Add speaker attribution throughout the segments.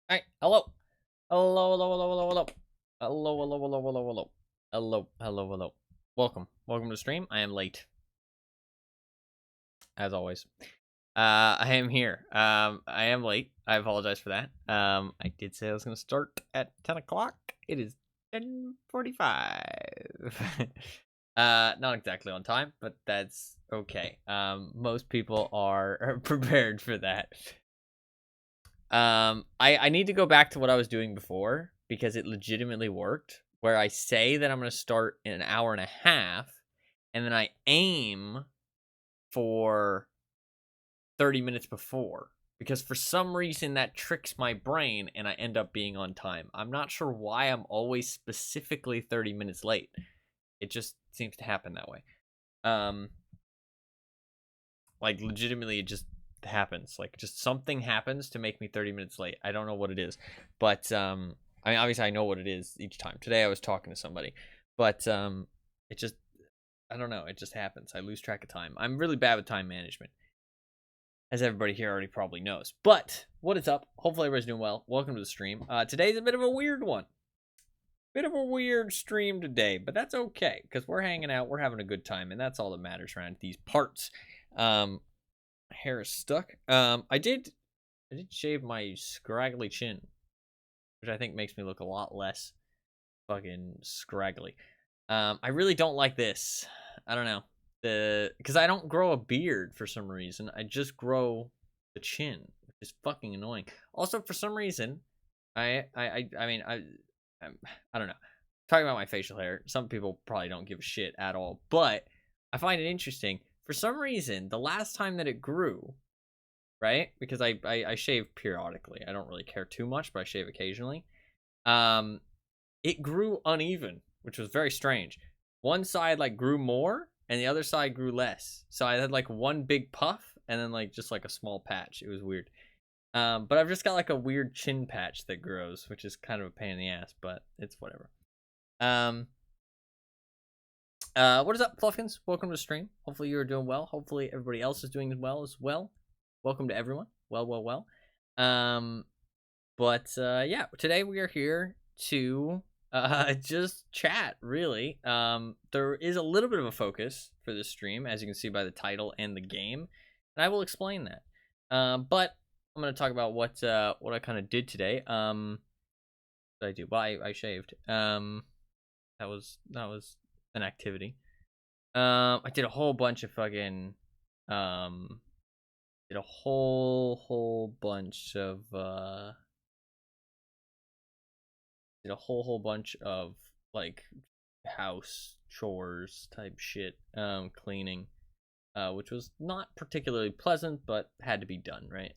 Speaker 1: Alright, hello. Hello, hello, hello, hello, hello. Hello, hello, hello, hello, hello. Hello, hello, hello. Welcome. Welcome to the stream. I am late. As always. I am here. I am late. I apologize for that. I did say I was gonna start at 10 o'clock. It is 10:45. Not exactly on time, but that's okay. Most people are prepared for that. I need to go back to what I was doing before because it legitimately worked. Where I say that I'm going to start in an hour and a half, and then I aim for 30 minutes before. Because for some reason that tricks my brain and I end up being on time. I'm not sure why I'm always specifically 30 minutes late. It just seems to happen that way. Like legitimately it just happens. Like just something happens to make me 30 minutes late. I don't know what it is. But I mean obviously I know what it is each time. Today I was talking to somebody. But it just I don't know, it just happens. I lose track of time. I'm really bad with time management. As everybody here already probably knows. But what is up? Hopefully everybody's doing well. Welcome to the stream. Today's a bit of a weird one. Bit of a weird stream today, but that's okay because we're hanging out, we're having a good time, and that's all that matters around these parts. Hair is stuck. I did shave my scraggly chin, which I think makes me look a lot less fucking scraggly. I really don't like this. I don't know. Because I don't grow a beard for some reason. I just grow the chin, which is fucking annoying. Also, for some reason, I mean, I don't know. Talking about my facial hair, some people probably don't give a shit at all, but I find it interesting. For some reason, the last time that it grew, right? Because I shave periodically. I don't really care too much, but I shave occasionally. Um, it grew uneven, which was very strange. One side like grew more, and the other side grew less. So I had like one big puff, and then like just like a small patch. It was weird. But I've just got like a weird chin patch that grows, which is kind of a pain in the ass, but it's whatever. Um, what is up, Fluffkins? Welcome to the stream. Hopefully you're doing well. Hopefully everybody else is doing well as well. Welcome to everyone. Well. Um, but yeah, today we are here to just chat. Really. There is a little bit of a focus for this stream, as you can see by the title and the game, and I will explain that. But I'm gonna talk about what I kind of did today. What did I do? Well, I shaved. That was an activity. I did a whole bunch of fucking um did a whole bunch of did a whole bunch of like house chores type shit, cleaning, which was not particularly pleasant but had to be done, right?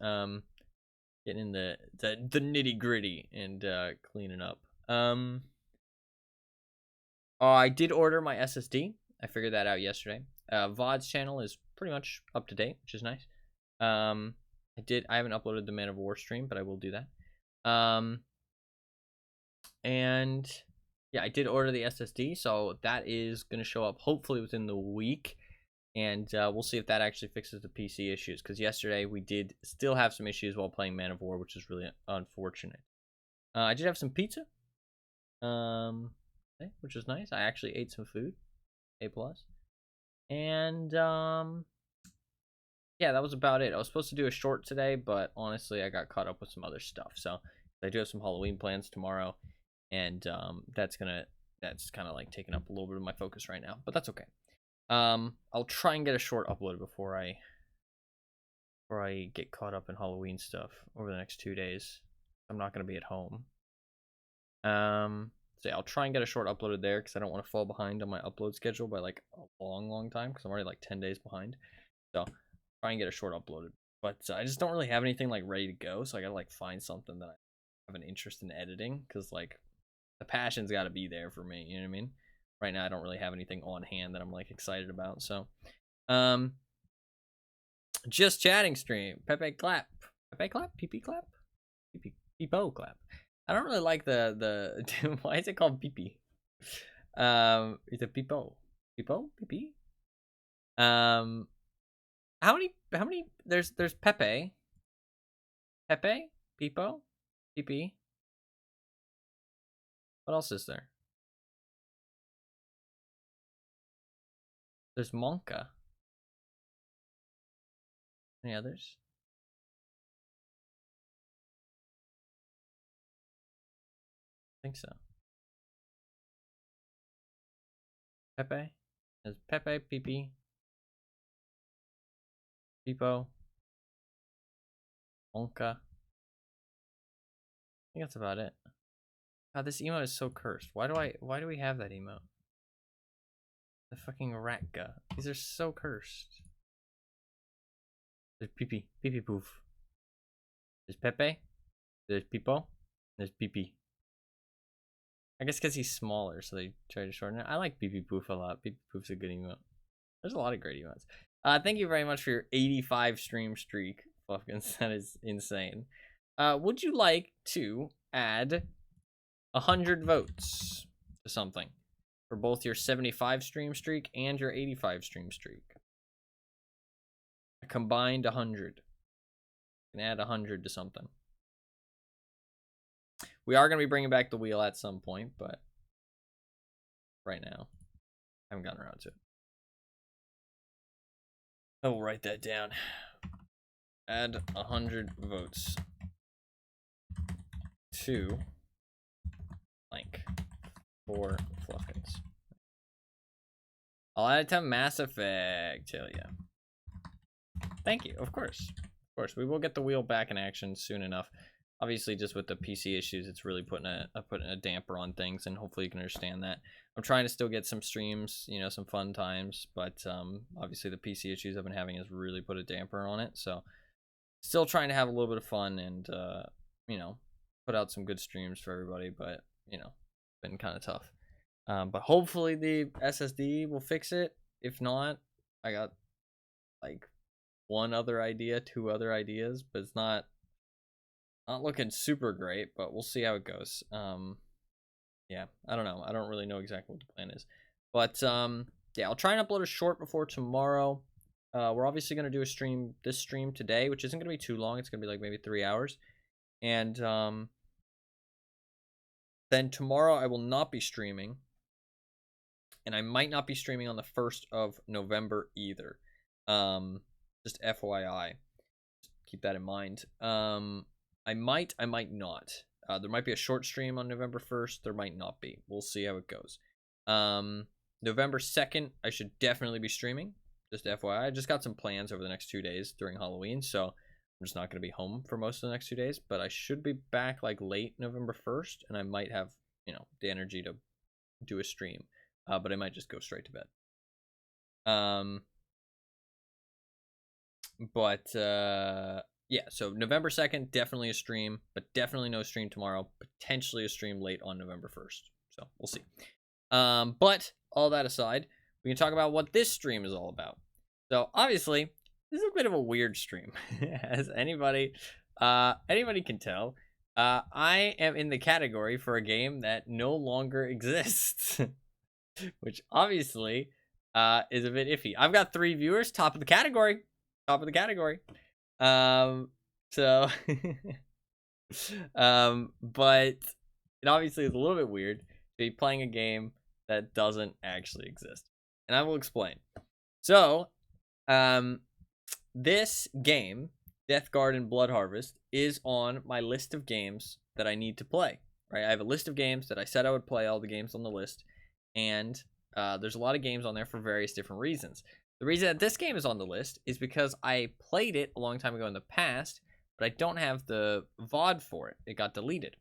Speaker 1: Getting in the nitty gritty and cleaning up. I did order my SSD. I figured that out yesterday. VODs channel is pretty much up to date, which is nice. I haven't uploaded the Man of War stream, but I will do that. And yeah, I did order the SSD, so that is gonna show up hopefully within the week, and we'll see if that actually fixes the PC issues. Because yesterday we did still have some issues while playing Man of War, which is really unfortunate. I did have some pizza, which was nice. I actually ate some food, A plus, and yeah, that was about it. I was supposed to do a short today, but honestly, I got caught up with some other stuff. So I do have some Halloween plans tomorrow, and that's kind of like taking up a little bit of my focus right now, but that's okay. I'll try and get a short uploaded before I get caught up in Halloween stuff over the next 2 days. I'm not gonna be at home. So yeah, I'll try and get a short uploaded there because I don't want to fall behind on my upload schedule by like a long time because I'm already like 10 days behind. So try and get a short uploaded, but I just don't really have anything like ready to go, so I gotta like find something that I have an interest in editing because like the passion's got to be there for me, you know what I mean? Right now I don't really have anything on hand that I'm like excited about. So um just chatting stream, Pepe clap, PP clap, PP peepo clap. I don't really like the why is it called PP? It's a peepo, PP. How many there's Pepe, Peepo, PP. What else is there? There's Monka. Any others? I think so. Pepe? There's Pepe, PP, Pipo, Monka. I think that's about it. God, this emote is so cursed. Why do we have that emote? The fucking Ratka. These are so cursed. There's PP, PP Poof. There's Pepe. There's Pipo. There's PP. I guess because he's smaller, so they try to shorten it. I like PP Poof a lot. PP Poof's a good emote. There's a lot of great emotes. Thank you very much for your 85 stream streak, Fluffkins. That is insane. Would you like to add 100 votes to something for both your 75 stream streak and your 85 stream streak? A combined 100. You can add 100 to something. We are going to be bringing back the wheel at some point, but right now, I haven't gotten around to it. I will write that down. Add 100 votes to blank for Fluffkins. I'll add it to Mass Effect. Hell yeah. Thank you. Of course. Of course. We will get the wheel back in action soon enough. Obviously, just with the PC issues, it's really putting a damper on things, and hopefully you can understand that. I'm trying to still get some streams, you know, some fun times, but obviously the PC issues I've been having has really put a damper on it. So, still trying to have a little bit of fun and, you know, put out some good streams for everybody, but, you know, been kind of tough. But hopefully the SSD will fix it. If not, I got like one other idea, two other ideas, but it's not looking super great, but we'll see how it goes. Yeah, I don't know. I don't really know exactly what the plan is. But yeah, I'll try and upload a short before tomorrow. We're obviously going to do this stream today, which isn't going to be too long. It's going to be like maybe 3 hours. And then tomorrow I will not be streaming. And I might not be streaming on the 1st of November either. Just FYI. Keep that in mind. I might not. There might be a short stream on November 1st. There might not be. We'll see how it goes. November 2nd, I should definitely be streaming. Just FYI. I just got some plans over the next 2 days during Halloween, so I'm just not going to be home for most of the next 2 days. But I should be back like late November 1st, and I might have, you know, the energy to do a stream. But I might just go straight to bed. Yeah, so November 2nd, definitely a stream, but definitely no stream tomorrow. Potentially a stream late on November 1st. So we'll see. But all that aside, we can talk about what this stream is all about. So obviously, this is a bit of a weird stream. As anybody can tell, I am in the category for a game that no longer exists. Which obviously is a bit iffy. I've got 3 viewers, top of the category. Top of the category. So but it obviously is a little bit weird to be playing a game that doesn't actually exist. And I will explain. So, this game, Deathgarden Bloodharvest, is on my list of games that I need to play. Right? I have a list of games that I said I would play, all the games on the list, and there's a lot of games on there for various different reasons. The reason that this game is on the list is because I played it a long time ago in the past, but I don't have the VOD for it. It got deleted,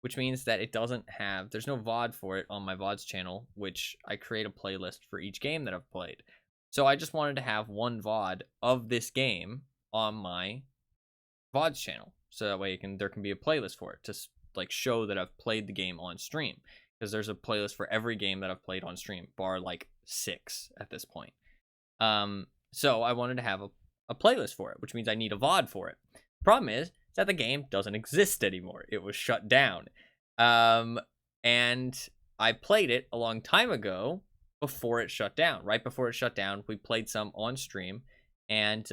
Speaker 1: which means that it doesn't have, there's no VOD for it on my VODs channel, which I create a playlist for each game that I've played. So I just wanted to have one VOD of this game on my VODs channel. So that way there can be a playlist for it to like show that I've played the game on stream. Because there's a playlist for every game that I've played on stream, bar like 6 at this point. So I wanted to have a playlist for it, which means I need a VOD for it. The problem is that the game doesn't exist anymore. It was shut down. And I played it a long time ago before it shut down. Right before it shut down, we played some on stream, and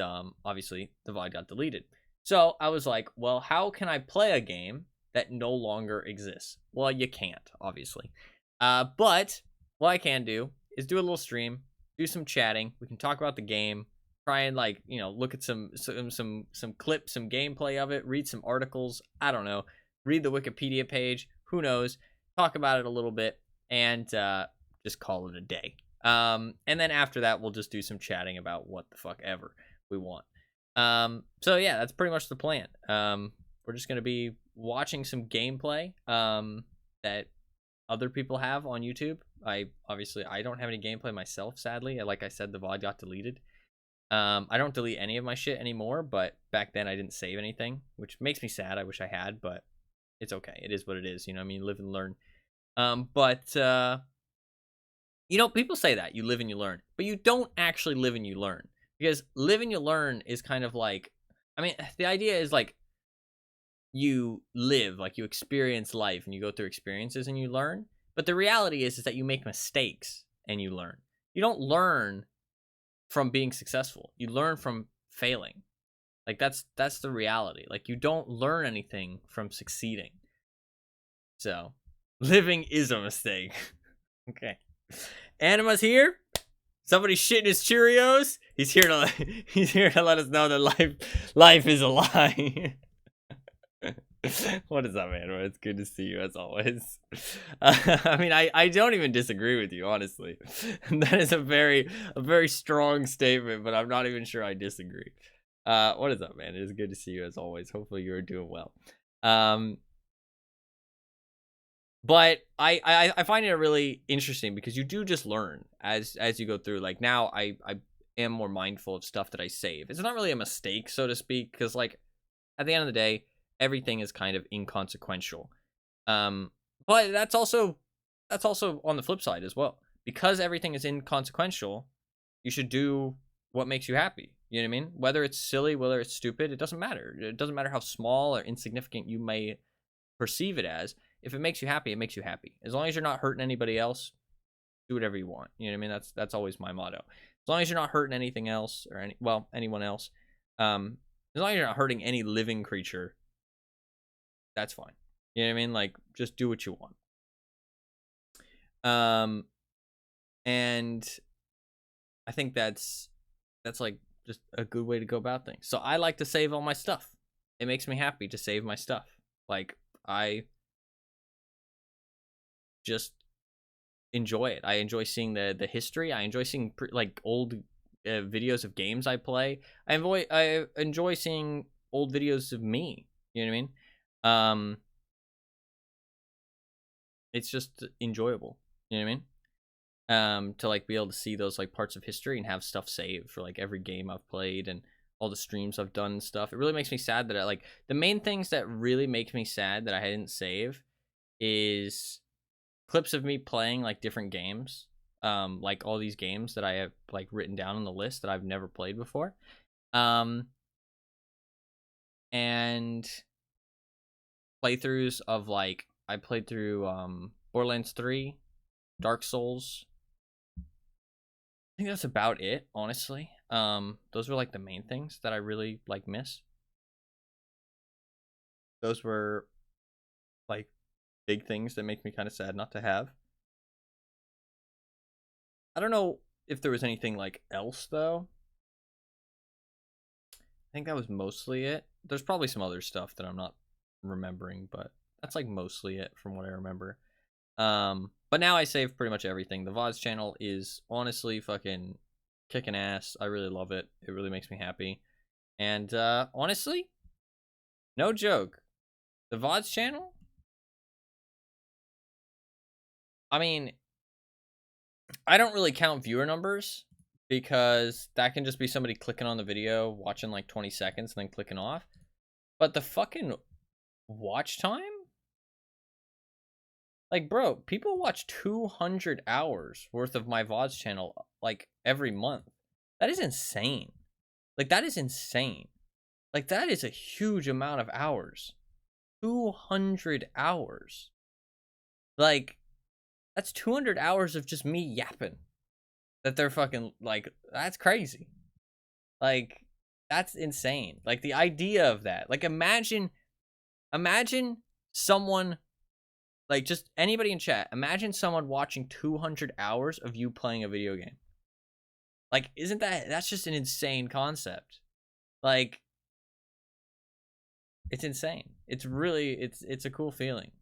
Speaker 1: obviously the VOD got deleted. So I was like, well, how can I play a game that no longer exists. Well, you can't, obviously. But what I can do is do a little stream, do some chatting. We can talk about the game, try and like, you know, look at some clips, some gameplay of it, read some articles. I don't know, read the Wikipedia page. Who knows? Talk about it a little bit and just call it a day. And then after that, we'll just do some chatting about what the fuck ever we want. So yeah, that's pretty much the plan. We're just gonna be watching some gameplay that other people have on YouTube. I don't have any gameplay myself, sadly. Like I said, the VOD got deleted. I don't delete any of my shit anymore, but back then I didn't save anything, which makes me sad. I wish I had, but it's okay. It is what it is. You know what I mean? Live and learn. You know, people say that you live and you learn, but you don't actually live and you learn, because live and you learn is kind of like, I mean, the idea is like you live, like you experience life and you go through experiences and you learn. But the reality is that you make mistakes and you learn. You don't learn from being successful. You learn from failing. Like that's the reality. Like you don't learn anything from succeeding. So living is a mistake. Okay. Anima's here. Somebody's shitting his Cheerios. He's here to let us know that life is a lie. What is up, man? It's good to see you as always. I mean, I don't even disagree with you, honestly. That is a very strong statement, but I'm not even sure I disagree. What is up, man? It is good to see you as always. Hopefully you're doing well. But I find it really interesting because you do just learn as you go through. Like now I am more mindful of stuff that I save. It's not really a mistake, so to speak, because like at the end of the day, everything is kind of inconsequential. But that's also on the flip side as well. Because everything is inconsequential, you should do what makes you happy. You know what I mean? Whether it's silly, whether it's stupid, it doesn't matter. It doesn't matter how small or insignificant you may perceive it as. If it makes you happy, it makes you happy. As long as you're not hurting anybody else, do whatever you want. You know what I mean? That's always my motto. As long as you're not hurting anything else or anyone else, as long as you're not hurting any living creature, that's fine. You know what I mean? Like, just do what you want. And I think that's like just a good way to go about things. So I like to save all my stuff. It makes me happy to save my stuff. Like, I just enjoy it. I enjoy seeing the history. I enjoy seeing like old videos of games I play. I enjoy seeing old videos of me. You know what I mean? It's just enjoyable. You know what I mean? To like be able to see those like parts of history and have stuff saved for like every game I've played and all the streams I've done and stuff. It really makes me sad that like the main things that really make me sad that I didn't save is clips of me playing like different games. Like all these games that I have like written down on the list that I've never played before. And playthroughs of like I played through Borderlands 3, Dark Souls. I think that's about it, honestly. Those were like the main things that I really like miss. Those were like big things that make me kind of sad not to have. I don't know if there was anything like else though. I think that was mostly it. There's probably some other stuff that I'm not remembering, but that's like mostly it from what I remember. But now I save pretty much everything. The VODs channel is honestly fucking kicking ass. I really love it. It really makes me happy. And honestly, no joke, the VODs channel, I mean, I don't really count viewer numbers because that can just be somebody clicking on the video, watching like 20 seconds, and then clicking off. But the fucking watch time? Like, bro, people watch 200 hours worth of my VODs channel like every month. That is insane. Like, that is insane. Like, that is a huge amount of hours. 200 hours. Like, that's 200 hours of just me yapping. That they're fucking, like, that's crazy. Like, that's insane. Like, the idea of that. Like, imagine someone, like, just anybody in chat, imagine someone watching 200 hours of you playing a video game. Like, isn't that's just an insane concept. Like, it's insane. It's really, it's a cool feeling.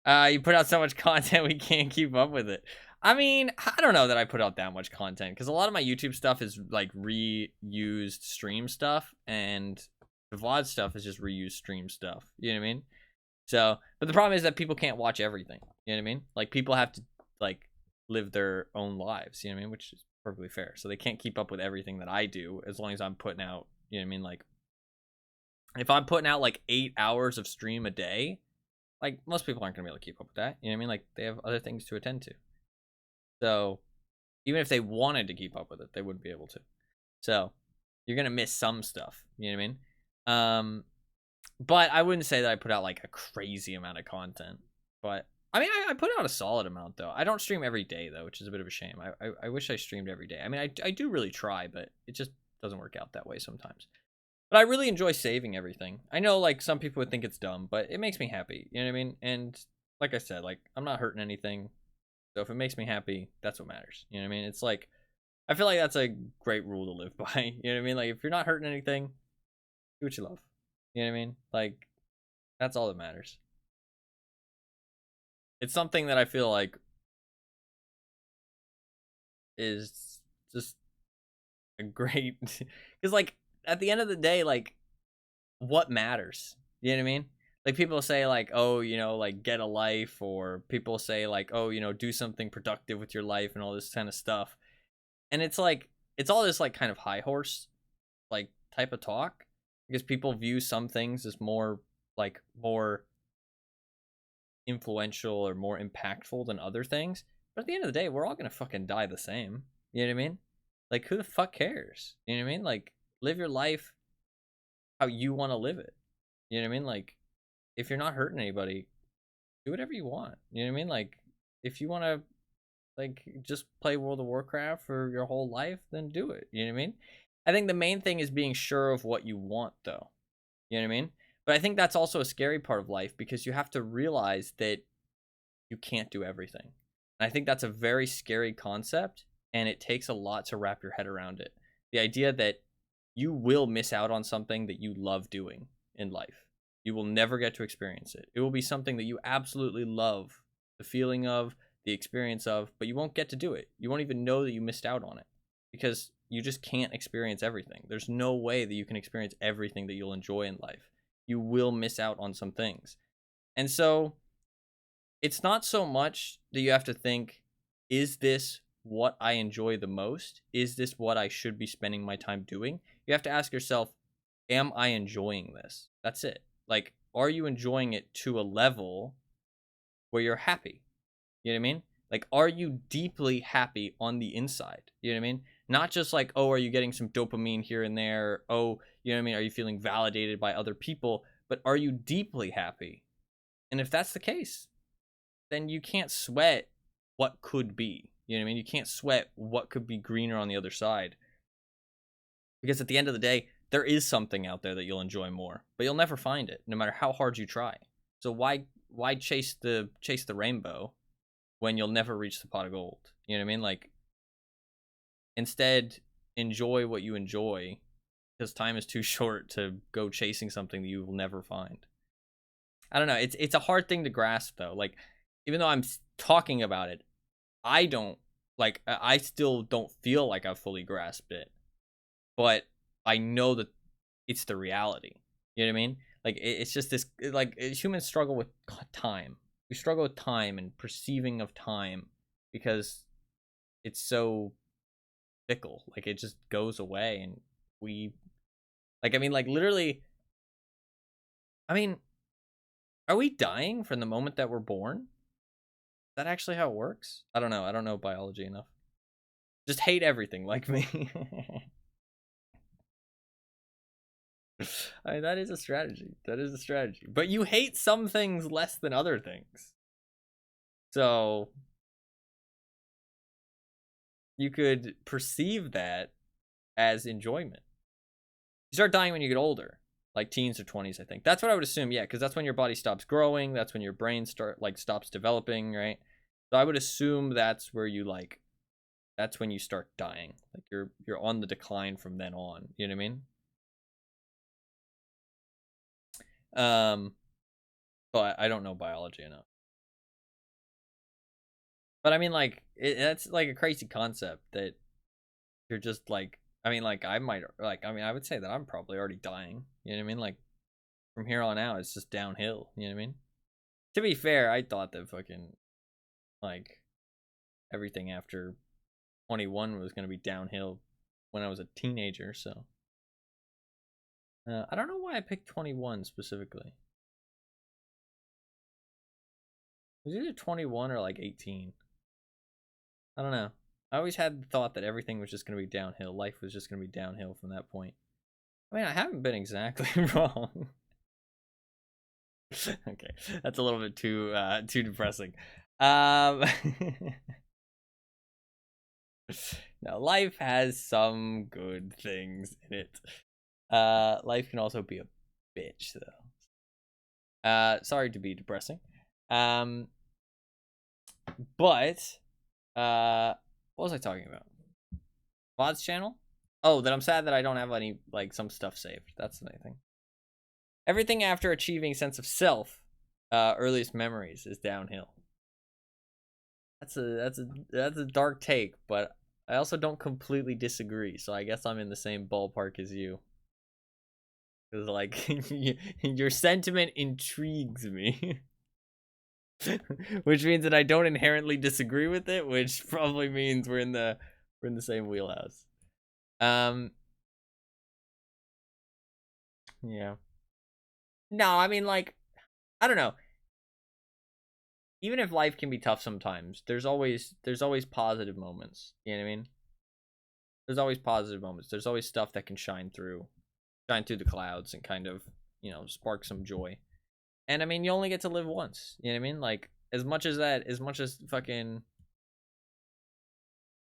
Speaker 1: You put out so much content, we can't keep up with it. I mean, I don't know that I put out that much content, because a lot of my YouTube stuff is like reused stream stuff, and the VOD stuff is just reused stream stuff. You know what I mean? So, but the problem is that people can't watch everything. You know what I mean? Like, people have to, like, live their own lives. You know what I mean? Which is perfectly fair. So they can't keep up with everything that I do, as long as I'm putting out, you know what I mean? Like, if I'm putting out like 8 hours of stream a day, like, most people aren't gonna be able to keep up with that. You know what I mean? Like, they have other things to attend to. So even if they wanted to keep up with it, they wouldn't be able to. So you're gonna miss some stuff. You know what I mean? But I wouldn't say that I put out like a crazy amount of content. But I mean, I put out a solid amount though. I don't stream every day though, which is a bit of a shame. I wish I streamed every day. I mean, I do really try, but it just doesn't work out that way sometimes. But I really enjoy saving everything. I know, like, some people would think it's dumb, but it makes me happy. You know what I mean? And like I said, like, I'm not hurting anything. So if it makes me happy, that's what matters. You know what I mean? It's like, I feel like that's a great rule to live by. You know what I mean? Like, if you're not hurting anything, do what you love. You know what I mean? Like, that's all that matters. It's something that I feel like is just a great, because, like, at the end of the day, like, what matters? You know what I mean? Like, people say, like, oh, you know, like, get a life, or people say, like, oh, you know, do something productive with your life and all this kind of stuff. And it's like, it's all this, like, kind of high horse, like, type of talk, because people view some things as more, like, more influential or more impactful than other things. But at the end of the day, we're all gonna fucking die the same. You know what I mean? Like, who the fuck cares? You know what I mean? Like, live your life how you want to live it. You know what I mean? Like, if you're not hurting anybody, do whatever you want. You know what I mean? Like, if you want to, like, just play World of Warcraft for your whole life, then do it. You know what I mean? I think the main thing is being sure of what you want, though. You know what I mean? But I think that's also a scary part of life, because you have to realize that you can't do everything. And I think that's a very scary concept, and it takes a lot to wrap your head around it. The idea that you will miss out on something that you love doing in life. You will never get to experience it. It will be something that you absolutely love, the feeling of, the experience of, but you won't get to do it. You won't even know that you missed out on it, because you just can't experience everything. There's no way that you can experience everything that you'll enjoy in life. You will miss out on some things. And so it's not so much that you have to think, is this what I enjoy the most? Is this what I should be spending my time doing? You have to ask yourself, am I enjoying this? That's it. Like, are you enjoying it to a level where you're happy? You know what I mean? Like, are you deeply happy on the inside? You know what I mean? Not just like, oh, are you getting some dopamine here and there? Oh, you know what I mean? Are you feeling validated by other people? But are you deeply happy? And if that's the case, then you can't sweat what could be. You know what I mean? You can't sweat what could be greener on the other side. Because at the end of the day, there is something out there that you'll enjoy more, but you'll never find it, no matter how hard you try. So why chase the rainbow when you'll never reach the pot of gold? You know what I mean? Like, instead, enjoy what you enjoy, because time is too short to go chasing something that you will never find. I don't know. It's a hard thing to grasp, though. Like, even though I'm talking about it, I still don't feel like I've fully grasped it. But I know that it's the reality. You know what I mean? Like, it's just this, like, humans struggle with time. We struggle with time and perceiving of time, because it's so fickle. Like, it just goes away, and we, like, I mean, like, literally, I mean, are we dying from the moment that we're born? Is that actually how it works? I don't know. I don't know biology enough. Just hate everything like me. I mean, that is a strategy. That is a strategy. But you hate some things less than other things. So you could perceive that as enjoyment. You start dying when you get older. like teens or 20s, I think. That's what I would assume, yeah, because that's when your body stops growing. That's when your brain stops developing, right? So I would assume that's where you that's when you start dying. Like you're on the decline from then on. You know what I mean? But I don't know biology enough. But I mean, like, that's like a crazy concept that you're just like, I mean, like, I would say that I'm probably already dying. You know what I mean? Like, from here on out, it's just downhill. You know what I mean? To be fair, I thought that fucking, like, everything after 21 was going to be downhill when I was a teenager, so. I don't know why I picked 21 specifically. It was either 21 or like 18. I don't know. I always had the thought that everything was just going to be downhill. Life was just going to be downhill from that point. I mean, I haven't been exactly wrong. Okay, that's a little bit too depressing. No, life has some good things in it. Life can also be a bitch, though. Sorry to be depressing. But what was I talking about? VODs channel? Oh, that I'm sad that I don't have any, like, some stuff saved. That's the thing. Everything after achieving sense of self, earliest memories, is downhill. That's a dark take, but I also don't completely disagree. So I guess I'm in the same ballpark as you. Because, like, your sentiment intrigues me. Which means that I don't inherently disagree with it, which probably means we're in the same wheelhouse. Yeah. No, I mean, like, I don't know. Even if life can be tough sometimes, there's always positive moments. You know what I mean? There's always positive moments. There's always stuff that can shine through the clouds and kind of, you know, spark some joy. And I mean, you only get to live once. You know what I mean? Like, as much as fucking,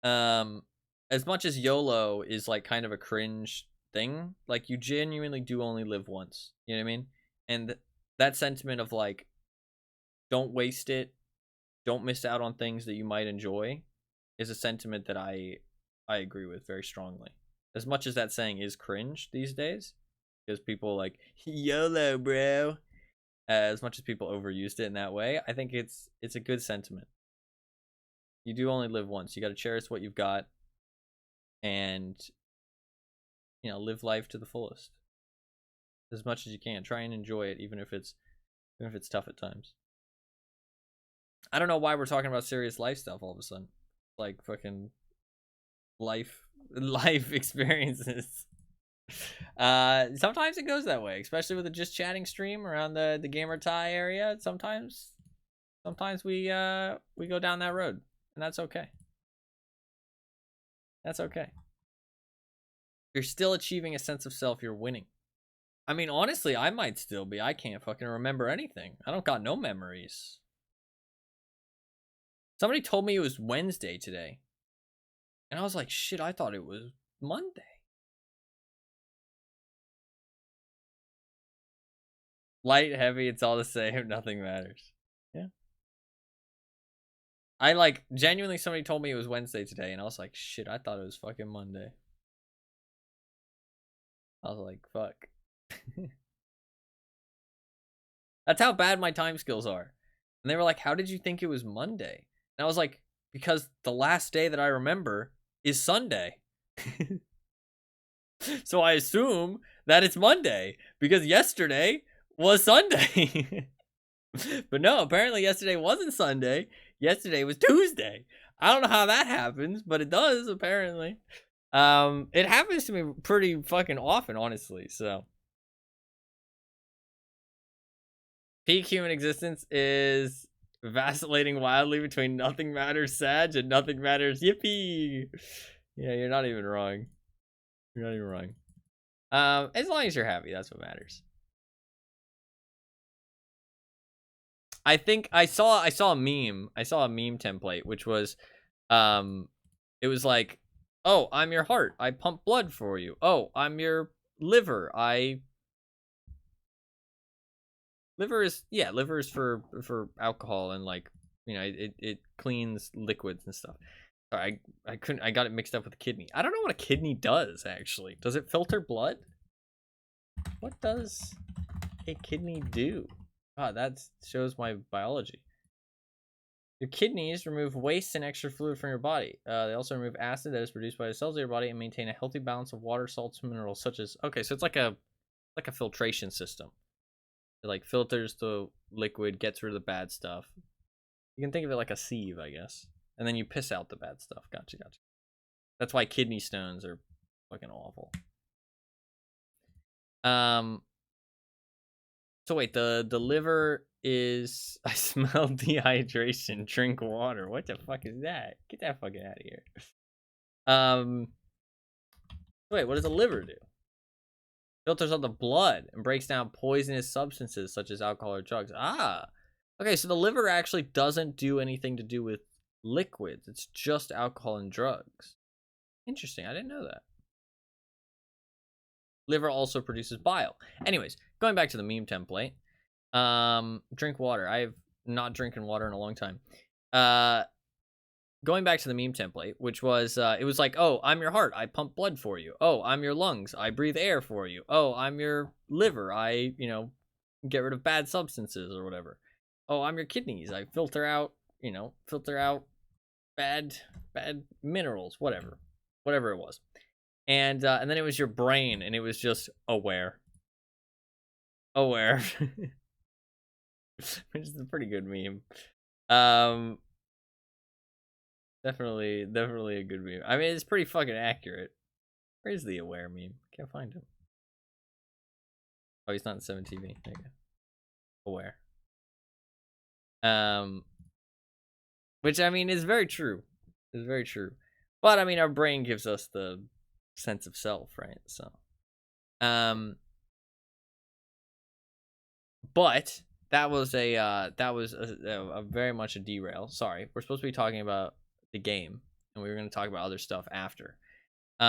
Speaker 1: as much as YOLO is like kind of a cringe thing, like, you genuinely do only live once. You know what I mean? And that sentiment of, like, don't waste it, don't miss out on things that you might enjoy, is a sentiment that I agree with very strongly. As much as that saying is cringe these days, because people like, YOLO, bro. As much as people overused it in that way, I think it's a good sentiment. You do only live once. You got to cherish what you've got, and, you know, live life to the fullest as much as you can. Try and enjoy it, even if it's tough at times. I don't know why we're talking about serious life stuff all of a sudden. Like, fucking life experiences. Sometimes it goes that way, especially with the just chatting stream around the gamer tie area. Sometimes we go down that road, and that's okay. That's okay. You're still achieving a sense of self. You're winning. I mean, honestly, I might still be. I can't fucking remember anything. I don't got no memories. Somebody told me it was Wednesday today, and I was like, shit, I thought it was Monday. Light, heavy, it's all the same. Nothing matters. Yeah. I, like, genuinely, somebody told me it was Wednesday today, and I was like, shit, I thought it was fucking Monday. I was like, fuck. That's how bad my time skills are. And they were like, how did you think it was Monday? And I was like, because the last day that I remember is Sunday. So I assume that it's Monday, because yesterday was Sunday. But no, apparently yesterday wasn't Sunday. Yesterday was Tuesday. I don't know how that happens, but it does, apparently. It happens to me pretty fucking often, honestly, so. Peak human existence is vacillating wildly between nothing matters Sag and nothing matters yippee. Yeah, you're not even wrong. You're not even wrong. As long as you're happy, that's what matters. I think I saw a meme. I saw a meme template, which was, it was like, oh, I'm your heart, I pump blood for you. Oh, I'm your liver, I Liver is for alcohol and like, you know, it cleans liquids and stuff. Sorry, I got it mixed up with a kidney. I don't know what a kidney does actually. Does it filter blood? What does a kidney do? Ah, that shows my biology. Your kidneys remove waste and extra fluid from your body. They also remove acid that is produced by the cells of your body and maintain a healthy balance of water, salts, and minerals, such as, okay, so it's like a filtration system. It like filters the liquid, gets rid of the bad stuff. You can think of it like a sieve, I guess. And then you piss out the bad stuff. Gotcha. That's why kidney stones are fucking awful. So wait, the liver is, I smell dehydration, drink water. What the fuck is that? Get that fucking out of here. Wait, what does the liver do? Filters out the blood and breaks down poisonous substances such as alcohol or drugs. Ah, okay, so the liver actually doesn't do anything to do with liquids. It's just alcohol and drugs. Interesting, I didn't know that. Liver also produces bile. Anyways, going back to the meme template. Drink water. I have not drinking water in a long time. Going back to the meme template, which was, it was like, oh, I'm your heart, I pump blood for you. Oh, I'm your lungs, I breathe air for you. Oh, I'm your liver, I, you know, get rid of bad substances or whatever. Oh, I'm your kidneys, I filter out, you know, bad minerals, whatever it was. And then it was your brain, and it was just aware. Which is a pretty good meme. Definitely a good meme. I mean, it's pretty fucking accurate. Where's the aware meme? Can't find him. Oh, he's not in 7TV. There you go. Aware. Which I mean is very true. It's very true. But I mean, our brain gives us the sense of self, right? So, but that was a very much a derail. Sorry, we're supposed to be talking about the game, and we were going to talk about other stuff after. We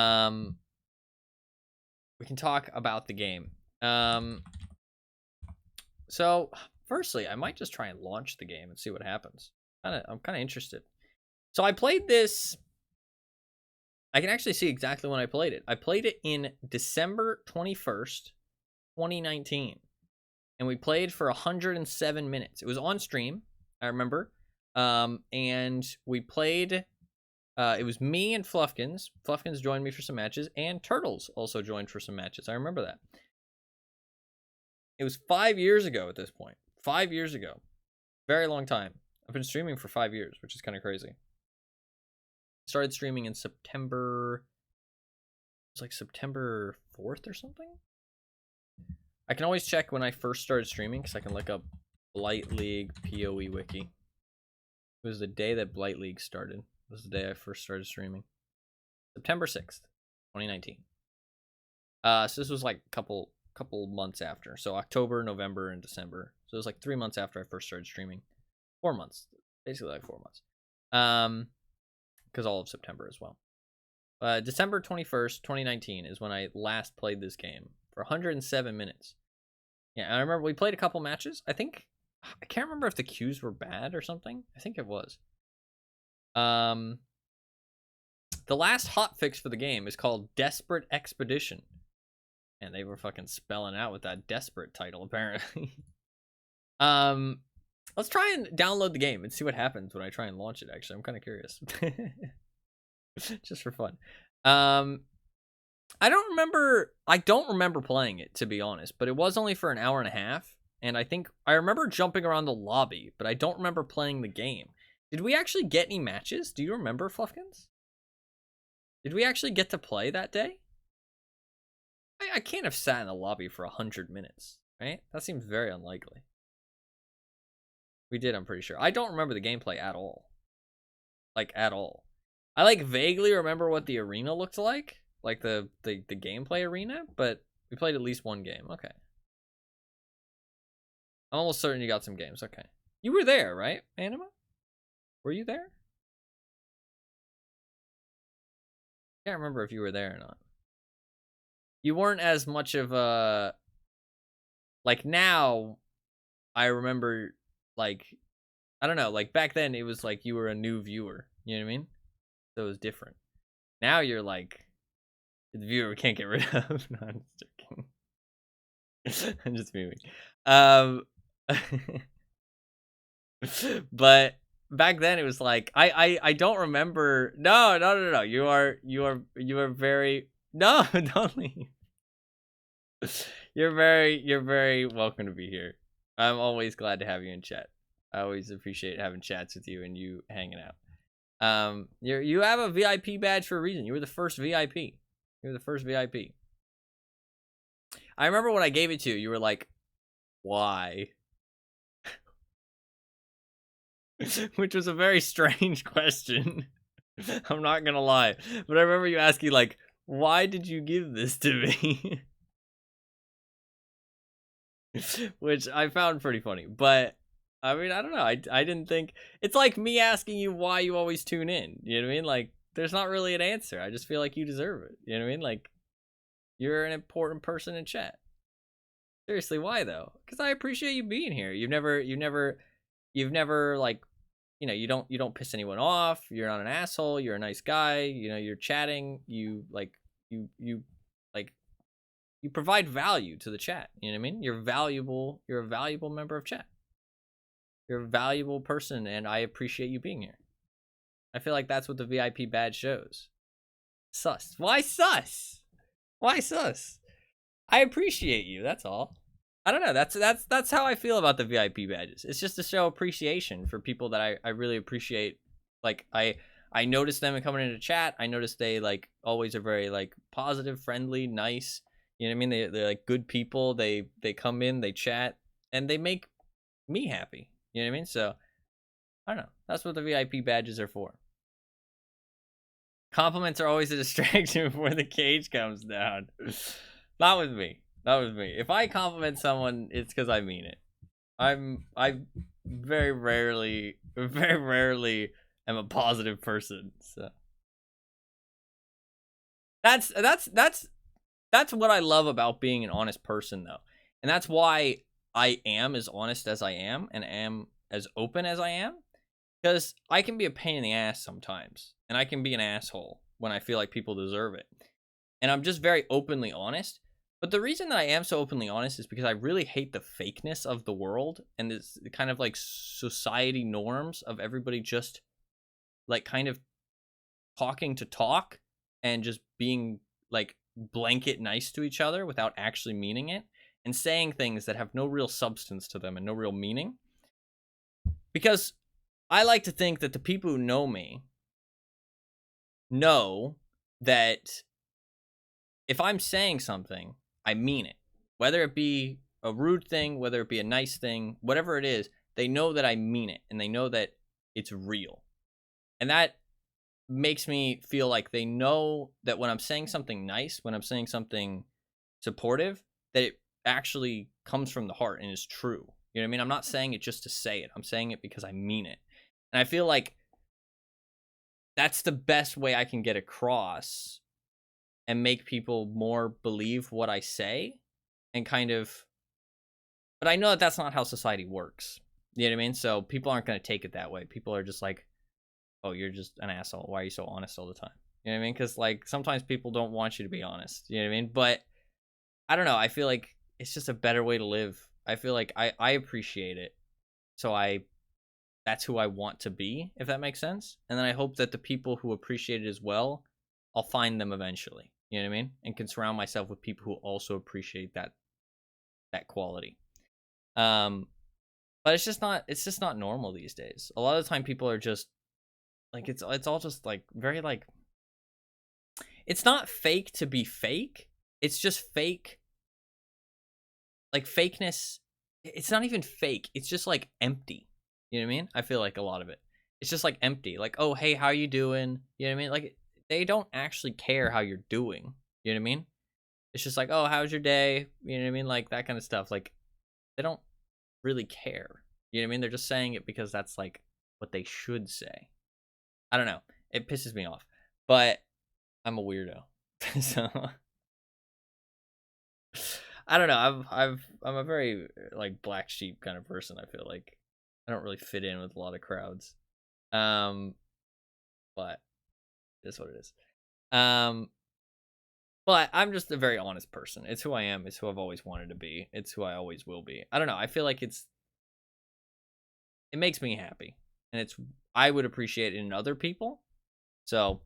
Speaker 1: can talk about the game. So firstly, I might just try and launch the game and see what happens. I'm kind of interested. So I played this. I can actually see exactly when I played it. I played it in December 21st, 2019. And we played for 107 minutes. It was on stream, I remember. And we played, it was me and Fluffkins. Fluffkins joined me for some matches, and Turtles also joined for some matches. I remember that. It was 5 years ago at this point. 5 years ago. Very long time. I've been streaming for 5 years, which is kind of crazy. Started streaming in September. It was like September 4th or something. I can always check when I first started streaming because I can look up Blight League PoE wiki. It was the day that Blight League started. It was the day I first started streaming. September 6th, 2019. So this was like a couple months after. So October, November, and December. So it was like 3 months after I first started streaming. 4 months. Basically like 4 months. Because all of September as well. December 21st, 2019 is when I last played this game for 107 minutes. Yeah, I remember we played a couple matches. I can't remember if the queues were bad or something. I think it was. The last hotfix for the game is called Desperate Expedition. And they were fucking spelling out with that desperate title, apparently. Let's try and download the game and see what happens when I try and launch it, actually. I'm kind of curious. Just for fun. I don't remember playing it, to be honest, but it was only for an hour and a half, and I remember jumping around the lobby, but I don't remember playing the game. Did we actually get any matches? Do you remember, Fluffkins? Did we actually get to play that day? I can't have sat in the lobby for 100 minutes, right? That seems very unlikely. We did, I'm pretty sure. I don't remember the gameplay at all. Like, at all. I, like, vaguely remember what the arena looked like the gameplay arena, but we played at least one game. Okay. I'm almost certain you got some games. Okay. You were there, right, Anima? Were you there? Can't remember if you were there or not. You weren't as much of a... Like, now, I remember, like, I don't know, like back then it was like you were a new viewer. You know what I mean? So it was different. Now you're like the viewer we can't get rid of. No, I'm just joking. I'm just moving. But back then it was like I don't remember. No. You are very no. Don't leave. You're very welcome to be here. I'm always glad to have you in chat. I always appreciate having chats with you and you hanging out. You have a VIP badge for a reason. You were the first VIP. You were the first VIP. I remember when I gave it to you, you were like, "Why?" Which was a very strange question. I'm not gonna lie, but I remember you asking like, "Why did you give this to me?" Which I found pretty funny. But I mean, I don't know. I didn't think it's like me asking you why you always tune in. You know what I mean? Like, there's not really an answer. I just feel like you deserve it. You know what I mean? Like, you're an important person in chat. Seriously, why though? Because I appreciate you being here. You've never like, you know, you don't piss anyone off. You're not an asshole. You're a nice guy. You know, you're chatting. You like, you like, you provide value to the chat. You know what I mean? You're valuable. You're a valuable member of chat. You're a valuable person, and I appreciate you being here. I feel like that's what the VIP badge shows. Sus. Why sus? Why sus? I appreciate you. That's all. I don't know. That's how I feel about the VIP badges. It's just to show appreciation for people that I really appreciate. Like I notice them coming into chat. I notice they like always are very like positive, friendly, nice. You know what I mean? They're like good people. They come in, they chat, and they make me happy. You know what I mean? So I don't know. That's what the VIP badges are for. Compliments are always a distraction before the cage comes down. Not with me. Not with me. If I compliment someone, it's because I mean it. I very rarely am a positive person. So that's what I love about being an honest person, though, and that's why I am as honest as I am and am as open as I am. Because I can be a pain in the ass sometimes, and I can be an asshole when I feel like people deserve it. And I'm just very openly honest. But the reason that I am so openly honest is because I really hate the fakeness of the world and this kind of like society norms of everybody just like kind of talking to talk and just being like blanket nice to each other without actually meaning it and saying things that have no real substance to them and no real meaning. Because I like to think that the people who know me know that if I'm saying something, I mean it. Whether it be a rude thing, whether it be a nice thing, whatever it is, they know that I mean it and they know that it's real. And that makes me feel like they know that when I'm saying something nice, when I'm saying something supportive, that it actually comes from the heart and is true. You know what I mean? I'm not saying it just to say it. I'm saying it because I mean it. And I feel like that's the best way I can get across and make people more believe what I say and kind of, but I know that that's not how society works. You know what I mean? So people aren't going to take it that way. People are just like, oh, you're just an asshole. Why are you so honest all the time? You know what I mean? Because like sometimes people don't want you to be honest. You know what I mean? But I don't know. I feel like it's just a better way to live. I feel like I appreciate it. So that's who I want to be, if that makes sense. And then I hope that the people who appreciate it as well, I'll find them eventually. You know what I mean? And can surround myself with people who also appreciate that quality. But it's just not normal these days. A lot of the time people are just like it's all just like very like it's not fake to be fake. It's just fake. Like fakeness, it's not even fake. It's just like empty. You know what I mean? I feel like a lot of it. It's just like empty. Like, oh, hey, how you doing? You know what I mean? Like they don't actually care how you're doing. You know what I mean? It's just like, oh, how's your day? You know what I mean? Like that kind of stuff. Like they don't really care. You know what I mean? They're just saying it because that's like what they should say. I don't know. It pisses me off. But I'm a weirdo. So I don't know. I'm a very like black sheep kind of person. I feel like I don't really fit in with a lot of crowds. Um, but it's what it is. Um, but I'm just a very honest person. It's who I am. It's who I've always wanted to be. It's who I always will be. I don't know. I feel like it makes me happy, and I would appreciate it in other people. So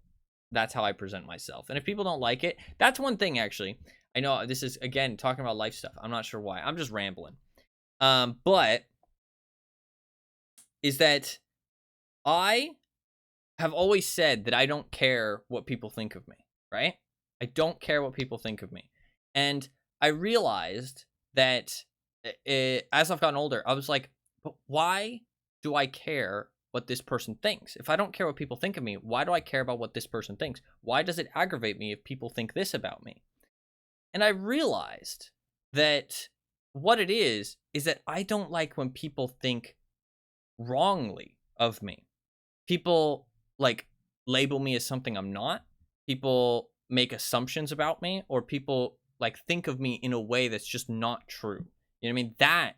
Speaker 1: that's how I present myself. And if people don't like it, that's one thing actually. I know this is again talking about life stuff. I'm not sure why. I'm just rambling. But is that I have always said that I don't care what people think of me, right? I don't care what people think of me. And I realized that as I've gotten older, I was like, but why do I care what this person thinks? If I don't care what people think of me, why do I care about what this person thinks? Why does it aggravate me if people think this about me? And I realized that what it is that I don't like when people think wrongly of me. People like label me as something I'm not. People make assumptions about me, or people like think of me in a way that's just not true. You know what I mean? That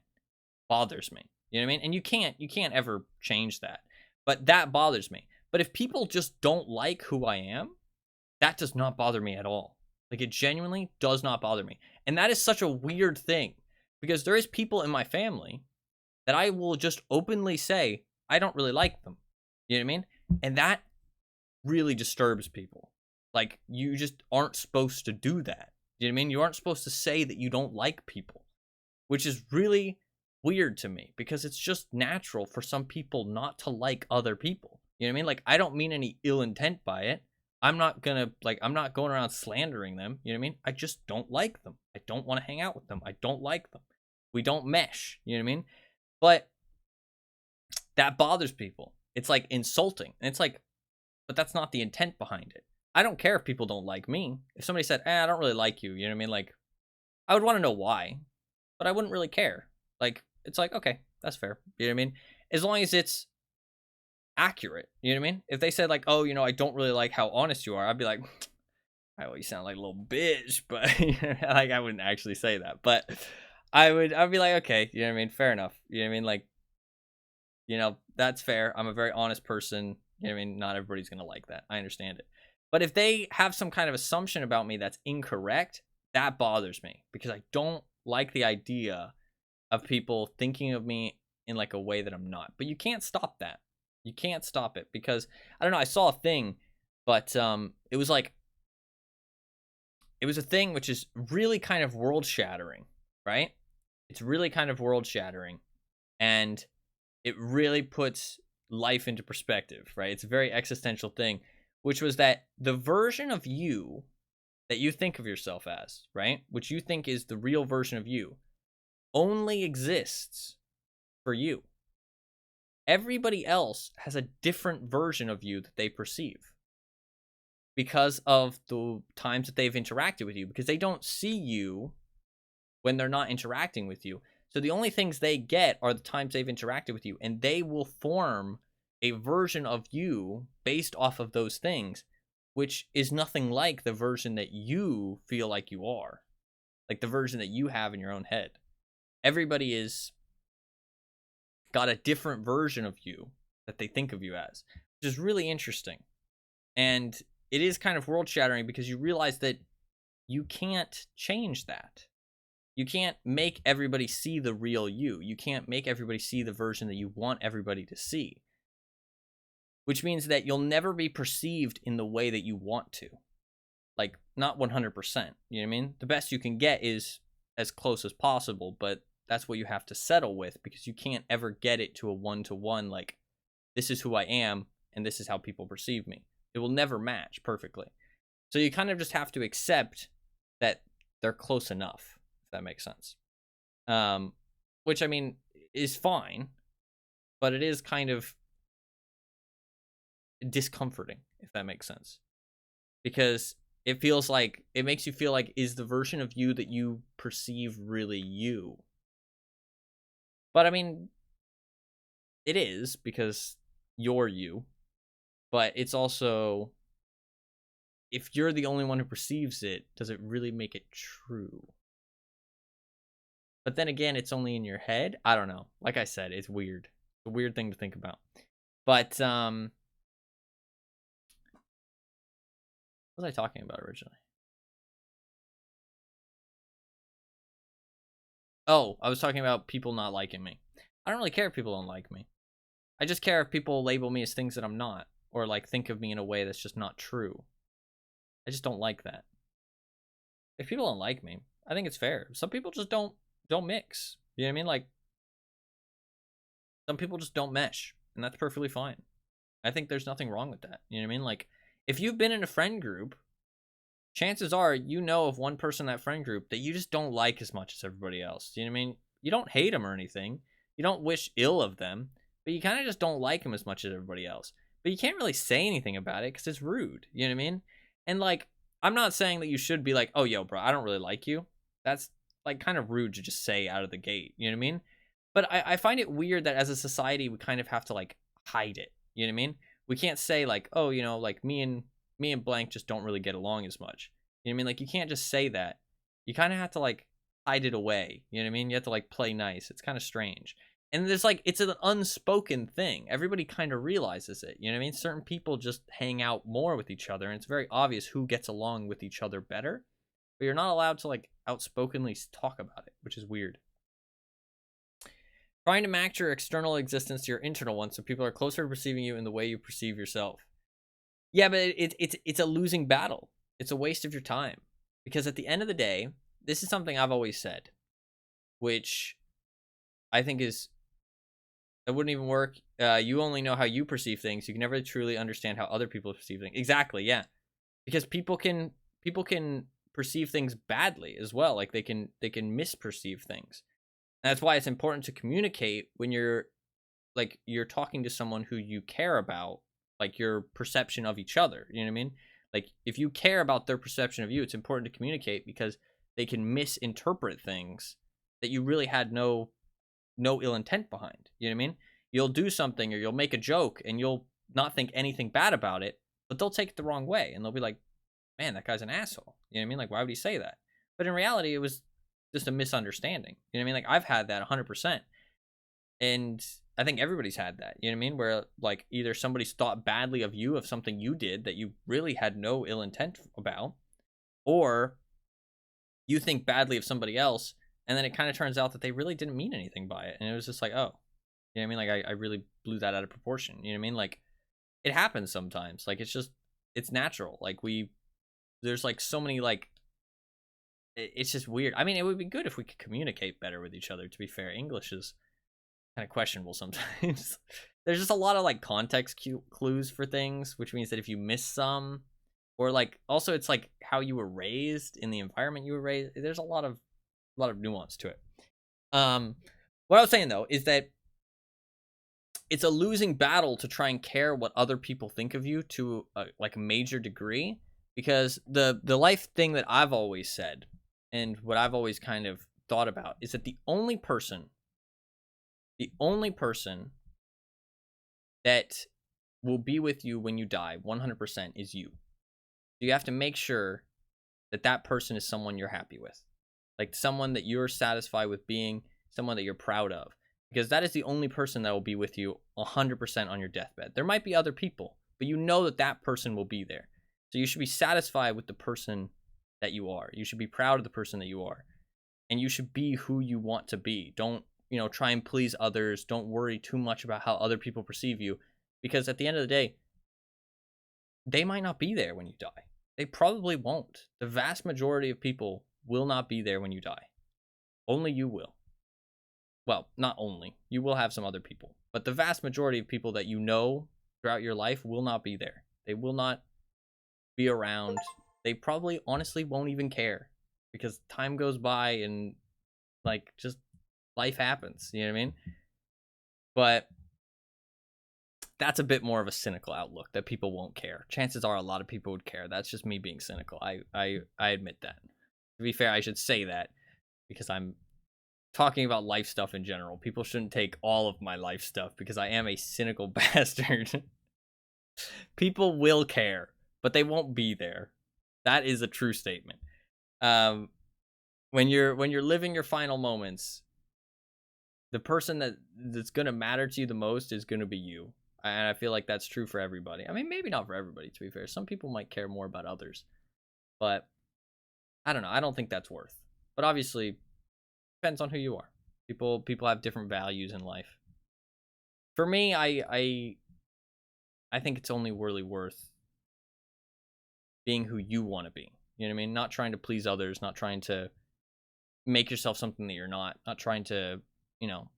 Speaker 1: bothers me. You know what I mean? And you can't ever change that. But that bothers me. But if people just don't like who I am, that does not bother me at all. Like, it genuinely does not bother me. And that is such a weird thing, because there is people in my family that I will just openly say I don't really like them. You know what I mean? And that really disturbs people. Like, you just aren't supposed to do that. You know what I mean? You aren't supposed to say that you don't like people, which is really weird to me, because it's just natural for some people not to like other people. You know what I mean? Like, I don't mean any ill intent by it. I'm not going around slandering them. You know what I mean? I just don't like them. I don't want to hang out with them. I don't like them. We don't mesh. You know what I mean? But that bothers people. It's like insulting. And it's like, but that's not the intent behind it. I don't care if people don't like me. If somebody said, I don't really like you, you know what I mean? Like, I would want to know why, but I wouldn't really care. Like, it's like, okay, that's fair. You know what I mean? As long as it's accurate, you know what I mean? If they said like, oh, I don't really like how honest you are, I'd be like, oh, you sound like a little bitch, but like, I wouldn't actually say that, but I'd be like, okay, you know what I mean? Fair enough. You know what I mean? Like, that's fair. I'm a very honest person. You know what I mean? Not everybody's going to like that. I understand it. But if they have some kind of assumption about me that's incorrect, that bothers me, because I don't like the idea of people thinking of me in like a way that I'm not. But you can't stop that. You can't stop it, because I don't know, I saw a thing, but it was a thing which is really kind of world shattering, right? It's really kind of world shattering, and it really puts life into perspective, right? It's a very existential thing, which was that the version of you that you think of yourself as, right? Which you think is the real version of you, only exists for you. Everybody else has a different version of you that they perceive because of the times that they've interacted with you, because they don't see you when they're not interacting with you. So the only things they get are the times they've interacted with you, and they will form a version of you based off of those things, which is nothing like the version that you feel like you are, like the version that you have in your own head. Everybody is got a different version of you that they think of you as, which is really interesting. And it is kind of world shattering, because you realize that you can't change that. You can't make everybody see the real you. You can't make everybody see the version that you want everybody to see, which means that you'll never be perceived in the way that you want to. Like, not 100%. You know what I mean? The best you can get is as close as possible, but that's what you have to settle with, because you can't ever get it to a one-to-one, like, this is who I am and this is how people perceive me. It will never match perfectly. So you kind of just have to accept that they're close enough, if that makes sense. Which, I mean, is fine, but it is kind of discomforting, if that makes sense. Because it feels like, it makes you feel like, is the version of you that you perceive really you? But I mean, it is, because you're you. But it's also, if you're the only one who perceives it, does it really make it true? But then again, it's only in your head. I don't know. Like I said, it's weird. It's a weird thing to think about. But what was I talking about originally? Oh, I was talking about people not liking me. I don't really care if people don't like me. I just care if people label me as things that I'm not, or like think of me in a way that's just not true. I just don't like that. If people don't like me, I think it's fair. Some people just don't mix. You know what I mean? Like some people just don't mesh, and that's perfectly fine. I think there's nothing wrong with that. You know what I mean? Like if you've been in a friend group, chances are you know of one person in that friend group that you just don't like as much as everybody else. You know what I mean? You don't hate them or anything. You don't wish ill of them, but you kind of just don't like them as much as everybody else. But you can't really say anything about it because it's rude. You know what I mean? And like, I'm not saying that you should be like, oh, yo, bro, I don't really like you. That's like kind of rude to just say out of the gate. You know what I mean? But I find it weird that as a society, we kind of have to like hide it. You know what I mean? We can't say like, oh, you know, like me and blank just don't really get along as much. You know what I mean? Like you can't just say that. You kind of have to like hide it away. You know what I mean? You have to like play nice. It's kind of strange. And there's like it's an unspoken thing. Everybody kind of realizes it. You know what I mean? Certain people just hang out more with each other, and it's very obvious who gets along with each other better. But you're not allowed to like outspokenly talk about it, which is weird. Trying to match your external existence to your internal one, so people are closer to perceiving you in the way you perceive yourself. Yeah, but it's a losing battle. It's a waste of your time. Because at the end of the day, this is something I've always said, which I think is, it wouldn't even work. You only know how you perceive things. You can never truly understand how other people perceive things. Exactly, yeah. Because people can perceive things badly as well. Like they can misperceive things. And that's why it's important to communicate when you're talking to someone who you care about, like your perception of each other. You know what I mean? Like if you care about their perception of you, it's important to communicate because they can misinterpret things that you really had no ill intent behind. You know what I mean? You'll do something or you'll make a joke and you'll not think anything bad about it, but they'll take it the wrong way and they'll be like, man, that guy's an asshole. You know what I mean? Like, why would he say that? But in reality, it was just a misunderstanding. You know what I mean? Like, I've had that 100%. And I think everybody's had that. You know what I mean? Where, like, either somebody's thought badly of you, of something you did that you really had no ill intent about, or you think badly of somebody else, and then it kind of turns out that they really didn't mean anything by it. And it was just like, oh, you know what I mean? Like, I really blew that out of proportion. You know what I mean? Like, it happens sometimes. Like, it's natural. Like, there's like so many, like, it's just weird. I mean, it would be good if we could communicate better with each other, to be fair. English is kind of questionable sometimes. There's just a lot of like context clues for things, which means that if you miss some, or like also it's like how you were raised in the environment you were raised, there's a lot of nuance to it. What I was saying though is that it's a losing battle to try and care what other people think of you to like a major degree, because the life thing that I've always said and what I've always kind of thought about is that the only person that will be with you when you die 100% is you. You have to make sure that that person is someone you're happy with, like someone that you're satisfied with being, someone that you're proud of, because that is the only person that will be with you 100% on your deathbed. There might be other people, but you know that that person will be there. So you should be satisfied with the person that you are. You should be proud of the person that you are, and you should be who you want to be. Don't, try and please others. Don't worry too much about how other people perceive you, because at the end of the day, they might not be there when you die. They probably won't. The vast majority of people will not be there when you die. Only you will. Well, not only. You will have some other people. But the vast majority of people that you know throughout your life will not be there. They will not be around. They probably honestly won't even care, because time goes by and like just life happens. You know what I mean? But that's a bit more of a cynical outlook, that people won't care. Chances are a lot of people would care. That's just me being cynical. I admit that. To be fair, I should say that because I'm talking about life stuff in general. People shouldn't take all of my life stuff because I am a cynical bastard. People will care, but they won't be there. That is a true statement. when you're living your final moments, the person that's gonna matter to you the most is gonna be you. And I feel like that's true for everybody. I mean, maybe not for everybody, to be fair. Some people might care more about others, but I don't know. I don't think that's worth. But obviously, depends on who you are. People have different values in life. For me, I think it's only really worth being who you want to be. You know what I mean? Not trying to please others, not trying to make yourself something that you're not trying to, you know,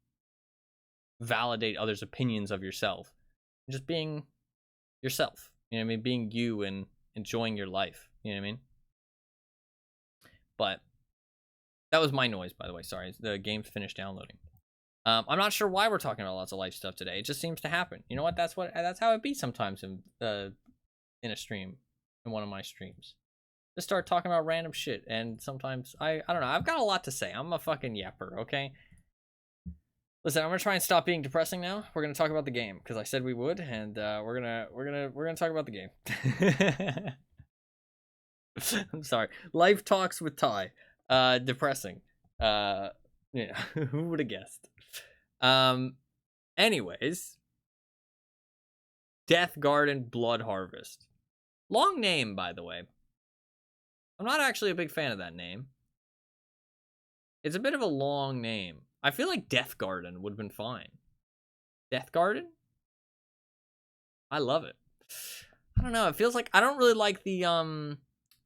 Speaker 1: validate others' opinions of yourself. Just being yourself. You know what I mean? Being you and enjoying your life. You know what I mean? But that was my noise, by the way. Sorry, the game's finished downloading. I'm not sure why we're talking about lots of life stuff today. It just seems to happen. You know what? That's how it be sometimes in a stream, in one of my streams. Just start talking about random shit, and sometimes I don't know. I've got a lot to say. I'm a fucking yapper, okay? Listen, I'm gonna try and stop being depressing now. We're gonna talk about the game because I said we would, and we're gonna talk about the game. I'm sorry. Life talks with Ty. Depressing. Yeah, who would have guessed? Anyways, Deathgarden Bloodharvest. Long name, by the way. I'm not actually a big fan of that name. It's a bit of a long name. I feel like Deathgarden would have been fine. Deathgarden? I love it. I don't know. It feels like I don't really like the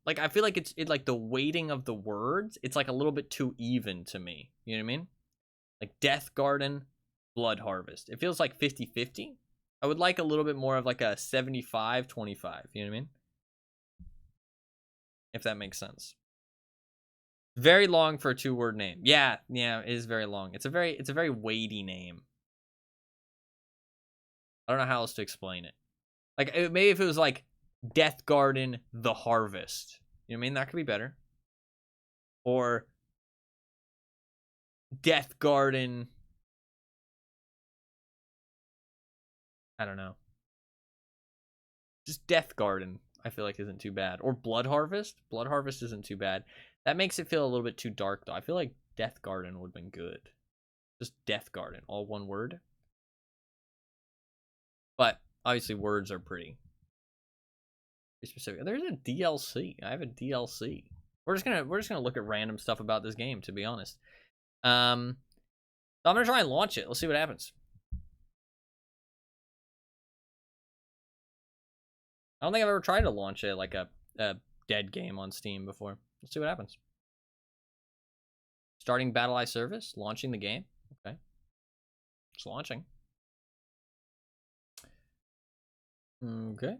Speaker 1: like I feel like it's like the weighting of the words. It's like a little bit too even to me. You know what I mean? Like Deathgarden, Bloodharvest. It feels like 50-50. I would like a little bit more of like a 75-25. You know what I mean? If that makes sense. Very long for a 2-word name. Yeah, it is very long. It's a very weighty name. I don't know how else to explain it. Like maybe if it was like Deathgarden the Harvest. You know what I mean? That could be better. Or Deathgarden. I don't know. Just Deathgarden, I feel like isn't too bad. Or Bloodharvest. Bloodharvest isn't too bad. That makes it feel a little bit too dark though. I feel like Deathgarden would have been good. Just Deathgarden, all one word. But obviously words are pretty specific. There's a DLC. I have a DLC. We're just gonna look at random stuff about this game, to be honest. So I'm gonna try and launch it. Let's see what happens. I don't think I've ever tried to launch it like a dead game on Steam before. Let's see what happens. Starting Battle Eye service, launching the game. Okay, it's launching. Okay.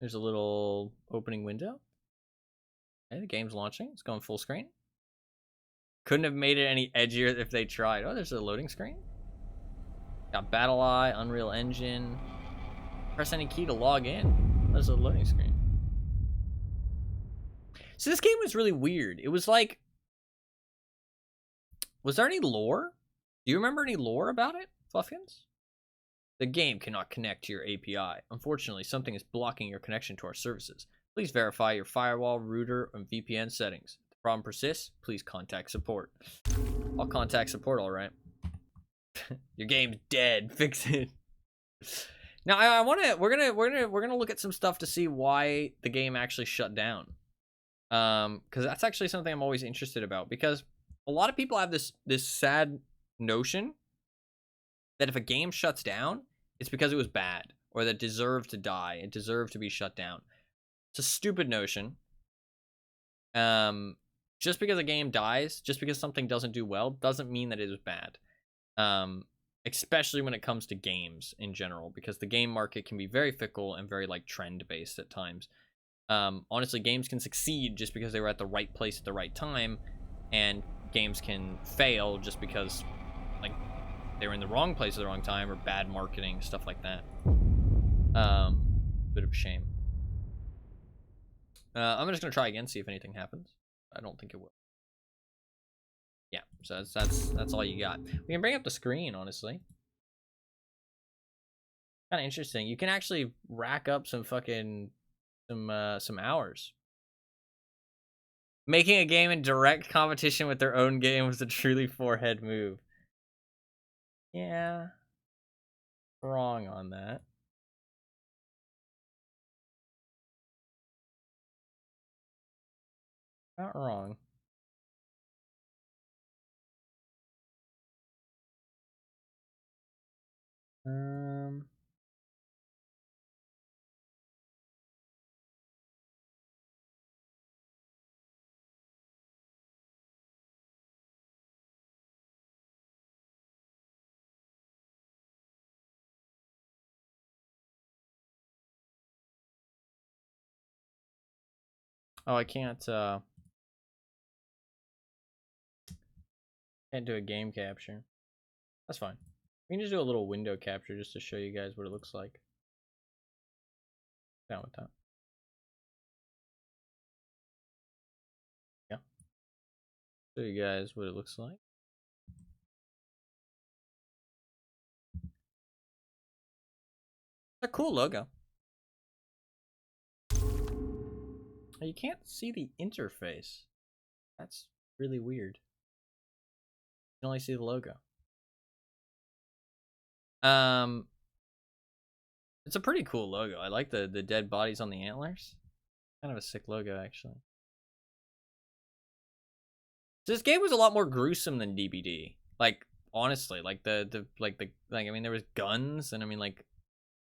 Speaker 1: There's a little opening window. Okay, the game's launching. It's going full screen. Couldn't have made it any edgier if they tried. Oh, there's a loading screen. Got Battle Eye, Unreal Engine. Press any key to log in. There's a loading screen. So this game was really weird. It was like... Was there any lore? Do you remember any lore about it, Fluffkins? The game cannot connect to your API. Unfortunately, something is blocking your connection to our services. Please verify your firewall, router, and VPN settings. If the problem persists, please contact support. I'll contact support, all right. Your game's dead. Fix it. Now I want to. We're gonna look at some stuff to see why the game actually shut down. Because that's actually something I'm always interested about. Because a lot of people have this sad notion that if a game shuts down, it's because it was bad or that it deserved to die. It deserved to be shut down. It's a stupid notion. Just because a game dies, just because something doesn't do well, doesn't mean that it was bad. Especially when it comes to games in general, because the game market can be very fickle and very like trend based at times. Honestly, games can succeed just because they were at the right place at the right time, and games can fail just because like they were in the wrong place at the wrong time or bad marketing, stuff like that. Bit of a shame. I'm just gonna try again, see if anything happens. I don't think it will. Yeah, so that's all you got. We can bring up the screen, honestly. Kind of interesting. You can actually rack up some fucking some hours. Making a game in direct competition with their own game was a truly forehead move. Yeah. Wrong on that. Not wrong. Oh, I can't do a game capture. That's fine. We can just do a little window capture just to show you guys what it looks like. Down with that. Yeah. Show you guys what it looks like. It's a cool logo. You can't see the interface. That's really weird. You can only see the logo. It's a pretty cool logo. I like the dead bodies on the antlers. Kind of a sick logo, actually. This game was a lot more gruesome than DBD. Like, honestly, like I mean, there was guns, and I mean, like,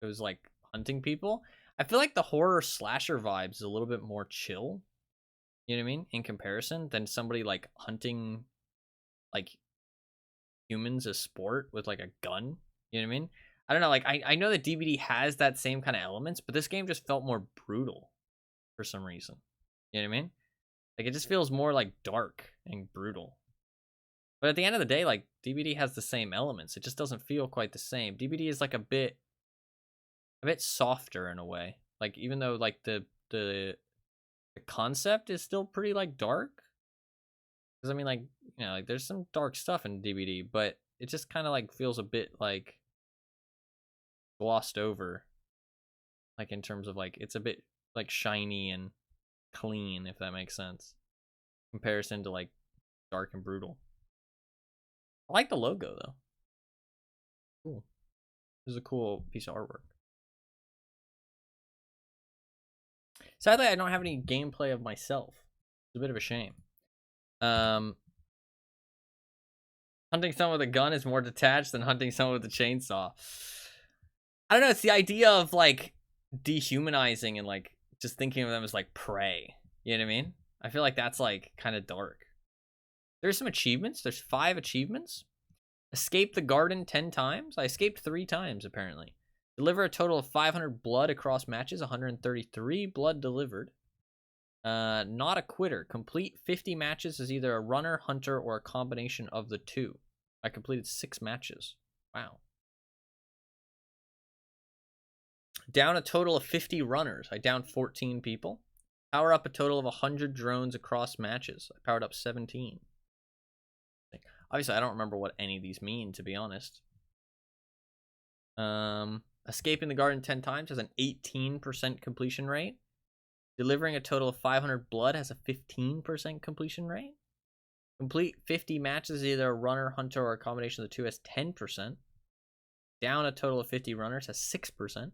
Speaker 1: it was like hunting people. I feel like the horror slasher vibes is a little bit more chill. You know what I mean? In comparison, than somebody like hunting like humans as sport with like a gun. You know what I mean? I don't know. Like, I know that DBD has that same kind of elements, but this game just felt more brutal for some reason. You know what I mean? Like, it just feels more like dark and brutal. But at the end of the day, like, DBD has the same elements. It just doesn't feel quite the same. DBD is like a bit softer in a way. Like, even though like the concept is still pretty like dark. Because I mean, like, you know, like there's some dark stuff in DBD, but it just kind of like feels a bit like glossed over. Like, in terms of like, it's a bit like shiny and clean, if that makes sense. Comparison to like dark and brutal. I like the logo though. Cool. This is a cool piece of artwork. Sadly, I don't have any gameplay of myself. It's a bit of a shame. Hunting someone with a gun is more detached than hunting someone with a chainsaw. I don't know. It's the idea of like dehumanizing and like just thinking of them as like prey. You know what I mean? I feel like that's like kind of dark. There's some achievements. There's 5 achievements. Escape the garden 10 times. I escaped 3 times apparently. Deliver a total of 500 blood across matches. 133 blood delivered. Not a quitter. Complete 50 matches as either a runner, hunter, or a combination of the two. I completed 6 matches. Wow. Down a total of 50 runners. I downed 14 people. Power up a total of 100 drones across matches. I powered up 17. Obviously, I don't remember what any of these mean, to be honest. Escaping the garden 10 times has an 18% completion rate. Delivering a total of 500 blood has a 15% completion rate. Complete 50 matches, either a runner, hunter, or a combination of the two, has 10%. Down a total of 50 runners has 6%.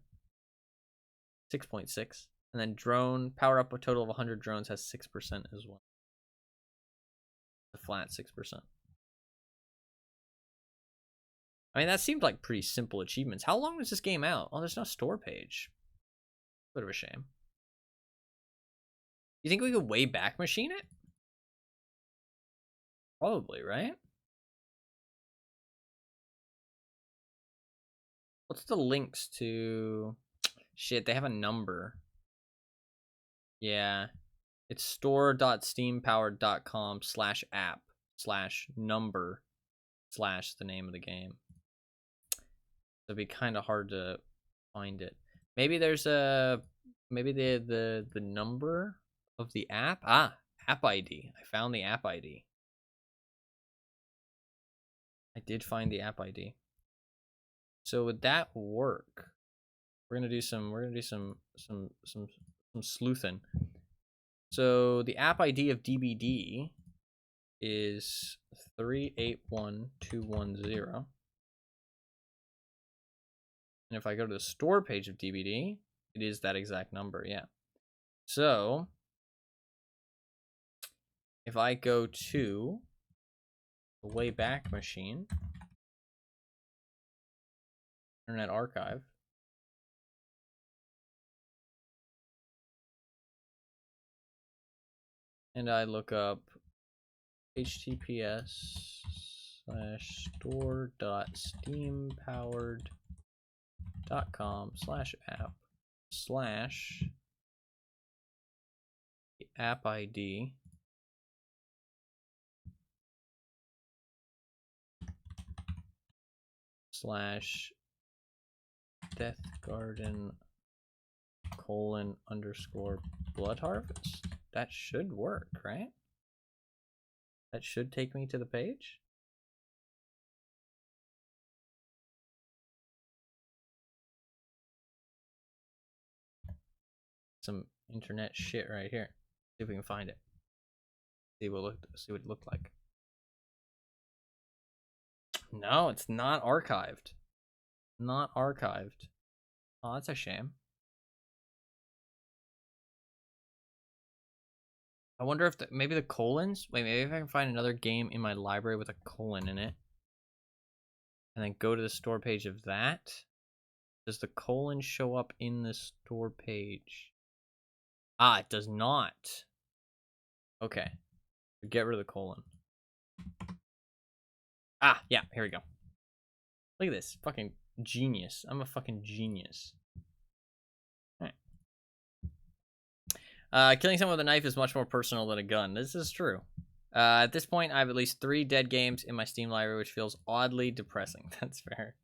Speaker 1: 6.6. And then drone, power up a total of 100 drones has 6% as well. A flat 6%. I mean, that seemed like pretty simple achievements. How long was this game out? Oh, there's no store page. Bit of a shame. You think we could way back machine it? Probably, right? What's the links to... Shit, they have a number. Yeah. It's store.steampowered.com/app/number/ the name of the game. It'd be kind of hard to find it. Maybe there's a... Maybe the number of the app? Ah, app ID. I found the app ID. I did find the app ID. So would that work? We're gonna do some sleuthing. So the app ID of DBD is 381210. And if I go to the store page of DBD, it is that exact number, yeah. So if I go to the Wayback Machine, Internet Archive, and I look up https://store.steampowered.com/app/app ID /Deathgarden :_Bloodharvest. That should work, right? That should take me to the page. Some internet shit right here. See if we can find it. See what it looked like. No, it's not archived. Not archived. Oh, that's a shame. I wonder if maybe the colons. Wait, maybe if I can find another game in my library with a colon in it, and then go to the store page of that. Does the colon show up in the store page? Ah, it does not. Okay. Get rid of the colon. Ah, yeah, here we go. Look at this. Fucking genius. I'm a fucking genius. Alright. Killing someone with a knife is much more personal than a gun. This is true. At this point, I have at least 3 dead games in my Steam library, which feels oddly depressing. That's fair.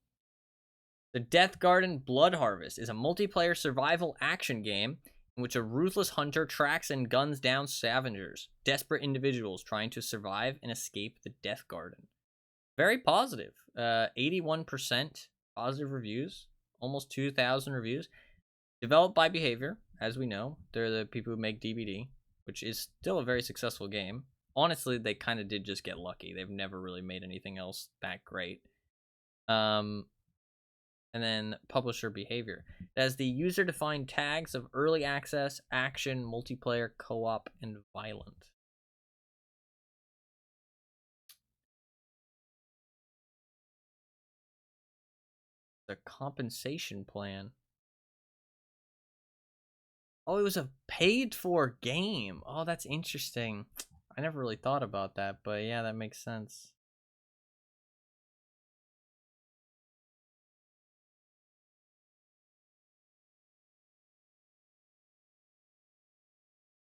Speaker 1: The Deathgarden Bloodharvest is a multiplayer survival action game in which a ruthless hunter tracks and guns down scavengers, desperate individuals trying to survive and escape the Deathgarden. Very positive. 81% positive reviews, almost 2,000 reviews. Developed by Behavior, as we know. They're the people who make DBD, which is still a very successful game. Honestly, they kind of did just get lucky. They've never really made anything else that great. And then Publisher Behavior. It has the user-defined tags of early access, action, multiplayer, co-op, and violent. The compensation plan. Oh, it was a paid-for game. Oh, that's interesting. I never really thought about that, but yeah, that makes sense.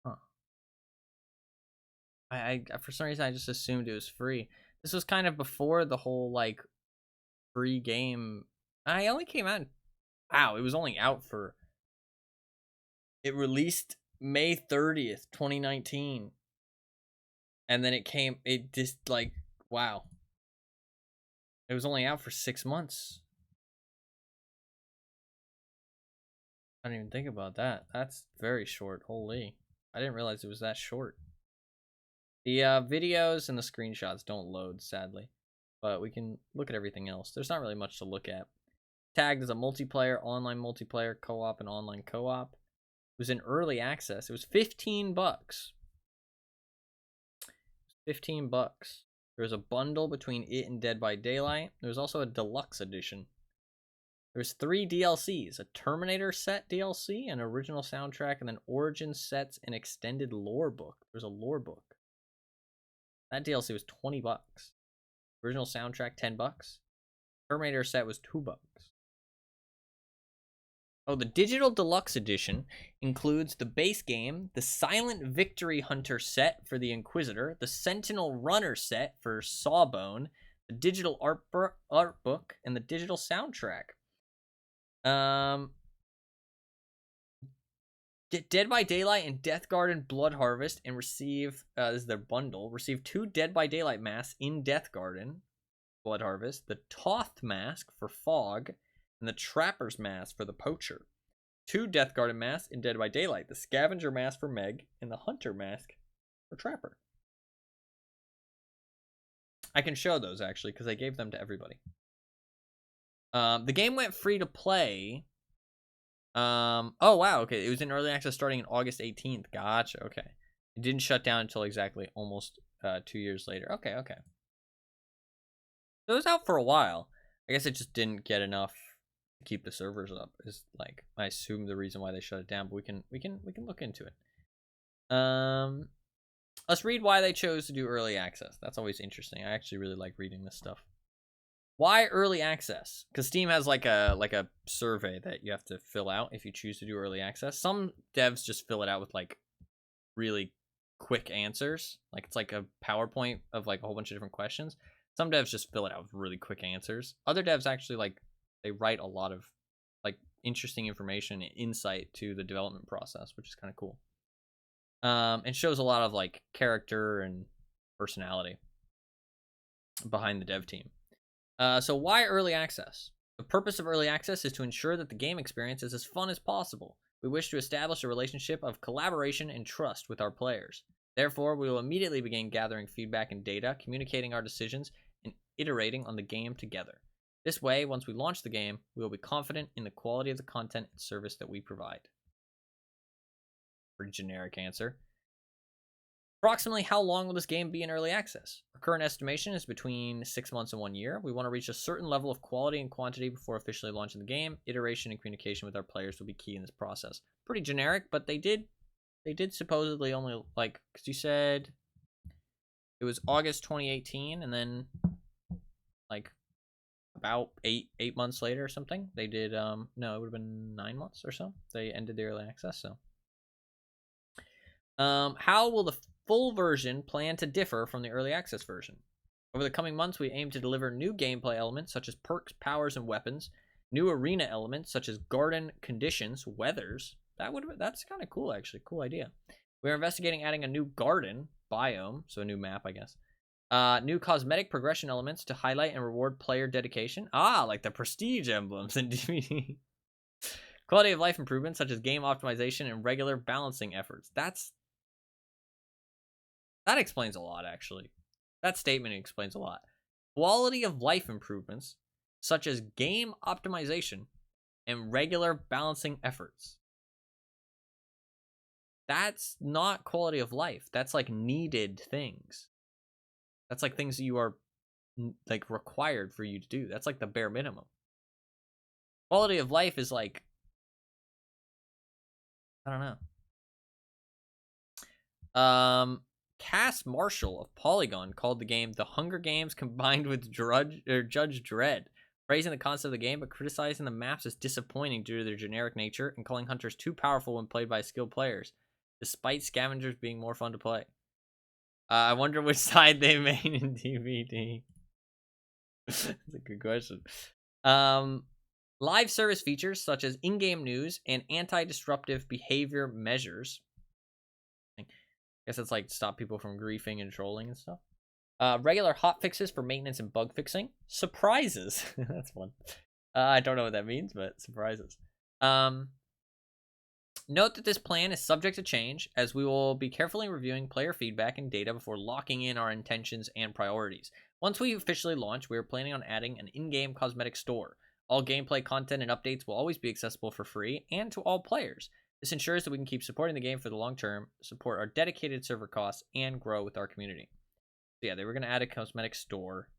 Speaker 1: Huh. I for some reason I just assumed it was free. This was kind of before the whole like free game. I only came out. Wow, it was only out for. It released May 30th, 2019, and then it just like wow. It was only out for 6 months. I didn't even think about that. That's very short. Holy, I didn't realize it was that short. The videos and the screenshots don't load, sadly, but we can look at everything else. There's not really much to look at. Tagged as a multiplayer, online multiplayer, co-op, and online co-op. It was in early access. It was $15. $15. There was a bundle between it and Dead by Daylight. There was also a deluxe edition. There was 3 DLCs, a Terminator set DLC, an original soundtrack, and then Origin sets and extended lore book. There's a lore book. That DLC was $20. Original soundtrack, $10. Terminator set was $2. Oh, the digital deluxe edition includes the base game, the Silent Victory Hunter set for the Inquisitor, the Sentinel Runner set for Sawbone, the digital art book, and the digital soundtrack. Dead by Daylight and Deathgarden Bloodharvest and receive, this is their bundle, receive 2 Dead by Daylight masks in Deathgarden Bloodharvest, the Toth mask for Fog, and the Trapper's mask for the Poacher. 2 Deathgarden masks in Dead by Daylight, the Scavenger mask for Meg, and the Hunter mask for Trapper. I can show those, actually, because I gave them to everybody. The game went free to play. Oh, wow, okay. It was in early access starting in August 18th. Gotcha, okay. It didn't shut down until exactly almost 2 years later. Okay. So it was out for a while. I guess it just didn't get enough to keep the servers up. Is like I assume the reason why they shut it down, but we can look into it. Let's read why they chose to do early access. That's always interesting. I actually really like reading this stuff. Why early access? Because Steam has like a survey that you have to fill out if you choose to do early access. Some devs just fill it out with like really quick answers. Like it's like a PowerPoint of like a whole bunch of different questions. Some devs just fill it out with really quick answers. Other devs actually like they write a lot of like interesting information and insight to the development process, which is kind of cool. And shows a lot of like character and personality behind the dev team. So why early access? The purpose of early access is to ensure that the game experience is as fun as possible. We wish to establish a relationship of collaboration and trust with our players. Therefore, we will immediately begin gathering feedback and data, communicating our decisions, and iterating on the game together. This way, once we launch the game, we will be confident in the quality of the content and service that we provide. Pretty generic answer. Approximately how long will this game be in early access? Our current estimation is between 6 months and 1 year. We want to reach a certain level of quality and quantity before officially launching the game. Iteration and communication with our players will be key in this process. Pretty generic, but they did supposedly only like, because you said it was August 2018, and then like about eight months later or something, they did no, it would have been 9 months or so. They ended the early access. So how will the full version plan to differ from the early access version? Over the coming months, we aim to deliver new gameplay elements such as perks, powers, and weapons, new arena elements such as garden conditions, weathers. That's kind of cool, actually. Cool idea. We're investigating adding a new garden biome, so a new map, I guess. New cosmetic progression elements to highlight and reward player dedication. Like the prestige emblems in DVD. Quality of life improvements such as game optimization and regular balancing efforts. That explains a lot, actually. That statement explains a lot. Quality of life improvements, such as game optimization and regular balancing efforts. That's not quality of life. That's like needed things. That's like things that you are like required for you to do. That's like the bare minimum. Quality of life is like, I don't know. Cass Marshall of Polygon called the game The Hunger Games combined with Judge Dredd, praising the concept of the game but criticizing the maps as disappointing due to their generic nature and calling hunters too powerful when played by skilled players, despite scavengers being more fun to play. I wonder which side they made in DVD. That's a good question. Live service features such as in-game news and anti-disruptive behavior measures. I guess it's like stop people from griefing and trolling and stuff. Regular hot fixes for maintenance and bug fixing. Surprises. That's fun. I don't know what that means, but surprises. Note that this plan is subject to change, as we will be carefully reviewing player feedback and data before locking in our intentions and priorities. Once we officially launch, we are planning on adding an in-game cosmetic store. All gameplay content and updates will always be accessible for free and to all players. This ensures that we can keep supporting the game for the long term, support our dedicated server costs, and grow with our community. So yeah, they were going to add a cosmetic store,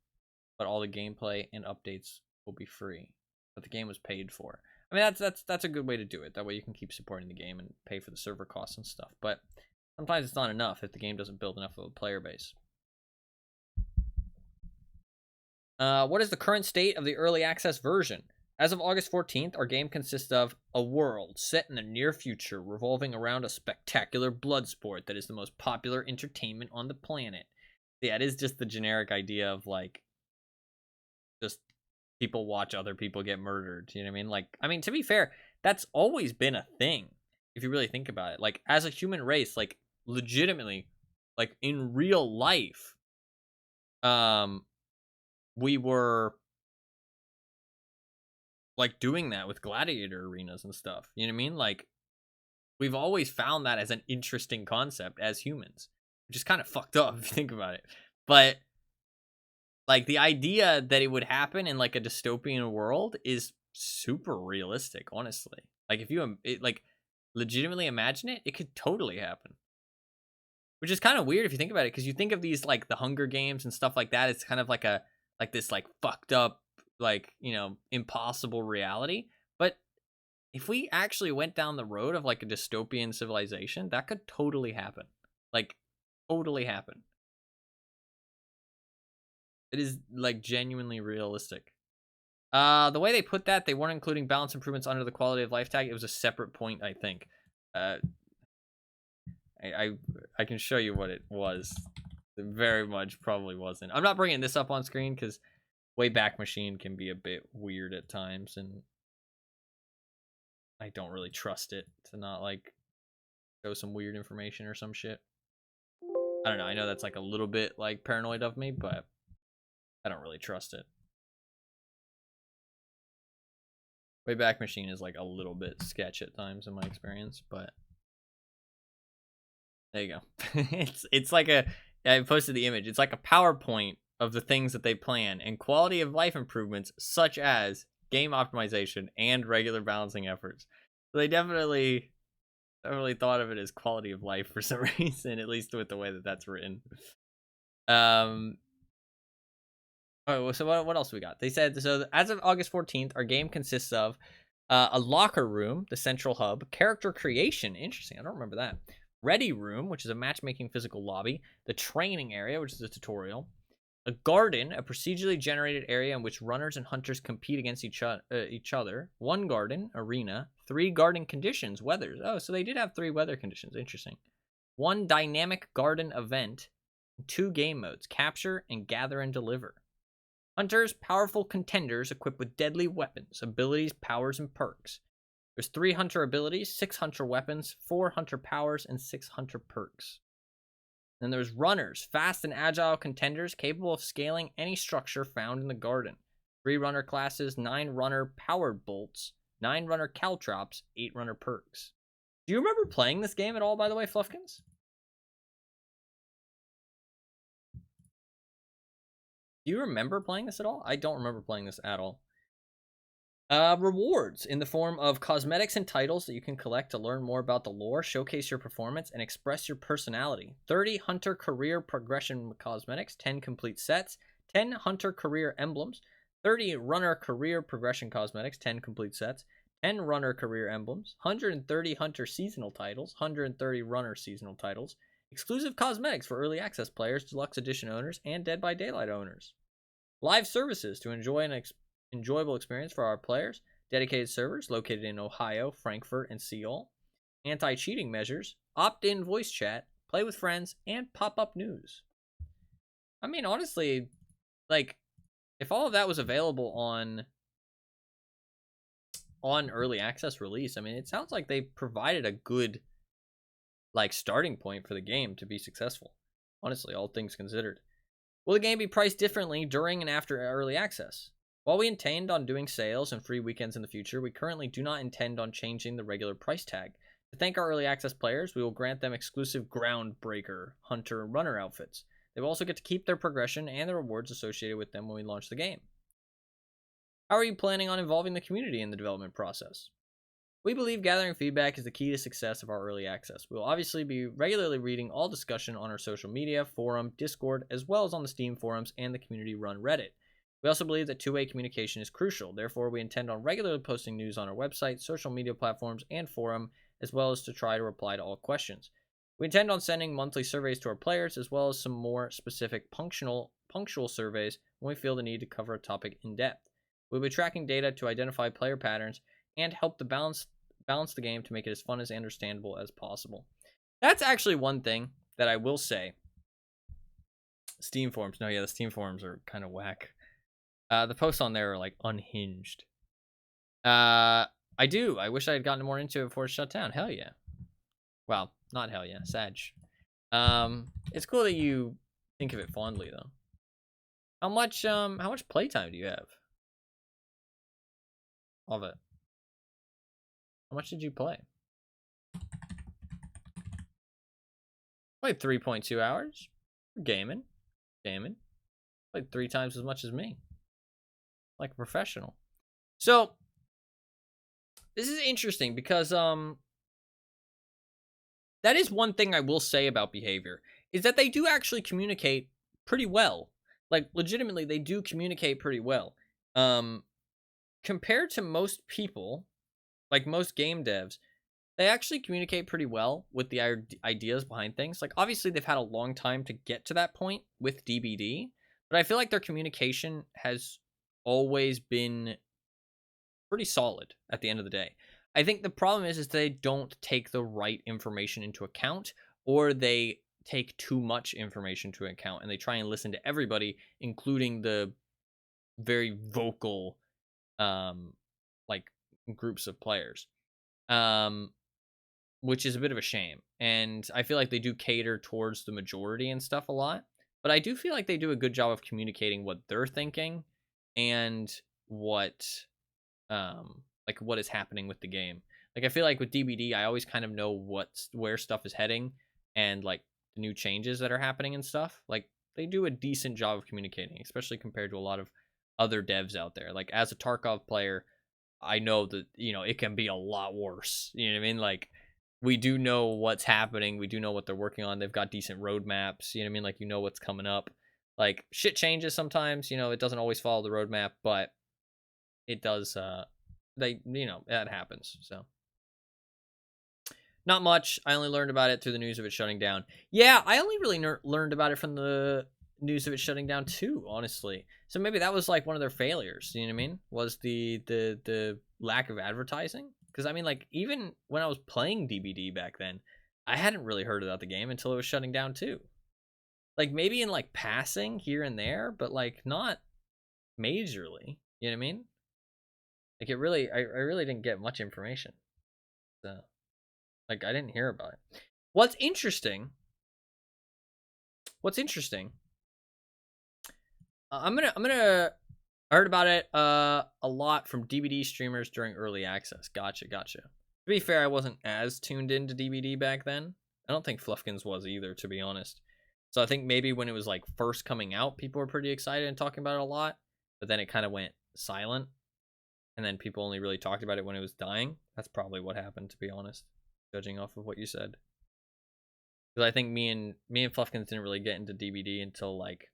Speaker 1: but all the gameplay and updates will be free. But the game was paid for. I mean, that's a good way to do it. That way you can keep supporting the game and pay for the server costs and stuff. But sometimes it's not enough if the game doesn't build enough of a player base. What is the current state of the early access version? As of August 14th, our game consists of a world set in the near future revolving around a spectacular blood sport that is the most popular entertainment on the planet. Yeah, it is just the generic idea of, like, just people watch other people get murdered. You know what I mean? Like, I mean, to be fair, that's always been a thing, if you really think about it. Like, as a human race, like, legitimately, like, in real life, we were... like doing that with gladiator arenas and stuff. You know what I mean? Like, we've always found that as an interesting concept as humans, which is kind of fucked up if you think about it. But like the idea that it would happen in like a dystopian world is super realistic, honestly. Like if you like legitimately imagine it, it could totally happen. Which is kind of weird if you think about it, because you think of these like the Hunger Games and stuff like that. It's kind of like this like fucked up, like, you know, impossible reality. But if we actually went down the road of like a dystopian civilization, that could totally happen. Like, totally happen. It is like genuinely realistic. The way they put that, they weren't including balance improvements under the quality of life tag. It was a separate point, I think. I can show you what it was. It very much probably wasn't. I'm not bringing this up on screen because Wayback Machine can be a bit weird at times, and I don't really trust it to not like show some weird information or some shit. I don't know. I know that's like a little bit like paranoid of me, but I don't really trust it. Wayback Machine is like a little bit sketch at times in my experience, but there you go. it's like I posted the image. It's like a PowerPoint of the things that they plan and quality of life improvements such as game optimization and regular balancing efforts. So they definitely thought of it as quality of life for some reason, at least with the way that that's written. Oh, so what else we got? They said, so as of August 14th, our game consists of a locker room, the central hub, character creation, interesting, I don't remember that, ready room, which is a matchmaking physical lobby, the training area, which is a tutorial, a garden, a procedurally generated area in which runners and hunters compete against each other, one garden, arena, 3 garden conditions, weathers, oh, so they did have 3 weather conditions, interesting, 1 dynamic garden event, 2 game modes, capture and gather and deliver. Hunters, powerful contenders equipped with deadly weapons, abilities, powers, and perks. There's 3 hunter abilities, 6 hunter weapons, 4 hunter powers, and 6 hunter perks. Then there's runners, fast and agile contenders capable of scaling any structure found in the garden. 3 runner classes, 9 runner powered bolts, 9 runner caltrops, 8 runner perks. Do you remember playing this game at all, by the way, Fluffkins? Do you remember playing this at all? I don't remember playing this at all. Rewards in the form of cosmetics and titles that you can collect to learn more about the lore, showcase your performance, and express your personality. 30 hunter career progression cosmetics, 10 complete sets, 10 hunter career emblems, 30 runner career progression cosmetics, 10 complete sets, 10 runner career emblems, 130 hunter seasonal titles, 130 runner seasonal titles, exclusive cosmetics for early access players, deluxe edition owners, and Dead by Daylight owners. Live services to enjoy an enjoyable experience for our players. Dedicated servers located in Ohio, Frankfurt, and Seoul. Anti-cheating measures. Opt-in voice chat. Play with friends. And pop-up news. I mean, honestly, like, if all of that was available on early access release, I mean, it sounds like they provided a good, like, starting point for the game to be successful. Honestly, all things considered. Will the game be priced differently during and after early access? While we intend on doing sales and free weekends in the future, we currently do not intend on changing the regular price tag. To thank our early access players, we will grant them exclusive Groundbreaker, Hunter, and Runner outfits. They will also get to keep their progression and the rewards associated with them when we launch the game. How are you planning on involving the community in the development process? We believe gathering feedback is the key to success of our early access. We will obviously be regularly reading all discussion on our social media, forum, Discord, as well as on the Steam forums and the community-run Reddit. We also believe that two-way communication is crucial. Therefore, we intend on regularly posting news on our website, social media platforms, and forum, as well as to try to reply to all questions. We intend on sending monthly surveys to our players, as well as some more specific punctual surveys when we feel the need to cover a topic in depth. We'll be tracking data to identify player patterns and help to balance the game to make it as fun and understandable as possible. That's actually one thing that I will say. Steam forums. No, yeah, the Steam forums are kind of whack. The posts on there are like unhinged. I wish I had gotten more into it before it shut down. Hell yeah. Well, not hell yeah. Sag. It's cool that you think of it fondly though. How much playtime do you have? of it. How much did you play? Played 3.2 hours. Gaming. Played 3 times as much as me. Like a professional. So, this is interesting because, that is one thing I will say about behavior, is that they do actually communicate pretty well. Like, legitimately, they do communicate pretty well. Compared to most people, like most game devs, they actually communicate pretty well with the ideas behind things. Like, obviously, they've had a long time to get to that point with DBD, but I feel like their communication has always been pretty solid at the end of the day. I think the problem is they don't take the right information into account, or they take too much information into account, and they try and listen to everybody, including the very vocal, like, groups of players. Which is a bit of a shame. And I feel like they do cater towards the majority and stuff a lot. But I do feel like they do a good job of communicating what they're thinking and what what is happening with the game. Like, I feel like with DBD, I always kind of know where stuff is heading and like the new changes that are happening and stuff. Like, they do a decent job of communicating, especially compared to a lot of other devs out there. Like, as a Tarkov player, I know that, it can be a lot worse. You know what I mean? Like, we do know what's happening. We do know what they're working on. They've got decent roadmaps. You know what I mean? Like, what's coming up. Like, shit changes sometimes. It doesn't always follow the roadmap, but it does. That happens. So, not much. I only learned about it through the news of it shutting down. Yeah, I only really learned about it from the news of it shutting down too, honestly. So maybe that was like one of their failures. You know what I mean? Was the lack of advertising? Because, I mean, like, even when I was playing DBD back then, I hadn't really heard about the game until it was shutting down too. Like, maybe in like passing here and there, but like not majorly. You know what I mean? Like, I really didn't get much information. So, like, I didn't hear about it. What's interesting? I heard about it a lot from DBD streamers during early access. Gotcha. To be fair, I wasn't as tuned into DBD back then. I don't think Fluffkins was either, to be honest. So I think maybe when it was like first coming out, people were pretty excited and talking about it a lot, but then it kind of went silent, and then people only really talked about it when it was dying. That's probably what happened, to be honest, judging off of what you said. Because I think me and Fluffkins didn't really get into DBD until like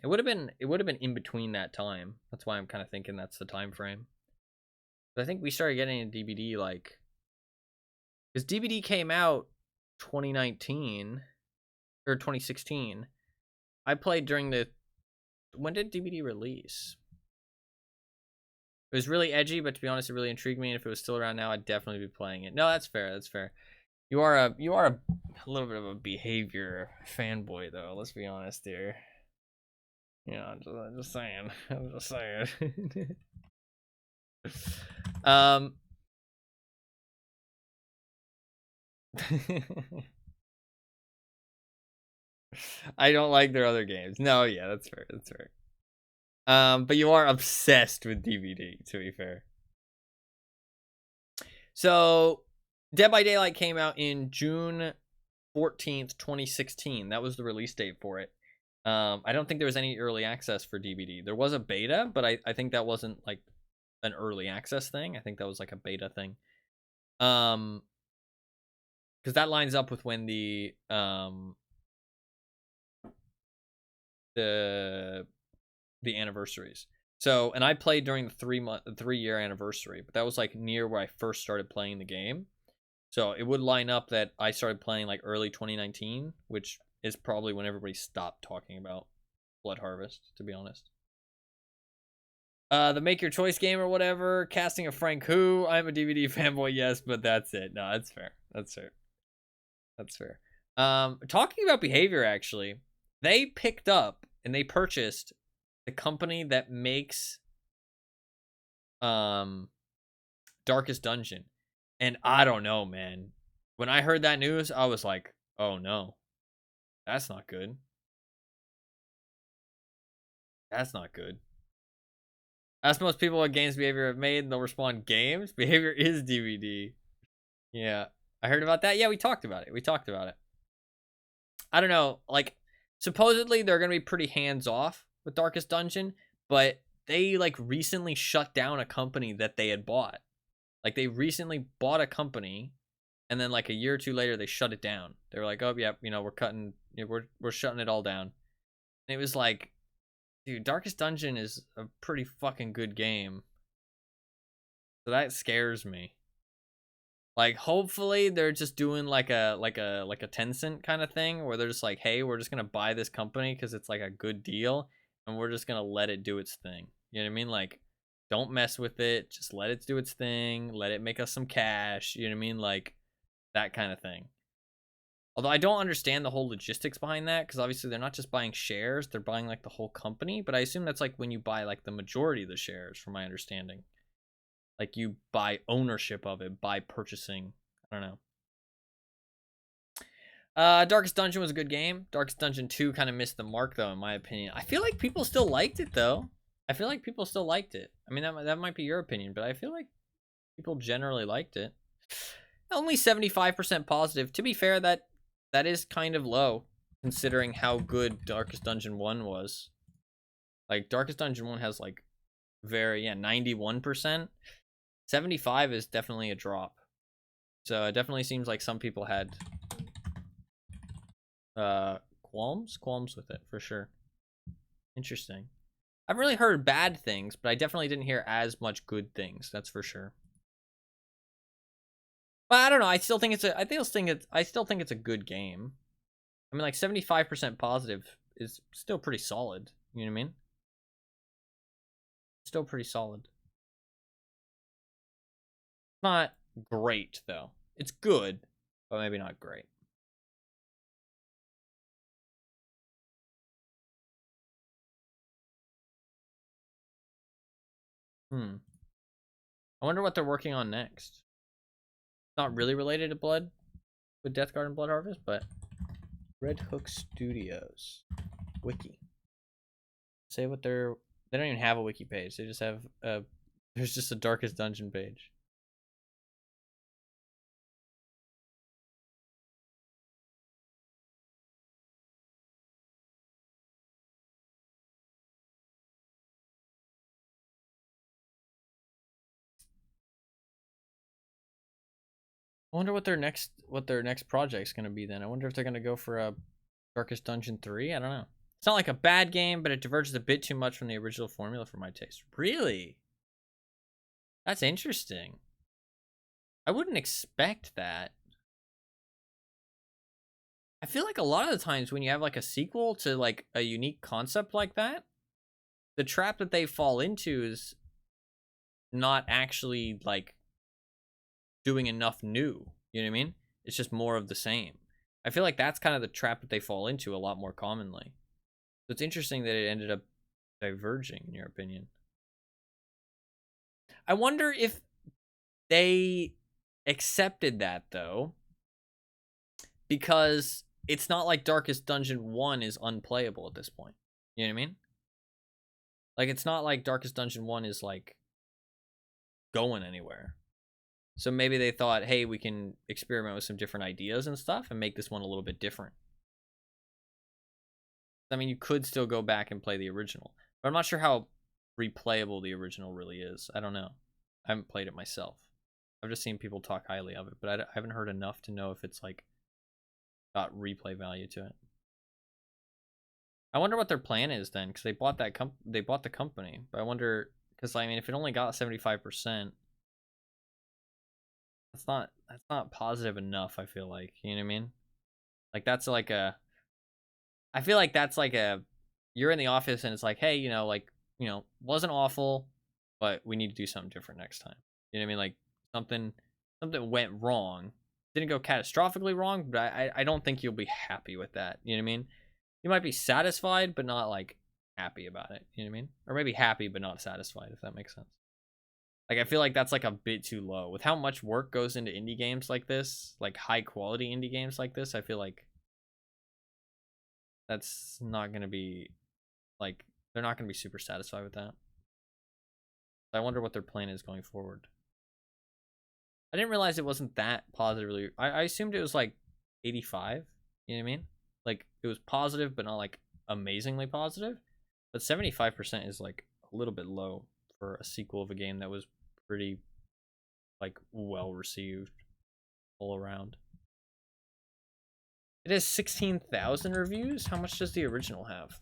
Speaker 1: it would have been in between that time. That's why I'm kind of thinking that's the time frame. But I think we started getting into DBD like, because DBD came out 2019 or 2016. I played during when did DBD release? It was really edgy, but to be honest, it really intrigued me. And if it was still around now, I'd definitely be playing it. No, that's fair. You are a little bit of a behavior fanboy, though. Let's be honest here. I'm just saying. I don't like their other games. No, yeah, that's fair. But you are obsessed with DBD, to be fair. So, Dead by Daylight came out in June 14th, 2016. That was the release date for it. I don't think there was any early access for DBD. There was a beta, but I think that wasn't like an early access thing. I think that was like a beta thing. Because that lines up with when the anniversaries. So, and I played during the 3-year anniversary, but that was like near where I first started playing the game. So it would line up that I started playing like early 2019, which is probably when everybody stopped talking about Bloodharvest, to be honest. The Make Your Choice game or whatever, casting of Frank Who. I'm a DBD fanboy, yes, but that's it. No, that's fair. Talking about behavior, actually, they picked up and they purchased the company that makes Darkest Dungeon. And I don't know, man. When I heard that news, I was like, oh no. That's not good. Ask most people what games behavior have made, and they'll respond games. Behavior is DVD. Yeah. I heard about that. Yeah, we talked about it. I don't know. Like, supposedly they're gonna be pretty hands off with Darkest Dungeon, but they like recently shut down a company that they had bought. Like they recently bought a company, and then like a year or two later they shut it down. They were like, "Oh yeah, we're cutting, we're shutting it all down." And it was like, dude, Darkest Dungeon is a pretty fucking good game, so that scares me. Like hopefully they're just doing like a Tencent kind of thing where they're just like, hey, we're just gonna buy this company because it's like a good deal, and we're just gonna let it do its thing. You know what I mean? Like, don't mess with it. Just let it do its thing. Let it make us some cash. You know what I mean? Like that kind of thing. Although I don't understand the whole logistics behind that because obviously they're not just buying shares; they're buying like the whole company. But I assume that's like when you buy like the majority of the shares, from my understanding. Like you buy ownership of it by purchasing. I don't know. Darkest Dungeon was a good game. Darkest Dungeon 2 kind of missed the mark though, in my opinion. I feel like people still liked it though. I feel like people still liked it. I mean, that might be your opinion, but I feel like people generally liked it. Only 75% positive. To be fair, that is kind of low considering how good Darkest Dungeon 1 was. Like Darkest Dungeon 1 has like 91%. 75 is definitely a drop. So it definitely seems like some people had qualms with it for sure. Interesting. I've really heard bad things, but I definitely didn't hear as much good things. That's for sure. But I don't know. I still think it's a good game. I mean, like 75% positive is still pretty solid. You know what I mean? Still pretty solid. Not great though. It's good, but maybe not great. I wonder what they're working on next. Not really related to Blood with Deathgarden Bloodharvest, but Red Hook Studios wiki. Say what they're. They don't even have a wiki page. They just have a. There's just a Darkest Dungeon page. I wonder what their next project's gonna be then. I wonder if they're gonna go for a Darkest Dungeon 3. I don't know. It's not like a bad game, but it diverges a bit too much from the original formula for my taste. Really? That's interesting. I wouldn't expect that. I feel like a lot of the times when you have like a sequel to like a unique concept like that, the trap that they fall into is not actually like doing enough new. You know what I mean? It's just more of the same. I feel like that's kind of the trap that they fall into a lot more commonly. So it's interesting that it ended up diverging, in your opinion. I wonder if they accepted that though, because it's not like Darkest Dungeon 1 is unplayable at this point. You know what I mean? Like it's not like Darkest Dungeon 1 is like going anywhere. So maybe they thought, hey, we can experiment with some different ideas and stuff and make this one a little bit different. I mean, you could still go back and play the original, but I'm not sure how replayable the original really is. I don't know. I haven't played it myself. I've just seen people talk highly of it, but I haven't heard enough to know if it's like got replay value to it. I wonder what their plan is then, because they bought the company. But I wonder, because I mean, if it only got 75%, that's not positive enough. I feel like, you know what I mean? Like that's like a. I feel like that's like a. You're in the office and it's like, hey, wasn't awful, but we need to do something different next time. You know what I mean? Like something went wrong. Didn't go catastrophically wrong, but I don't think you'll be happy with that. You know what I mean? You might be satisfied, but not like happy about it. You know what I mean? Or maybe happy but not satisfied, if that makes sense. Like I feel like that's like a bit too low. With how much work goes into indie games like this, like high quality indie games like this, I feel like that's not gonna be like they're not gonna be super satisfied with that. I wonder what their plan is going forward. I didn't realize it wasn't that positively. I assumed it was like 85. You know what I mean? Like it was positive, but not like amazingly positive. But 75% is like a little bit low for a sequel of a game that was pretty like well received all around. It has 16,000 reviews. How much does the original have?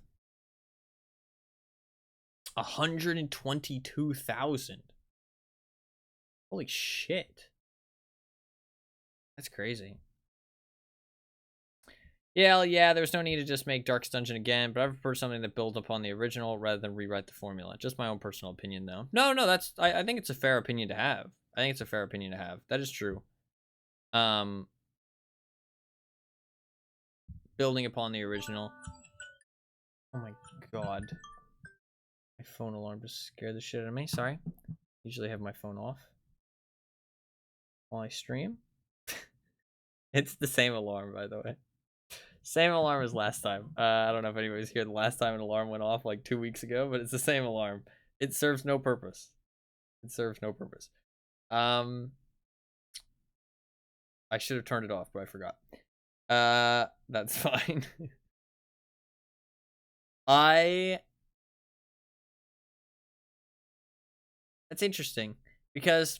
Speaker 1: 122,000. Holy shit. That's crazy. Yeah, there's no need to just make Darkest Dungeon again, but I prefer something that builds upon the original rather than rewrite the formula. Just my own personal opinion, though. No, that's I think it's a fair opinion to have. I think it's a fair opinion to have. That is true. Building upon the original. Oh my god. My phone alarm just scared the shit out of me. Sorry. Usually have my phone off while I stream. It's the same alarm, by the way. Same alarm as last time. I don't know if anybody's here the last time an alarm went off like 2 weeks ago, but it's the same alarm. It serves no purpose. It serves no purpose. I should have turned it off, but I forgot. That's fine. That's interesting because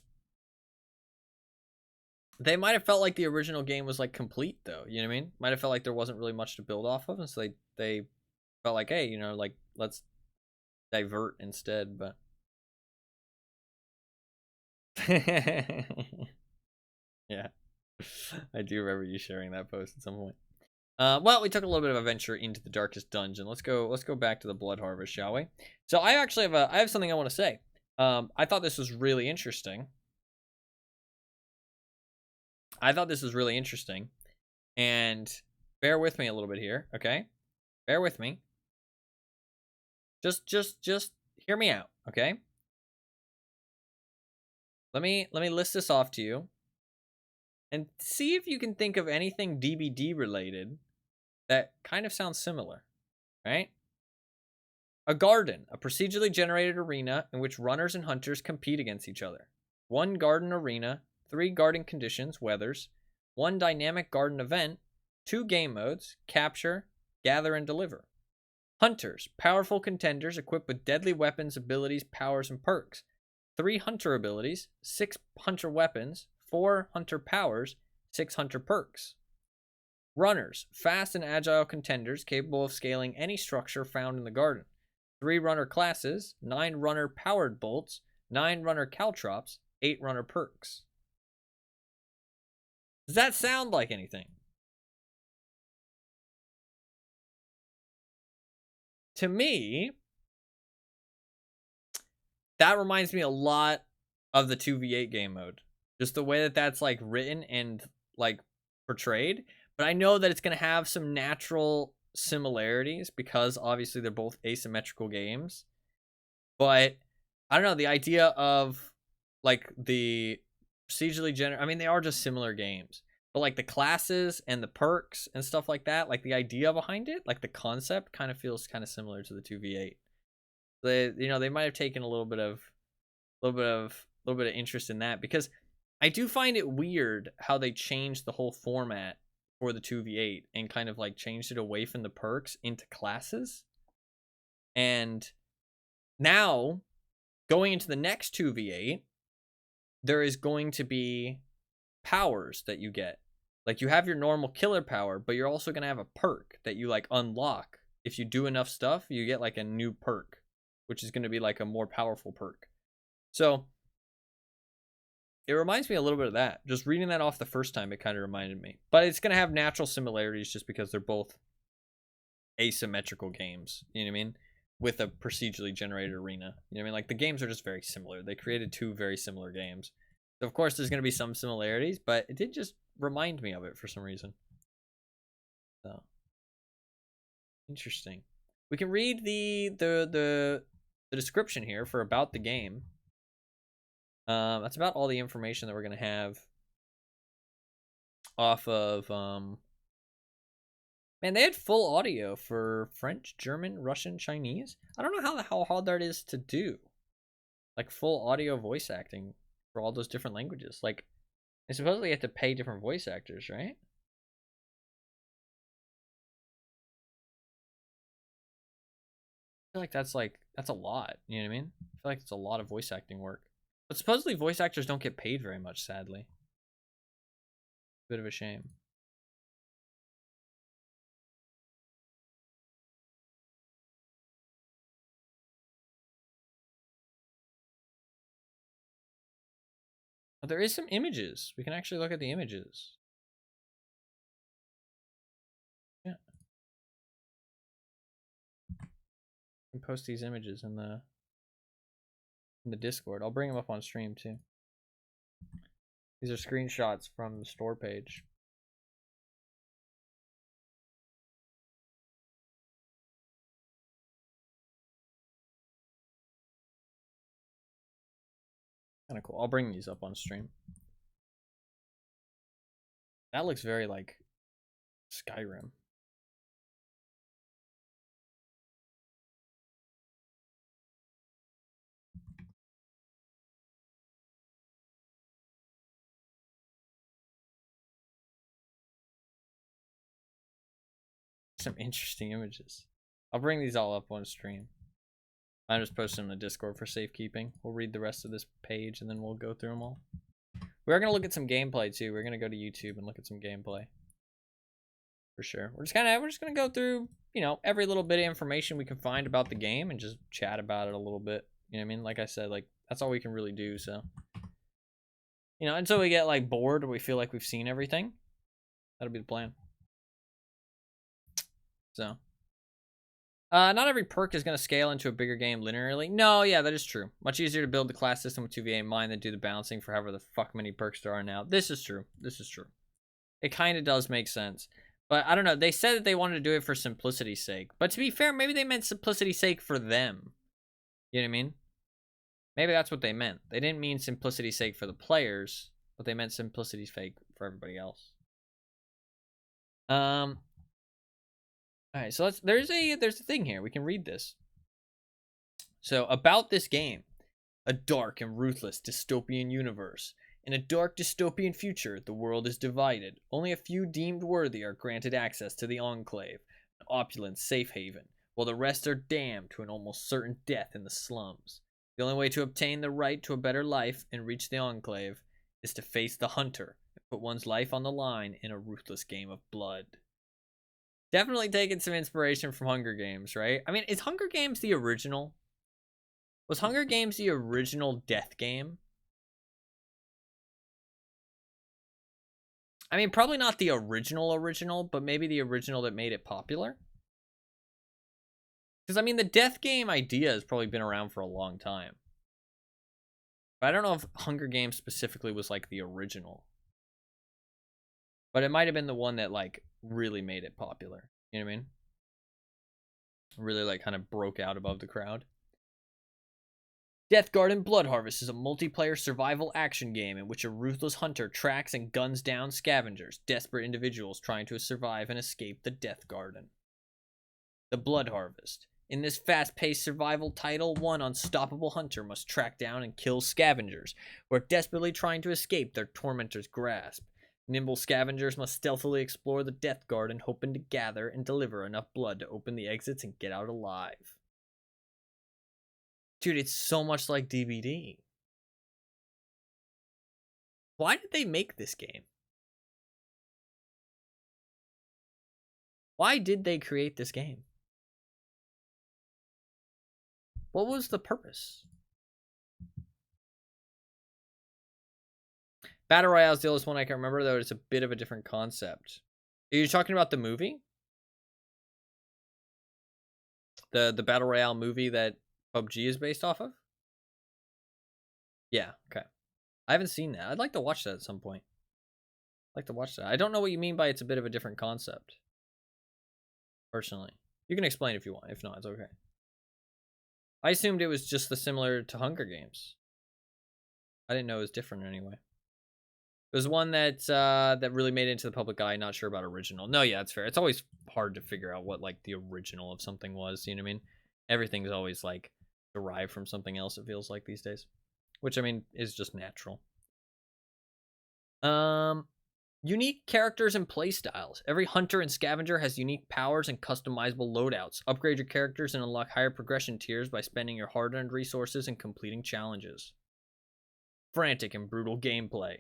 Speaker 1: they might have felt like the original game was like complete though, you know what I mean? Might have felt like there wasn't really much to build off of, and so they felt like, hey, you know, like let's divert instead, but yeah. I do remember you sharing that post at some point. Well, we took a little bit of a venture into the Darkest Dungeon. Let's go back to the Bloodharvest, shall we? So I actually have something I want to say. I thought this was really interesting. And bear with me a little bit here, okay? Bear with me. Just hear me out, okay? Let me list this off to you and see if you can think of anything DBD related that kind of sounds similar, right? A garden, a procedurally generated arena in which runners and hunters compete against each other. One garden arena, 3 garden conditions, weathers, 1 dynamic garden event, 2 game modes, capture, gather, and deliver. Hunters, powerful contenders equipped with deadly weapons, abilities, powers, and perks. 3 hunter abilities, 6 hunter weapons, 4 hunter powers, 6 hunter perks. Runners, fast and agile contenders capable of scaling any structure found in the garden. 3 runner classes, 9 runner powered bolts, 9 runner caltrops, 8 runner perks. Does that sound like anything? To me, that reminds me a lot of the 2v8 game mode. Just the way that that's like written and like portrayed. But I know that it's going to have some natural similarities because obviously they're both asymmetrical games. But I don't know, the idea of like the procedurally generated, I mean, they are just similar games. But like the classes and the perks and stuff like that, like the idea behind it, like the concept kind of feels kind of similar to the 2v8. They might have taken a little bit of interest in that, because I do find it weird how they changed the whole format for the 2v8 and kind of like changed it away from the perks into classes. And now going into the next 2v8, there is going to be powers that you get. Like you have your normal killer power, but you're also going to have a perk that you like unlock. If you do enough stuff, you get like a new perk, which is going to be like a more powerful perk. So it reminds me a little bit of that. Just reading that off the first time, it kind of reminded me. But it's going to have natural similarities just because they're both asymmetrical games. You know what I mean? With a procedurally generated arena. You know what I mean? Like the games are just very similar. They created 2 very similar games. So of course there's going to be some similarities, but it did just remind me of it for some reason. So interesting. We can read the description here for about the game. That's about all the information that we're going to have off of, man, they had full audio for French, German, Russian, Chinese. I don't know how hard that is to do. like full audio voice acting for all those different languages. Like, and supposedly you have to pay different voice actors, right? I feel like that's a lot. You know what I mean? I feel like it's a lot of voice acting work. But supposedly voice actors don't get paid very much, sadly. Bit of a shame. But there is some images. We can actually look at the images. Yeah. We can post these images in the Discord. I'll bring them up on stream too. These are screenshots from the store page. Kind of cool. I'll bring these up on stream. That looks very like Skyrim. Some interesting images. I'll bring these all up on stream. I'm just posting them in the Discord for safekeeping. We'll read the rest of this page and then we'll go through them all. We're gonna look at some gameplay too. We're gonna go to YouTube and look at some gameplay. For sure. We're just gonna go through, you know, every little bit of information we can find about the game and just chat about it a little bit. You know what I mean? Like I said, like that's all we can really do, so you know, until we get like bored or we feel like we've seen everything. That'll be the plan. So not every perk is going to scale into a bigger game linearly. No, yeah, that is true. Much easier to build the class system with 2VA in mind than do the balancing for however the fuck many perks there are now. This is true. This is true. It kind of does make sense. But I don't know. They said that they wanted to do it for simplicity's sake. But to be fair, maybe they meant simplicity's sake for them. You know what I mean? Maybe that's what they meant. They didn't mean simplicity's sake for the players, but they meant simplicity's sake for everybody else. All right, so there's a thing here. We can read this. So, about this game, a dark and ruthless dystopian universe. In a dark dystopian future, the world is divided. Only a few deemed worthy are granted access to the Enclave, an opulent safe haven, while the rest are damned to an almost certain death in the slums. The only way to obtain the right to a better life and reach the Enclave is to face the Hunter and put one's life on the line in a ruthless game of blood. Definitely taking some inspiration from Hunger Games, right? I mean, is Hunger Games the original? Was Hunger Games the original death game? I mean, probably not the original, but maybe the original that made it popular. Because, I mean, the death game idea has probably been around for a long time. But I don't know if Hunger Games specifically was, like, the original. But it might have been the one that, like, really made it popular. You know what I mean? Really, like, kind of broke out above the crowd. Deathgarden Bloodharvest is a multiplayer survival action game in which a ruthless hunter tracks and guns down scavengers, desperate individuals trying to survive and escape the Deathgarden. The Bloodharvest. In this fast-paced survival title, one unstoppable hunter must track down and kill scavengers who are desperately trying to escape their tormentor's grasp. Nimble scavengers must stealthily explore the Deathgarden, hoping to gather and deliver enough blood to open the exits and get out alive. Dude, it's so much like DBD. Why did they make this game? Why did they create this game? What was the purpose? Battle Royale is the oldest one I can remember, though it's a bit of a different concept. Are you talking about the movie? The Battle Royale movie that PUBG is based off of? Yeah, okay. I haven't seen that. I'd like to watch that at some point. I'd like to watch that. I don't know what you mean by it's a bit of a different concept. Personally. You can explain if you want. If not, it's okay. I assumed it was just the similar to Hunger Games. I didn't know it was different anyway. It was one that that really made it into the public eye. Not sure about original. No, yeah, it's fair. It's always hard to figure out what like the original of something was. You know what I mean? Everything's always like derived from something else, it feels like these days. Which, I mean, is just natural. Unique characters and playstyles. Every hunter and scavenger has unique powers and customizable loadouts. Upgrade your characters and unlock higher progression tiers by spending your hard-earned resources and completing challenges. Frantic and brutal gameplay.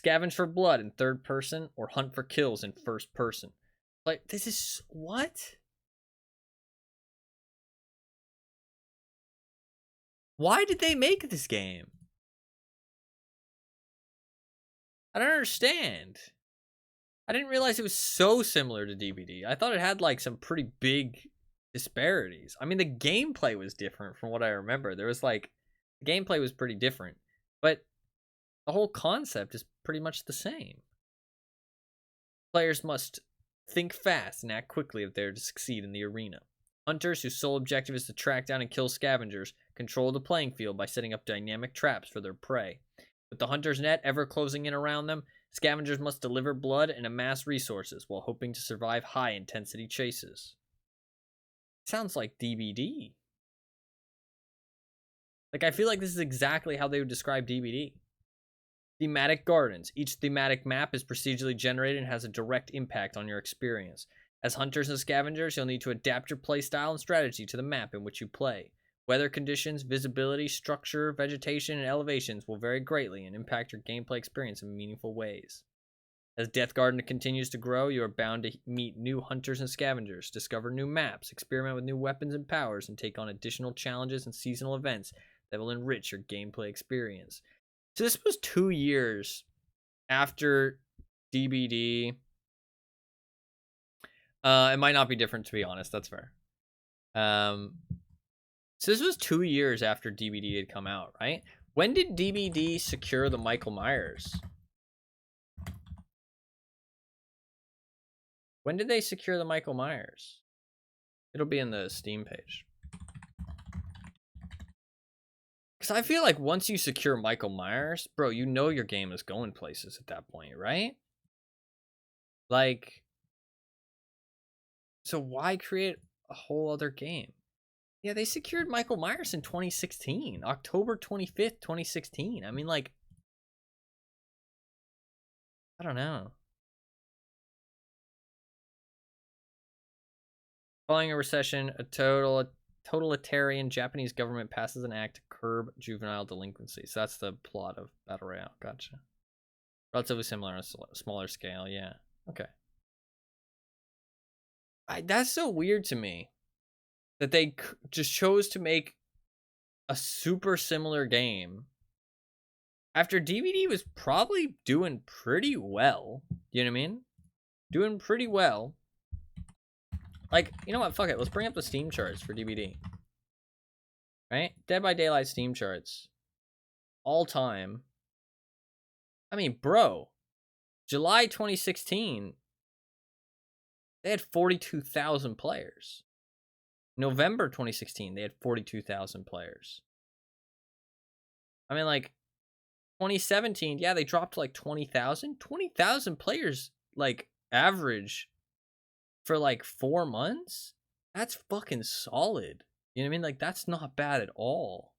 Speaker 1: Scavenge for blood in third person or hunt for kills in first person. Like, this is... what? Why did they make this game? I don't understand. I didn't realize it was so similar to DBD. I thought it had like some pretty big disparities. I mean, the gameplay was different from what I remember. There was like, the gameplay was pretty different, but the whole concept is pretty much the same. Players must think fast and act quickly if they're to succeed in the arena. Hunters, whose sole objective is to track down and kill scavengers, control the playing field by setting up dynamic traps for their prey. With the hunter's net ever closing in around them, scavengers must deliver blood and amass resources while hoping to survive high-intensity chases. Sounds like DBD. Like, I feel like this is exactly how they would describe DBD. Thematic gardens. Each thematic map is procedurally generated and has a direct impact on your experience. As hunters and scavengers, you'll need to adapt your playstyle and strategy to the map in which you play. Weather conditions, visibility, structure, vegetation, and elevations will vary greatly and impact your gameplay experience in meaningful ways. As Deathgarden continues to grow, you are bound to meet new hunters and scavengers, discover new maps, experiment with new weapons and powers, and take on additional challenges and seasonal events that will enrich your gameplay experience. So this was 2 years after DBD. It might not be different, to be honest. That's fair. So this was 2 years after DBD had come out, right? When did DBD secure the Michael Myers? When did they secure the Michael Myers? It'll be in the Steam page. Because I feel like once you secure Michael Myers, bro, you know your game is going places at that point, right? Like, so why create a whole other game? Yeah, they secured Michael Myers in 2016. October 25th, 2016. I mean, like, I don't know. Following a recession, a totalitarian Japanese government passes an act to curb juvenile delinquency. So that's the plot of Battle Royale. Gotcha. Relatively similar on a smaller scale. Yeah. Okay. That's so weird to me that they just chose to make a super similar game after DBD was probably doing pretty well. You know what I mean? Doing pretty well. Like, you know what? Fuck it. Let's bring up the Steam charts for DBD. Right? Dead by Daylight Steam charts. All time. I mean, bro. July 2016, they had 42,000 players. November 2016, they had 42,000 players. I mean, like, 2017, yeah, they dropped like 20,000. 20,000 players, like, average for like 4 months? That's fucking solid. You know what I mean? Like, that's not bad at all.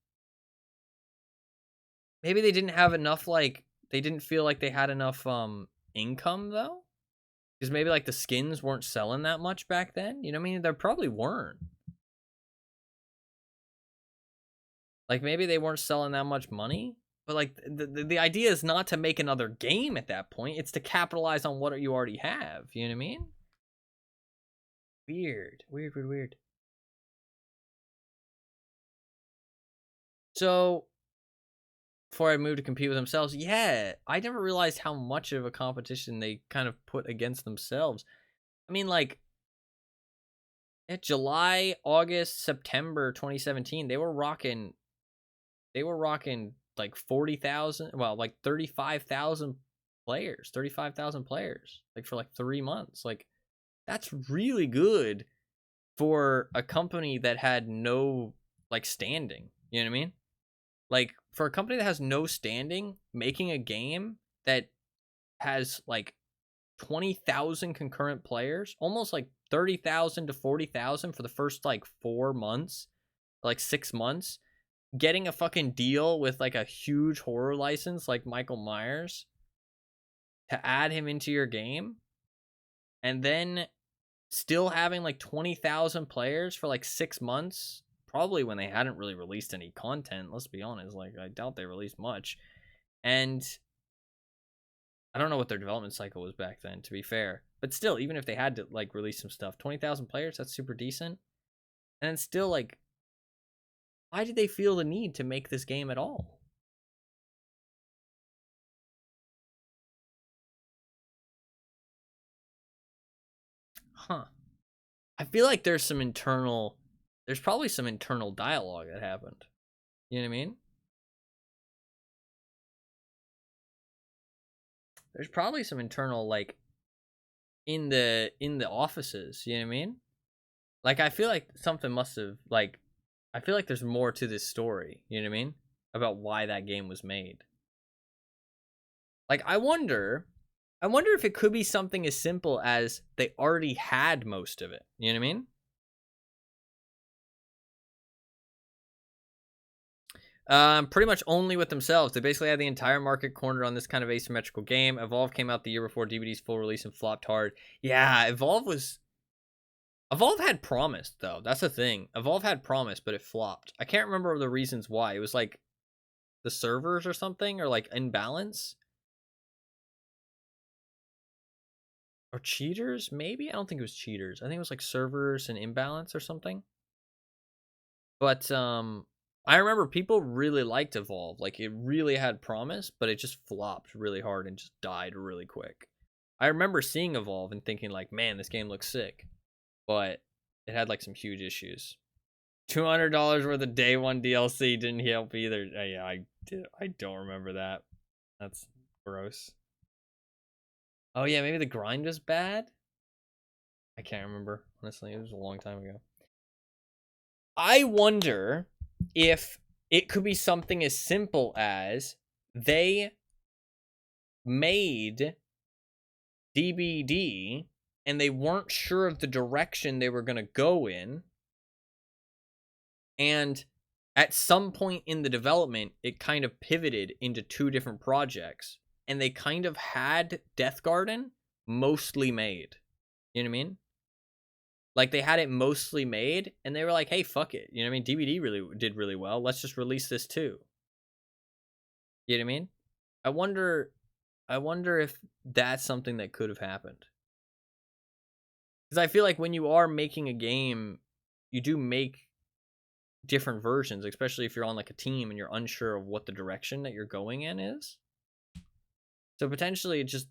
Speaker 1: Maybe they didn't have enough, like, they didn't feel like they had enough income, though? Because maybe, like, the skins weren't selling that much back then? You know what I mean? They probably weren't. Like, maybe they weren't selling that much money? But, like, the idea is not to make another game at that point. It's to capitalize on what you already have. You know what I mean? Weird. So, before I moved to compete with themselves, yeah, I never realized how much of a competition they kind of put against themselves. I mean, like, at July, August, September 2017, they were rocking like 40,000, well, like 35,000 players, like for like 3 months. Like, that's really good for a company that had no, like, standing. You know what I mean? Like, for a company that has no standing, making a game that has like 20,000 concurrent players, almost like 30,000 to 40,000 for the first like 4 months, like 6 months. getting a fucking deal with like a huge horror license like Michael Myers to add him into your game, and then still having like 20,000 players for like 6 months, probably when they hadn't really released any content, let's be honest. Like, I doubt they released much. And I don't know what their development cycle was back then, to be fair. But still, even if they had to like release some stuff, 20,000 players, that's super decent. And it's still like, why did they feel the need to make this game at all? Huh. I feel like there's probably some internal dialogue that happened. You know what I mean? There's probably some internal, like, in the offices, you know what I mean? Like, I feel like something must have, like, I feel like there's more to this story, you know what I mean? About why that game was made. Like, I wonder if it could be something as simple as they already had most of it, you know what I mean? Pretty much only with themselves. They basically had the entire market cornered on this kind of asymmetrical game. Evolve came out the year before DVD's full release and flopped hard. Yeah, Evolve had promise, though. That's the thing. Evolve had promise, but it flopped. I can't remember the reasons why. It was like the servers or something, or like imbalance, or cheaters. Maybe I don't think it was cheaters. I think it was like servers and imbalance or something. But I remember people really liked Evolve. Like, it really had promise, but it just flopped really hard and just died really quick. I remember seeing Evolve and thinking, like, man, this game looks sick. But it had, like, some huge issues. $200 worth of day one DLC didn't help either. Yeah, I don't remember that. That's gross. Oh, yeah, maybe the grind was bad? I can't remember. Honestly, it was a long time ago. I wonder if it could be something as simple as they made DBD and they weren't sure of the direction they were going to go in, and at some point in the development it kind of pivoted into two different projects, and they kind of had Deathgarden mostly made. You know what I mean? Like, they had it mostly made, and they were like, hey, fuck it. You know what I mean? DVD really did really well. Let's just release this too. You know what I mean? I wonder if that's something that could have happened. Because I feel like when you are making a game, you do make different versions, especially if you're on like a team and you're unsure of what the direction that you're going in is. So potentially it just,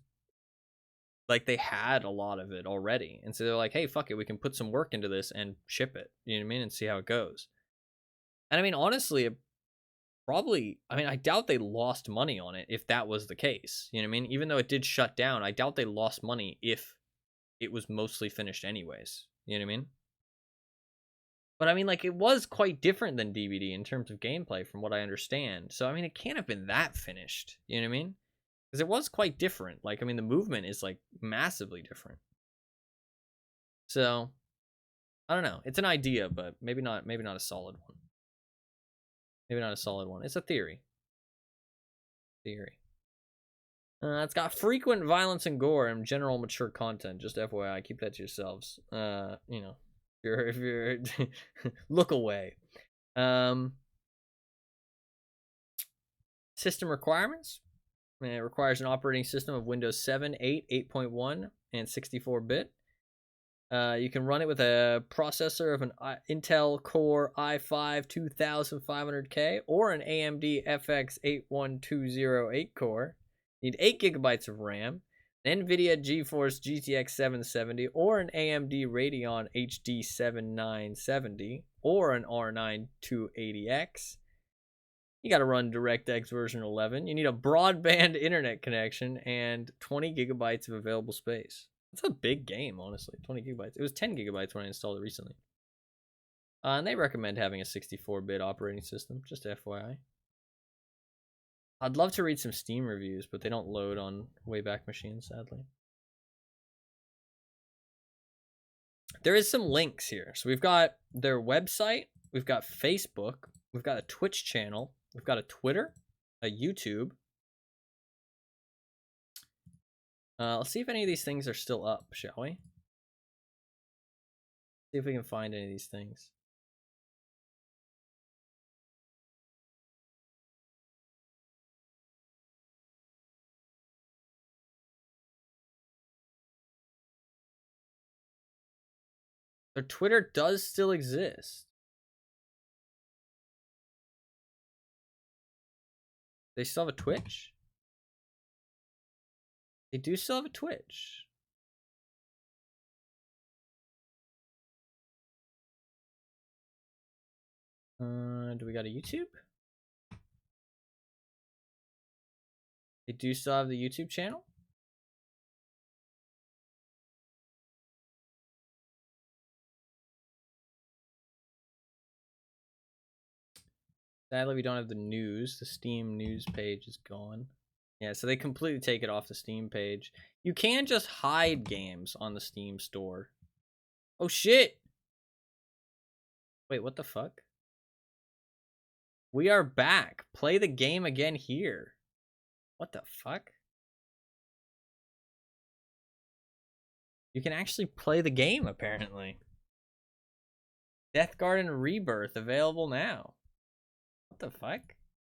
Speaker 1: like, they had a lot of it already, and so they're like, hey, fuck it, we can put some work into this and ship it, you know what I mean, and see how it goes. And I mean, honestly, it probably, I mean, I doubt they lost money on it if that was the case, you know what I mean? Even though it did shut down, I doubt they lost money if it was mostly finished anyways, you know what I mean? But I mean, like, it was quite different than DVD in terms of gameplay from what I understand, so I mean, it can't have been that finished, you know what I mean? Because it was quite different. Like, I mean, the movement is like massively different. So I don't know. It's an idea, but maybe not a solid one. Maybe not a solid one. It's a theory. It's got frequent violence and gore and general mature content. Just FYI, keep that to yourselves. You know, if you're look away. System requirements. It requires an operating system of Windows 7, 8, 8.1, and 64-bit. You can run it with a processor of an Intel Core i5 2500K or an AMD FX 81208 core. You need 8 gigabytes of RAM, an NVIDIA GeForce GTX 770 or an AMD Radeon HD 7970 or an R9 280X. You got to run DirectX version 11. You need a broadband internet connection and 20 gigabytes of available space. That's a big game, honestly. 20 gigabytes. It was 10 gigabytes when I installed it recently. And they recommend having a 64-bit operating system, just FYI. I'd love to read some Steam reviews, but they don't load on Wayback Machine, sadly. There is some links here. So we've got their website, we've got Facebook, We've got a Twitch channel. We've got a Twitter, a YouTube. Let's see if any of these things are still up, shall we? See if we can find any of these things. Their Twitter does still exist. They still have a Twitch? They do still have a Twitch. Do we got a YouTube? They do still have the YouTube channel? Sadly, we don't have the news. The Steam news page is gone. Yeah, so they completely take it off the Steam page. You can just hide games on the Steam store. Oh, shit! Wait, what the fuck? We are back. Play the game again here. What the fuck? You can actually play the game, apparently. Deathgarden Rebirth available now. What the fuck?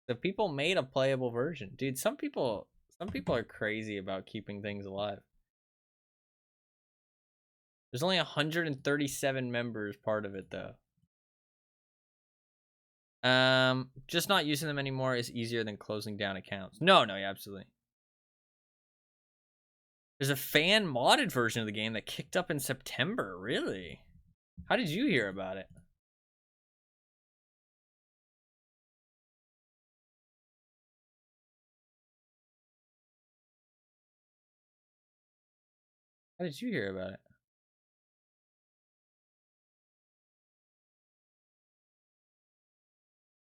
Speaker 1: The people made a playable version. Dude, some people are crazy about keeping things alive. There's only 137 members part of it, though. Just not using them anymore is easier than closing down accounts. No, yeah, absolutely. There's a fan modded version of the game that kicked up in September. Really? How did you hear about it? How did you hear about it?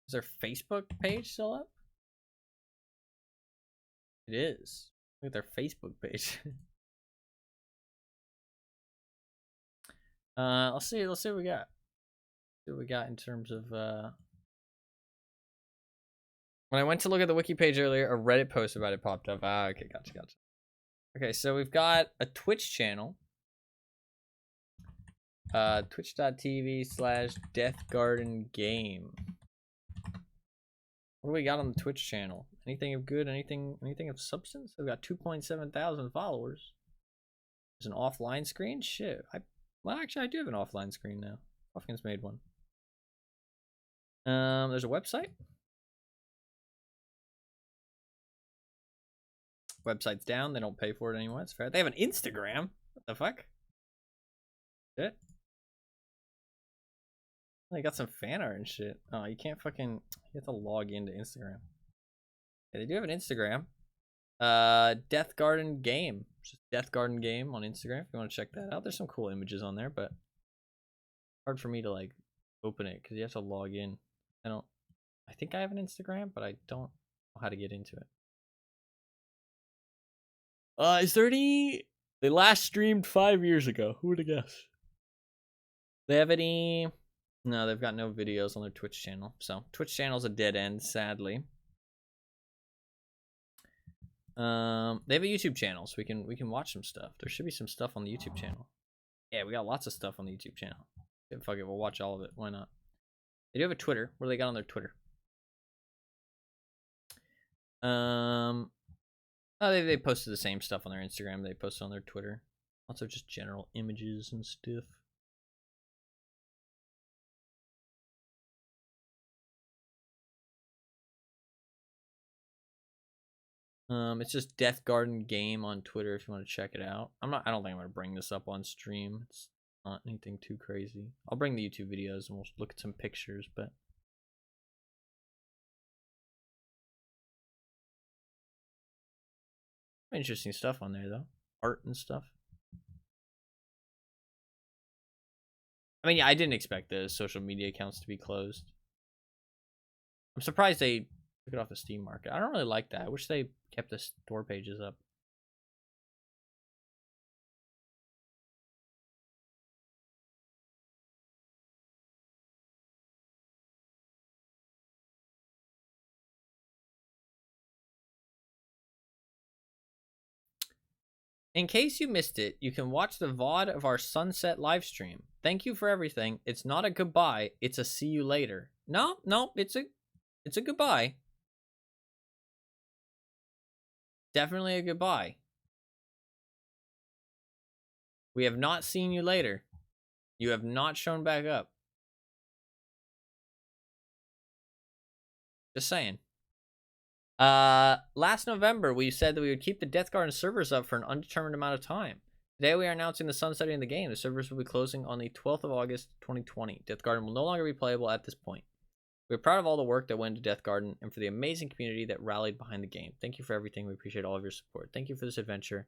Speaker 1: Is their Facebook page still up? It is. Look at their Facebook page. Let's see what we got. See what we got in terms of when I went to look at the wiki page earlier, a Reddit post about it popped up. Ah, okay, gotcha. Okay, so we've got a Twitch channel. Twitch.tv/DeathGardenGame. What do we got on the Twitch channel? Anything of good? Anything of substance? We've got 2.7 thousand followers. There's an offline screen? Shit. Well, actually, I do have an offline screen now. Puffkin's made one. There's a website. Website's down. They don't pay for it anymore. It's fair. They have an Instagram. What the fuck? Shit. They got some fan art and shit. Oh, you can't fucking... You have to log into Instagram. Yeah, they do have an Instagram. Deathgarden Game. Just Deathgarden Game on Instagram if you want to check that out. There's some cool images on there, but hard for me to like open it because you have to log in. I think I have an Instagram, but I don't know how to get into it. Is there any... They last streamed 5 years ago. Who would have guessed? They have any... No, they've got no videos on their Twitch channel. So Twitch channel's a dead end, sadly. They have a YouTube channel, so we can watch some stuff. There should be some stuff on the YouTube channel. Yeah, we got lots of stuff on the YouTube channel. Yeah, fuck it, we'll watch all of it. Why not? They do have a Twitter. What do they got on their Twitter? Oh, they posted the same stuff on their Instagram. They posted on their Twitter. Also, just general images and stuff. It's just Deathgarden Game on Twitter if you want to check it out. I don't think I'm gonna bring this up on stream. It's not anything too crazy. I'll bring the YouTube videos and we'll look at some pictures, but interesting stuff on there though. Art and stuff. I mean, yeah, I didn't expect the social media accounts to be closed. I'm surprised they took it off the Steam market. I don't really like that. I wish they kept the store pages up. In case you missed it, you can watch the VOD of our sunset live stream. Thank you for everything. It's not a goodbye, it's a see you later. No, it's a goodbye. Definitely a goodbye. We have not seen you later. You have not shown back up. Just saying. Last November, we said that we would keep the Deathgarden servers up for an undetermined amount of time. Today, we are announcing the sunsetting of the game. The servers will be closing on the 12th of August, 2020. Deathgarden will no longer be playable at this point. We are proud of all the work that went into Deathgarden and for the amazing community that rallied behind the game. Thank you for everything. We appreciate all of your support. Thank you for this adventure,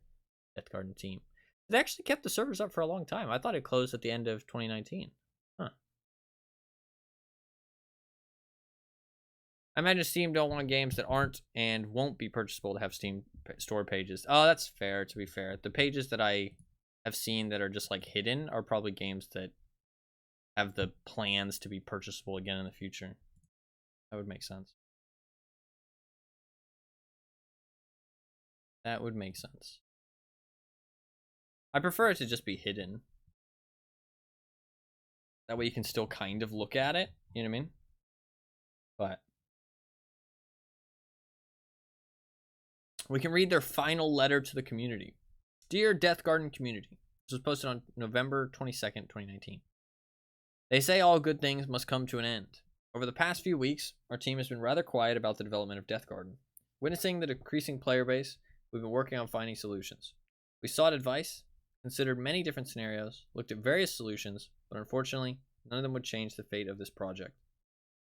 Speaker 1: Deathgarden team. It actually kept the servers up for a long time. I thought it closed at the end of 2019. Huh. I imagine Steam don't want games that aren't and won't be purchasable to have Steam store pages. Oh, that's fair, to be fair. The pages that I have seen that are just like hidden are probably games that have the plans to be purchasable again in the future. That would make sense. That would make sense. I prefer it to just be hidden. That way you can still kind of look at it. You know what I mean? But we can read their final letter to the community. Dear Deathgarden community. This was posted on November 22nd, 2019. They say all good things must come to an end. Over the past few weeks, our team has been rather quiet about the development of Deathgarden. Witnessing the decreasing player base, we've been working on finding solutions. We sought advice, considered many different scenarios, looked at various solutions, but unfortunately, none of them would change the fate of this project.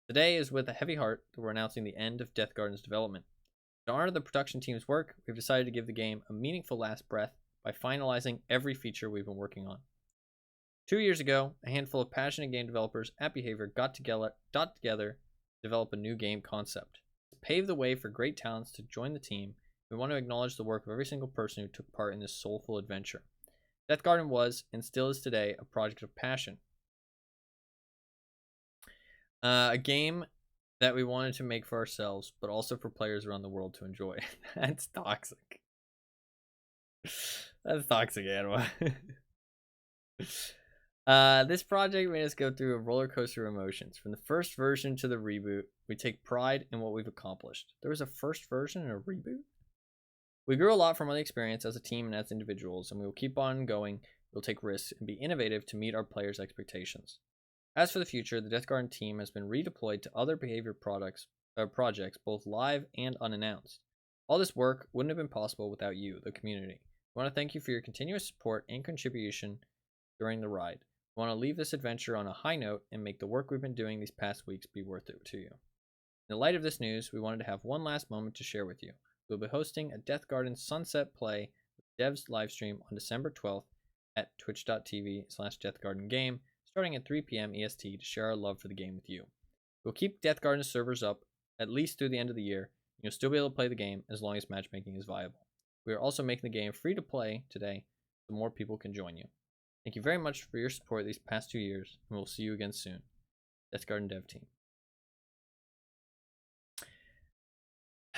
Speaker 1: Today is with a heavy heart that we're announcing the end of Deathgarden's development. To honor the production team's work, we've decided to give the game a meaningful last breath by finalizing every feature we've been working on. 2 years ago, a handful of passionate game developers at Behavior got together to develop a new game concept. To pave the way for great talents to join the team, we want to acknowledge the work of every single person who took part in this soulful adventure. Deathgarden was, and still is today, a project of passion. A game that we wanted to make for ourselves, but also for players around the world to enjoy. That's toxic. That's toxic, Anwa. This project made us go through a roller coaster of emotions. From the first version to the reboot, we take pride in what we've accomplished. There was a first version and a reboot? We grew a lot from the experience as a team and as individuals, and we will keep on going. We'll take risks and be innovative to meet our players' expectations. As for the future, the Deathgarden team has been redeployed to other Behavior projects, both live and unannounced. All this work wouldn't have been possible without you, the community. We want to thank you for your continuous support and contribution during the ride. We want to leave this adventure on a high note and make the work we've been doing these past weeks be worth it to you. In the light of this news, we wanted to have one last moment to share with you. We'll be hosting a Deathgarden Sunset Play with Devs livestream on December 12th at twitch.tv/DeathgardenGame, starting at 3 p.m. EST to share our love for the game with you. We'll keep Deathgarden servers up at least through the end of the year, and you'll still be able to play the game as long as matchmaking is viable. We are also making the game free to play today so more people can join you. Thank you very much for your support these past 2 years, and we'll see you again soon. Deathgarden Dev Team.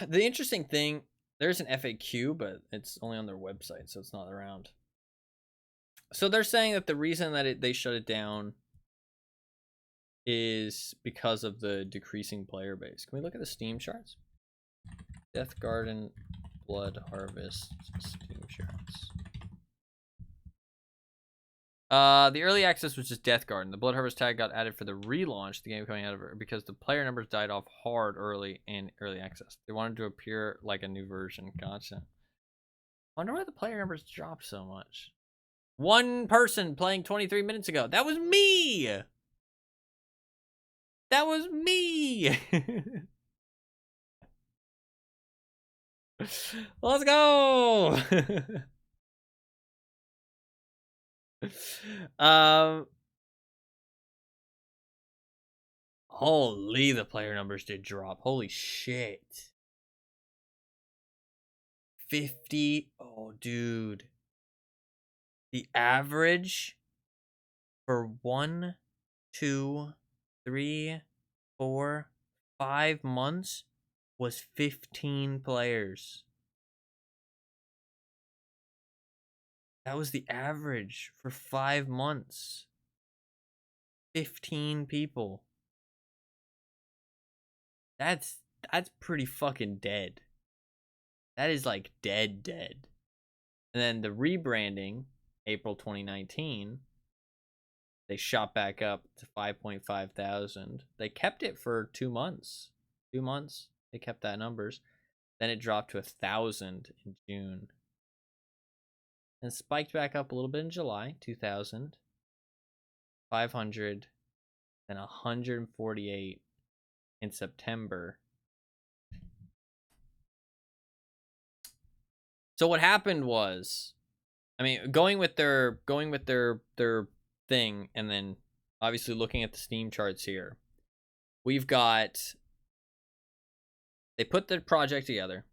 Speaker 1: The interesting thing, there's an FAQ, but it's only on their website, so it's not around. So they're saying that the reason that they shut it down is because of the decreasing player base. Can we look at the Steam charts? Deathgarden Bloodharvest Steam charts. The early access was just Deathgarden. The Bloodharvest tag got added for the relaunch, the game coming out of it, because the player numbers died off hard early in early access. They wanted to appear like a new version. Gotcha. I wonder why the player numbers dropped so much. One person playing 23 minutes ago. That was me! That was me! Let's go! Holy, the player numbers did drop. Holy shit. 50. Oh, dude. The average for 1, 2, 3, 4, 5 months was 15 players. That was the average for 5 months. 15 people. That's pretty fucking dead. That is like dead. And then the rebranding, April 2019, they shot back up to 5.5 thousand. They kept it for 2 months. 2 months. They kept that numbers. Then it dropped to 1,000 in June. And spiked back up a little bit in July, 2,000. 500. And 148 in September. So what happened was, I mean, going with their thing, and then obviously looking at the Steam charts here, we've got, they put the project together,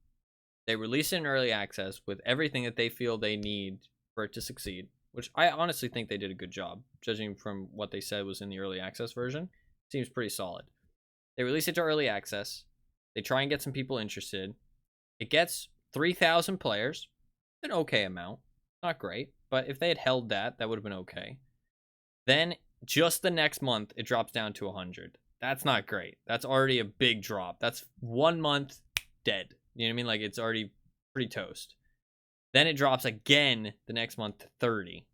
Speaker 1: they release it in early access with everything that they feel they need for it to succeed, which I honestly think they did a good job, judging from what they said was in the early access version. Seems pretty solid. They release it to early access, they try and get some people interested, it gets 3,000 players, an okay amount, not great, but if they had held that, that would have been okay. Then just the next month, it drops down to 100. That's not great. That's already a big drop. That's 1 month dead. You know what I mean? Like, it's already pretty toast. Then it drops again the next month to 30.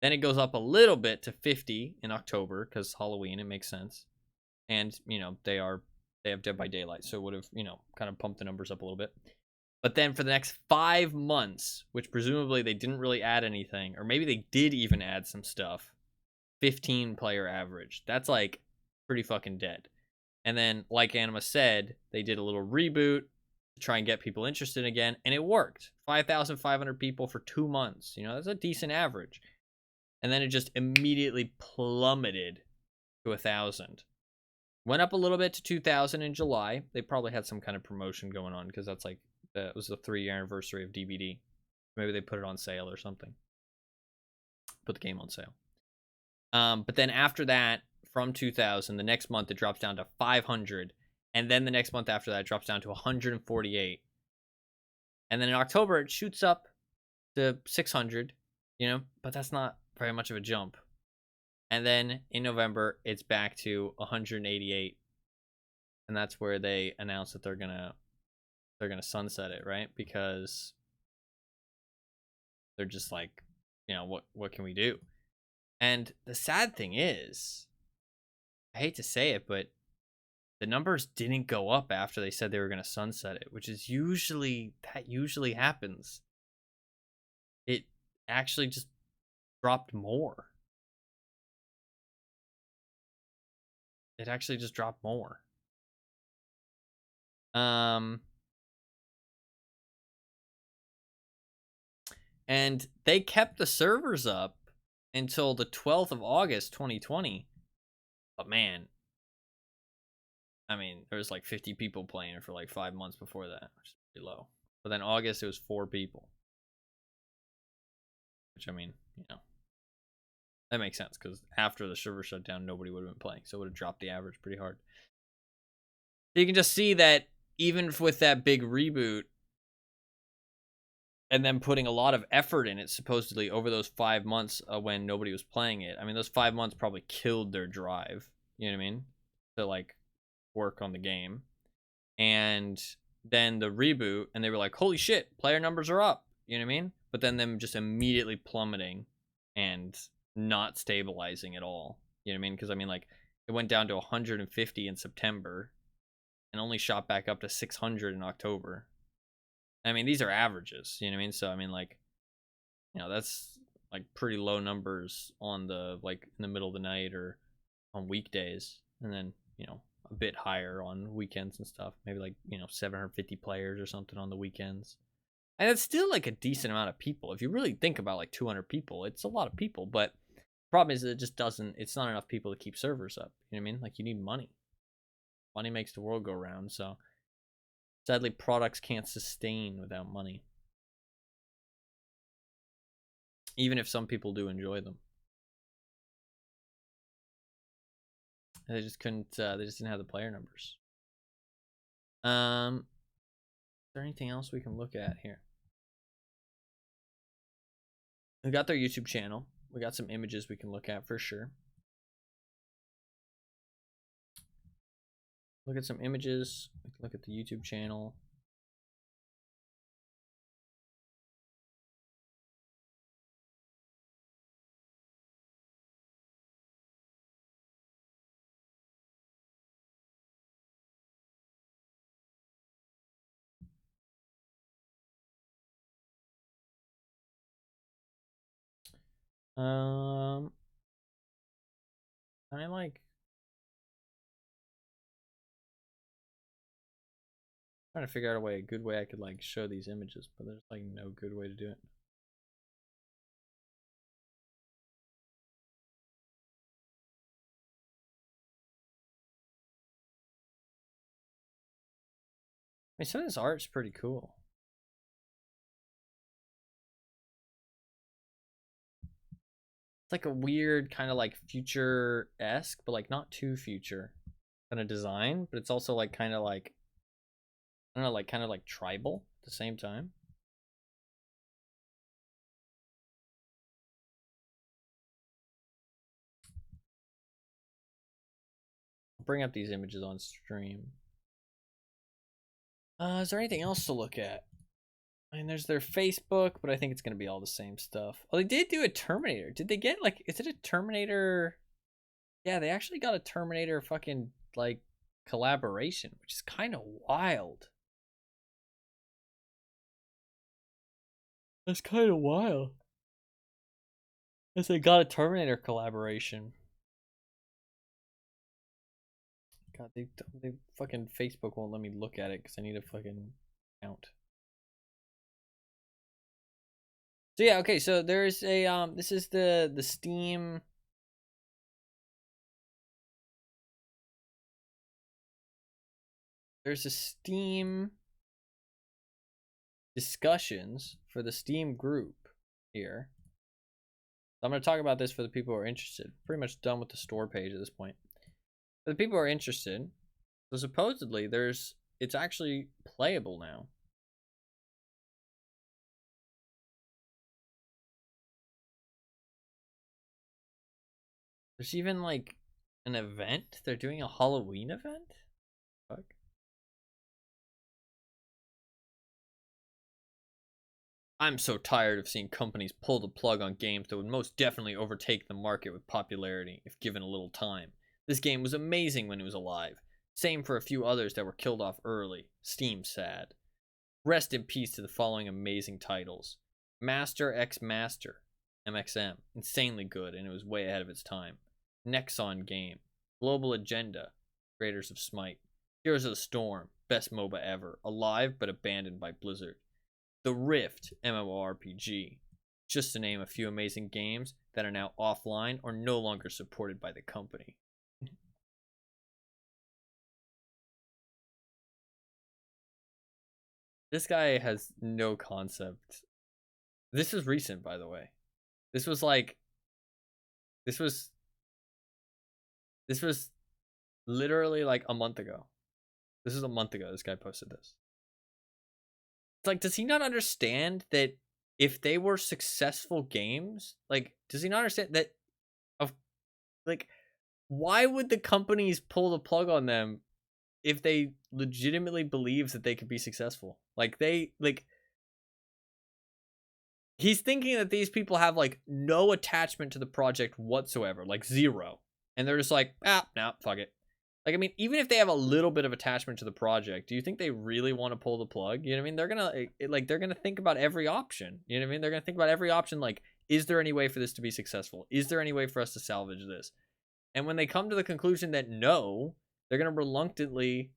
Speaker 1: Then it goes up a little bit to 50 in October because Halloween, it makes sense. And, you know, they have Dead by Daylight, so it would have, you know, kind of pumped the numbers up a little bit. But then for the next 5 months, which presumably they didn't really add anything, or maybe they did even add some stuff, 15 player average. That's like pretty fucking dead. And then, like Anima said, they did a little reboot to try and get people interested again, and it worked. 5,500 people for 2 months. You know, that's a decent average. And then it just immediately plummeted to 1,000. Went up a little bit to 2,000 in July. They probably had some kind of promotion going on because that's like, it was the 3-year anniversary of DBD. Maybe they put it on sale or something. Put the game on sale. But then after that, from 2,000, the next month it drops down to 500. And then the next month after that, it drops down to 148. And then in October, it shoots up to 600, you know, but that's not very much of a jump. And then in November, it's back to 188. And that's where they announced that they're gonna sunset it, right? Because they're just like, you know, what can we do? And the sad thing is, I hate to say it, but the numbers didn't go up after they said they were going to sunset it, which is usually happens. It actually just dropped more. It actually just dropped more. And they kept the servers up until the 12th of August 2020. But man, I mean, there was like 50 people playing it for like 5 months before that, which is pretty low. But then August, it was 4 people. Which, I mean, you know, that makes sense because after the server shut down, nobody would have been playing. So it would have dropped the average pretty hard. So you can just see that even with that big reboot and then putting a lot of effort in it, supposedly, over those 5 months when nobody was playing it. I mean, those 5 months probably killed their drive, you know what I mean? To, like, work on the game. And then the reboot, and they were like, holy shit, player numbers are up, you know what I mean? But then them just immediately plummeting and not stabilizing at all, you know what I mean? Because, I mean, like, it went down to 150 in September and only shot back up to 600 in October. I mean, these are averages, you know what I mean? So, I mean, like, you know, that's like pretty low numbers on the, like, in the middle of the night or on weekdays. And then, you know, a bit higher on weekends and stuff. Maybe like, you know, 750 players or something on the weekends. And it's still like a decent amount of people. If you really think about like 200 people, it's a lot of people. But the problem is that it just doesn't, it's not enough people to keep servers up. You know what I mean? Like, you need money. Money makes the world go round. So, sadly, products can't sustain without money. Even if some people do enjoy them. They just couldn't, they just didn't have the player numbers. Is there anything else we can look at here? We got their YouTube channel. We got some images we can look at for sure. Look at some images. We can look at the YouTube channel. I like trying to figure out a good way I could like show these images, but there's like no good way to do it. I mean, some of this art's pretty cool. It's like a weird kind of like future-esque, but like not too future kind of design, but it's also like kind of like, I don't know, like kind of like tribal at the same time. I'll bring up these images on stream. Is there anything else to look at? I mean, there's their Facebook, but I think it's going to be all the same stuff. Oh, they did do a Terminator. Did they get, like, is it a Terminator? Yeah, they actually got a Terminator fucking, like, collaboration, which is kind of wild. That's kind of wild. Yes, they got a Terminator collaboration. God, they fucking Facebook won't let me look at it because I need a fucking account. So yeah, okay, so there's a this is the Steam. There's a Steam discussions for the Steam group here. So I'm going to talk about this for the people who are interested. Pretty much done with the store page at this point. For the people who are interested, so supposedly it's actually playable now. There's even like an event. They're doing a Halloween event? Fuck. I'm so tired of seeing companies pull the plug on games that would most definitely overtake the market with popularity if given a little time. This game was amazing when it was alive. Same for a few others that were killed off early. Steam sad. Rest in peace to the following amazing titles. Master X Master, MXM, insanely good and it was way ahead of its time. Nexon Game, Global Agenda, Creators of Smite. Heroes of the Storm, best MOBA ever, alive but abandoned by Blizzard. The Rift, MMORPG, just to name a few amazing games that are now offline or no longer supported by the company. This guy has no concept. This is recent, by the way. This was literally like a month ago. This is a month ago this guy posted this. It's like, does he not understand that if they were successful games, like, does he not understand that like, why would the companies pull the plug on them if they legitimately believes that they could be successful? Like, he's thinking that these people have like no attachment to the project whatsoever, like zero. And they're just like, nah, fuck it. Like, I mean, even if they have a little bit of attachment to the project, do you think they really want to pull the plug? You know what I mean? They're gonna think about every option. You know what I mean? They're gonna think about every option. Like, is there any way for this to be successful? Is there any way for us to salvage this? And when they come to the conclusion that no, they're gonna reluctantly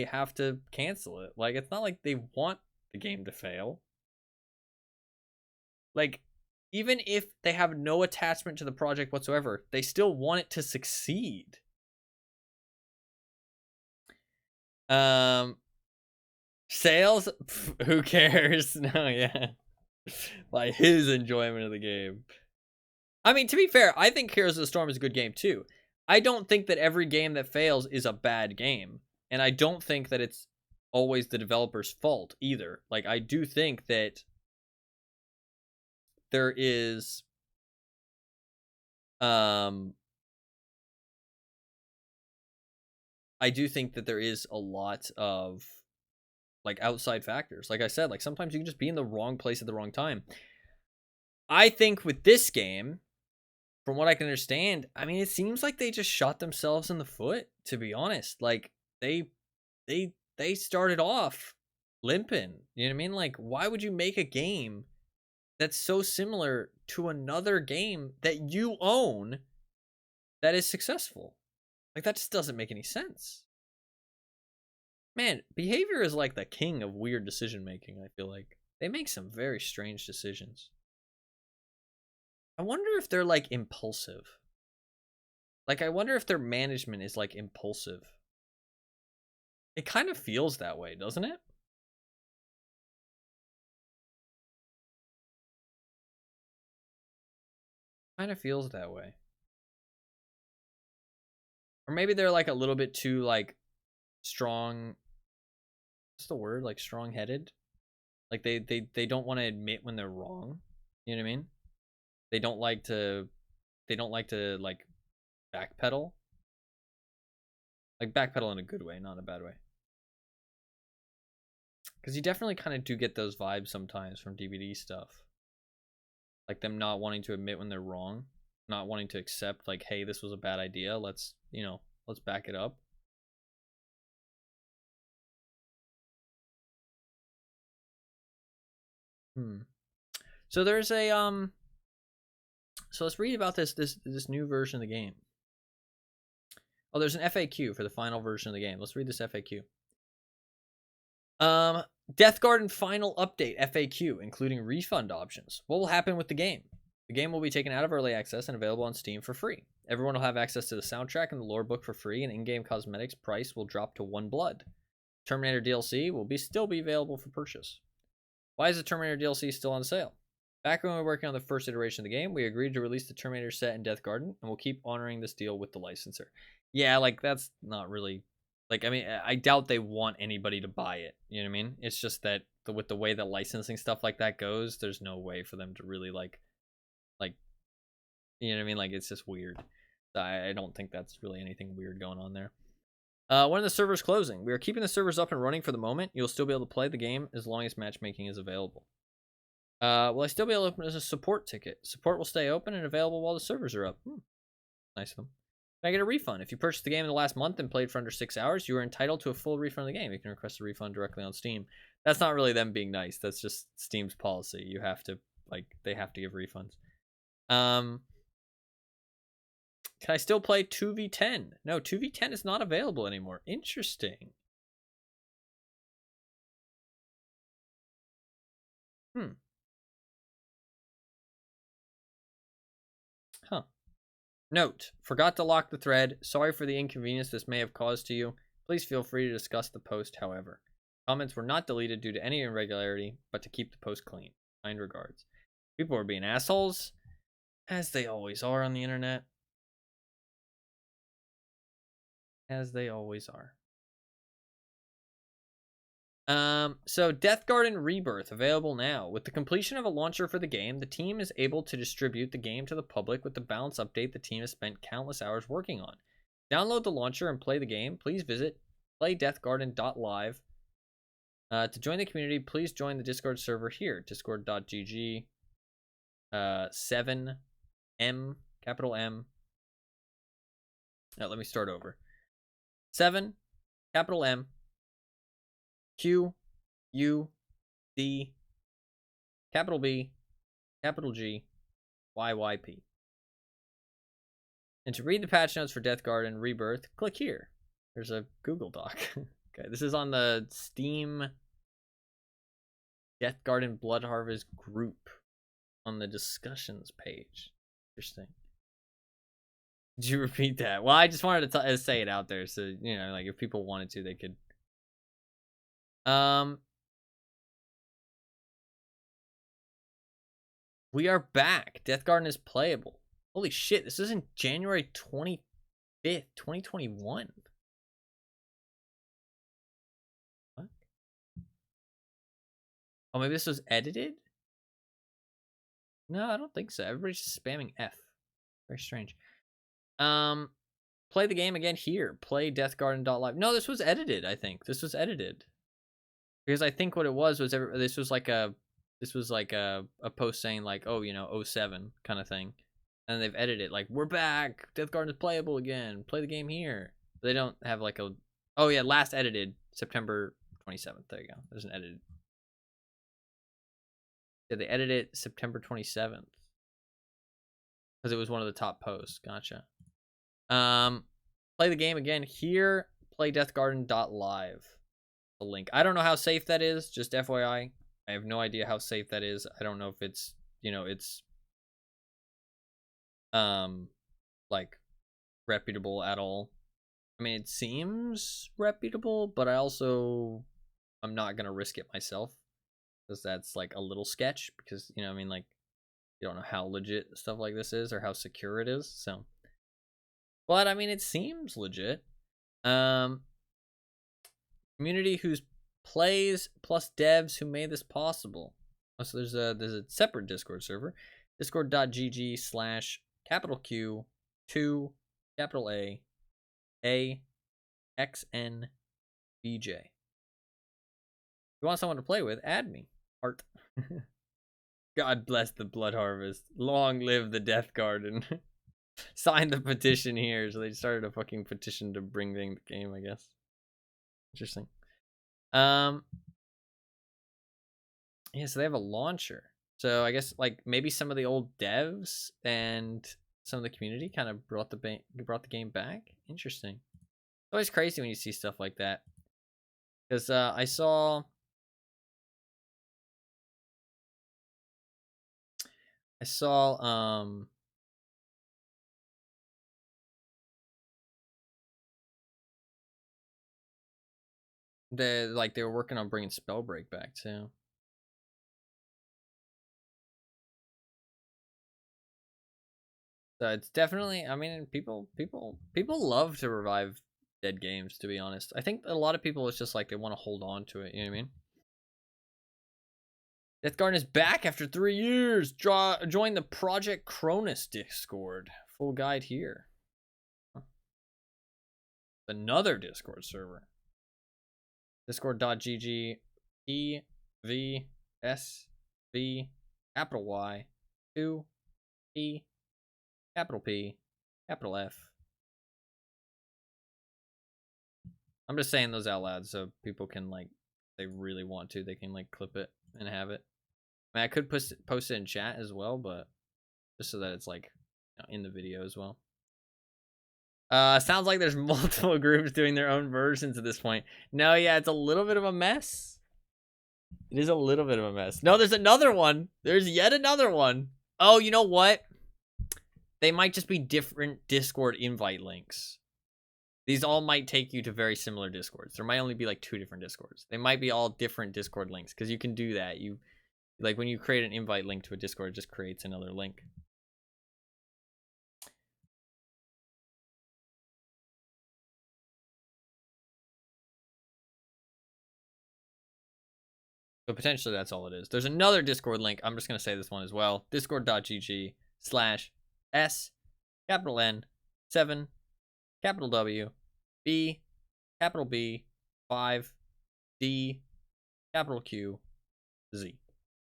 Speaker 1: have to cancel it. Like, it's not like they want the game to fail. Like, even if they have no attachment to the project whatsoever, they still want it to succeed. Sales? Pff, who cares? No, yeah. Like, his enjoyment of the game. I mean, to be fair, I think Heroes of the Storm is a good game too. I don't think that every game that fails is a bad game. And I don't think that it's always the developer's fault either. Like, I do think that there is I do think that there is a lot of like outside factors. Like I said, like sometimes you can just be in the wrong place at the wrong time. I think with this game, from what I can understand, I mean, it seems like they just shot themselves in the foot, to be honest. Like they started off limping. You know what I mean? Like, why would you make a game that's so similar to another game that you own that is successful? Like, that just doesn't make any sense. Man, Behavior is like the king of weird decision making, I feel like. They make some very strange decisions. I wonder if they're like impulsive. Like, I wonder if their management is like impulsive. It kind of feels that way, doesn't it? Kind of feels that way. Or maybe they're like a little bit too like strong. What's the word? Like strong-headed? Like they don't want to admit when they're wrong. You know what I mean? They don't like to like backpedal. Like backpedal in a good way, not in a bad way. Because you definitely kind of do get those vibes sometimes from DVD stuff. Like them not wanting to admit when they're wrong, not wanting to accept like, hey, this was a bad idea. Let's back it up. So there's a so let's read about this new version of the game. Oh, there's an FAQ for the final version of the game. Let's read this FAQ. Deathgarden final update FAQ, including refund options. What will happen with the game? The game will be taken out of early access and available on Steam for free. Everyone will have access to the soundtrack and the lore book for free, and in-game cosmetics price will drop to 1 blood. Terminator DLC will still be available for purchase. Why is the Terminator DLC still on sale? Back when we were working on the first iteration of the game, we agreed to release the Terminator set in Deathgarden, and we'll keep honoring this deal with the licensor. Yeah, like, that's not really... Like, I mean, I doubt they want anybody to buy it. You know what I mean? It's just that with the way that licensing stuff like that goes, there's no way for them to really, like, you know what I mean? Like, it's just weird. I don't think that's really anything weird going on there. When are the servers closing? We are keeping the servers up and running for the moment. You'll still be able to play the game as long as matchmaking is available. Will I still be able to open as a support ticket? Support will stay open and available while the servers are up. Nice of them. Can I get a refund? If you purchased the game in the last month and played for under 6 hours, you are entitled to a full refund of the game. You can request a refund directly on Steam. That's not really them being nice. That's just Steam's policy. You have to, like, they have to give refunds. Can I still play 2v10? No, 2v10 is not available anymore. Interesting. Huh. Note, forgot to lock the thread. Sorry for the inconvenience this may have caused to you. Please feel free to discuss the post, however. Comments were not deleted due to any irregularity, but to keep the post clean. Kind regards. People are being assholes, as they always are on the internet. As they always are. So Deathgarden Rebirth available now. With the completion of a launcher for the game, the team is able to distribute the game to the public with the balance update the team has spent countless hours working on. Download the launcher and play the game. Please visit playdeathgarden.live. To join the community, please join the Discord server here, discord.gg 7M, capital M. Now, let me start over. 7, capital M, Q, U, D, capital B, capital G, YYP. And to read the patch notes for Deathgarden Rebirth, click here. There's a Google Doc. Okay, this is on the Steam Deathgarden Bloodharvest group on the discussions page. Interesting. Did you repeat that? Well, I just wanted to say it out there, so you know, like if people wanted to, they could. We are back. Deathgarden is playable. Holy shit! This is in January 25th, 2021. What? Oh, maybe this was edited. No, I don't think so. Everybody's just spamming F. Very strange. Play the game again here. Play Deathgarden.live. No, this was edited, I think. This was edited. Because I think what it was this was like a post saying like, oh, you know, 07 kind of thing. And they've edited it like, we're back. Deathgarden is playable again. Play the game here. They don't have like a, oh yeah, last edited September 27th. There you go. There's an edited. Yeah, they edited it September 27th. Because it was one of the top posts. Gotcha. Play the game again here. Play Deathgarden.live. The link. I don't know how safe that is. Just FYI. I have no idea how safe that is. I don't know if it's, you know, it's like reputable at all. I mean, it seems reputable, but I'm not gonna risk it myself because that's like a little sketch. Because, you know, I mean, like, you don't know how legit stuff like this is or how secure it is. So, but I mean, it seems legit. Community whose plays plus devs who made this possible. So there's a separate Discord server, discord.gg/Q 2 A XN BJ. If you want someone to play with, add me. Art. God bless the Bloodharvest. Long live the Deathgarden. Sign the petition here. So they started a fucking petition to bring the game, I guess. Interesting. Yeah, so they have a launcher. So I guess like maybe some of the old devs and some of the community kind of brought the game back. Interesting. It's always crazy when you see stuff like that. Because I saw they were working on bringing Spellbreak back too. So it's definitely, I mean, people love to revive dead games, to be honest. I think a lot of people, it's just like they want to hold on to it, you know what I mean? Deathgarden is back after 3 years. Join the Project Cronus Discord. Full guide here. Another Discord server. Discord.gg EVSV capital Y 2 P capital P capital F. I'm just saying those out loud so people can, like, if they really want to, they can like clip it and have it. I mean, I could post it in chat as well, but just so that it's like, you know, in the video as well. Sounds like there's multiple groups doing their own versions at this point. No, yeah, it's a little bit of a mess. It is a little bit of a mess. No, there's another one. There's yet another one. Oh, you know what? They might just be different Discord invite links. These all might take you to very similar Discords. There might only be like 2 different Discords. They might be all different Discord links because you can do that. You, like, when you create an invite link to a Discord, it just creates another link. So potentially that's all it is. There's another Discord link. I'm just going to say this one as well. Discord.gg/S capital N 7 capital W B capital B 5 D capital Q Z.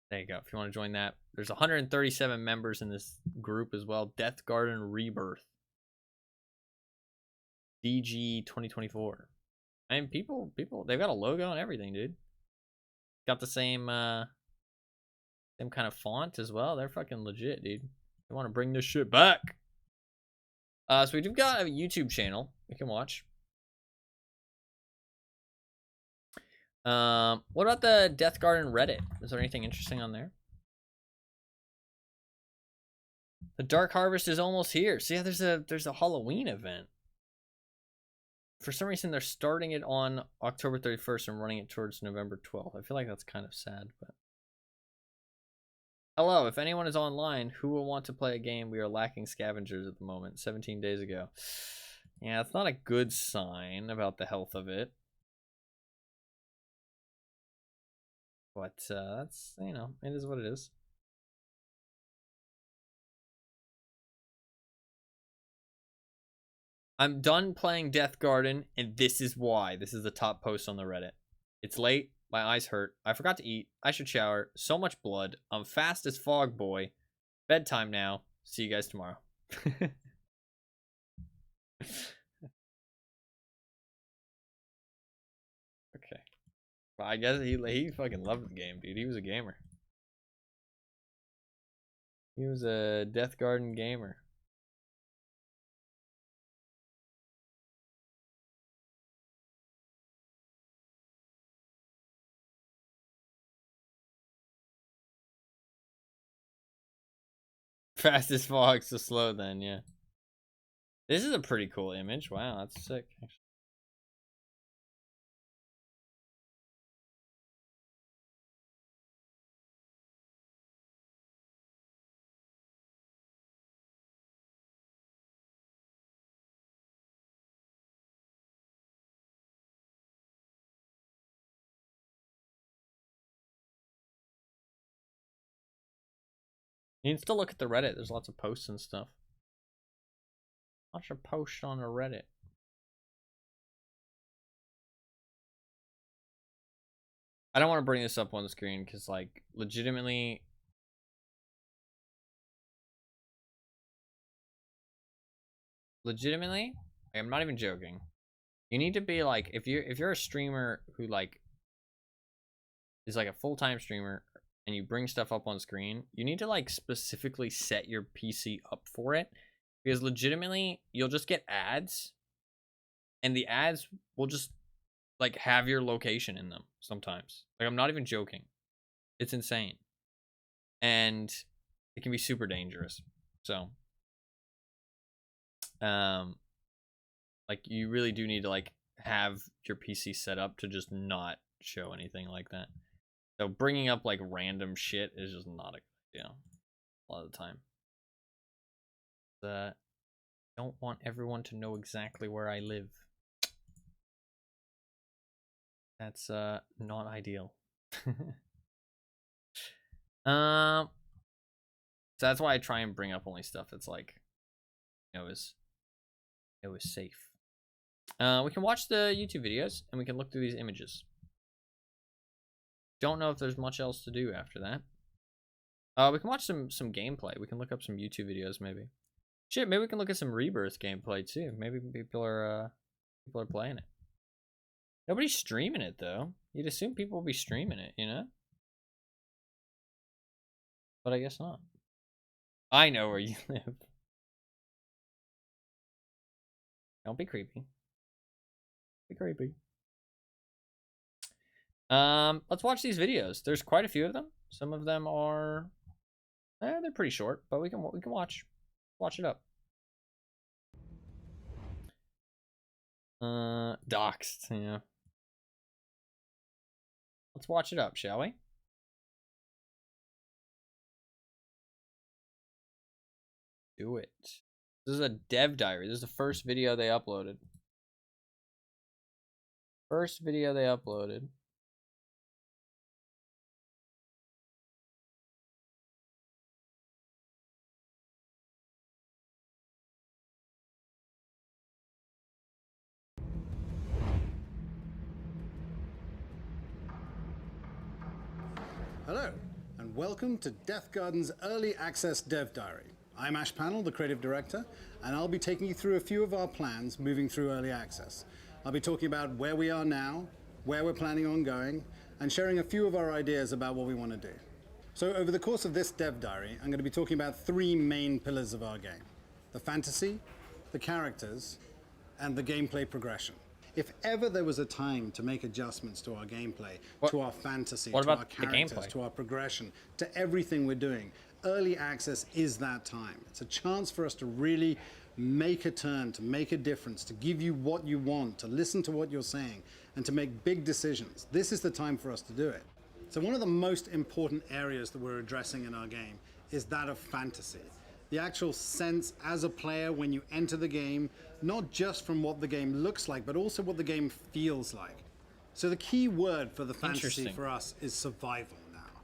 Speaker 1: There you go. If you want to join that, there's 137 members in this group as well. Deathgarden Rebirth DG 2024. And people, they've got a logo and everything, dude. Got the same kind of font as well. They're fucking legit, dude. They want to bring this shit back. So we've got a YouTube channel we can watch. What about the Deathgarden Reddit? Is there anything interesting on there? The Dark Harvest is almost here. So yeah, there's a Halloween event. For some reason, they're starting it on October 31st and running it towards November 12th. I feel like that's kind of sad, but... Hello, if anyone is online, who will want to play a game? We are lacking scavengers at the moment, 17 days ago. Yeah, it's not a good sign about the health of it. But, that's, you know, it is what it is. I'm done playing Deathgarden, and this is why. This is the top post on the Reddit. It's late. My eyes hurt. I forgot to eat. I should shower. So much blood. I'm fast as fog, boy. Bedtime now. See you guys tomorrow. Okay. Well, I guess he fucking loved the game, dude. He was a gamer. He was a Deathgarden gamer. Fast as fog, so slow then, yeah. This is a pretty cool image. Wow, that's sick. You can still look at the Reddit. There's lots of posts and stuff. Lots of posts on the Reddit. I don't want to bring this up on the screen because, like, legitimately, I'm not even joking. You need to be like, if you're a streamer who like is like a full-time streamer and you bring stuff up on screen, you need to like specifically set your PC up for it, because legitimately you'll just get ads, and the ads will just like have your location in them sometimes. Like, I'm not even joking. It's insane. And it can be super dangerous. So like, you really do need to like have your PC set up to just not show anything like that. So bringing up like random shit is just not a good idea a lot of the time. Don't want everyone to know exactly where I live. That's not ideal. So that's why I try and bring up only stuff that's like, it was safe. We can watch the YouTube videos and we can look through these images. Don't know if there's much else to do after that. We can watch some gameplay. We can look up some YouTube videos maybe. Shit, maybe we can look at some Rebirth gameplay too. Maybe people are playing it. Nobody's streaming it though. You'd assume people will be streaming it, you know? But I guess not. I know where you live. Don't be creepy. Be creepy. Let's watch these videos. There's quite a few of them. Some of them are, they're pretty short, but we can watch it up. Doxed, yeah. Let's watch it up, shall we? Do it. This is a dev diary. This is the first video they uploaded. First video they uploaded.
Speaker 2: Hello, and welcome to Deathgarden's Early Access Dev Diary. I'm Ash Panel, the creative director, and I'll be taking you through a few of our plans moving through Early Access. I'll be talking about where we are now, where we're planning on going, and sharing a few of our ideas about what we want to do. So over the course of this Dev Diary, I'm going to be talking about three main pillars of our game: the fantasy, the characters, and the gameplay progression. If ever there was a time to make adjustments to our gameplay, to our fantasy, to our characters, to our progression, to everything we're doing, Early Access is that time. It's a chance for us to really make a turn, to make a difference, to give you what you want, to listen to what you're saying, and to make big decisions. This is the time for us to do it. So one of the most important areas that we're addressing in our game is that of fantasy. The actual sense as a player when you enter the game, not just from what the game looks like, but also what the game feels like. So the key word for the fantasy for us is survival now.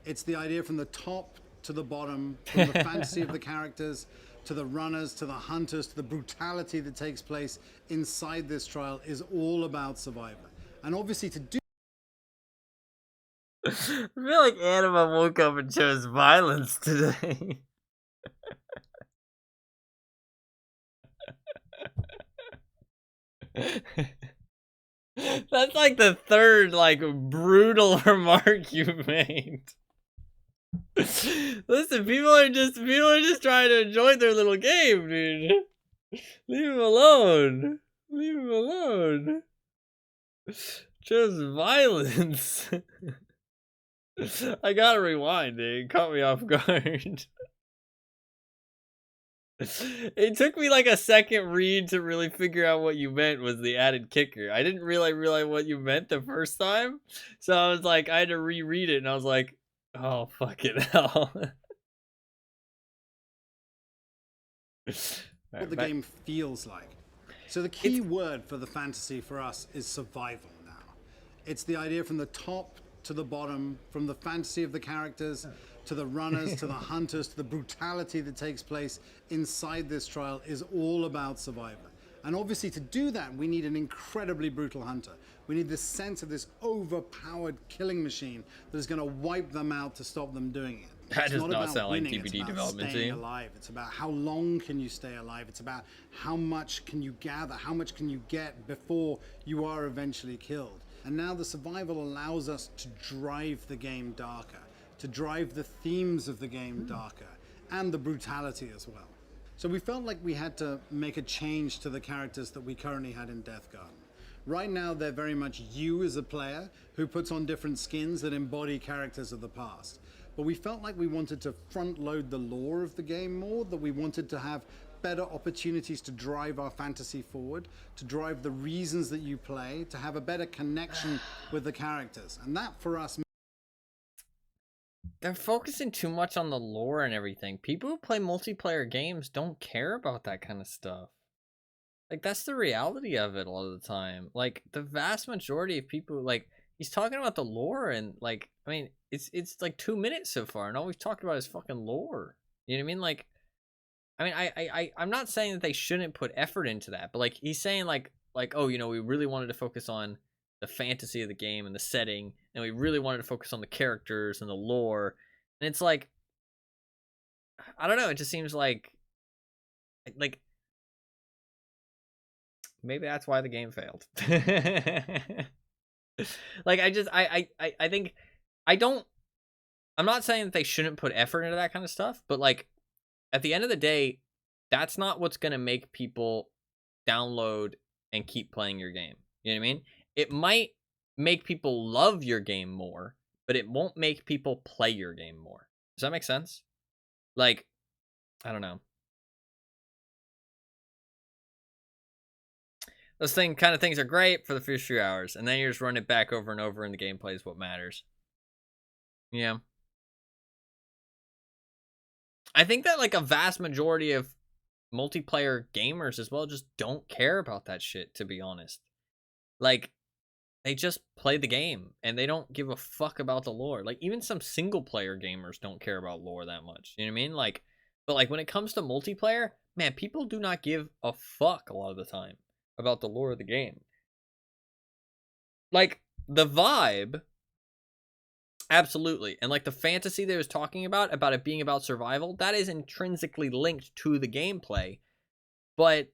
Speaker 2: It's the idea from the top to the bottom, from the fantasy of the characters to the runners, to the hunters, to the brutality that takes place inside this trial is all about Survivor. And obviously to do
Speaker 1: I feel like Anima woke up and chose violence today. That's like the third like brutal remark you've made. Listen, people are just trying to enjoy their little game, dude. Leave him alone. Leave him alone. Chose violence. I gotta rewind, dude. It caught me off guard. It took me like a second read to really figure out what you meant was the added kicker. I didn't really realize what you meant the first time. So I was like, I had to reread it and I was like, oh, fucking hell.
Speaker 2: what the game feels like. So the key word for the fantasy for us is survival now. It's the idea from the top to the bottom, from the fantasy of the characters, to the runners, to the hunters, to the brutality that takes place inside this trial is all about Survivor. And obviously to do that, we need an incredibly brutal hunter. We need this sense of this overpowered killing machine that is going to wipe them out to stop them doing it.
Speaker 1: That does not sound like TBD development to you.
Speaker 2: Alive. It's about how long can you stay alive. It's about how much can you gather, how much can you get before you are eventually killed. And now the survival allows us to drive the game darker, to drive the themes of the game darker, and the brutality as well. So we felt like we had to make a change to the characters that we currently had in Deathgarden. Right now, they're very much you as a player who puts on different skins that embody characters of the past. But we felt like we wanted to front load the lore of the game more, that we wanted to have better opportunities to drive our fantasy forward, to drive the reasons that you play, to have a better connection with the characters. And that for us,
Speaker 1: they're focusing too much on the lore and everything. People who play multiplayer games don't care about that kind of stuff. Like, that's the reality of it a lot of the time. Like, the vast majority of people, like, he's talking about the lore and, like, I mean, it's like 2 minutes so far and all we've talked about is fucking lore. You know what I mean? Like, I mean, I'm not saying that they shouldn't put effort into that, but, like, he's saying, like, oh, you know, we really wanted to focus on the fantasy of the game and the setting, and we really wanted to focus on the characters and the lore. And it's like, I don't know, it just seems like maybe that's why the game failed. Like, I think I'm not saying that they shouldn't put effort into that kind of stuff, but, like, at the end of the day, that's not what's going to make people download and keep playing your game. You know what I mean? It might make people love your game more, but it won't make people play your game more. Does that make sense? Like, I don't know. Those kind of things are great for the first few hours, and then you just run it back over and over, and the gameplay is what matters. Yeah. I think that, like, a vast majority of multiplayer gamers as well just don't care about that shit, to be honest. Like, they just play the game, and they don't give a fuck about the lore. Like, even some single-player gamers don't care about lore that much. You know what I mean? Like, but, like, when it comes to multiplayer, man, people do not give a fuck a lot of the time about the lore of the game. Like, the vibe, absolutely. And, like, the fantasy they was talking about it being about survival, that is intrinsically linked to the gameplay. But,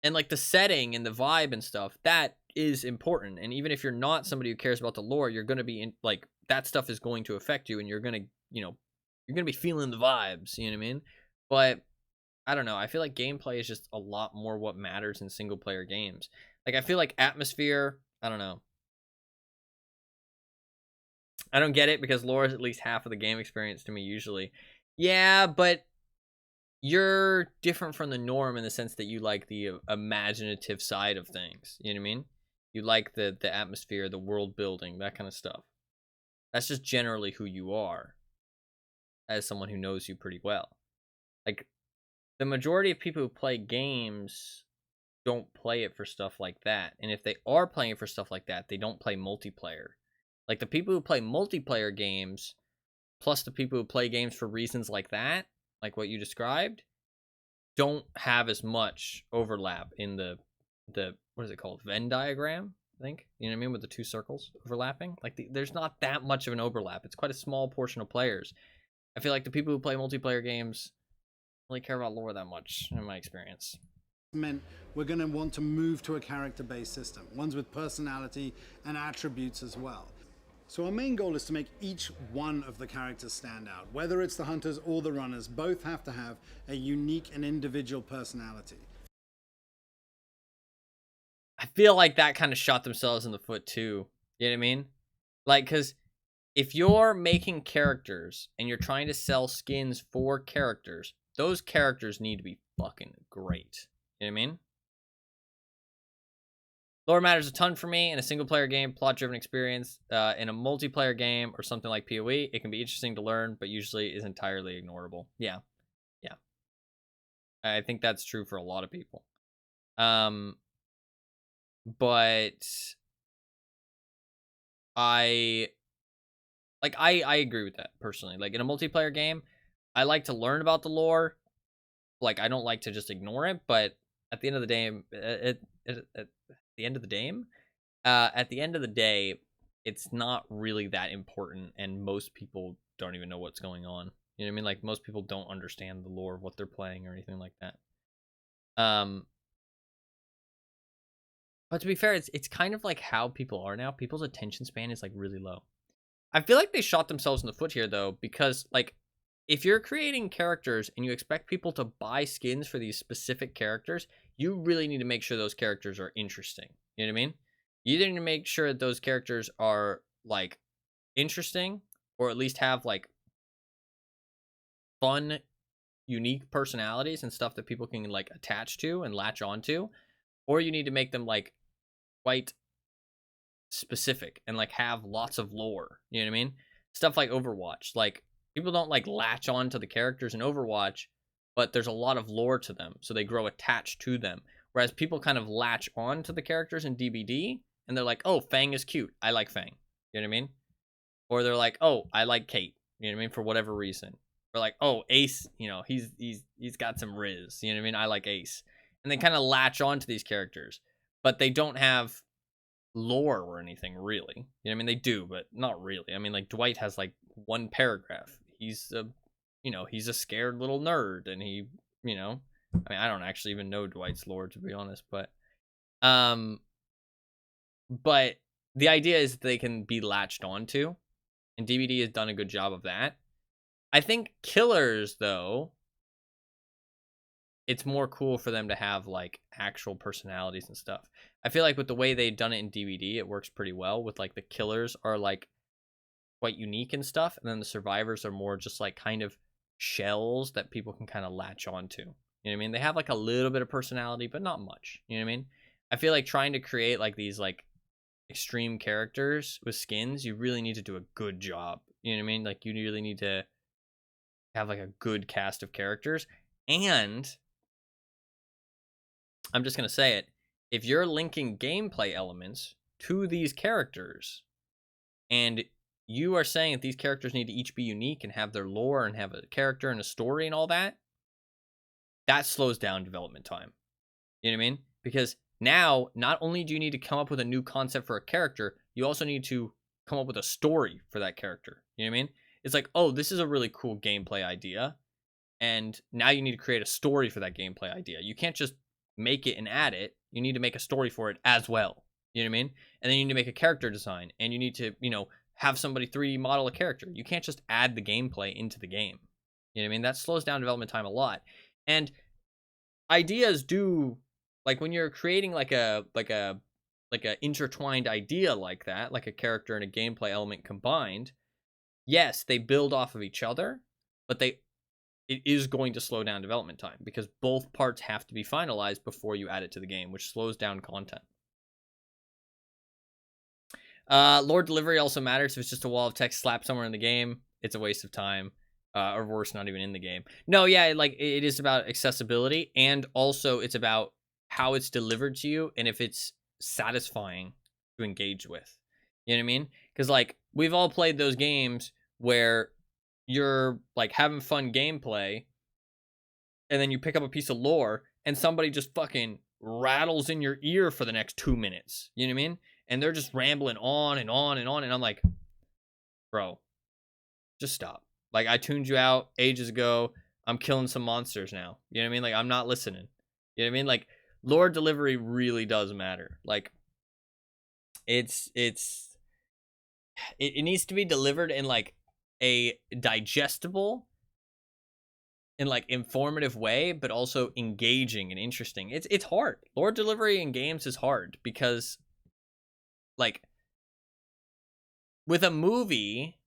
Speaker 1: and, like, the setting and the vibe and stuff, that is important. And even if you're not somebody who cares about the lore, you're going to be, like, that stuff is going to affect you, and you're going to, you know, you're going to be feeling the vibes, you know what I mean? But I don't know. I feel like gameplay is just a lot more what matters in single player games. Like, I feel like atmosphere, I don't know. I don't get it because lore is at least half of the game experience to me usually. Yeah, but you're different from the norm in the sense that you like the imaginative side of things. You know what I mean? You like the atmosphere, the world building, that kind of stuff. That's just generally who you are as someone who knows you pretty well. Like, the majority of people who play games don't play it for stuff like that. And if they are playing it for stuff like that, they don't play multiplayer. Like, the people who play multiplayer games, plus the people who play games for reasons like that, like what you described, don't have as much overlap in the what is it called, Venn diagram, I think, you know what I mean, with the two circles overlapping. Like there's not that much of an overlap. It's quite a small portion of players. I feel like the people who play multiplayer games don't really care about lore that much, in my experience.
Speaker 2: Meant we're going to want to move to a character-based system, ones with personality and attributes as well. So our main goal is to make each one of the characters stand out. Whether it's the hunters or the runners, both have to have a unique and individual personality.
Speaker 1: I feel like that kind of shot themselves in the foot too. You know what I mean? Like, because if you're making characters and you're trying to sell skins for characters, those characters need to be fucking great. You know what I mean? Lore matters a ton for me in a single-player game, plot-driven experience. In a multiplayer game or something like PoE, it can be interesting to learn, but usually is entirely ignorable. Yeah. I think that's true for a lot of people. But I agree with that personally. Like in a multiplayer game, I like to learn about the lore. Like I don't like to just ignore it, but at the end of the day, at the end of the day, it's not really that important, and most people don't even know what's going on. You know what I mean? Like most people don't understand the lore of what they're playing or anything like that. But to be fair, it's kind of like how people are now. People's attention span is like really low. I feel like they shot themselves in the foot here though, because like if you're creating characters and you expect people to buy skins for these specific characters, you really need to make sure those characters are interesting. You know what I mean? You either need to make sure that those characters are like interesting, or at least have like fun, unique personalities and stuff that people can like attach to and latch onto, or you need to make them like quite specific and like have lots of lore. You know what I mean? Stuff like Overwatch. Like people don't like latch on to the characters in Overwatch, but there's a lot of lore to them, so they grow attached to them. Whereas people kind of latch on to the characters in DBD, and they're like, "Oh, Fang is cute. I like Fang." You know what I mean? Or they're like, "Oh, I like Kate." You know what I mean? For whatever reason. Or like, "Oh, Ace. You know, he's got some riz." You know what I mean? I like Ace, and they kind of latch on to these characters, but they don't have lore or anything really. You know what I mean? They do, but not really. I mean, like Dwight has like one paragraph. He's a, you know, he's a scared little nerd, and he, you know, I mean, I don't actually even know Dwight's lore, to be honest, but the idea is they can be latched onto, and DBD has done a good job of that. I think killers, though, it's more cool for them to have like actual personalities and stuff. I feel like with the way they've done it in DBD, it works pretty well. With like the killers are like quite unique and stuff, and then the survivors are more just like kind of shells that people can kind of latch onto. You know what I mean? They have like a little bit of personality, but not much. You know what I mean? I feel like trying to create like these like extreme characters with skins, you really need to do a good job. You know what I mean? Like you really need to have like a good cast of characters. And I'm just going to say it, if you're linking gameplay elements to these characters, and you are saying that these characters need to each be unique and have their lore and have a character and a story and all that, that slows down development time. You know what I mean? Because now, not only do you need to come up with a new concept for a character, you also need to come up with a story for that character. You know what I mean? It's like, oh, this is a really cool gameplay idea, and now you need to create a story for that gameplay idea. You can't just make it and add it. You need to make a story for it as well. You know what I mean? And then you need to make a character design, and you need to, you know, have somebody 3D model a character. You can't just add the gameplay into the game. You know what I mean? That slows down development time a lot. And ideas do, like when you're creating like a intertwined idea like that, like a character and a gameplay element combined, yes, they build off of each other, but it is going to slow down development time because both parts have to be finalized before you add it to the game, which slows down content. Lore delivery also matters. If it's just a wall of text slapped somewhere in the game, it's a waste of time. Or worse, not even in the game. No, yeah, like it is about accessibility, and also it's about how it's delivered to you and if it's satisfying to engage with. You know what I mean? Because like we've all played those games where you're like having fun gameplay, and then you pick up a piece of lore and somebody just fucking rattles in your ear for the next 2 minutes. You know what I mean? And they're just rambling on and on and on. And I'm like, bro, just stop. Like, I tuned you out ages ago. I'm killing some monsters now. You know what I mean? Like, I'm not listening. You know what I mean? Like, lore delivery really does matter. Like, it needs to be delivered in like a digestible and like informative way, but also engaging and interesting. It's hard. Lore delivery in games is hard because, like, with a movie,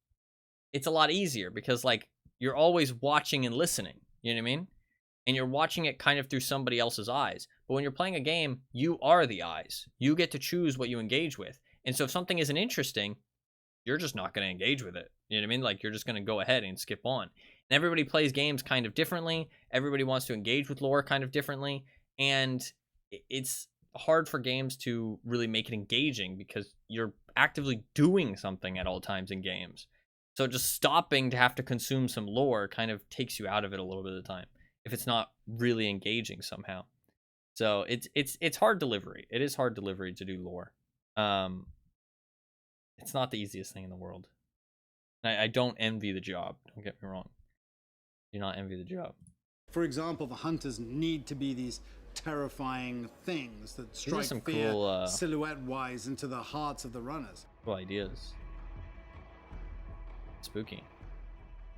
Speaker 1: it's a lot easier because, like, you're always watching and listening. You know what I mean? And you're watching it kind of through somebody else's eyes. But when you're playing a game, you are the eyes. You get to choose what you engage with. And so if something isn't interesting, you're just not going to engage with it. You know what I mean? Like, you're just going to go ahead and skip on. And everybody plays games kind of differently. Everybody wants to engage with lore kind of differently. And it's hard for games to really make it engaging because you're actively doing something at all times in games. So just stopping to have to consume some lore kind of takes you out of it a little bit of the time if it's not really engaging somehow. So it's hard delivery. It is hard delivery to do lore. It's not the easiest thing in the world. I don't envy the job. Don't get me wrong. Do not envy the job.
Speaker 2: For example, the hunters need to be these terrifying things that strike
Speaker 1: some
Speaker 2: fear
Speaker 1: cool,
Speaker 2: silhouette-wise into the hearts of the runners.
Speaker 1: Cool ideas. Spooky.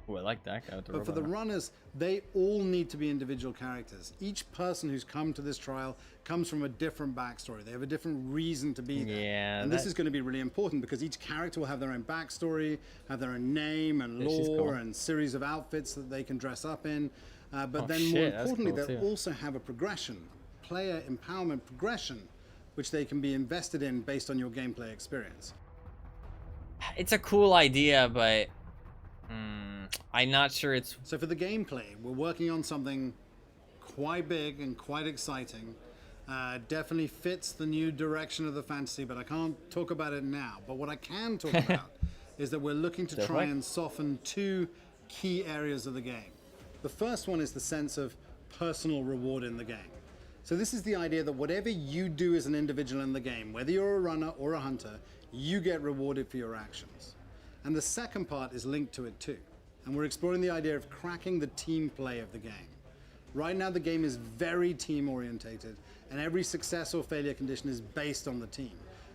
Speaker 1: Ooh, I like that guy with the
Speaker 2: But for the runners, they all need to be individual characters. Each person who's come to this trial comes from a different backstory. They have a different reason to be there.
Speaker 1: Yeah,
Speaker 2: and this is going to be really important because each character will have their own backstory, have their own name and lore
Speaker 1: cool.
Speaker 2: and series of outfits that they can dress up in. But then
Speaker 1: shit,
Speaker 2: more
Speaker 1: that's
Speaker 2: importantly,
Speaker 1: cool
Speaker 2: they'll
Speaker 1: too.
Speaker 2: also have a progression, player empowerment progression, which they can be invested in based on your gameplay experience.
Speaker 1: It's a cool idea, but I'm not sure it's...
Speaker 2: So for the gameplay, we're working on something quite big and quite exciting. Definitely fits the new direction of the fantasy, but I can't talk about it now. But what I can talk about is that we're looking to try and soften two key areas of the game. The first one is the sense of personal reward in the game. So this is the idea that whatever you do as an individual in the game, whether you're a runner or a hunter, you get rewarded for your actions. And the second part is linked to it too. And we're exploring the idea of cracking the team play of the game. Right now the game is very team orientated and every success or failure condition is based on the team.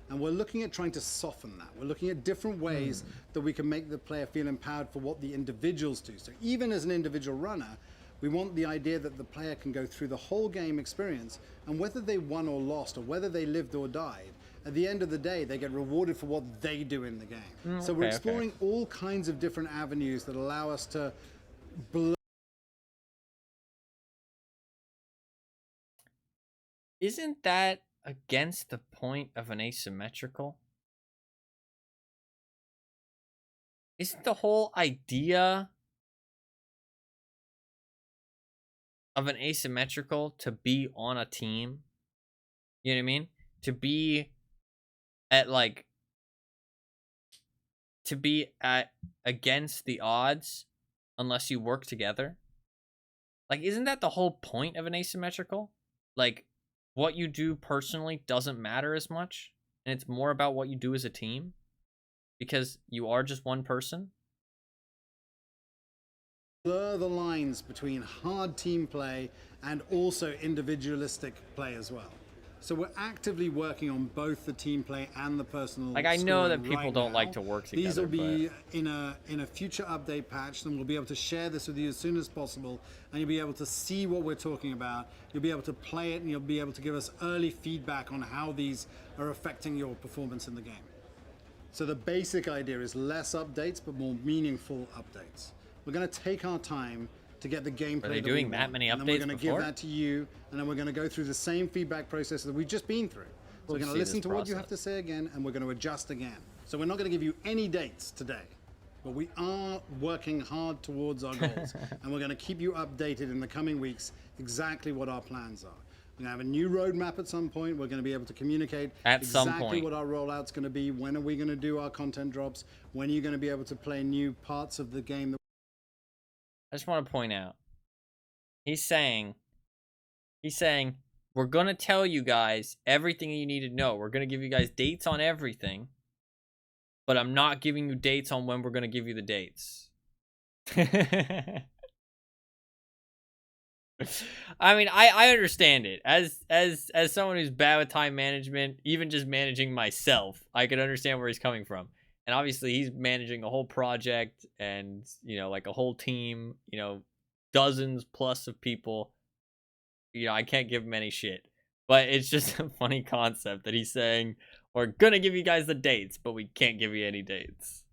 Speaker 2: And we're looking at trying to soften that. We're looking at different ways that we can make the player feel empowered for what the individuals do. So even as an individual runner, we want the idea that the player can go through the whole game experience and whether they won or lost or whether they lived or died, at the end of the day, they get rewarded for what they do in the game. So we're exploring all kinds of different avenues that allow us to blow.
Speaker 1: Isn't that against the point of an asymmetrical? Isn't the whole idea of an asymmetrical to be on a team? You know what I mean? To be at like... to be at against the odds unless you work together? Like, isn't that the whole point of an asymmetrical? Like, what you do personally doesn't matter as much, and it's more about what you do as a team because you are just one person.
Speaker 2: Blur the lines between hard team play and also individualistic play as well. So we're actively working on both the team play and the personal.
Speaker 1: Like, I know that
Speaker 2: scoring
Speaker 1: people
Speaker 2: right
Speaker 1: don't
Speaker 2: now.
Speaker 1: like to work together.
Speaker 2: These will be in a future update patch, and we'll be able to share this with you as soon as possible, and you'll be able to see what we're talking about. You'll be able to play it, and you'll be able to give us early feedback on how these are affecting your performance in the game. So the basic idea is less updates, but more meaningful updates. We're going to take our time to get the gameplay.
Speaker 1: Are they doing that many updates
Speaker 2: and then we're going to give
Speaker 1: before?
Speaker 2: that to you, and then we're going to go through the same feedback process that we've just been through. So we're going to listen to what you have to say again, and we're going to adjust again. So we're not going to give you any dates today, but we are working hard towards our goals, and we're going to keep you updated in the coming weeks exactly what our plans are. We're going to have a new roadmap at some point. We're going to be able to communicate exactly what our rollout's going to be. When are we going to do our content drops? When are you going to be able to play new parts of the game?
Speaker 1: I just want to point out, He's saying, we're going to tell you guys everything you need to know. We're going to give you guys dates on everything, but I'm not giving you dates on when we're going to give you the dates. I mean, I understand it. As someone who's bad with time management, even just managing myself, I can understand where he's coming from. And obviously he's managing a whole project and, you know, like a whole team, you know, dozens plus of people. You know, I can't give him any shit. But it's just a funny concept that he's saying, we're gonna give you guys the dates, but we can't give you any dates.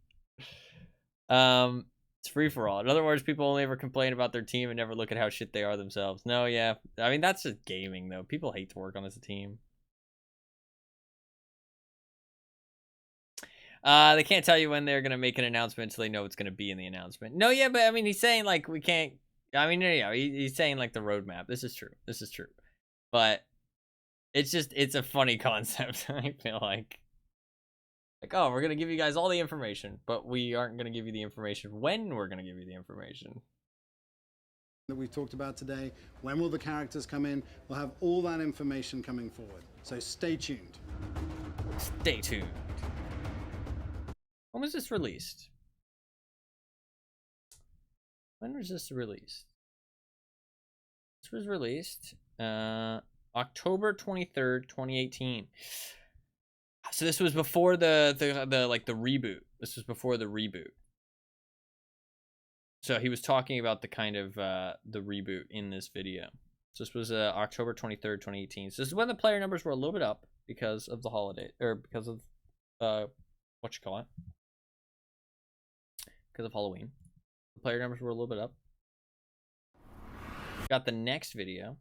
Speaker 1: It's free for all. In other words, people only ever complain about their team and never look at how shit they are themselves. No, yeah. I mean, that's just gaming, though. People hate to work on as a team. They can't tell you when they're going to make an announcement until they know what's going to be in the announcement. No, yeah, but I mean, he's saying, like, we can't... I mean, yeah, he's saying, like, the roadmap. This is true. This is true. But it's just... It's a funny concept, I feel like. Like, oh, we're going to give you guys all the information, but we aren't going to give you the information when we're going to give you the information.
Speaker 2: That we've talked about today. When will the characters come in? We'll have all that information coming forward. So stay tuned.
Speaker 1: Stay tuned. When was this released? When was this released? This was released October 23rd, 2018. So this was before the reboot. This was before the reboot. So he was talking about the kind of the reboot in this video. So this was October 23rd, 2018. So this is when the player numbers were a little bit up because of the holiday, or because of what you call it? Because of Halloween. The player numbers were a little bit up. Got the next video.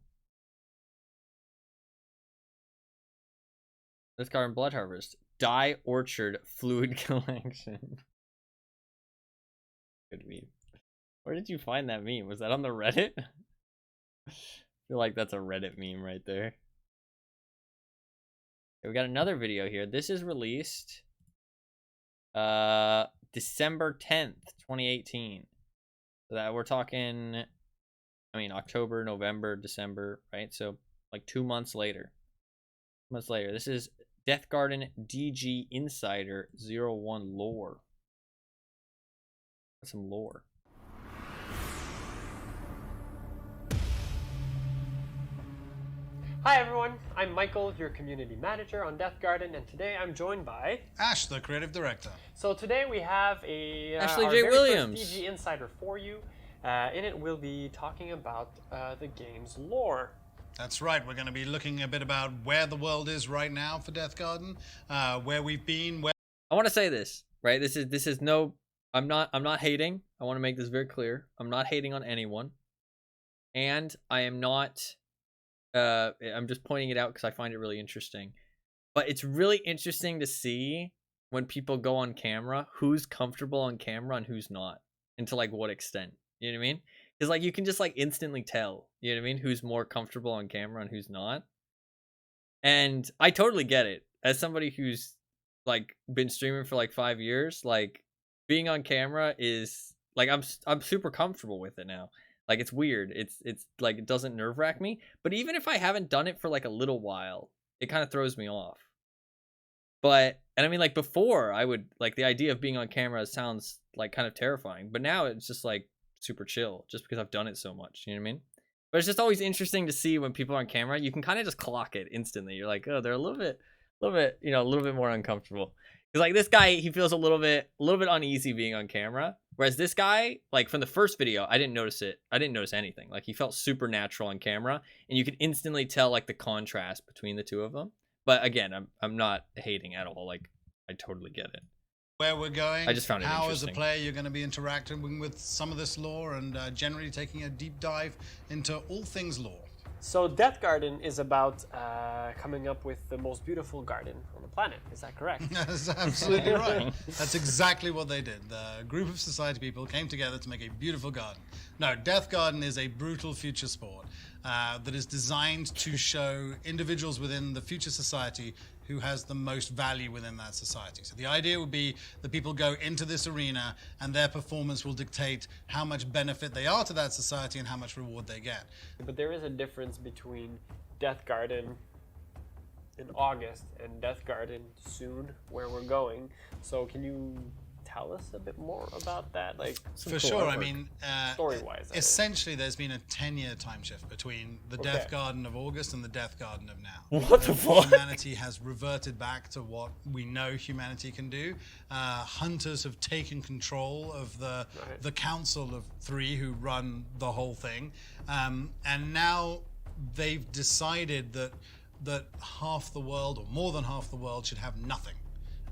Speaker 1: Deathgarden Bloodharvest. Dye Orchard Fluid Collection. Good meme. Where did you find that meme? Was that on the Reddit? I feel like that's a Reddit meme right there. Okay, we got another video here. This is released December 10th, 2018. So that we're talking, I mean, October, November, December, right? So like 2 months later. Months later. This is Deathgarden DG Insider 01 lore. That's some lore.
Speaker 3: Hi everyone, I'm Michael, your community manager on Deathgarden, and today I'm joined by
Speaker 2: Ash, the creative director.
Speaker 3: So today we have a
Speaker 1: Ashley
Speaker 3: our
Speaker 1: J.
Speaker 3: very
Speaker 1: Williams.
Speaker 3: first DG Insider for you. In it we'll be talking about the game's lore.
Speaker 2: That's right. We're going to be looking a bit about where the world is right now for Deathgarden, where we've been.
Speaker 1: I want to say this, right? This is no. I'm not hating. I want to make this very clear. I'm not hating on anyone, and I am not. I'm just pointing it out because I find it really interesting. But it's really interesting to see when people go on camera, who's comfortable on camera and who's not, and to like what extent. You know what I mean? Because like you can just like instantly tell, you know what I mean, who's more comfortable on camera and who's not. And I totally get it. As somebody who's like been streaming for like 5 years, like being on camera is like I'm super comfortable with it now. Like it's weird. It's like it doesn't nerve-wrack me. But even if I haven't done it for like a little while, it kind of throws me off. But and I mean like before I would like the idea of being on camera sounds like kind of terrifying. But now it's just like super chill just because I've done it so much, you know what I mean? But it's just always interesting to see when people are on camera, you can kind of just clock it instantly. You're like, oh, they're a little bit, you know, a little bit more uncomfortable. Because like this guy, he feels a little bit uneasy being on camera. Whereas this guy, like from the first video, I didn't notice it. I didn't notice anything. Like he felt super natural on camera, and you could instantly tell like the contrast between the two of them. But again, I'm not hating at all. Like I totally get it.
Speaker 2: Where we're going,
Speaker 1: I just found it
Speaker 2: how
Speaker 1: interesting.
Speaker 2: as a player you're going to be interacting with some of this lore and generally taking a deep dive into all things lore.
Speaker 3: So Deathgarden is about coming up with the most beautiful garden on the planet. Is that correct?
Speaker 2: That's absolutely right. That's exactly what they did. The group of society people came together to make a beautiful garden. No, Deathgarden is a brutal future sport that is designed to show individuals within the future society who has the most value within that society. So the idea would be that people go into this arena and their performance will dictate how much benefit they are to that society and how much reward they get.
Speaker 3: But there is a difference between Deathgarden in August and Deathgarden soon, where we're going. So can you tell us a bit more about that? Like,
Speaker 2: for sure. I mean,
Speaker 3: story-wise,
Speaker 2: essentially, there's been a 10-year time shift between the Deathgarden of August and the Deathgarden of now.
Speaker 1: What the fuck?
Speaker 2: Humanity has reverted back to what we know humanity can do. Hunters have taken control of the Council of Three who run the whole thing, and now they've decided that half the world, or more than half the world, should have nothing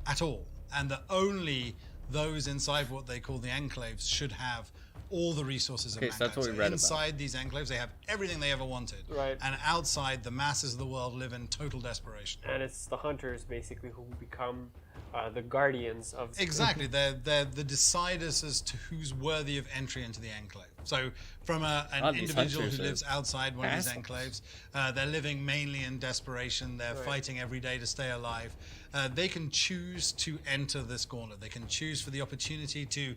Speaker 2: at all, and that only those inside what they call the enclaves should have all the resources of mankind.
Speaker 1: So that's what we read
Speaker 2: inside
Speaker 1: about.
Speaker 2: these enclaves, they have everything they ever wanted.
Speaker 3: Right.
Speaker 2: And outside, the masses of the world live in total desperation.
Speaker 3: And it's the hunters, basically, who become the guardians of...
Speaker 2: Exactly. They're the deciders as to who's worthy of entry into the enclave. So from an individual who lives outside one of these enclaves, they're living mainly in desperation. They're fighting every day to stay alive. They can choose to enter this gauntlet. They can choose for the opportunity to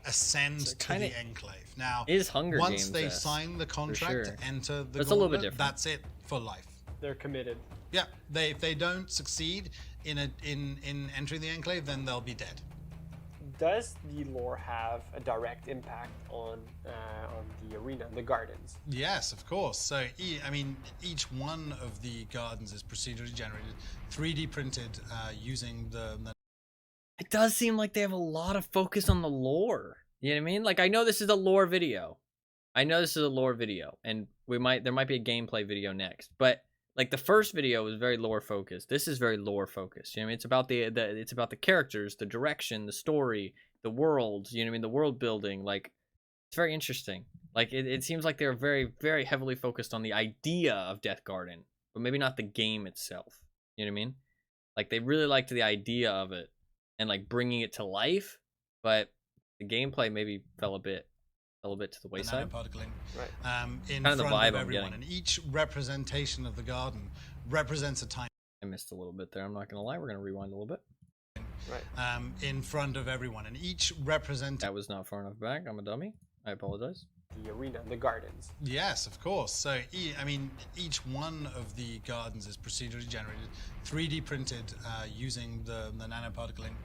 Speaker 2: ascend to the enclave. Now, once they sign the contract to enter the gauntlet, that's it for life.
Speaker 3: They're committed.
Speaker 2: Yeah. If they don't succeed in entering the enclave, then they'll be dead.
Speaker 3: Does the lore have a direct impact on the arena, the gardens?
Speaker 2: Yes, of course. So, I mean, each one of the gardens is procedurally generated, 3D printed using the...
Speaker 1: It does seem like they have a lot of focus on the lore. You know what I mean? Like, I know this is a lore video. And there might be a gameplay video next. But like the first video was very lore focused. This is very lore focused. You know what I mean? It's about the characters, the direction, the story, the world. You know what I mean? The world building. Like, it's very interesting. Like it seems like they're very, very heavily focused on the idea of Deathgarden, but maybe not the game itself. You know what I mean? Like they really liked the idea of it and like bringing it to life, but the gameplay maybe fell a bit to the wayside.
Speaker 2: In front of everyone, and each representation of the garden represents a time.
Speaker 1: I missed a little bit there. I'm not gonna lie. We're gonna rewind a little bit.
Speaker 2: In front of everyone, and each
Speaker 1: That was not far enough back. I'm a dummy. I apologize.
Speaker 3: The arena, the gardens.
Speaker 2: Yes, of course. So, I mean, each one of the gardens is procedurally generated, 3D printed using the nanoparticle ink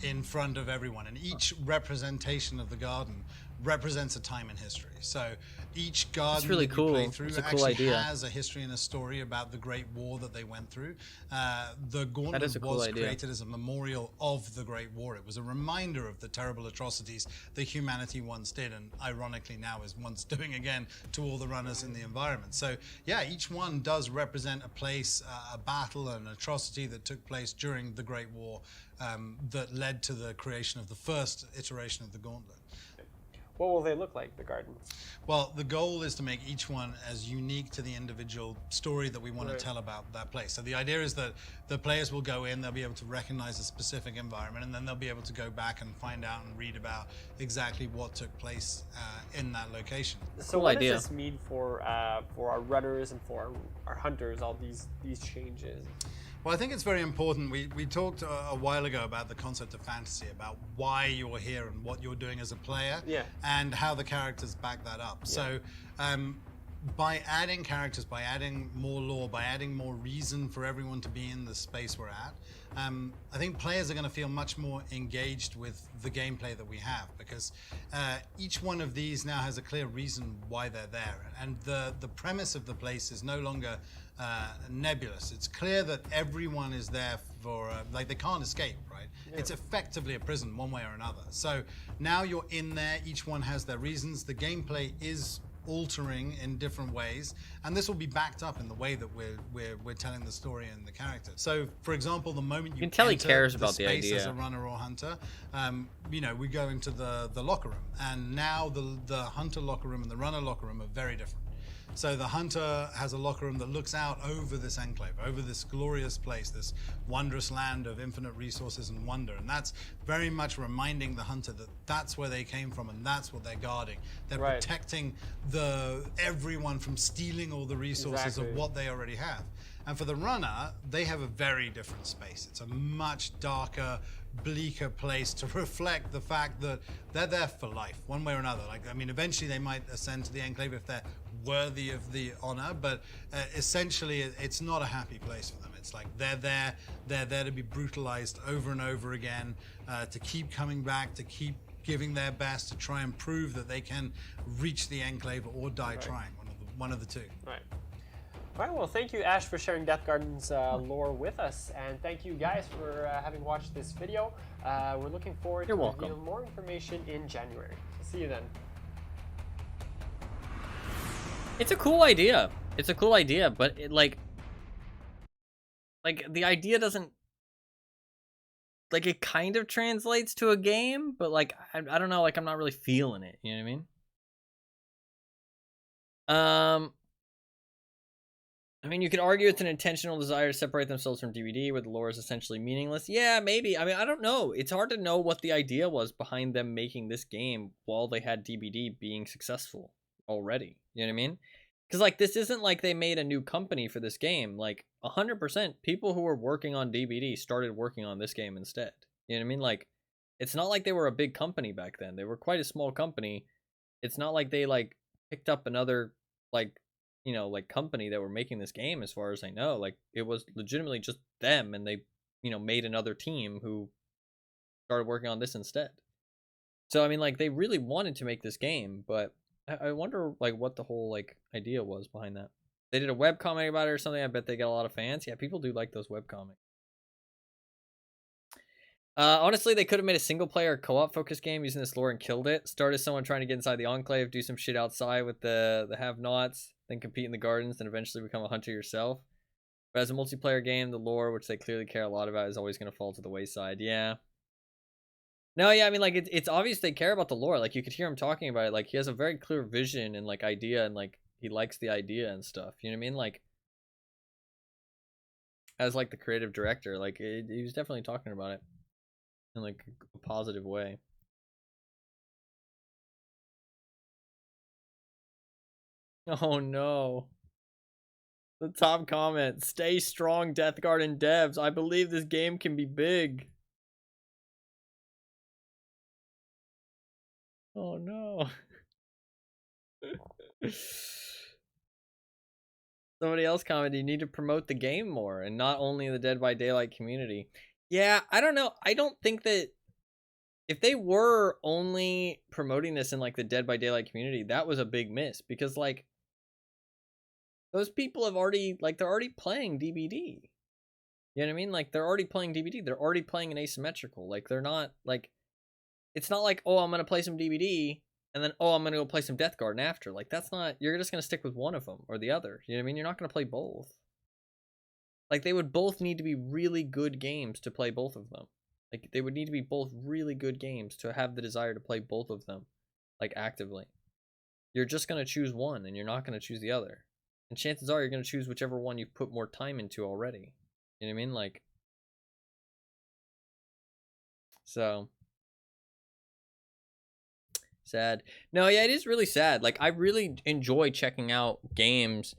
Speaker 2: in front of everyone, and each representation of the garden represents a time in history. So each garden
Speaker 1: That's really cool.
Speaker 2: play through
Speaker 1: it's a cool
Speaker 2: actually
Speaker 1: idea.
Speaker 2: has a history and a story about the Great War that they went through. The gauntlet was created as a memorial of the Great War. It was a reminder of the terrible atrocities that humanity once did, and ironically now is once doing again to all the runners in the environment. So yeah, each one does represent a place, a battle, an atrocity that took place during the Great War that led to the creation of the first iteration of the gauntlet.
Speaker 3: What will they look like, the gardens?
Speaker 2: Well, the goal is to make each one as unique to the individual story that we want to tell about that place. So the idea is that the players will go in, they'll be able to recognize a specific environment, and then they'll be able to go back and find out and read about exactly what took place in that location.
Speaker 3: So what does this mean for our runners and for our hunters, all these changes?
Speaker 2: Well, I think it's very important. We talked a while ago about the concept of fantasy, about why you're here and what you're doing as a player, and how the characters back that up. So by adding characters, by adding more lore, by adding more reason for everyone to be in the space we're at, I think players are going to feel much more engaged with the gameplay that we have, because each one of these now has a clear reason why they're there. And the premise of the place is no longer nebulous. It's clear that everyone is there for, like, they can't escape, right? It's effectively a prison one way or another. So now you're in there, each one has their reasons. The gameplay is altering in different ways, and this will be backed up in the way that we're telling the story and the characters. So, for example, the moment you
Speaker 1: can tell he cares
Speaker 2: enter
Speaker 1: about the
Speaker 2: space
Speaker 1: idea
Speaker 2: as a runner or hunter, you know, we go into the locker room, and now the hunter locker room and the runner locker room are very different. So the hunter has a locker room that looks out over this enclave, over this glorious place, this wondrous land of infinite resources and wonder. And that's very much reminding the hunter that that's where they came from and that's what they're guarding. They're protecting everyone from stealing all the resources of what they already have. And for the runner, they have a very different space. It's a much darker, bleaker place to reflect the fact that they're there for life, one way or another. Like, I mean, eventually they might ascend to the Enclave if they're worthy of the honor, but essentially it's not a happy place for them. It's like they're there to be brutalized over and over again, to keep coming back, to keep giving their best to try and prove that they can reach the Enclave or die trying, one of the two.
Speaker 3: Right. All right, well, thank you, Ash, for sharing Deathgarden's lore with us, and thank you guys for having watched this video. We're looking forward to revealing more information in January. See you then.
Speaker 1: It's a cool idea. It's a cool idea, but it, like the idea doesn't, like, it kind of translates to a game, but like I don't know, like I'm not really feeling it. You know what I mean? I mean, you could argue it's an intentional desire to separate themselves from DBD, where the lore is essentially meaningless. Yeah, maybe. I mean, I don't know. It's hard to know what the idea was behind them making this game while they had DBD being successful already. You know what I mean? Because, like, this isn't like they made a new company for this game. Like, 100% people who were working on DBD started working on this game instead. You know what I mean? Like, it's not like they were a big company back then. They were quite a small company. It's not like they, like, picked up another, like, you know, like, company that were making this game, as far as I know. Like, it was legitimately just them, and they, you know, made another team who started working on this instead. So, I mean, like, they really wanted to make this game, but I wonder, like, what the whole, like, idea was behind that. They did a webcomic about it or something. I bet they get a lot of fans. Yeah, people do like those webcomics. Honestly, they could have made a single-player co-op focused game using this lore and killed it. Start as someone trying to get inside the Enclave, do some shit outside with the have-nots, then compete in the gardens, then eventually become a hunter yourself. But as a multiplayer game, the lore, which they clearly care a lot about, is always going to fall to the wayside. Yeah. No, yeah, I mean, like, it's obvious they care about the lore. Like, you could hear him talking about it. Like, he has a very clear vision and, like, idea, and, like, he likes the idea and stuff. You know what I mean? Like, as, like, the creative director, like, he was definitely talking about it in, like, a positive way. Oh no. The top comment: stay strong, Deathgarden devs. I believe this game can be big. Oh no. Somebody else commented, you need to promote the game more, and not only the Dead by Daylight community. Yeah, I don't know. I don't think that if they were only promoting this in, like, the Dead by Daylight community, that was a big miss, because, like, those people have already, like, they're already playing DBD. You know what I mean? Like, they're already playing DBD. They're already playing an asymmetrical. Like, they're not, like, it's not like, oh, I'm going to play some DBD, and then, oh, I'm going to go play some Deathgarden after. Like, that's not, you're just going to stick with one of them or the other. You know what I mean? You're not going to play both. Like, they would both need to be really good games to play both of them. Like, they would need to be both really good games to have the desire to play both of them, like, actively. You're just going to choose one, and you're not going to choose the other. And chances are you're going to choose whichever one you've put more time into already. You know what I mean? Like, so sad. No, yeah, it is really sad. Like, I really enjoy checking out games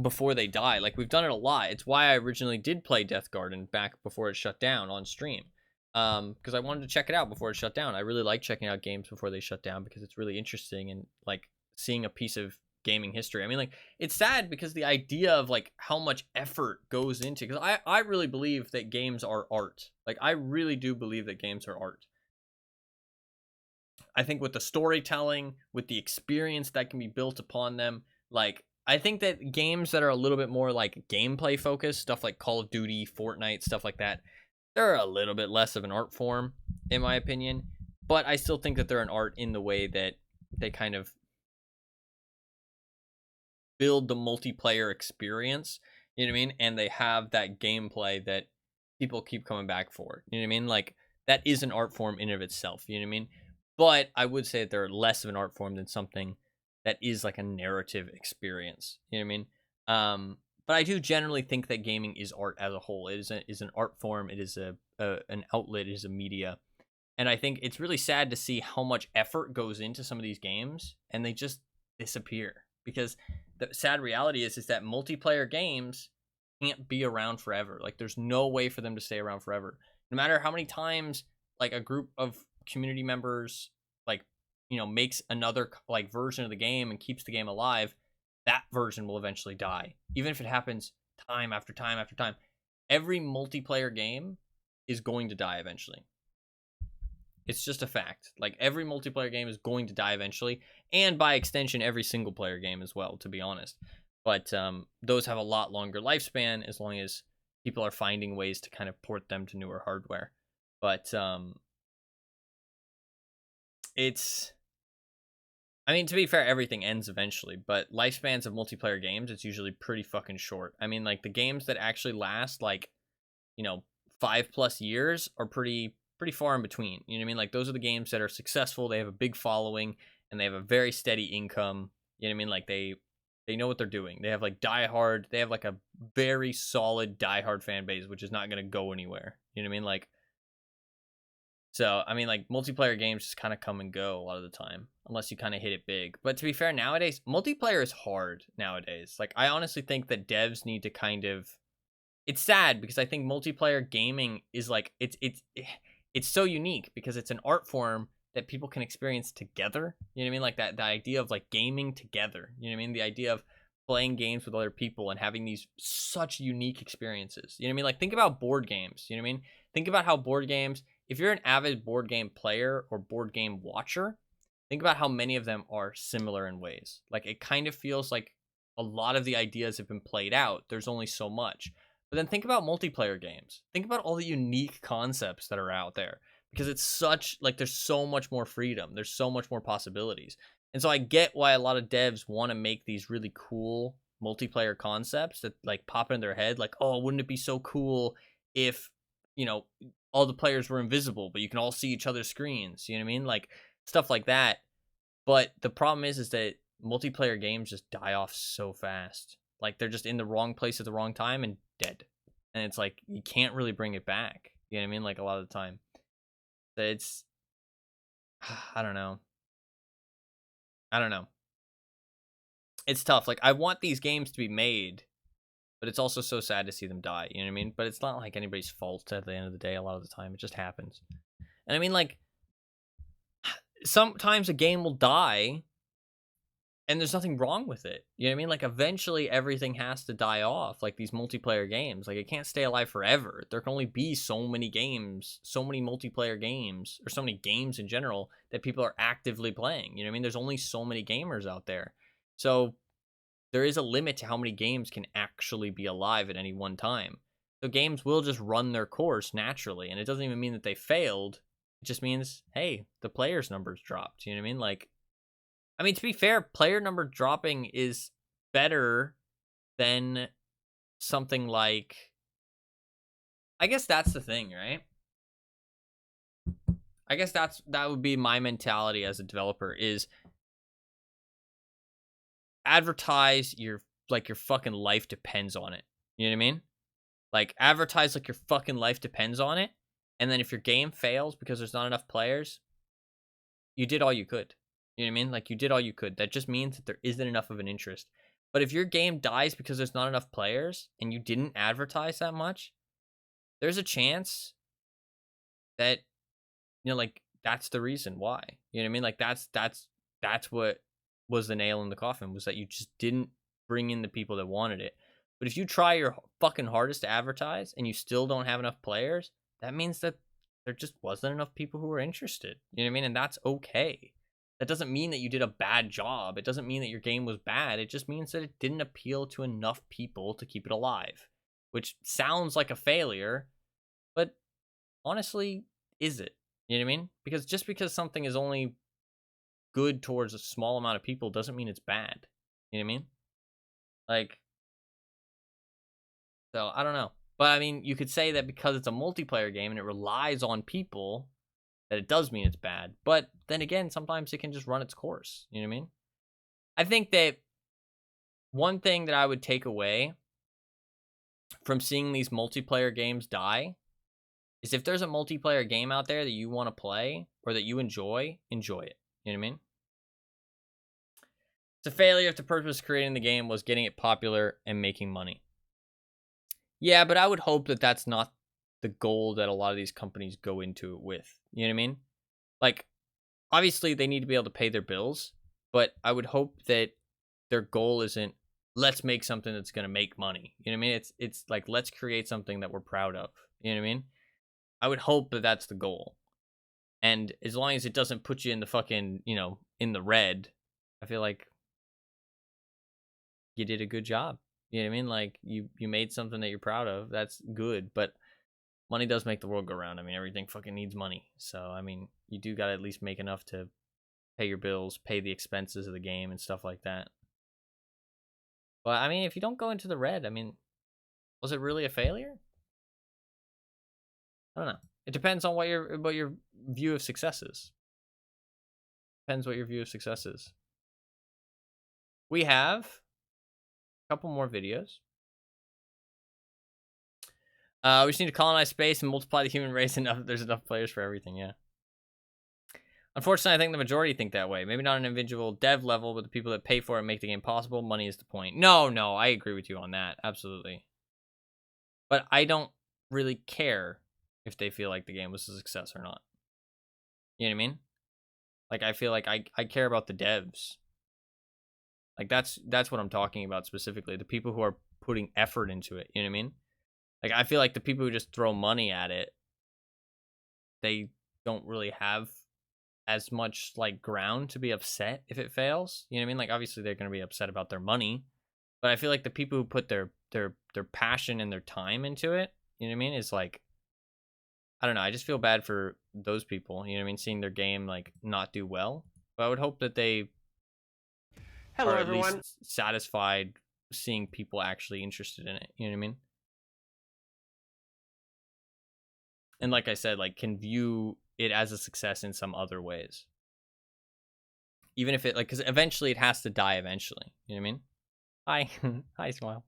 Speaker 1: before they die. Like, we've done it a lot. It's why I originally did play Deathgarden back before it shut down on stream. Because I wanted to check it out before it shut down. I really like checking out games before they shut down because it's really interesting, and, like, seeing a piece of gaming history. I mean, like, it's sad because the idea of, like, how much effort goes into, because I really believe that games are art. Like, I really do believe that games are art. I think with the storytelling, with the experience that can be built upon them, like, I think that games that are a little bit more, like, gameplay focused, stuff like Call of Duty, Fortnite, stuff like that, they're a little bit less of an art form, in my opinion. But I still think that they're an art in the way that they kind of build the multiplayer experience, you know what I mean? And they have that gameplay that people keep coming back for, you know what I mean? Like, that is an art form in and of itself, you know what I mean? But I would say that they're less of an art form than something that is like a narrative experience, you know what I mean? But I do generally think that gaming is art as a whole. It is an art form. It is an outlet. It is a media. And I think it's really sad to see how much effort goes into some of these games and they just disappear. Because the sad reality is that multiplayer games can't be around forever. Like, there's no way for them to stay around forever. No matter how many times, like, a group of community members, like, you know, makes another, like, version of the game and keeps the game alive, that version will eventually die. Even if it happens time after time after time. Every multiplayer game is going to die eventually. It's just a fact. Like, every multiplayer game is going to die eventually, and by extension, every single player game as well, to be honest. But those have a lot longer lifespan as long as people are finding ways to kind of port them to newer hardware. But it's, I mean, to be fair, everything ends eventually, but lifespans of multiplayer games, it's usually pretty fucking short. I mean, like, the games that actually last, like, you know, 5+ years are pretty far in between. You know what I mean? Like, those are the games that are successful, they have a big following, and they have a very steady income. You know what I mean? Like, they know what they're doing. They have, like, diehard, they have, like, a very solid diehard fan base, which is not going to go anywhere. You know what I mean? Like, so, I mean, like, multiplayer games just kind of come and go a lot of the time, unless you kind of hit it big. But to be fair, nowadays, multiplayer is hard nowadays. Like, I honestly think that devs need to kind of, it's sad because I think multiplayer gaming is, like, it's so unique because it's an art form that people can experience together. You know what I mean? Like, that the idea of, like, gaming together. You know what I mean? The idea of playing games with other people and having these such unique experiences. You know what I mean? Like, think about board games. You know what I mean? Think about how board games, if you're an avid board game player or board game watcher, think about how many of them are similar in ways. Like, it kind of feels like a lot of the ideas have been played out. There's only so much. But then think about multiplayer games. Think about all the unique concepts that are out there, because it's such, like, there's so much more freedom. There's so much more possibilities. And so I get why a lot of devs want to make these really cool multiplayer concepts that, like, pop in their head. Like, oh, wouldn't it be so cool if, you know, all the players were invisible, but you can all see each other's screens. You know what I mean? Like, stuff like that. But the problem is that multiplayer games just die off so fast. Like, they're just in the wrong place at the wrong time and dead. And it's like, you can't really bring it back. You know what I mean? Like, a lot of the time. It's, I don't know. It's tough. Like, I want these games to be made, but it's also so sad to see them die. You know what I mean? But it's not like anybody's fault at the end of the day. A lot of the time, it just happens. And I mean, like, sometimes a game will die and there's nothing wrong with it. You know what I mean? Like, eventually everything has to die off. Like, these multiplayer games, like, it can't stay alive forever. There can only be so many games, so many multiplayer games, or so many games in general that people are actively playing. You know what I mean? There's only so many gamers out there. So there is a limit to how many games can actually be alive at any one time. So games will just run their course naturally, and it doesn't even mean that they failed. It just means, hey, the players' numbers dropped. You know what I mean? Like, I mean, to be fair, player number dropping is better than something like, I guess that's the thing, right? I guess that would be my mentality as a developer, is advertise your fucking life depends on it. You know what I mean? Like, advertise like your fucking life depends on it, and then if your game fails because there's not enough players, you did all you could. You know what I mean? Like, you did all you could. That just means that there isn't enough of an interest. But if your game dies because there's not enough players and you didn't advertise that much, there's a chance that, you know, like, that's the reason why. You know what I mean? Like, that's what was the nail in the coffin, was that you just didn't bring in the people that wanted it. But if you try your fucking hardest to advertise and you still don't have enough players, that means that there just wasn't enough people who were interested. You know what I mean? And that's okay. That doesn't mean that you did a bad job. It doesn't mean that your game was bad. It just means that it didn't appeal to enough people to keep it alive, which sounds like a failure, but honestly, is it? You know what I mean? Because just because something is only good towards a small amount of people doesn't mean it's bad. You know what I mean? Like, so I don't know. But I mean, you could say that because it's a multiplayer game and it relies on people, that it does mean it's bad. But then again, sometimes it can just run its course. You know what I mean? I think that one thing that I would take away from seeing these multiplayer games die is, if there's a multiplayer game out there that you want to play or that you enjoy it. You know what I mean? It's a failure if the purpose of creating the game was getting it popular and making money. Yeah, but I would hope that that's not the goal that a lot of these companies go into it with. You know what I mean? Like, obviously they need to be able to pay their bills, but I would hope that their goal isn't let's make something that's going to make money. You know what I mean? It's like let's create something that we're proud of. You know what I mean? I would hope that that's the goal. And as long as it doesn't put you in the fucking, in the red, I feel like you did a good job. You know what I mean? Like you made something that you're proud of. That's good, but money does make the world go round. I mean, everything fucking needs money. So, I mean, you do got to at least make enough to pay your bills, pay the expenses of the game and stuff like that. But I mean, if you don't go into the red, I mean, was it really a failure? I don't know. It depends on what your view of success is. Depends what your view of success is. We have a couple more videos. We just need to colonize space and multiply the human race enough. There's enough players for everything, yeah. Unfortunately, I think the majority think that way. Maybe not an individual dev level, but the people that pay for it and make the game possible. Money is the point. No, I agree with you on that. Absolutely. But I don't really care if they feel like the game was a success or not. You know what I mean? Like, I feel like I care about the devs. Like, that's what I'm talking about specifically. The people who are putting effort into it. You know what I mean? Like, I feel like the people who just throw money at it, they don't really have as much, like, ground to be upset if it fails. You know what I mean? Like, obviously, they're going to be upset about their money. But I feel like the people who put their passion and their time into it, you know what I mean? Is like, I don't know. I just feel bad for those people, you know what I mean? Seeing their game, like, not do well. But I would hope that they
Speaker 3: Hello,
Speaker 1: are at
Speaker 3: everyone.
Speaker 1: least satisfied seeing people actually interested in it. You know what I mean? And like I said, like, can view it as a success in some other ways. Even if it, like, because eventually it has to die eventually. You know what I mean? Hi. Hi, Smile.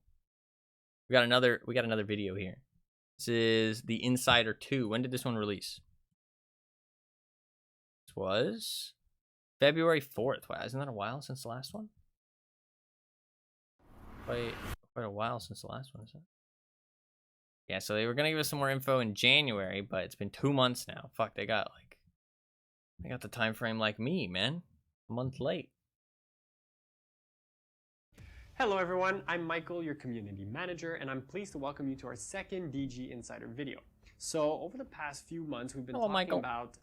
Speaker 1: We got another video here. This is The Insider 2. When did this one release? This was February 4th. Wow, isn't that a while since the last one? Quite a while since the last one, isn't it? Yeah, so they were gonna give us some more info in January, but it's been 2 months now. Fuck, they got the time frame like me, man. A month late.
Speaker 3: Hello everyone, I'm Michael, your community manager, and I'm pleased to welcome you to our second DG Insider video. So over the past few months, we've been talking about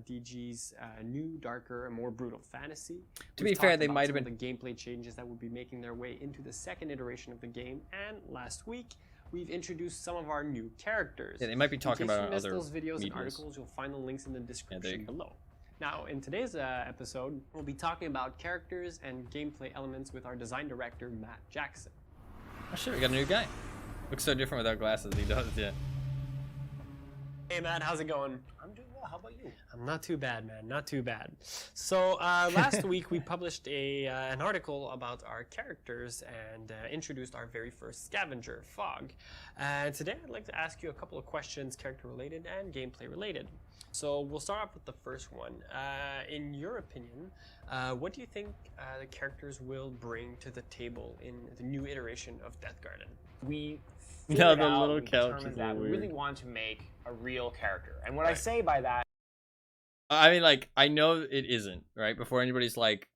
Speaker 3: DG's new, darker, and more brutal fantasy.
Speaker 1: To be fair, they might have been
Speaker 3: the gameplay changes that will be making their way into the second iteration of the game, and last week, we've introduced some of our new characters.
Speaker 1: Yeah, they might be talking about other
Speaker 3: those videos
Speaker 1: medias.
Speaker 3: and articles. You'll find the links in the description below. Now, in today's episode, we'll be talking about characters and gameplay elements with our design director, Matt Jackson.
Speaker 1: Oh shit, we got a new guy. Looks so different without glasses. He does, yeah.
Speaker 3: Hey Matt, how's it going?
Speaker 4: I'm doing well. How about you?
Speaker 3: I'm not too bad, man. Not too bad. So last week we published an article about our characters and introduced our very first scavenger, Fog. And today I'd like to ask you a couple of questions, character related and gameplay related. So we'll start off with the first one. In your opinion, what do you think the characters will bring to the table in the new iteration of Deathgarden?
Speaker 4: We
Speaker 1: No,
Speaker 4: figured
Speaker 1: the
Speaker 4: out,
Speaker 1: little
Speaker 4: we
Speaker 1: couch
Speaker 4: determined
Speaker 1: is
Speaker 4: that we
Speaker 1: weird.
Speaker 4: really want to make a real character. And what I
Speaker 3: Right.
Speaker 4: say by that,
Speaker 1: I mean, like, I know it isn't, right? Before anybody's like,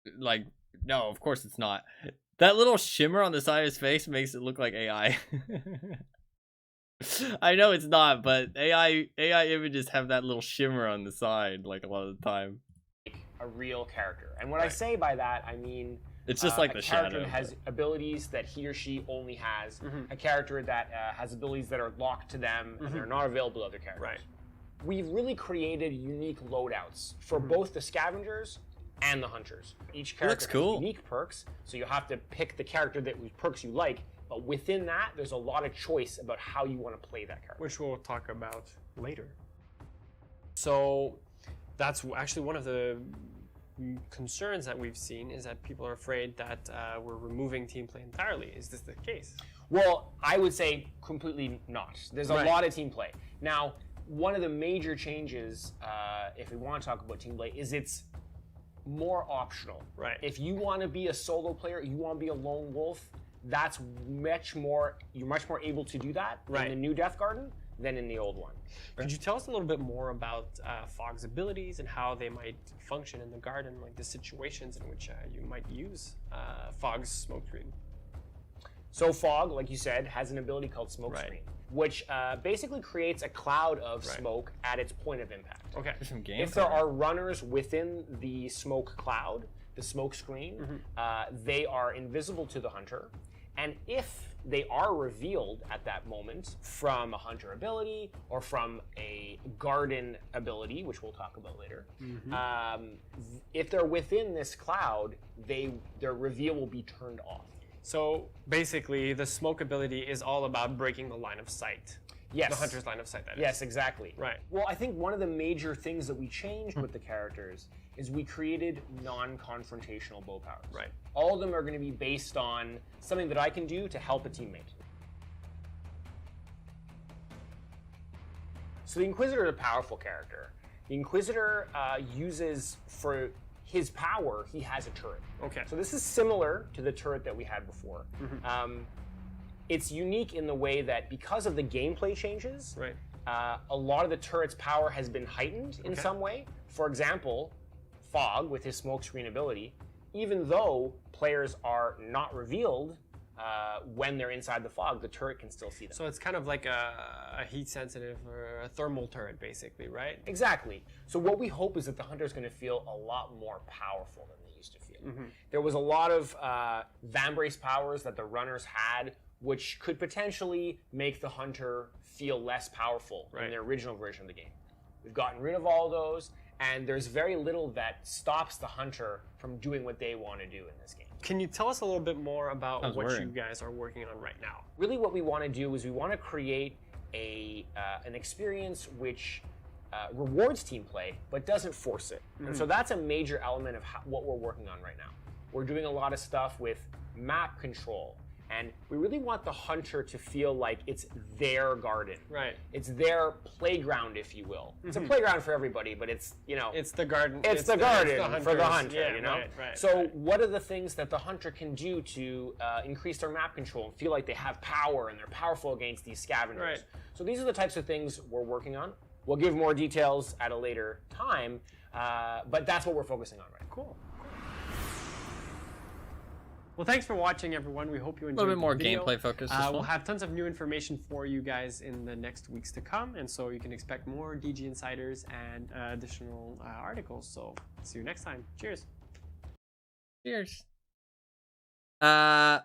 Speaker 1: no, of course it's not. That little shimmer on the side of his face makes it look like AI. I know it's not, but AI images have that little shimmer on the side, like, a lot of the time.
Speaker 4: a real character. And what I say by that, I mean
Speaker 1: It's just like
Speaker 4: a
Speaker 1: the
Speaker 4: character
Speaker 1: shadow.
Speaker 4: that has abilities that he or she only has.
Speaker 3: Mhm.
Speaker 4: A character that has abilities that are locked to them and they're not available to other characters.
Speaker 3: Right.
Speaker 4: We've really created unique loadouts for both the scavengers and the hunters. Each character
Speaker 1: looks cool.
Speaker 4: has unique perks, so you'll have to pick the character that whose perks you like. But within that, there's a lot of choice about how you want to play that character.
Speaker 3: Which we'll talk about later. So that's actually one of the concerns that we've seen is that people are afraid that we're removing team play entirely. Is this the case?
Speaker 4: Well, I would say completely not. There's a
Speaker 3: Right.
Speaker 4: lot of team play. Now, one of the major changes, if we want to talk about team play, is it's more optional.
Speaker 3: Right.
Speaker 4: If you want to be a solo player, you want to be a lone wolf, that's you're much more able to do that in the new Deathgarden than in the old one.
Speaker 3: Could you tell us a little bit more about Fog's abilities and how they might function in the garden, like the situations in which you might use Fog's smoke screen?
Speaker 4: So Fog, like you said, has an ability called Smoke Screen, which basically creates a cloud of smoke at its point of impact.
Speaker 3: Okay.
Speaker 4: If there are runners within the smoke cloud, the smoke screen, they are invisible to the hunter. And if they are revealed at that moment from a hunter ability or from a garden ability, which we'll talk about later, if they're within this cloud, their reveal will be turned off.
Speaker 3: So basically, the smoke ability is all about breaking the line of sight.
Speaker 4: Yes.
Speaker 3: The hunter's line of sight, that is.
Speaker 4: Yes, exactly.
Speaker 3: Right.
Speaker 4: Well, I think one of the major things that we changed with the characters is we created non-confrontational bow powers.
Speaker 3: Right.
Speaker 4: All of them are going to be based on something that I can do to help a teammate. So the Inquisitor is a powerful character. The Inquisitor uses, for his power, he has a turret.
Speaker 3: Okay.
Speaker 4: So this is similar to the turret that we had before. It's unique in the way that because of the gameplay changes, a lot of the turret's power has been heightened in some way. For example, Fog, with his smokescreen ability, even though players are not revealed when they're inside the fog, the turret can still see them.
Speaker 3: So it's kind of like a heat sensitive or a thermal turret, basically, right?
Speaker 4: Exactly. So what we hope is that the hunter is going to feel a lot more powerful than they used to feel. There was a lot of Vambrace powers that the runners had, which could potentially make the hunter feel less powerful in the original version of the game. We've gotten rid of all those, and there's very little that stops the hunter from doing what they want to do in this game.
Speaker 3: Can you tell us a little bit more about what you guys are working on right now?
Speaker 4: Really what we want to do is we want to create an experience which rewards team play, but doesn't force it. And so that's a major element of what we're working on right now. We're doing a lot of stuff with map control, and we really want the hunter to feel like it's their garden.
Speaker 3: Right.
Speaker 4: It's their playground, if you will. It's a playground for everybody, but it's, you know...
Speaker 3: It's the garden.
Speaker 4: It's the garden for the hunter,
Speaker 3: yeah,
Speaker 4: you know? So what are the things that the hunter can do to increase their map control and feel like they have power and they're powerful against these scavengers?
Speaker 3: Right.
Speaker 4: So these are the types of things we're working on. We'll give more details at a later time, but that's what we're focusing on right now.
Speaker 3: Cool. Well, thanks for watching, everyone. We hope you enjoyed
Speaker 1: A little bit more
Speaker 3: the video.
Speaker 1: gameplay focus.
Speaker 3: We'll have tons of new information for you guys in the next weeks to come, and so you can expect more DG Insiders and additional articles. So see you next time. Cheers.
Speaker 1: Cheers. Power.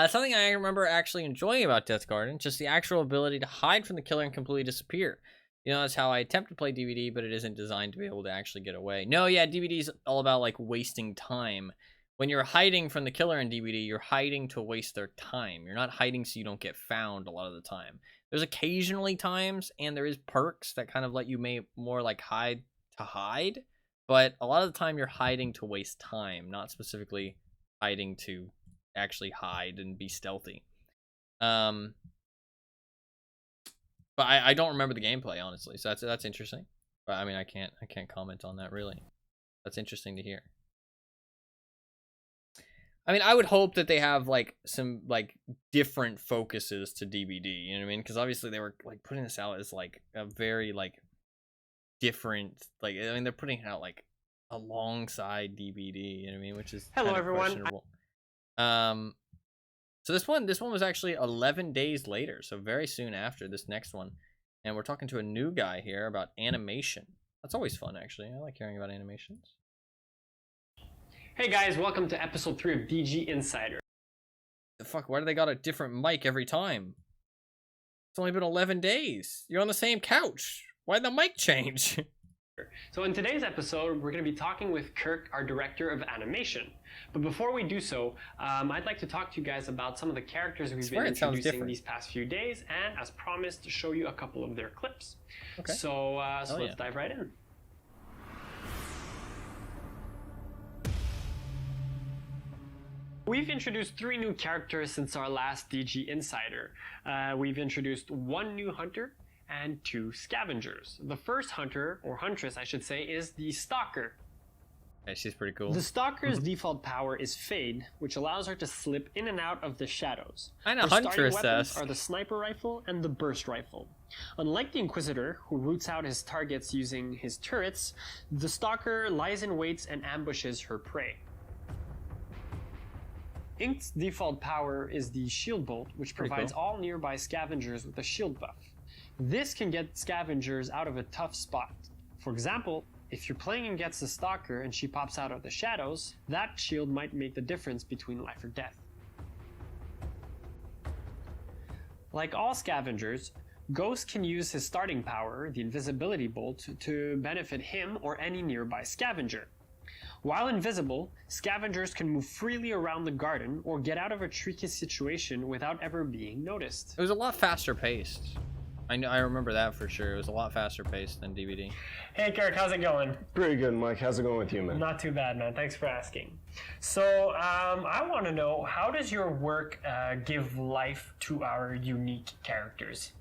Speaker 1: Something I remember actually enjoying about Deathgarden, just the actual ability to hide from the killer and completely disappear. You know, that's how I attempt to play DVD, but it isn't designed to be able to actually get away. No, yeah, DVD is all about, like, wasting time. When you're hiding from the killer in DVD, you're hiding to waste their time. You're not hiding so you don't get found a lot of the time. There's occasionally times, and there is perks that kind of let you more, like, hide to hide. But a lot of the time, you're hiding to waste time, not specifically hiding to actually hide and be stealthy. But I don't remember the gameplay, honestly, so that's interesting. But I mean, I can't comment on that really. That's interesting to hear. I mean, I would hope that they have like some like different focuses to DBD. You know what I mean? Because obviously they were like putting this out as like a very like different. Like I mean, they're putting it out like alongside DBD. You know what I mean? Which is
Speaker 3: hello everyone.
Speaker 1: So this one was actually 11 days later, so very soon after this next one. And we're talking to a new guy here about animation. That's always fun, actually. I like hearing about animations.
Speaker 3: Hey guys, welcome to episode 3 of DG Insider.
Speaker 1: The fuck, why do they got a different mic every time? It's only been 11 days. You're on the same couch. Why'd the mic change?
Speaker 3: So in today's episode, we're going to be talking with Kirk, our director of animation. But before we do so, I'd like to talk to you guys about some of the characters we've been introducing these past few days, and as promised, to show you a couple of their clips. Okay. So let's dive right in. We've introduced 3 new characters since our last DG Insider. We've introduced 1 new hunter and 2 scavengers. The first hunter, or huntress I should say, is the Stalker.
Speaker 1: Yeah, she's pretty cool.
Speaker 3: The Stalker's default power is Fade, which allows her to slip in and out of the shadows.
Speaker 1: And a
Speaker 3: Her starting
Speaker 1: Huntress
Speaker 3: weapons
Speaker 1: S.
Speaker 3: are the Sniper Rifle and the Burst Rifle. Unlike the Inquisitor, who roots out his targets using his turrets, the Stalker lies in wait and ambushes her prey. Ink's default power is the Shield Bolt, which provides all nearby scavengers with a shield buff. This can get scavengers out of a tough spot. For example, if you're playing against a Stalker and she pops out of the shadows, that shield might make the difference between life or death. Like all scavengers, Ghost can use his starting power, the Invisibility Bolt, to benefit him or any nearby scavenger. While invisible, scavengers can move freely around the garden or get out of a tricky situation without ever being noticed.
Speaker 1: It was a lot faster paced. I remember that for sure. It was a lot faster paced than DVD.
Speaker 3: Hey Kirk, how's it going?
Speaker 5: Pretty good, Mike. How's it going with you, man?
Speaker 3: Not too bad, man. Thanks for asking. So, I want to know, how does your work give life to our unique characters?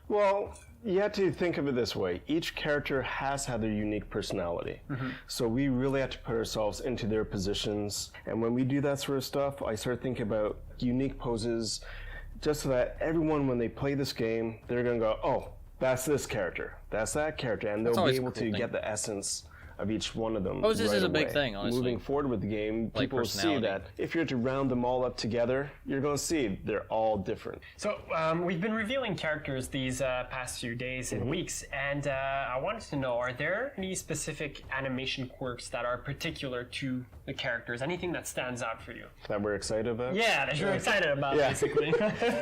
Speaker 5: Well, you have to think of it this way. Each character has had their unique personality. So we really have to put ourselves into their positions. And when we do that sort of stuff, I start thinking about unique poses, just so that everyone, when they play this game, they're going to go, oh, that's this character, that's that character, and they'll be
Speaker 1: always a
Speaker 5: able
Speaker 1: cool
Speaker 5: to
Speaker 1: thing.
Speaker 5: get the essence of each one of them.
Speaker 1: Poses
Speaker 5: right
Speaker 1: is a big
Speaker 5: away.
Speaker 1: thing, honestly.
Speaker 5: Moving forward with the game,
Speaker 1: Like
Speaker 5: people will see
Speaker 1: personality.
Speaker 5: that if you're to round them all up together, you're going to see they're all different.
Speaker 3: So, we've been revealing characters these past few days and weeks, and I wanted to know, are there any specific animation quirks that are particular to the characters? Anything that stands out for you?
Speaker 5: That we're excited about?
Speaker 3: Yeah, that you're excited about,
Speaker 5: Yeah.
Speaker 3: basically.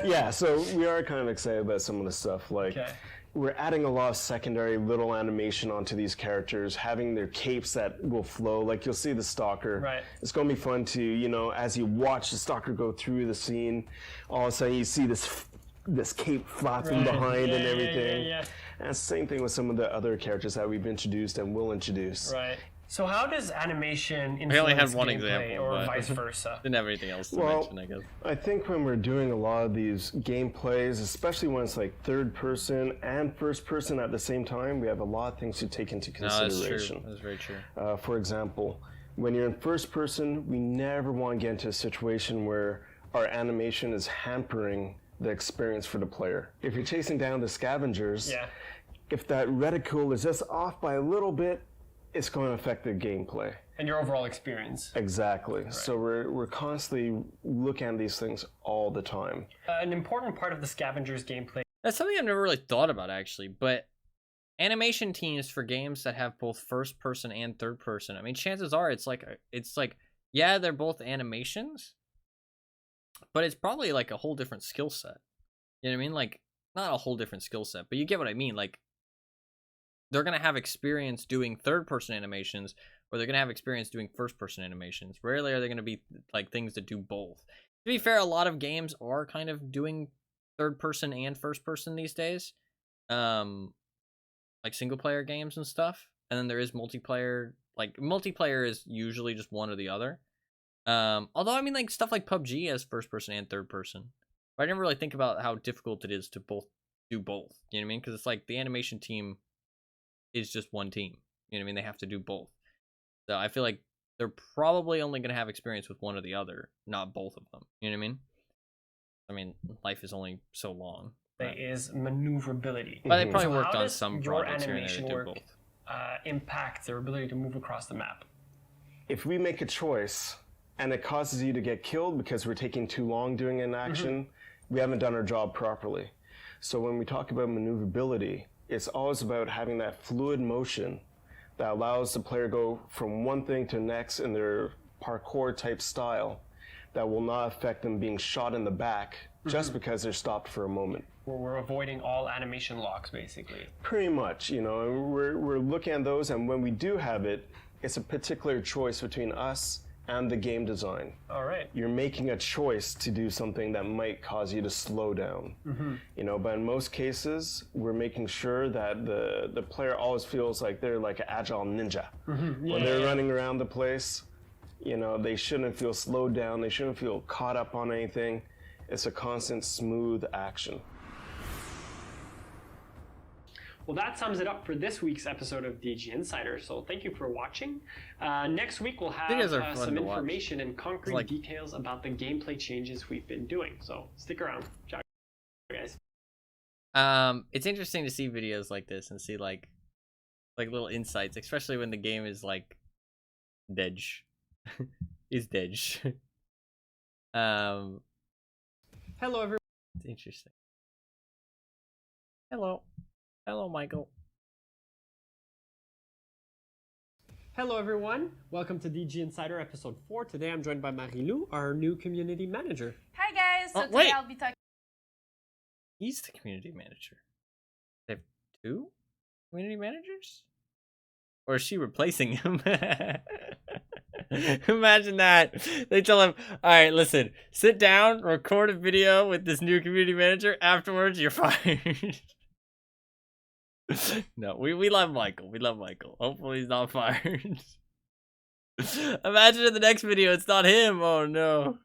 Speaker 5: Yeah, so we are kind of excited about some of the stuff. Like,
Speaker 3: Okay.
Speaker 5: we're adding a lot of secondary little animation onto these characters, having their capes that will flow. Like, you'll see the Stalker.
Speaker 3: Right.
Speaker 5: It's going to be fun to, you know, as you watch the Stalker go through the scene, all of a sudden you see this cape flapping
Speaker 3: Right.
Speaker 5: behind
Speaker 3: Yeah,
Speaker 5: and
Speaker 3: yeah,
Speaker 5: everything.
Speaker 3: yeah.
Speaker 5: And it's the same thing with some of the other characters that we've introduced and will introduce.
Speaker 3: Right. So how does animation influence
Speaker 1: I only had one
Speaker 3: gameplay,
Speaker 1: example,
Speaker 3: or
Speaker 1: but-
Speaker 3: vice versa?
Speaker 1: Didn't have anything else to
Speaker 5: Well,
Speaker 1: mention, I guess.
Speaker 5: I think when we're doing a lot of these gameplays, especially when it's like third person and first person at the same time, we have a lot of things to take into
Speaker 1: No, that's
Speaker 5: consideration.
Speaker 1: true. That's very true.
Speaker 5: For example, when you're in first person, we never want to get into a situation where our animation is hampering the experience for the player. If you're chasing down the scavengers,
Speaker 3: Yeah.
Speaker 5: if that reticle is just off by a little bit, it's going to affect the gameplay.
Speaker 3: And your overall experience.
Speaker 5: Exactly. So we're constantly looking at these things all the time.
Speaker 3: An important part of the Scavengers gameplay
Speaker 1: That's something I've never really thought about, actually, but animation teams for games that have both first person and third person, I mean, chances are it's like yeah, they're both animations, but it's probably like a whole different skill set. You know what I mean? Like, not a whole different skill set, but you get what I mean. Like, they're going to have experience doing third person animations, or they're going to have experience doing first person animations. Rarely are they going to be like things that do both. To be fair, a lot of games are kind of doing third person and first person these days. Like single player games and stuff. And then there is multiplayer. Like, multiplayer is usually just one or the other. Although, I mean, like, stuff like PUBG has first person and third person. But I never really think about how difficult it is to do both. You know what I mean? Because it's like the animation team is just one team. You know what I mean? They have to do both. So I feel like they're probably only going to have experience with one or the other, not both of them. You know what I mean? I mean, life is only so long.
Speaker 3: is maneuverability.
Speaker 1: But they probably
Speaker 3: So
Speaker 1: worked
Speaker 3: how
Speaker 1: on
Speaker 3: does
Speaker 1: some
Speaker 3: your
Speaker 1: projects here and there
Speaker 3: animation
Speaker 1: to do
Speaker 3: work
Speaker 1: both.
Speaker 3: impact their ability to move across the map?
Speaker 5: If we make a choice and it causes you to get killed because we're taking too long doing an action, we haven't done our job properly. So when we talk about maneuverability, it's always about having that fluid motion that allows the player to go from one thing to the next in their parkour type style that will not affect them being shot in the back just because they're stopped for a moment.
Speaker 3: Where we're avoiding all animation locks, basically.
Speaker 5: Pretty much, you know, and we're looking at those, and when we do have it, it's a particular choice between us and the game design.
Speaker 3: All right.
Speaker 5: You're making a choice to do something that might cause you to slow down. You know, but in most cases, we're making sure that the player always feels like they're like an agile ninja. When they're running around the place, you know, they shouldn't feel slowed down. They shouldn't feel caught up on anything. It's a constant smooth action.
Speaker 3: Well, that sums it up for this week's episode of DG Insider. So thank you for watching. Next week we'll have
Speaker 1: Videos are fun
Speaker 3: some
Speaker 1: to watch.
Speaker 3: information and concrete
Speaker 1: Like-
Speaker 3: details about the gameplay changes we've been doing. So stick around. Ciao, guys.
Speaker 1: It's interesting to see videos like this and see like little insights, especially when the game is like dead. Is dead.
Speaker 3: Hello, everyone.
Speaker 1: It's interesting. Hello, Michael.
Speaker 3: Hello, everyone. Welcome to DG Insider episode 4. Today I'm joined by Marilou, our new community manager.
Speaker 6: Hi guys, so
Speaker 1: Oh,
Speaker 6: today
Speaker 1: wait.
Speaker 6: I'll be talking.
Speaker 1: He's the community manager. They have 2 community managers? Or is she replacing him? Imagine that. They tell him, all right, listen, sit down, record a video with this new community manager. Afterwards, you're fired. No, we love Michael. We love Michael. Hopefully he's not fired. Imagine in the next video, it's not him. Oh, no.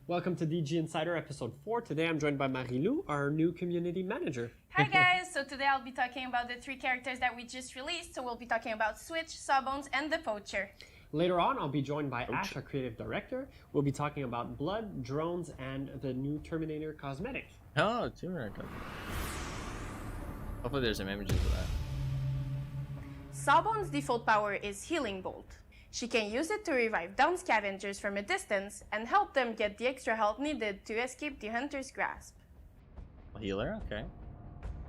Speaker 3: Welcome to DG Insider episode 4. Today I'm joined by Marilou, our new community manager.
Speaker 6: Hi guys, so today I'll be talking about the 3 characters that we just released. So we'll be talking about Switch, Sawbones, and the Poacher.
Speaker 3: Later on, I'll be joined by Ash, our creative director. We'll be talking about blood, drones, and the new Terminator cosmetic.
Speaker 1: Oh, it's America. Hopefully there's some images of that.
Speaker 6: Sawbones' default power is Healing Bolt. She can use it to revive down scavengers from a distance and help them get the extra health needed to escape the hunter's grasp.
Speaker 1: A healer, okay.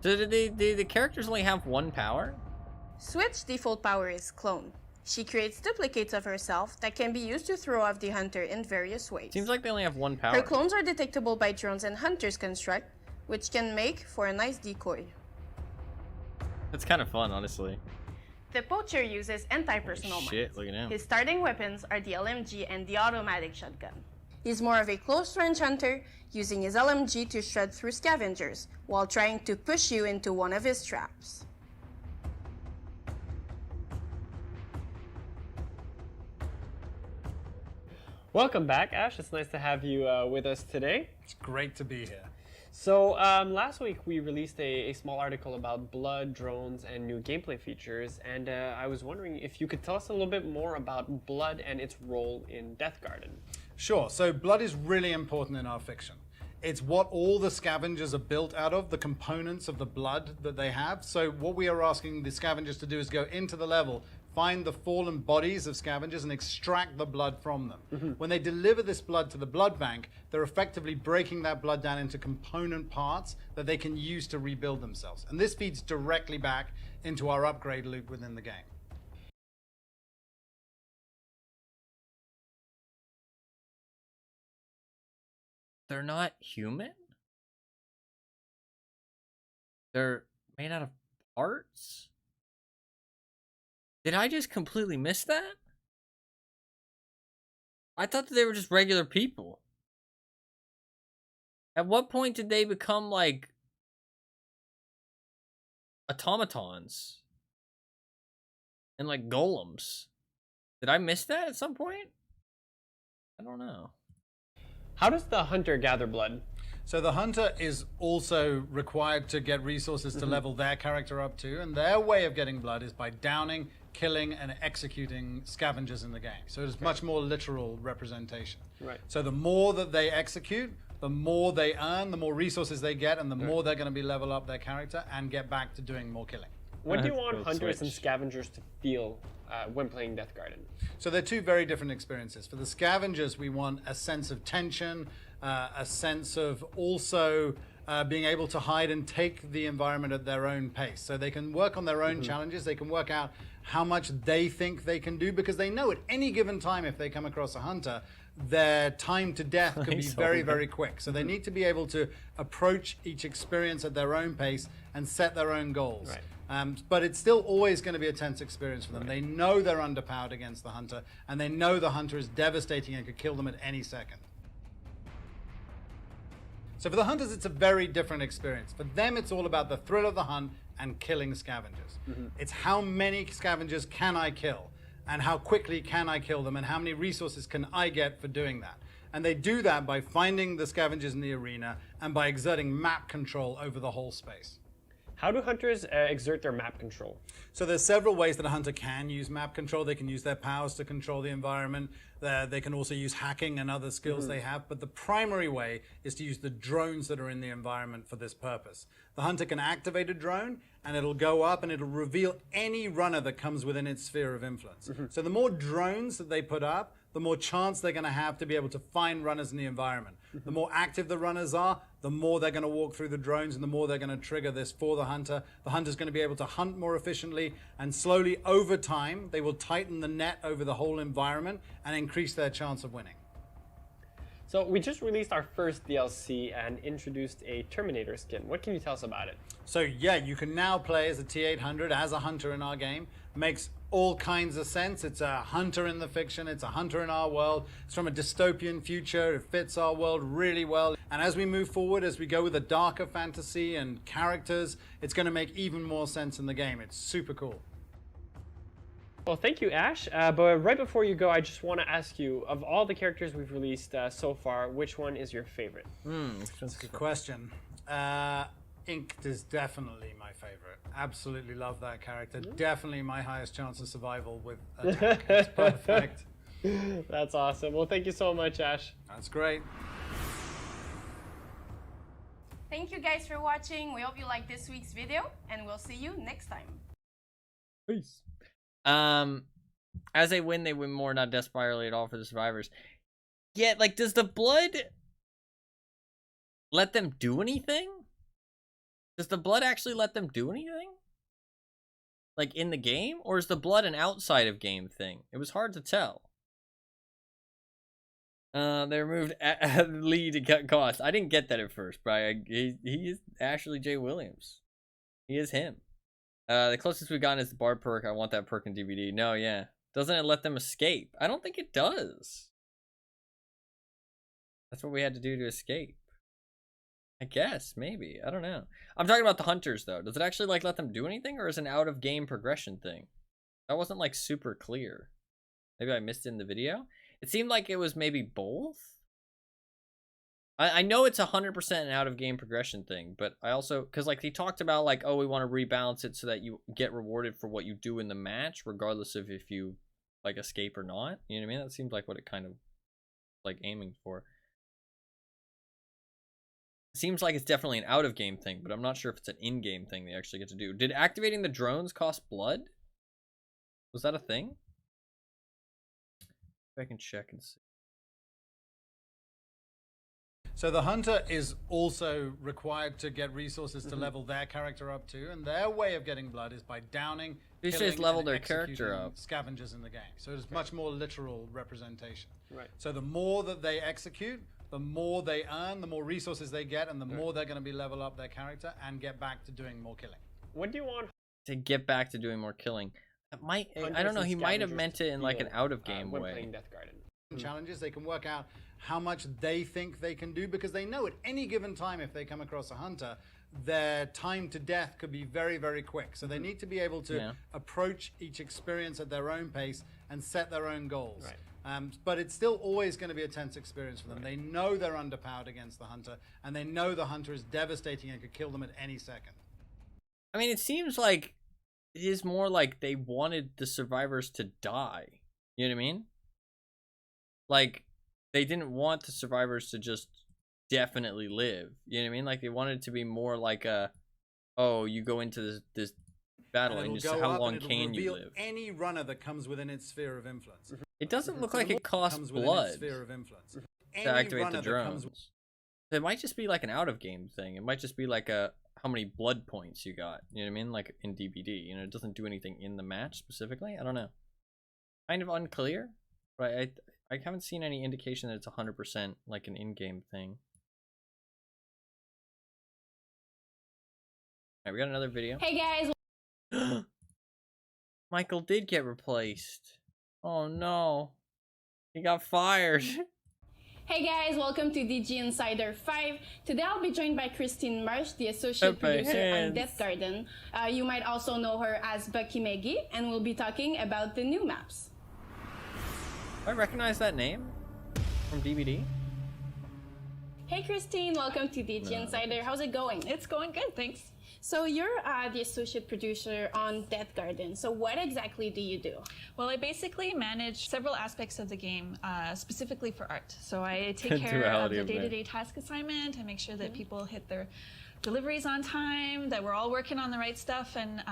Speaker 1: So did the characters only have 1 power?
Speaker 6: Switch default power is Clone. She creates duplicates of herself that can be used to throw off the hunter in various ways.
Speaker 1: Seems like they only have 1 power.
Speaker 6: Her clones are detectable by drones and hunters construct, which can make for a nice decoy.
Speaker 1: That's kind of fun, honestly.
Speaker 6: The Poacher uses anti-personal
Speaker 1: Shit,
Speaker 6: mines.
Speaker 1: look at him.
Speaker 6: His starting weapons are the LMG and the automatic shotgun. He's more of a close-range hunter, using his LMG to shred through scavengers, while trying to push you into one of his traps.
Speaker 3: Welcome back, Ash. It's nice to have you with us today.
Speaker 2: It's great to be here.
Speaker 3: So last week we released a small article about blood, drones, and new gameplay features, and I was wondering if you could tell us a little bit more about blood and its role in Deathgarden.
Speaker 2: Sure, so blood is really important in our fiction. It's what all the scavengers are built out of, the components of the blood that they have. So what we are asking the scavengers to do is go into the level, find the fallen bodies of scavengers and extract the blood from them. When they deliver this blood to the blood bank, they're effectively breaking that blood down into component parts that they can use to rebuild themselves. And this feeds directly back into our upgrade loop within the game.
Speaker 1: They're not human? They're made out of parts? Did I just completely miss that? I thought that they were just regular people. At what point did they become like automatons and like golems? Did I miss that at some point? I don't know.
Speaker 3: How does the hunter gather blood?
Speaker 2: So the hunter is also required to get resources to level their character up to, and their way of getting blood is by downing, killing, and executing scavengers in the game. So it's much more literal representation.
Speaker 3: Right.
Speaker 2: So the more that they execute, the more they earn, the more resources they get, and the more they're going to be level up their character and get back to doing more killing.
Speaker 3: What do you want
Speaker 1: Good
Speaker 3: hunters and
Speaker 1: switch.
Speaker 3: scavengers to feel when playing Deathgarden?
Speaker 2: So they're 2 very different experiences. For the scavengers, we want a sense of tension, a sense of also being able to hide and take the environment at their own pace. So they can work on their own challenges. They can work out how much they think they can do, because they know at any given time, if they come across a hunter, their time to death could be very, very quick. So they need to be able to approach each experience at their own pace and set their own goals.
Speaker 3: Right.
Speaker 2: But it's still always going to be a tense experience for them. They know they're underpowered against the hunter, and they know the hunter is devastating and could kill them at any second. So for the hunters, it's a very different experience. For them, it's all about the thrill of the hunt and killing scavengers. It's how many scavengers can I kill, and how quickly can I kill them, and how many resources can I get for doing that. And they do that by finding the scavengers in the arena and by exerting map control over the whole space.
Speaker 3: How do hunters exert their map control?
Speaker 2: So there's several ways that a hunter can use map control. They can use their powers to control the environment. They can also use hacking and other skills they have. But the primary way is to use the drones that are in the environment for this purpose. The hunter can activate a drone, and it'll go up and it'll reveal any runner that comes within its sphere of influence. So the more drones that they put up, the more chance they're going to have to be able to find runners in the environment. The more active the runners are, the more they're going to walk through the drones and the more they're going to trigger this for the hunter. The hunter's going to be able to hunt more efficiently, and slowly over time, they will tighten the net over the whole environment and increase their chance of winning.
Speaker 3: So we just released our first DLC and introduced a Terminator skin. What can you tell us about it?
Speaker 2: So yeah, you can now play as a T-800, as a hunter in our game. Makes all kinds of sense. It's a hunter in the fiction, it's a hunter in our world. It's from a dystopian future, it fits our world really well. And as we move forward, as we go with a darker fantasy and characters, it's going to make even more sense in the game. It's super cool.
Speaker 3: Well, thank you, Ash. But right before you go, I just want to ask you, of all the characters we've released so far, which one is your favorite?
Speaker 2: That's a good question. Inked is definitely my favorite. Absolutely love that character. Definitely my highest chance of survival with attack. It's perfect.
Speaker 3: That's awesome. Well, thank you so much, Ash.
Speaker 2: That's great.
Speaker 6: Thank you guys for watching. We hope you liked this week's video, and we'll see you next time.
Speaker 1: Peace. As they win more, not death spirally at all for the survivors. Yeah, like, does the blood let them do anything? Does the blood actually let them do anything? Like, in the game? Or is the blood an outside of game thing? It was hard to tell. They removed Lee to cut costs. I didn't get that at first, but he is Ashley J. Williams. He is him. The closest we've gotten is the Bard perk. I want that perk in DVD. No, yeah. Doesn't it let them escape? I don't think it does. That's what we had to do to escape. I guess, maybe. I don't know. I'm talking about the hunters, though. Does it actually, like, let them do anything, or is it an out-of-game progression thing? That wasn't, like, super clear. Maybe I missed it in the video? It seemed like it was maybe both? I know it's 100% an out-of-game progression thing, but I also... Because, like, he talked about, like, oh, we want to rebalance it so that you get rewarded for what you do in the match, regardless of if you, like, escape or not. You know what I mean? That seems like what it kind of, like, aiming for. Seems like it's definitely an out-of-game thing, but I'm not sure if it's an in-game thing they actually get to do. Did activating the drones cost blood? Was that a thing? If I can check and see.
Speaker 2: So the hunter is also required to get resources to level their character up too, and their way of getting blood is by downing,
Speaker 1: They
Speaker 2: killing,
Speaker 1: just leveled
Speaker 2: and
Speaker 1: their character
Speaker 2: executing
Speaker 1: up.
Speaker 2: scavengers in the game. So it's much more literal representation.
Speaker 3: Right.
Speaker 2: So the more that they execute, the more they earn, the more resources they get, and the more they're going to be level up their character and get back to doing more killing.
Speaker 3: What do you want?
Speaker 1: To get back to doing more killing. I don't know, he might have meant it in like an out-of-game
Speaker 3: when
Speaker 1: way.
Speaker 3: playing Deathgarden.
Speaker 2: Challenges, they can work out how much they think they can do, because they know at any given time if they come across a hunter, their time to death could be very, very quick. So they need to be able to approach each experience at their own pace and set their own goals.
Speaker 3: Right.
Speaker 2: But it's still always going to be a tense experience for them. They know they're underpowered against the hunter, and they know the hunter is devastating and could kill them at any second.
Speaker 1: I mean, it seems like it is more like they wanted the survivors to die. You know what I mean? Like, they didn't want the survivors to just definitely live. You know what I mean? Like, they wanted it to be more like a, oh, you go into this battle and just how long can you live?
Speaker 2: Any runner that comes within its sphere of influence.
Speaker 1: It doesn't look like it costs blood to activate the drones. It might just be like an out-of-game thing. It might just be like a how many blood points you got. You know what I mean? Like in DBD. You know, it doesn't do anything in the match specifically. I don't know. Kind of unclear. But I haven't seen any indication that it's 100% like an in-game thing. Alright, we got another video.
Speaker 6: Hey guys!
Speaker 1: Michael did get replaced. Oh no. He got fired.
Speaker 6: Hey guys, welcome to DG Insider 5. Today I'll be joined by Christine Marsh, the associate producer on Deathgarden. You might also know her as Bucky Maggie, and we'll be talking about the new maps.
Speaker 1: I recognize that name from DVD.
Speaker 6: Hey Christine, welcome to DG Insider. How's it going?
Speaker 7: It's going good, thanks.
Speaker 6: So you're the associate producer on Deathgarden. So what exactly do you do?
Speaker 7: Well, I basically manage several aspects of the game, specifically for art. So I take care of the day-to-day task assignment. I make sure that people hit their deliveries on time, that we're all working on the right stuff, and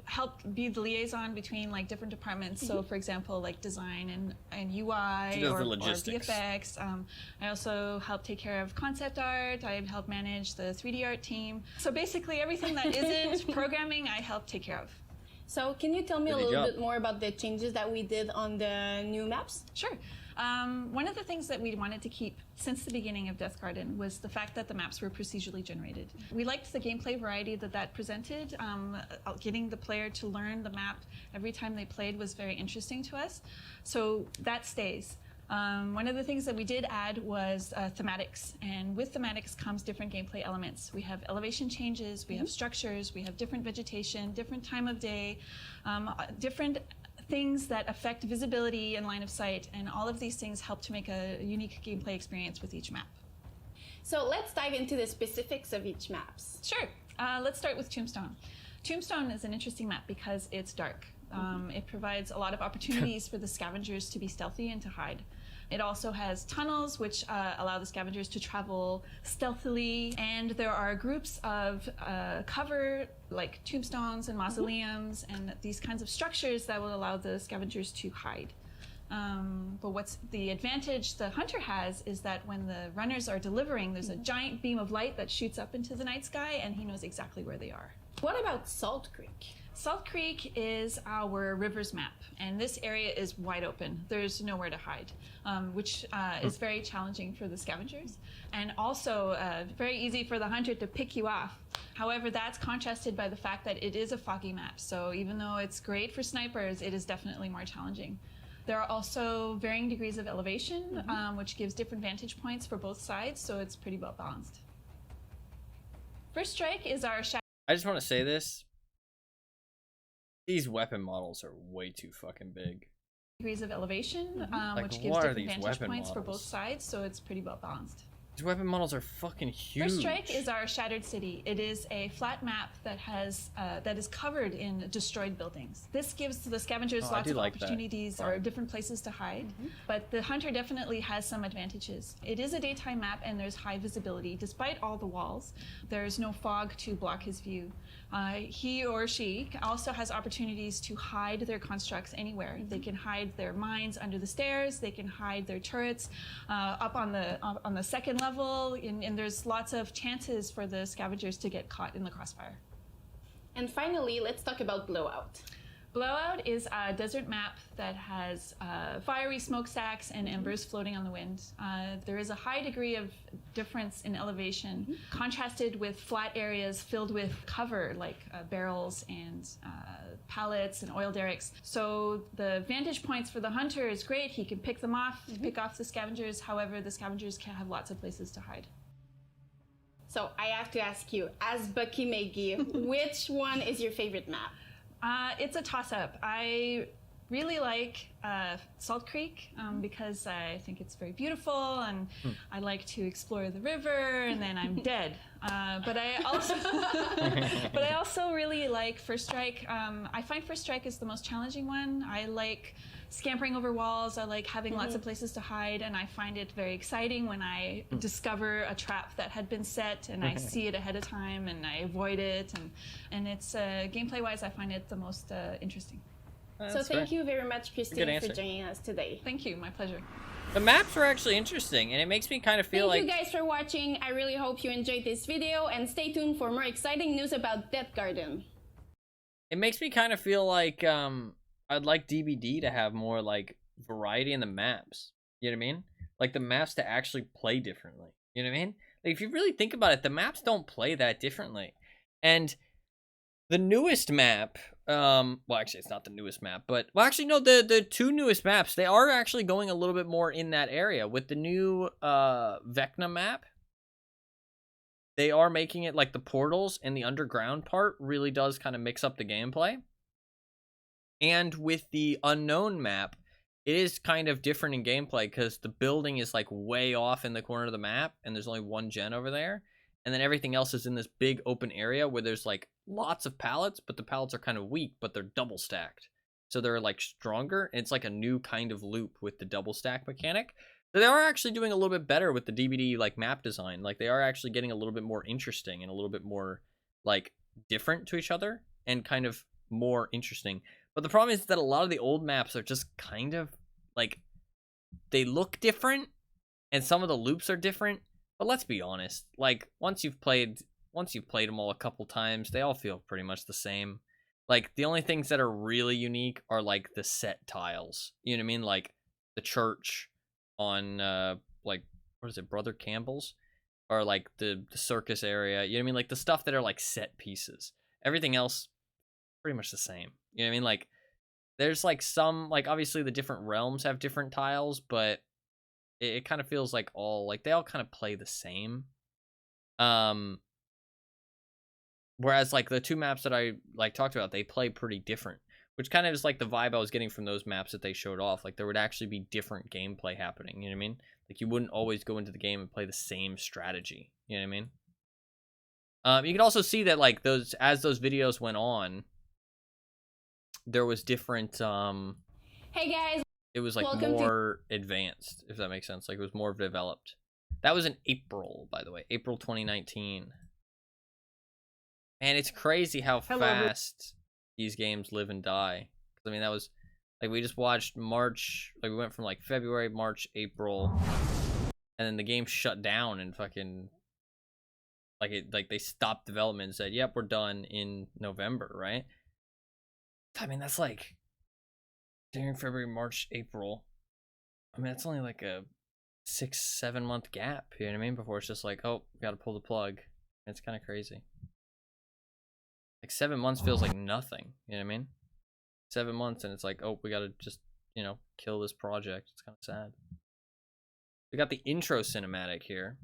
Speaker 7: help be the liaison between like different departments. So for example, like design and UI or VFX. I also help take care of concept art. I help manage the 3D art team. So basically everything that isn't programming, I help take care of.
Speaker 6: So can you tell me a little bit more about the changes that we did on the new maps?
Speaker 7: Sure. One of the things that we wanted to keep since the beginning of Deathgarden was the fact that the maps were procedurally generated. We liked the gameplay variety that presented. Getting the player to learn the map every time they played was very interesting to us. So that stays. One of the things that we did add was thematics, and with thematics comes different gameplay elements. We have elevation changes, we have structures, we have different vegetation, different time of day, different things that affect visibility and line of sight, and all of these things help to make a unique gameplay experience with each map.
Speaker 6: So let's dive into the specifics of each maps.
Speaker 7: Sure. Let's start with Tombstone. Tombstone is an interesting map because it's dark. It provides a lot of opportunities for the scavengers to be stealthy and to hide. It also has tunnels which allow the scavengers to travel stealthily, and there are groups of cover like tombstones and mausoleums and these kinds of structures that will allow the scavengers to hide. But what's the advantage the hunter has is that when the runners are delivering, there's a giant beam of light that shoots up into the night sky, and he knows exactly where they are.
Speaker 6: What about Salt Creek?
Speaker 7: Salt Creek is our rivers map, and this area is wide open. There's nowhere to hide, which is very challenging for the scavengers, and also very easy for the hunter to pick you off. However, that's contrasted by the fact that it is a foggy map, so even though it's great for snipers, it is definitely more challenging. There are also varying degrees of elevation, which gives different vantage points for both sides, so it's pretty well balanced. First Strike is our shadow.
Speaker 1: I just want to say this. These weapon models are way too fucking big.
Speaker 7: Degrees of elevation,
Speaker 1: Like,
Speaker 7: which gives
Speaker 1: what are
Speaker 7: different
Speaker 1: these
Speaker 7: vantage
Speaker 1: weapon
Speaker 7: points for both
Speaker 1: models?
Speaker 7: sides, so it's pretty well balanced.
Speaker 1: These weapon models are fucking huge.
Speaker 7: First Strike is our Shattered City. It is a flat map that has that is covered in destroyed buildings. This gives the scavengers lots of opportunities or different places to hide, but the hunter definitely has some advantages. It is a daytime map and there's high visibility. Despite all the walls, there's no fog to block his view. He or she also has opportunities to hide their constructs anywhere. They can hide their mines under the stairs. They can hide their turrets up on the second level, and there's lots of chances for the scavengers to get caught in the crossfire.
Speaker 6: And finally, let's talk about Blowout.
Speaker 7: Blowout is a desert map that has fiery smokestacks and embers floating on the wind. There is a high degree of difference in elevation, contrasted with flat areas filled with cover like barrels and pallets and oil derricks. So the vantage points for the hunter is great. He can pick them off, pick off the scavengers. However, the scavengers can have lots of places to hide.
Speaker 6: So I have to ask you, as Bucky McGee, which one is your favorite map?
Speaker 7: It's a toss-up. I really like Salt Creek because I think it's very beautiful, and I like to explore the river, and then I'm dead. But I also really like First Strike. I find First Strike is the most challenging one. I like scampering over walls. I like having lots of places to hide, and I find it very exciting when I discover a trap that had been set and I see it ahead of time and I avoid it, and it's gameplay-wise, I find it the most interesting.
Speaker 6: So thank you very much, Christine, for joining us today.
Speaker 7: Thank you, my pleasure.
Speaker 1: The maps were actually interesting, and it makes me kind of feel
Speaker 6: Thank you guys for watching. I really hope you enjoyed this video, and stay tuned for more exciting news about Deathgarden.
Speaker 1: It makes me kind of feel like I'd like DBD to have more like variety in the maps. You know what I mean? Like the maps to actually play differently. You know what I mean? Like if you really think about it, the maps don't play that differently. And the newest map, well actually it's not the newest map, but well actually no, the two newest maps, they are actually going a little bit more in that area. With the new Vecna map, they are making it like the portals and the underground part really does kind of mix up the gameplay. And with the unknown map, it is kind of different in gameplay because the building is like way off in the corner of the map and there's only one gen over there. and then everything else is in this big open area where there's like lots of pallets, but the pallets are kind of weak, but they're double stacked. So they're like stronger. And it's like a new kind of loop with the double stack mechanic. So they are actually doing a little bit better with the DBD like map design. Like they are actually getting a little bit more interesting and a little bit more like different to each other and kind of more interesting. But the problem is that a lot of the old maps are just kind of like, they look different and some of the loops are different. But let's be honest, like once you've played them all a couple times, they all feel pretty much the same. Like the only things that are really unique are like the set tiles. You know what I mean? Like the church on like, what is it, Brother Campbell's? Or like the circus area. You know what I mean? Like the stuff that are like set pieces. Everything else pretty much the same. You know what I mean? Like there's like some, like obviously the different realms have different tiles, but it kind of feels like they all kind of play the same. Whereas like the two maps that I like talked about, they play pretty different, which kind of is like the vibe I was getting from those maps that they showed off. Like there would actually be different gameplay happening. You know what I mean? Like you wouldn't always go into the game and play the same strategy. You know what I mean? You can also see that like as those videos went on, there was different.
Speaker 6: Hey guys.
Speaker 1: It was like more advanced, if that makes sense. Like it was more developed. That was in April, by the way, April 2019. And it's crazy how fast these games live and die. I mean, that was like we just watched March. Like we went from like February, March, April, and then the game shut down and fucking like they stopped development and said, "Yep, we're done in November." Right? I mean, that's like January, February, March, April. I mean, that's only like a 6-7 month gap. You know what I mean? Before it's just like, oh, got to pull the plug. It's kind of crazy. Like 7 months feels like nothing. You know what I mean? 7 months and it's like, oh, we got to just, you know, kill this project. It's kind of sad. We got the intro cinematic here.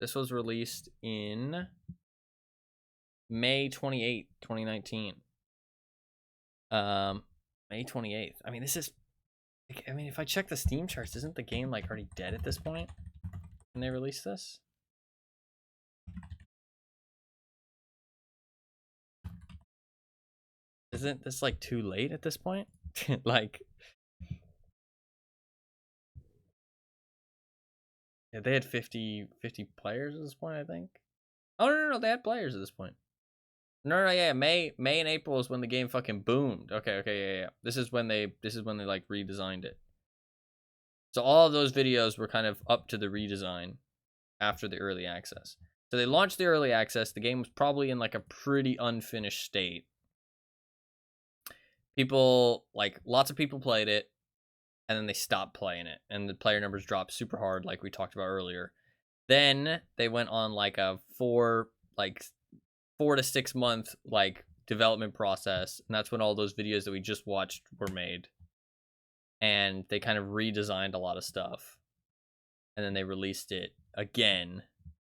Speaker 1: This was released in May 28th, 2019. May 28th. I mean, this is... I mean, if I check the Steam charts, isn't the game, like, already dead at this point? When they released this? Isn't this, like, too late at this point? Like... Yeah, they had 50 players at this point, I think. Oh, no, they had players at this point. No, yeah, May and April is when the game fucking boomed. Okay, yeah. This is when they like redesigned it. So all of those videos were kind of up to the redesign after the early access. So they launched the early access. The game was probably in like a pretty unfinished state. People, like lots of people played it, and then they stopped playing it, and the player numbers dropped super hard, like we talked about earlier. Then they went on like a 4 to 6 month like development process, and that's when all those videos that we just watched were made, and they kind of redesigned a lot of stuff, and then they released it again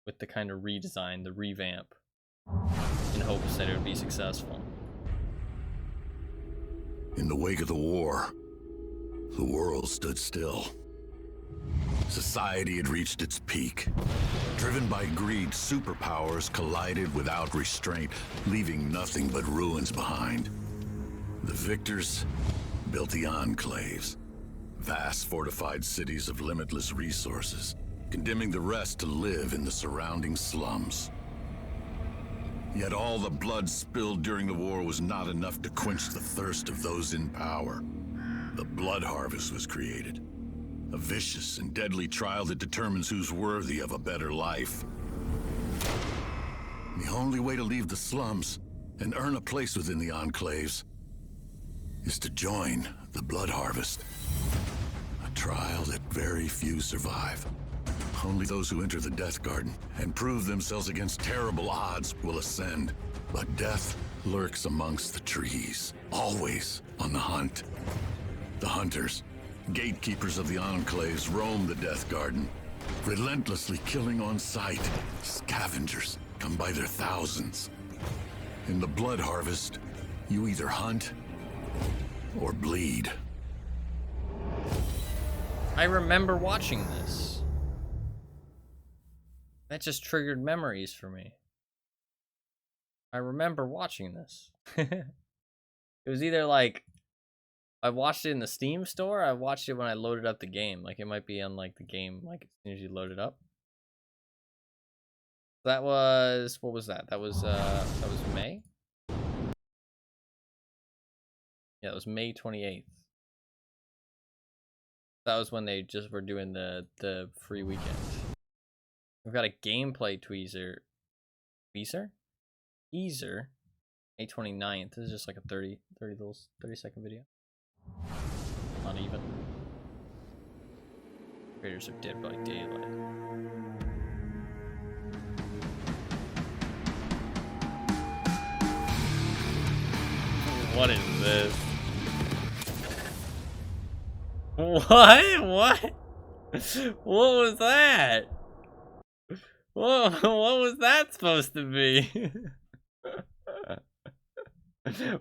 Speaker 1: with the kind of redesign, the revamp, in hopes that it would be successful.
Speaker 8: In the wake of the war, the world stood still. Society had reached its peak. Driven by greed, superpowers collided without restraint, leaving nothing but ruins behind. The victors built the enclaves, vast fortified cities of limitless resources, condemning the rest to live in the surrounding slums. Yet all the blood spilled during the war was not enough to quench the thirst of those in power. The Bloodharvest was created. A vicious and deadly trial that determines who's worthy of a better life. The only way to leave the slums and earn a place within the enclaves is to join the Bloodharvest. A trial that very few survive. Only those who enter the Deathgarden and prove themselves against terrible odds will ascend. But death lurks amongst the trees, always on the hunt. The hunters, gatekeepers of the enclaves, roam the Deathgarden, relentlessly killing on sight. Scavengers come by their thousands. In the Bloodharvest, you either hunt or bleed.
Speaker 1: I remember watching this. That just triggered memories for me. I remember watching this. It was either like I watched it in the Steam store, or I watched it when I loaded up the game. Like it might be on like the game like as soon as you load it up. That was, what was that? That was May? Yeah, it was May 28th. That was when they just were doing the free weekend. We've got a gameplay teaser. Teaser? May 29th. This is just like a 30 second video. Not even. Creators of Dead by Daylight. What is this? What? What was that? What was that supposed to be?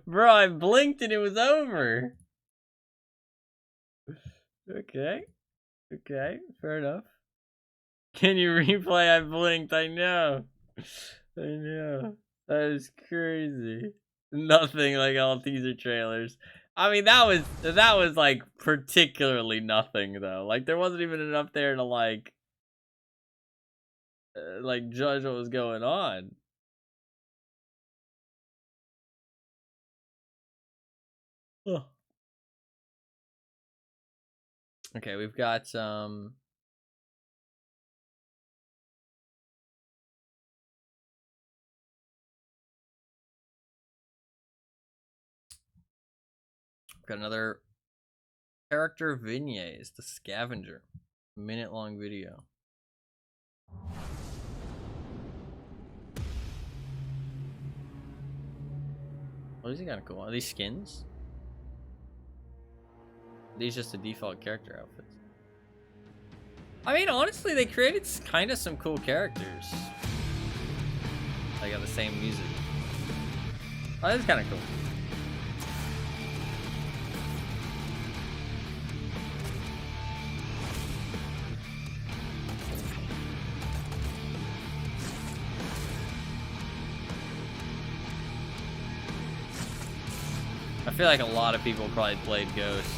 Speaker 1: Bro, I blinked and it was over. Okay. Okay, fair enough. Can you replay? I blinked, I know. I know. That is crazy. Nothing like all teaser trailers. I mean, that was like particularly nothing though. Like there wasn't even enough there to like judge what was going on. Ugh. Okay, we've got got another character vignettes, the scavenger. Minute-long video. What is he gonna go on? Are these skins? Are these just the default character outfits? I mean, honestly, they created kind of some cool characters. They got the same music. Oh, that's kind of cool. I feel like a lot of people probably played Ghost.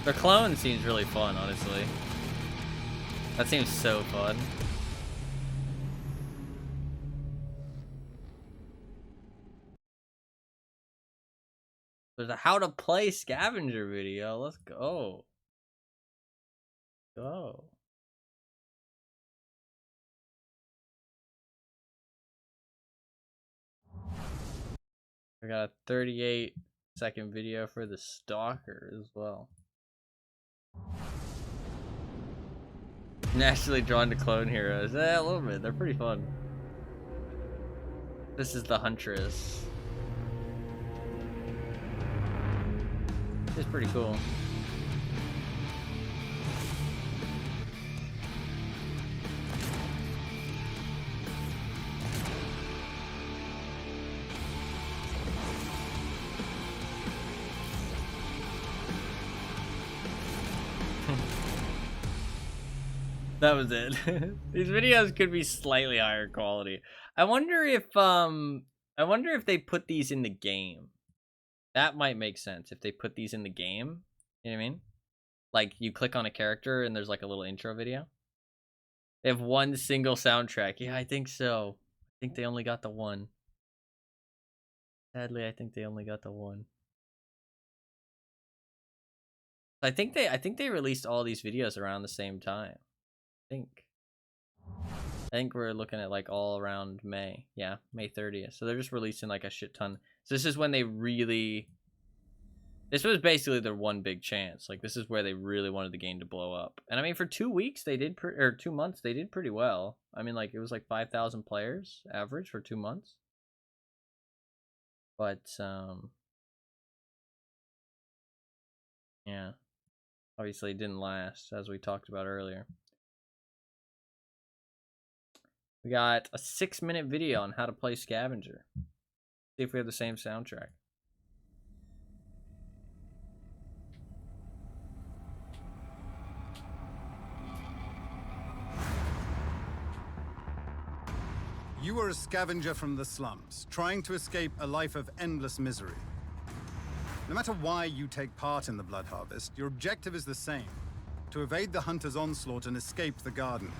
Speaker 1: The clone seems really fun, honestly. That seems so fun. There's a how to play scavenger video. Let's go. Go. I got a 38-second video for the Stalker as well. Naturally drawn to clone heroes. A little bit. They're pretty fun. This is the Huntress. It's pretty cool. That was it. These videos could be slightly higher quality. I wonder if they put these in the game. That might make sense if they put these in the game. You know what I mean? Like you click on a character and there's like a little intro video. They have one single soundtrack. Yeah, I think so. I think they only got the one. Sadly, I think they only got the one. I think they released all these videos around the same time. I think we're looking at like all around May. Yeah, May 30th. So they're just releasing like a shit ton. So this is when they really... This was basically their one big chance. Like this is where they really wanted the game to blow up. And I mean, for 2 weeks they did, or 2 months they did pretty well. I mean, like it was like 5,000 players average for 2 months. But yeah, obviously it didn't last, as we talked about earlier. We got a 6-minute video on how to play Scavenger. See if we have the same soundtrack.
Speaker 2: You are a scavenger from the slums, trying to escape a life of endless misery. No matter why you take part in the Bloodharvest, your objective is the same: to evade the hunter's onslaught and escape the garden.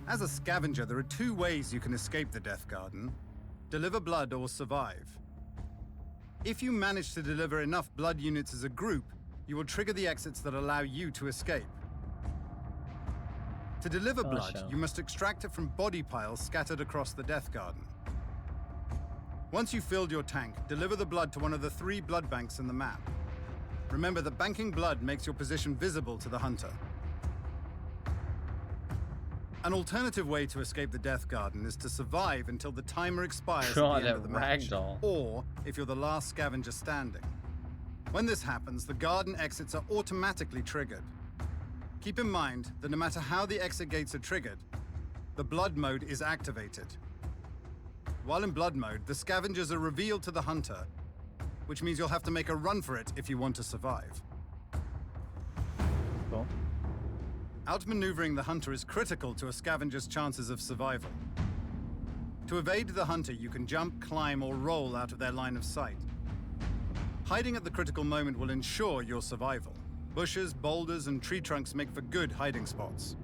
Speaker 2: As a scavenger, there are two ways you can escape the Deathgarden: deliver blood or survive. If you manage to deliver enough blood units as a group, you will trigger the exits that allow you to escape. To deliver blood, you must extract it from body piles scattered across the Deathgarden. Once you've filled your tank, deliver the blood to one of the 3 blood banks in the map. Remember that banking blood makes your position visible to the hunter. An alternative way to escape the Deathgarden is to survive until the timer expires at the end of the match, or if you're the last scavenger standing. When this happens, the garden exits are automatically triggered. Keep in mind that no matter how the exit gates are triggered, the blood mode is activated. While in blood mode, the scavengers are revealed to the hunter, which means you'll have to make a run for it if you want to survive.
Speaker 1: Cool.
Speaker 2: Outmaneuvering the hunter is critical to a scavenger's chances of survival. To evade the hunter, you can jump, climb, or roll out of their line of sight. Hiding at the critical moment will ensure your survival. Bushes, boulders, and tree trunks make for good hiding spots.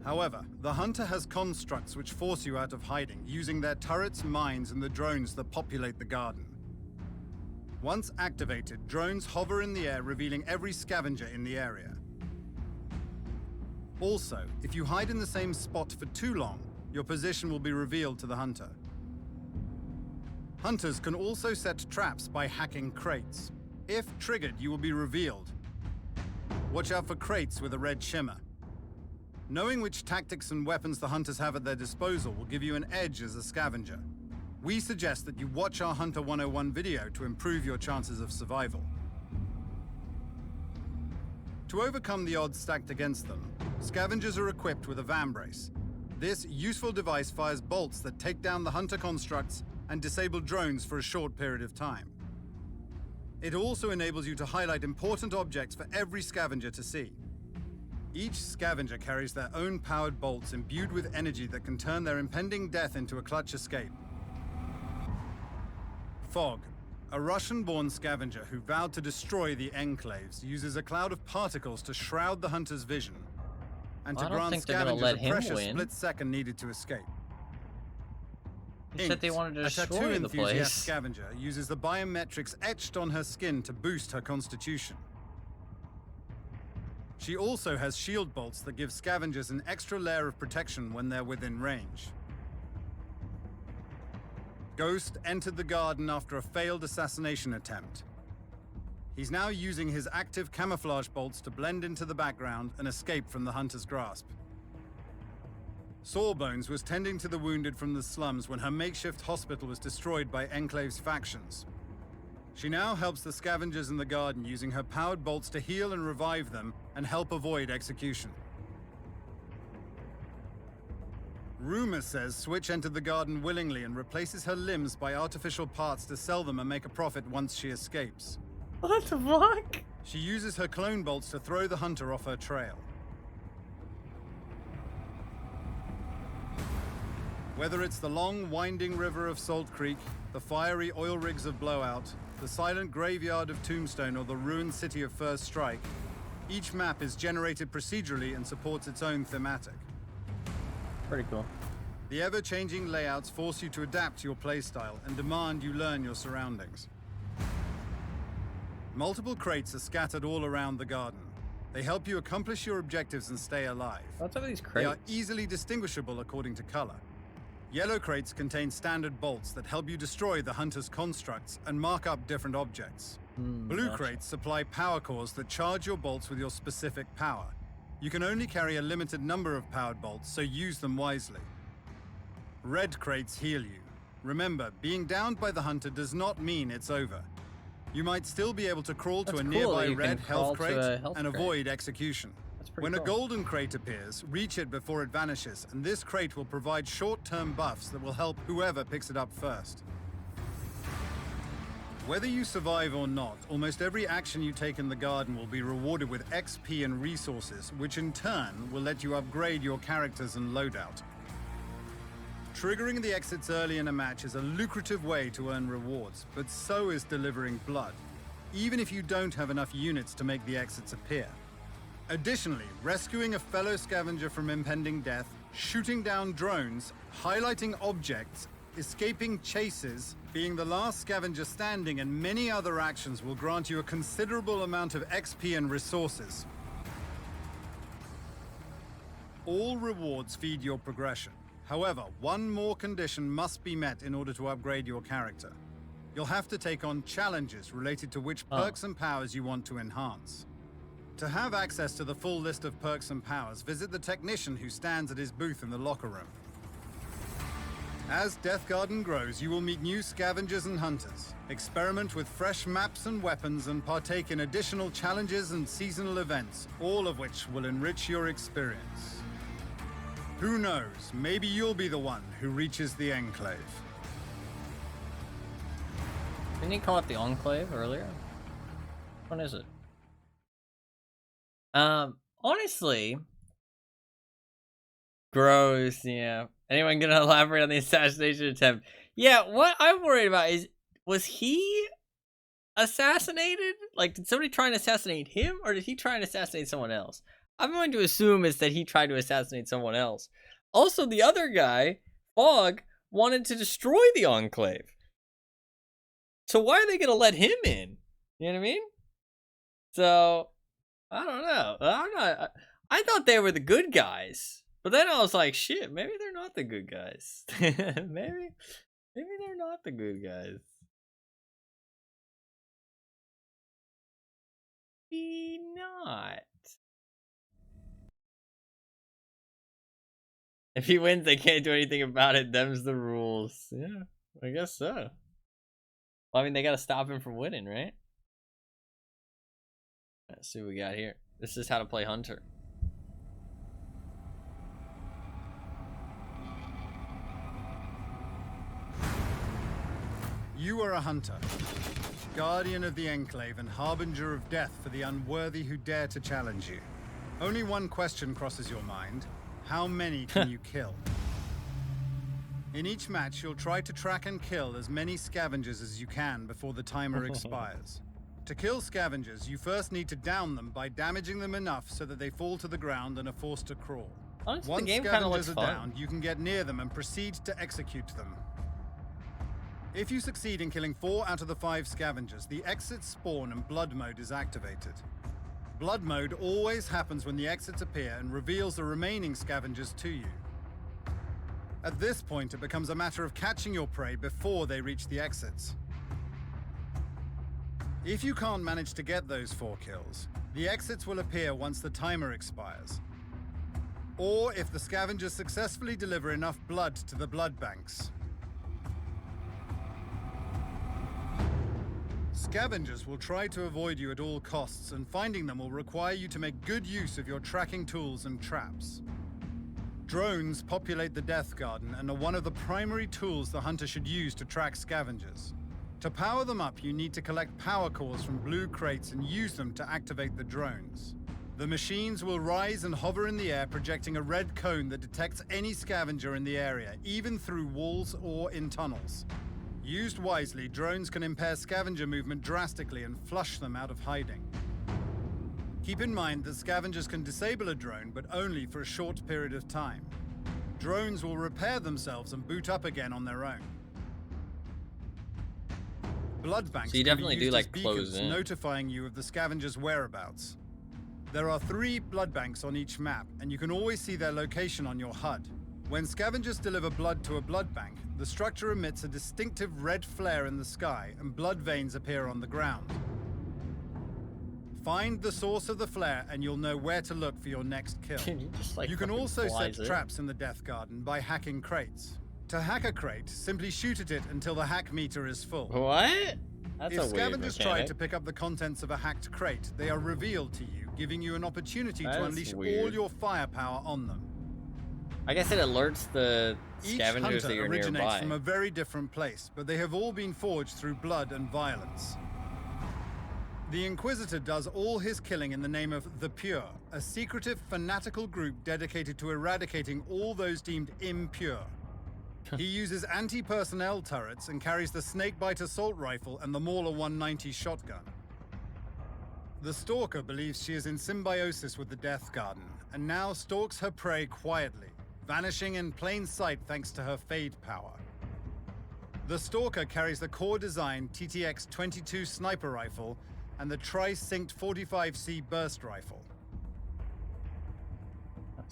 Speaker 2: However, the hunter has constructs which force you out of hiding, using their turrets, mines, and the drones that populate the garden. Once activated, drones hover in the air, revealing every scavenger in the area. Also, if you hide in the same spot for too long, your position will be revealed to the hunter. Hunters can also set traps by hacking crates. If triggered, you will be revealed. Watch out for crates with a red shimmer. Knowing which tactics and weapons the hunters have at their disposal will give you an edge as a scavenger. We suggest that you watch our Hunter 101 video to improve your chances of survival. To overcome the odds stacked against them, scavengers are equipped with a vambrace. This useful device fires bolts that take down the hunter constructs and disable drones for a short period of time. It also enables you to highlight important objects for every scavenger to see. Each scavenger carries their own powered bolts imbued with energy that can turn their impending death into a clutch escape. Fog, a Russian-born scavenger who vowed to destroy the enclaves, uses a cloud of particles to shroud the hunter's vision and to grant scavengers a precious split second needed to escape.
Speaker 1: He said they wanted to destroy the place.
Speaker 2: A tattoo enthusiast scavenger uses the biometrics etched on her skin to boost her constitution. She also has shield bolts that give scavengers an extra layer of protection when they're within range. Ghost entered the garden after a failed assassination attempt. He's now using his active camouflage bolts to blend into the background and escape from the hunter's grasp. Sawbones was tending to the wounded from the slums when her makeshift hospital was destroyed by Enclave's factions. She now helps the scavengers in the garden using her powered bolts to heal and revive them and help avoid execution. Rumor says Switch entered the garden willingly and replaces her limbs by artificial parts to sell them and make a profit once she escapes.
Speaker 1: What the fuck?
Speaker 2: She uses her clone bolts to throw the hunter off her trail. Whether it's the long, winding river of Salt Creek, the fiery oil rigs of Blowout, the silent graveyard of Tombstone, or the ruined city of First Strike, each map is generated procedurally and supports its own thematic.
Speaker 1: Pretty cool.
Speaker 2: The ever-changing layouts force you to adapt to your playstyle and demand you learn your surroundings. Multiple crates are scattered all around the garden. They help you accomplish your objectives and stay alive.
Speaker 1: What's up with these crates?
Speaker 2: They are easily distinguishable according to color. Yellow crates contain standard bolts that help you destroy the hunter's constructs and mark up different objects. Blue crates supply power cores that charge your bolts with your specific power. You can only carry a limited number of powered bolts, so use them wisely. Red crates heal you. Remember, being downed by the hunter does not mean it's over. You might still be able to crawl to a nearby red health crate and avoid execution. When a golden crate appears, reach it before it vanishes, and this crate will provide short-term buffs that will help whoever picks it up first. Whether you survive or not, almost every action you take in the garden will be rewarded with XP and resources, which in turn will let you upgrade your characters and loadout. Triggering the exits early in a match is a lucrative way to earn rewards, but so is delivering blood, even if you don't have enough units to make the exits appear. Additionally, rescuing a fellow scavenger from impending death, shooting down drones, highlighting objects, escaping chases, being the last scavenger standing, and many other actions will grant you a considerable amount of XP and resources. All rewards feed your progression. However, one more condition must be met in order to upgrade your character. You'll have to take on challenges related to which perks and powers you want to enhance. To have access to the full list of perks and powers, visit the technician who stands at his booth in the locker room. As Deathgarden grows, you will meet new scavengers and hunters, experiment with fresh maps and weapons, and partake in additional challenges and seasonal events, all of which will enrich your experience. Who knows, maybe you'll be the one who reaches the Enclave.
Speaker 1: Didn't he call it the Enclave earlier? What is it? Honestly, gross, yeah. Anyone gonna elaborate on the assassination attempt? Yeah, what I'm worried about is, was he assassinated? Like, did somebody try and assassinate him, or did he try and assassinate someone else? I'm going to assume it's that he tried to assassinate someone else. Also, the other guy, Fog, wanted to destroy the Enclave. So why are they gonna let him in? You know what I mean? So, I don't know. I thought they were the good guys. But then I was like, shit, maybe they're not the good guys. maybe they're not the good guys. Maybe not. If he wins, they can't do anything about it. Them's the rules. Yeah, I guess so. Well, I mean, they gotta stop him from winning, right? Let's see what we got here. This is how to play Hunter.
Speaker 2: You are a hunter, guardian of the Enclave and harbinger of death for the unworthy who dare to challenge you. Only one question crosses your mind. How many can you kill? In each match, you'll try to track and kill as many scavengers as you can before the timer expires. To kill scavengers, you first need to down them by damaging them enough so that they fall to the ground and are forced to crawl.
Speaker 1: Honestly,
Speaker 2: Once
Speaker 1: the game kind of looks
Speaker 2: scavengers are
Speaker 1: fun.
Speaker 2: downed, you can get near them and proceed to execute them. If you succeed in killing 4 out of the 5 scavengers, the exit spawn and blood mode is activated. Blood mode always happens when the exits appear and reveals the remaining scavengers to you. At this point, it becomes a matter of catching your prey before they reach the exits. If you can't manage to get those 4 kills, the exits will appear once the timer expires. Or if the scavengers successfully deliver enough blood to the blood banks. Scavengers will try to avoid you at all costs, and finding them will require you to make good use of your tracking tools and traps. Drones populate the Deathgarden and are one of the primary tools the hunter should use to track scavengers. To power them up, you need to collect power cores from blue crates and use them to activate the drones. The machines will rise and hover in the air, projecting a red cone that detects any scavenger in the area, even through walls or in tunnels. Used wisely, drones can impair scavenger movement drastically and flush them out of hiding. Keep in mind that scavengers can disable a drone, but only for a short period of time. Drones will repair themselves and boot up again on their own. Blood banks
Speaker 1: So you
Speaker 2: can
Speaker 1: definitely
Speaker 2: be
Speaker 1: do,
Speaker 2: used
Speaker 1: like,
Speaker 2: as
Speaker 1: close
Speaker 2: beacons,
Speaker 1: in.
Speaker 2: notifying you of the scavenger's whereabouts. There are 3 blood banks on each map, and you can always see their location on your HUD. When scavengers deliver blood to a blood bank, the structure emits a distinctive red flare in the sky, and blood veins appear on the ground. Find the source of the flare, and you'll know where to look for your next kill. You can also set traps in the Deathgarden by hacking crates. To hack a crate, simply shoot at it until the hack meter is full.
Speaker 1: What? That's
Speaker 2: If
Speaker 1: a weird
Speaker 2: scavengers try
Speaker 1: mechanic.
Speaker 2: to pick up the contents of a hacked crate, they are revealed to you, giving you an opportunity
Speaker 1: That
Speaker 2: to
Speaker 1: is
Speaker 2: unleash all
Speaker 1: weird.
Speaker 2: your firepower on them.
Speaker 1: I guess it alerts the
Speaker 2: Each
Speaker 1: scavengers
Speaker 2: hunter
Speaker 1: that you're
Speaker 2: originates
Speaker 1: nearby.
Speaker 2: from a very different place, but they have all been forged through blood and violence. The Inquisitor does all his killing in the name of the Pure, a secretive, fanatical group dedicated to eradicating all those deemed impure. He uses anti-personnel turrets and carries the Snakebite assault rifle and the Mauler 190 shotgun. The Stalker believes she is in symbiosis with the Deathgarden, and now stalks her prey quietly, vanishing in plain sight thanks to her Fade power. The Stalker carries the core design TTX-22 sniper rifle and the tri-synced 45C burst rifle.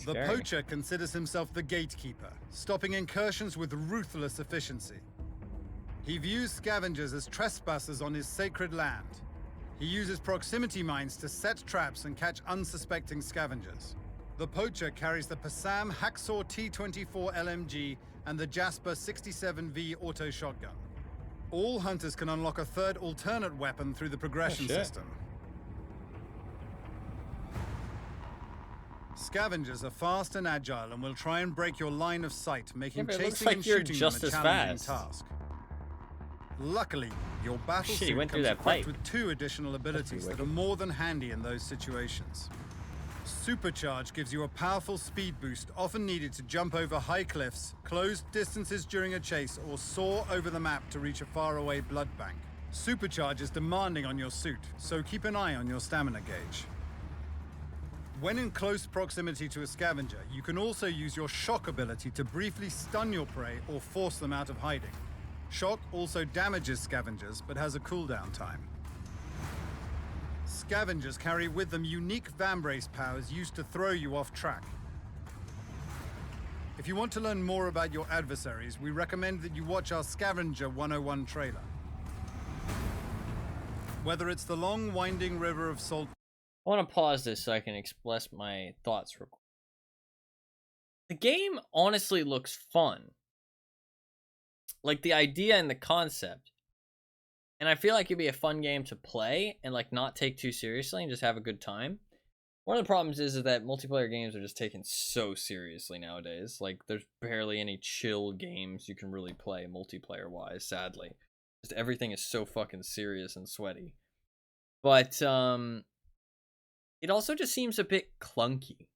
Speaker 2: The
Speaker 1: Scary.
Speaker 2: Poacher considers himself the gatekeeper, stopping incursions with ruthless efficiency. He views scavengers as trespassers on his sacred land. He uses proximity mines to set traps and catch unsuspecting scavengers. The Poacher carries the Passam Hacksaw T24 LMG and the Jasper 67V auto shotgun. All hunters can unlock a third alternate weapon through the progression system. Scavengers are fast and agile and will try and break your line of sight, making
Speaker 1: but it looks
Speaker 2: chasing
Speaker 1: like
Speaker 2: and
Speaker 1: you're
Speaker 2: shooting
Speaker 1: just
Speaker 2: them a
Speaker 1: as
Speaker 2: challenging
Speaker 1: fast.
Speaker 2: task. Luckily, your battle
Speaker 1: Shit, he
Speaker 2: suit
Speaker 1: went through
Speaker 2: comes
Speaker 1: that
Speaker 2: equipped
Speaker 1: fight.
Speaker 2: with 2 additional abilities that are more than handy in those situations. Supercharge gives you a powerful speed boost, often needed to jump over high cliffs, close distances during a chase, or soar over the map to reach a faraway blood bank. Supercharge is demanding on your suit, so keep an eye on your stamina gauge. When in close proximity to a scavenger, you can also use your shock ability to briefly stun your prey or force them out of hiding. Shock also damages scavengers, but has a cooldown time. Scavengers carry with them unique vambrace powers used to throw you off track. If you want to learn more about your adversaries, we recommend that you watch our Scavenger 101 trailer. Whether it's the long, winding river of salt...
Speaker 1: I want to pause this so I can express my thoughts real quick. The game honestly looks fun. Like the idea and the concept. And I feel like it'd be a fun game to play and like not take too seriously and just have a good time. One of the problems is that multiplayer games are just taken so seriously nowadays. Like there's barely any chill games you can really play multiplayer wise, sadly. Just everything is so fucking serious and sweaty. But it also just seems a bit clunky.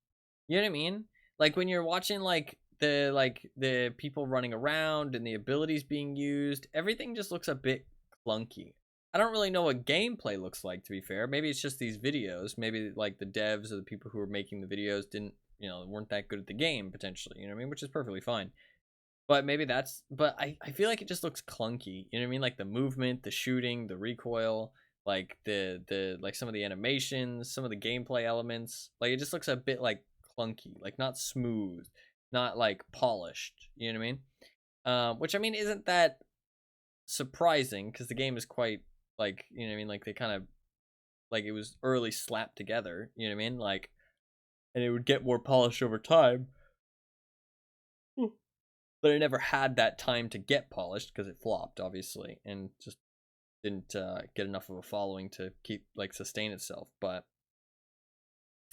Speaker 1: You know what I mean? Like when you're watching like the people running around and the abilities being used, everything just looks a bit clunky. I don't really know what gameplay looks like, to be fair. Maybe it's just these videos. Maybe like the devs or the people who were making the videos weren't that good at the game potentially, you know what I mean? Which is perfectly fine. But maybe but I feel like it just looks clunky. You know what I mean? Like the movement, the shooting, the recoil, like the like some of the animations, some of the gameplay elements. Like it just looks a bit like clunky, like not smooth, not like polished. You know what I mean? Which I mean isn't that surprising because the game is quite like, you know what I mean, like they kind of like it was early slapped together, you know what I mean, like, and it would get more polished over time, but it never had that time to get polished because it flopped obviously and just didn't get enough of a following to keep like sustain itself. But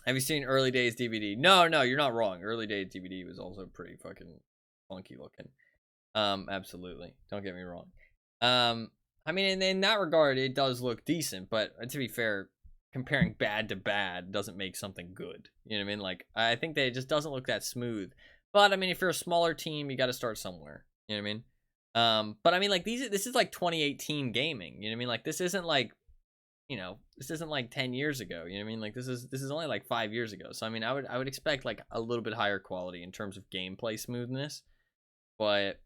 Speaker 1: have you seen Early Days DVD? No, you're not wrong. Early Days DVD was also pretty fucking funky looking. Absolutely, don't get me wrong. I mean, in that regard, it does look decent, but to be fair, comparing bad to bad doesn't make something good. You know what I mean? Like, I think that it just doesn't look that smooth. But I mean, if you're a smaller team, you got to start somewhere. You know what I mean? But I mean, like this is like 2018 gaming. You know what I mean? Like this isn't like, this isn't like 10 years ago. You know what I mean? Like this is only like 5 years ago. So I mean, I would expect like a little bit higher quality in terms of gameplay smoothness, but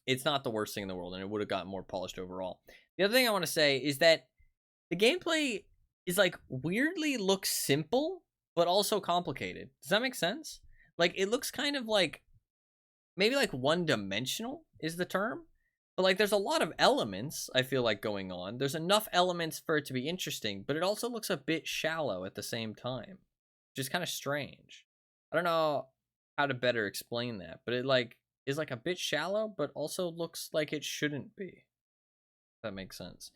Speaker 1: it's not the worst thing in the world, and it would have gotten more polished overall. The other thing I want to say is that the gameplay is like weirdly looks simple, but also complicated. Does that make sense? Like it looks kind of like maybe like one-dimensional is the term, but like there's a lot of elements I feel like going on. There's enough elements for it to be interesting, but it also looks a bit shallow at the same time, which is kind of strange. I don't know how to better explain that, but it like is like a bit shallow, but also looks like it shouldn't be. If that makes sense.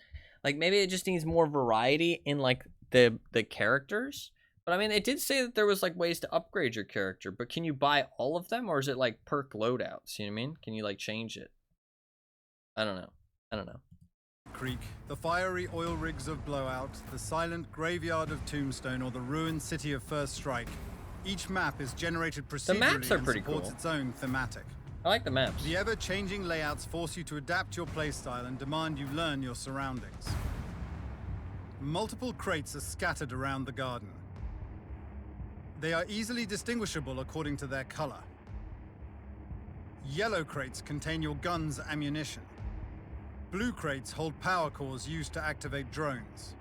Speaker 1: Like maybe it just needs more variety in like the characters. But I mean, it did say that there was like ways to upgrade your character, but can you buy all of them, or is it like perk loadouts? You know what I mean? Can you like change it? I don't know.
Speaker 2: Creek, the fiery oil rigs of Blowout, the silent graveyard of Tombstone, or the ruined city of First Strike. Each map is generated procedurally
Speaker 1: maps are
Speaker 2: and
Speaker 1: pretty
Speaker 2: supports
Speaker 1: cool.
Speaker 2: its own thematic.
Speaker 1: I like the maps.
Speaker 2: The ever-changing layouts force you to adapt your playstyle and demand you learn your surroundings. Multiple crates are scattered around the garden. They are easily distinguishable according to their color. Yellow crates contain your gun's ammunition. Blue crates hold power cores used to activate drones.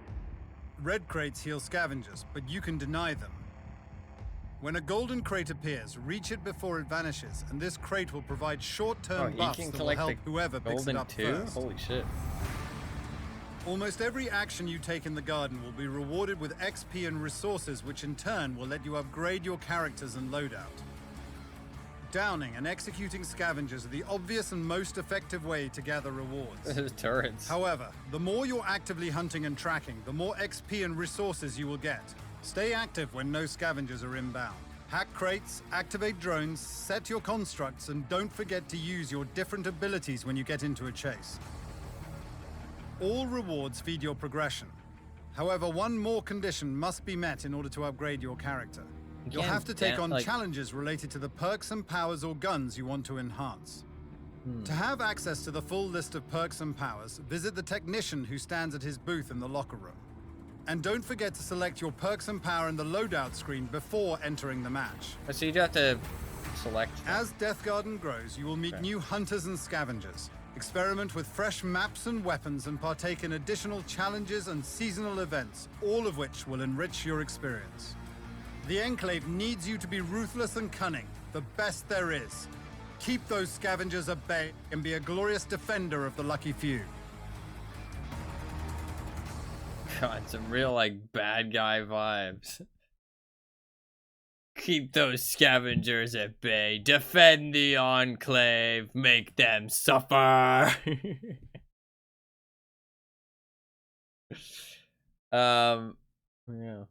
Speaker 2: Red crates heal scavengers, but you can deny them. When a golden crate appears, reach it before it vanishes, and this crate will provide short-term buffs that will help whoever picks it up first.
Speaker 1: Holy shit.
Speaker 2: Almost every action you take in the garden will be rewarded with XP and resources, which in turn will let you upgrade your characters and loadout. Downing and executing scavengers are the obvious and most effective way to gather rewards.
Speaker 1: Turrets.
Speaker 2: However, the more you're actively hunting and tracking, the more XP and resources you will get. Stay active when no scavengers are inbound. Hack crates, activate drones, set your constructs, and don't forget to use your different abilities when you get into a chase. All rewards feed your progression. However, one more condition must be met in order to upgrade your character. You'll have to take on challenges related to the perks and powers or guns you want to enhance. To have access to the full list of perks and powers, visit the technician who stands at his booth in the locker room. And don't forget to select your perks and power in the loadout screen before entering the match.
Speaker 1: So you do have to select.
Speaker 2: As Deathgarden grows, you will meet new hunters and scavengers, experiment with fresh maps and weapons, and partake in additional challenges and seasonal events, all of which will enrich your experience. The Enclave needs you to be ruthless and cunning, the best there is. Keep those scavengers at bay and be a glorious defender of the lucky few.
Speaker 1: God, some real like bad guy vibes. Keep those scavengers at bay. Defend the Enclave. Make them suffer. Yeah.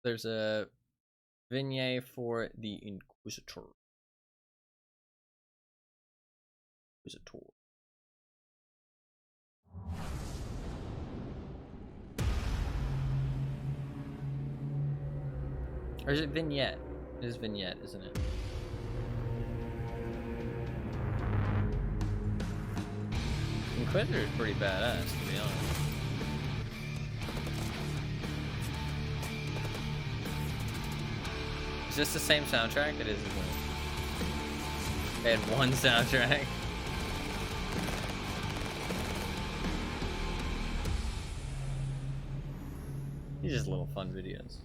Speaker 1: There's a vignette for the Inquisitor. Or is it vignette? It is vignette, isn't it? Inquisitor is pretty badass, to be honest. Is this the same soundtrack? It is, isn't it? They had one soundtrack. These are just little fun videos.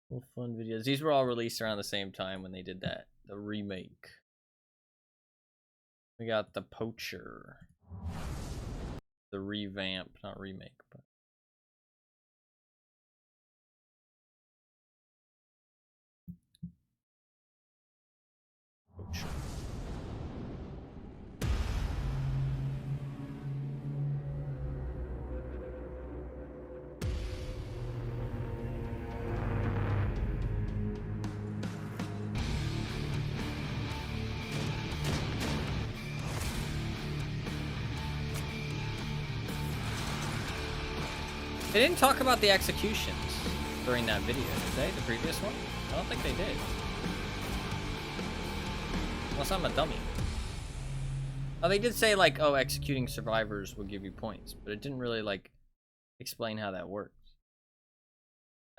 Speaker 1: Little fun videos. These were all released around the same time when they did that. The remake. We got the Poacher. The revamp, not remake, but. Poacher. They didn't talk about the executions during that video, did they? The previous one? I don't think they did. Unless I'm a dummy. Oh, they did say, like, oh, executing survivors will give you points, but it didn't really, like, explain how that works.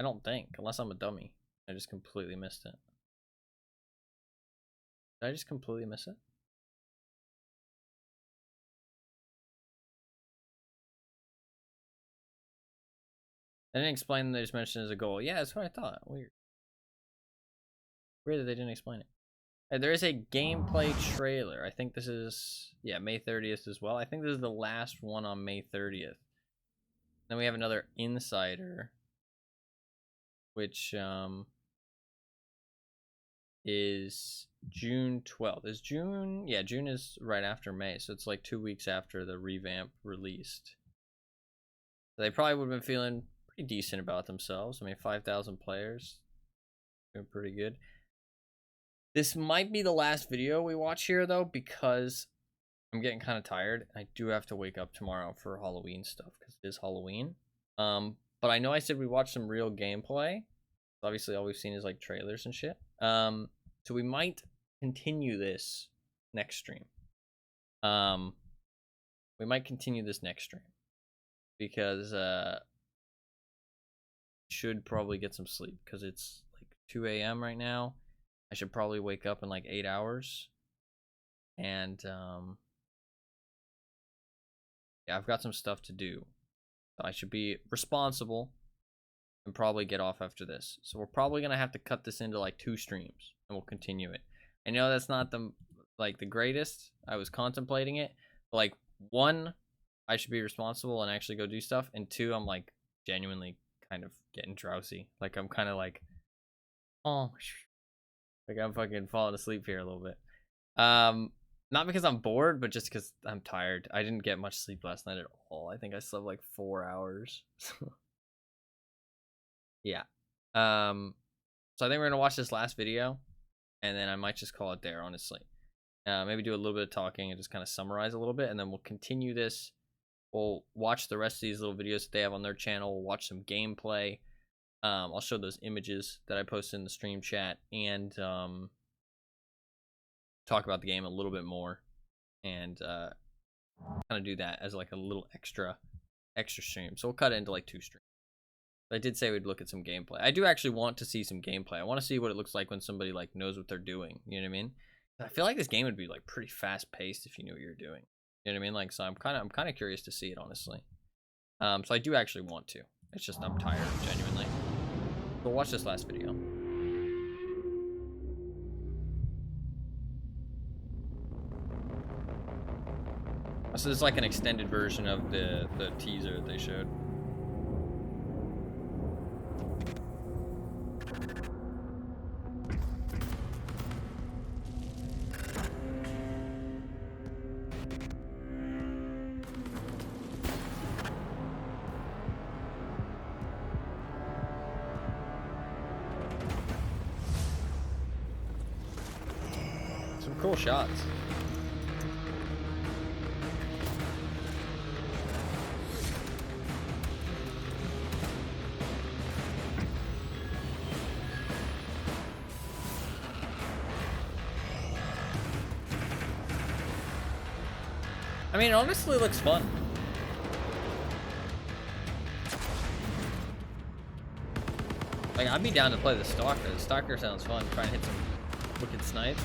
Speaker 1: I don't think, unless I'm a dummy. I just completely missed it. Did I just completely miss it? They didn't explain, they just mentioned it as a goal. Yeah, that's what I thought. Weird. Weird that they didn't explain it. And there is a gameplay trailer. I think this is, yeah, May 30th as well. I think this is the last one on May 30th. Then we have another Insider, which, is June 12th. Is June? Yeah, June is right after May, so it's like 2 weeks after the revamp released. They probably would have been feeling pretty decent about themselves. I mean, 5,000 players, doing pretty good. This might be the last video we watch here, though, because I'm getting kind of tired. I do have to wake up tomorrow for Halloween stuff, because it is Halloween. But I know I said we watched some real gameplay. Obviously, all we've seen is, like, trailers and shit. So we might continue this next stream. We might continue this next stream. Because should probably get some sleep because it's like 2 a.m. right now. I should probably wake up in like 8 hours. And yeah, I've got some stuff to do. So I should be responsible and probably get off after this. So we're probably gonna have to cut this into like 2 streams and we'll continue it. I know that's not the greatest. I was contemplating it, but like 1, I should be responsible and actually go do stuff, and 2, I'm like genuinely kind of getting drowsy. Like I'm kind of like, oh, like I'm fucking falling asleep here a little bit. Not because I'm bored, but just because I'm tired. I didn't get much sleep last night at all. I think I slept like 4 hours. Yeah. So I think we're gonna watch this last video, and then I might just call it there, honestly. Maybe do a little bit of talking and just kind of summarize a little bit, and then we'll continue this. We'll watch the rest of these little videos that they have on their channel. We'll watch some gameplay. I'll show those images that I posted in the stream chat, and talk about the game a little bit more, and kind of do that as like a little extra stream. So we'll cut it into like 2 streams. But I did say we'd look at some gameplay. I do actually want to see some gameplay. I want to see what it looks like when somebody like knows what they're doing. You know what I mean? I feel like this game would be like pretty fast paced if you knew what you're doing. You know what I mean? Like, so I'm kind of curious to see it, honestly. So I do actually want to. It's just I'm tired, genuinely. But watch this last video. So this is like an extended version of the teaser that they showed. Cool shots. I mean, it honestly looks fun. Like, I'd be down to play the Stalker. The Stalker sounds fun. Try and hit some wicked snipes.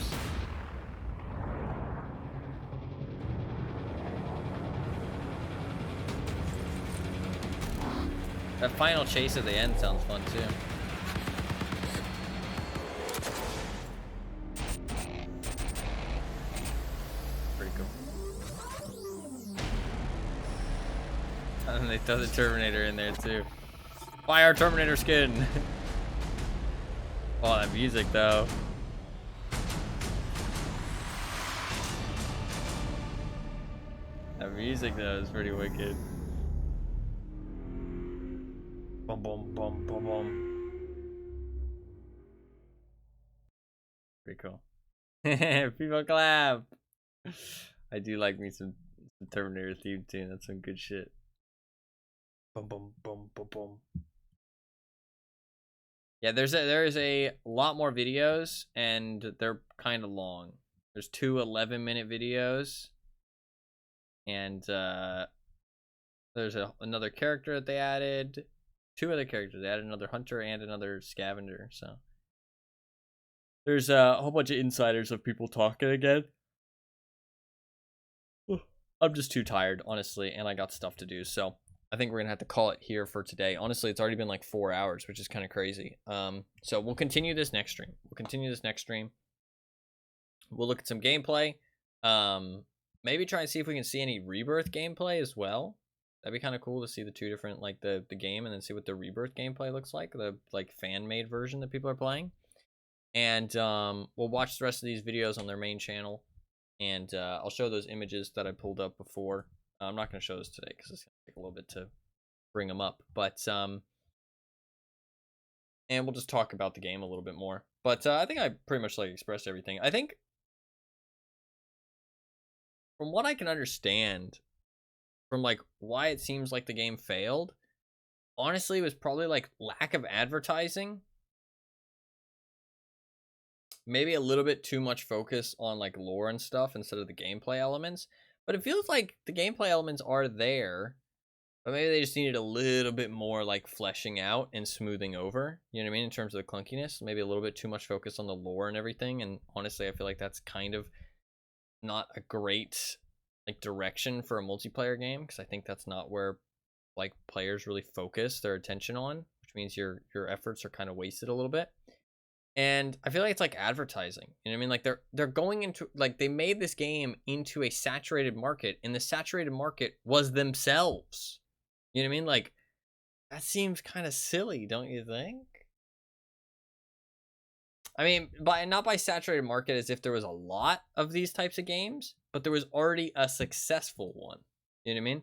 Speaker 1: That final chase at the end sounds fun too. Pretty cool. And then they throw the Terminator in there too. Buy our Terminator skin. Oh, that music though. That music though is pretty wicked. Boom, boom, boom, boom, boom. Pretty cool. People clap. I do like me some Terminator theme tune. That's some good shit. Boom, boom, boom, boom, boom. Yeah, there is a lot more videos, and they're kind of long. There's 2 11-minute videos, and there's another character that they added. 2 other characters. They added another hunter and another scavenger. So there's a whole bunch of insiders of people talking again. I'm just too tired, honestly, and I got stuff to do. So I think we're gonna have to call it here for today. Honestly, it's already been like 4 hours, which is kind of crazy. So we'll continue this next stream. We'll look at some gameplay. Maybe try and see if we can see any Rebirth gameplay as well. That'd be kind of cool to see the 2 different, like the game, and then see what the Rebirth gameplay looks like, the like fan-made version that people are playing. And we'll watch the rest of these videos on their main channel, and I'll show those images that I pulled up before. I'm not going to show those today because it's going to take a little bit to bring them up, but and we'll just talk about the game a little bit more. But I think I pretty much like expressed everything. I think from what I can understand, from like why it seems like the game failed, honestly, it was probably like lack of advertising. Maybe a little bit too much focus on like lore and stuff instead of the gameplay elements. But it feels like the gameplay elements are there, but maybe they just needed a little bit more like fleshing out and smoothing over. You know what I mean? In terms of the clunkiness, maybe a little bit too much focus on the lore and everything. And honestly, I feel like that's kind of not a great like direction for a multiplayer game, because I think that's not where like players really focus their attention on, which means your efforts are kind of wasted a little bit. And I feel like it's like advertising. You know what I mean? Like they're going into, like, they made this game into a saturated market, and the saturated market was themselves. You know what I mean? Like, that seems kind of silly, don't you think? I mean, not by saturated market as if there was a lot of these types of games, but there was already a successful one. You know what I mean?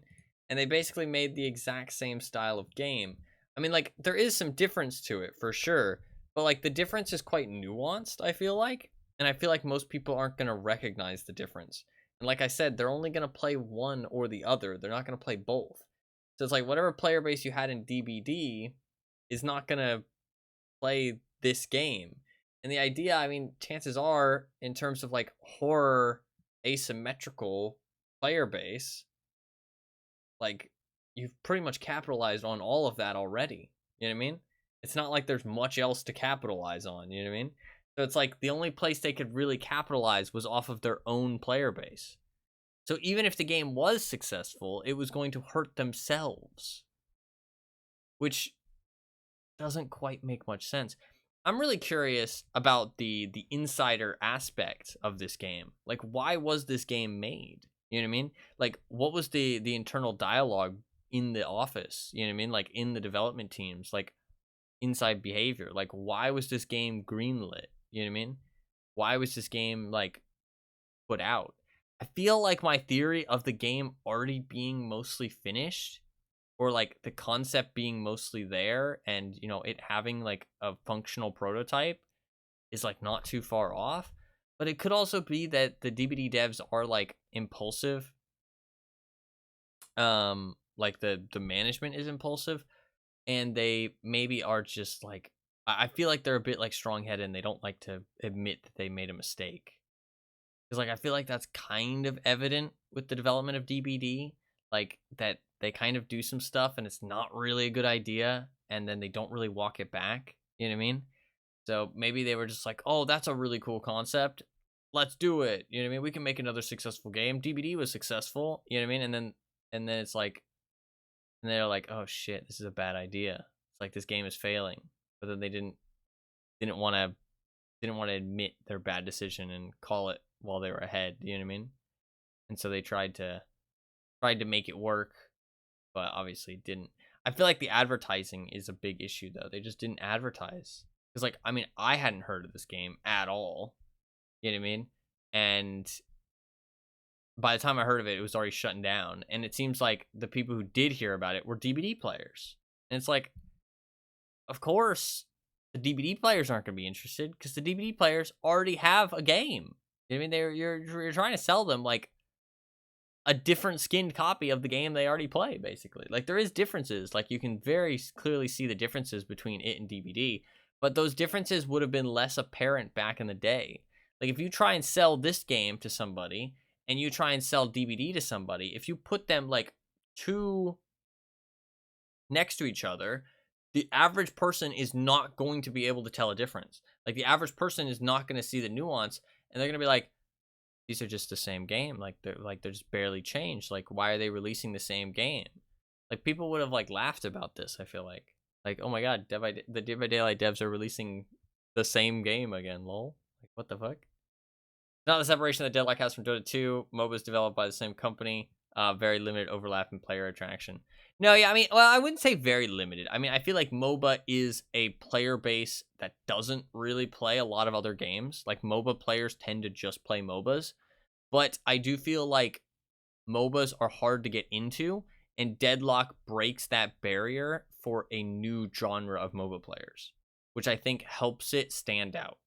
Speaker 1: And they basically made the exact same style of game. I mean, like, there is some difference to it for sure, but like the difference is quite nuanced, I feel like. And I feel like most people aren't going to recognize the difference. And like I said, they're only going to play one or the other. They're not going to play both. So it's like whatever player base you had in DBD is not going to play this game. And the idea, I mean, chances are, in terms of like horror asymmetrical player base, like, you've pretty much capitalized on all of that already. You know what I mean? It's not like there's much else to capitalize on. You know what I mean? So it's like the only place they could really capitalize was off of their own player base. So even if the game was successful, it was going to hurt themselves, which doesn't quite make much sense. I'm really curious about the insider aspect of this game. Like, why was this game made? You know what I mean? Like, what was the internal dialogue in the office? You know what I mean? Like, in the development teams, like, inside behavior. Like, why was this game greenlit? You know what I mean? Why was this game, like, put out? I feel like my theory of the game already being mostly finished, or like the concept being mostly there, and, you know, it having like a functional prototype is like not too far off. But it could also be that the DBD devs are like impulsive. Like the management is impulsive, and they maybe are just like, I feel like they're a bit like strong-headed, and they don't like to admit that they made a mistake. Because like I feel like that's kind of evident with the development of DBD, like that they kind of do some stuff and it's not really a good idea, and then they don't really walk it back. You know what I mean? So maybe they were just like, oh, that's a really cool concept, let's do it. You know what I mean? We can make another successful game. DBD was successful. You know what I mean? And then it's like, and they're like, oh shit, this is a bad idea. It's like this game is failing. But then they didn't want to admit their bad decision and call it while they were ahead. You know what I mean? And so they tried to make it work, but obviously didn't. I feel like the advertising is a big issue though. They just didn't advertise. Because like, I mean, I hadn't heard of this game at all. You know what I mean? And by the time I heard of it, it was already shutting down. And it seems like the people who did hear about it were DBD players. And it's like, of course, the DBD players aren't going to be interested, because the DBD players already have a game. You know what I mean? You're trying to sell them like a different skinned copy of the game they already play, basically. Like, there is differences. Like, you can very clearly see the differences between it and DBD, but those differences would have been less apparent back in the day. Like, if you try and sell this game to somebody and you try and sell DBD to somebody, if you put them like two next to each other, the average person is not going to be able to tell a difference. Like, the average person is not going to see the nuance, and they're going to be like, these are just the same game. Like, they're just barely changed. Like, why are they releasing the same game? Like, people would have like laughed about this, I feel like, oh my god, the Dead by Daylight devs are releasing the same game again, lol. Like, what the fuck? Not the separation that Deadlock has from Dota 2. MOBA is developed by the same company. Very limited overlap in player attraction. No, yeah, I mean, well, I wouldn't say very limited. I mean, I feel like MOBA is a player base that doesn't really play a lot of other games. Like, MOBA players tend to just play MOBAs. But I do feel like MOBAs are hard to get into, and Deadlock breaks that barrier for a new genre of MOBA players, which I think helps it stand out.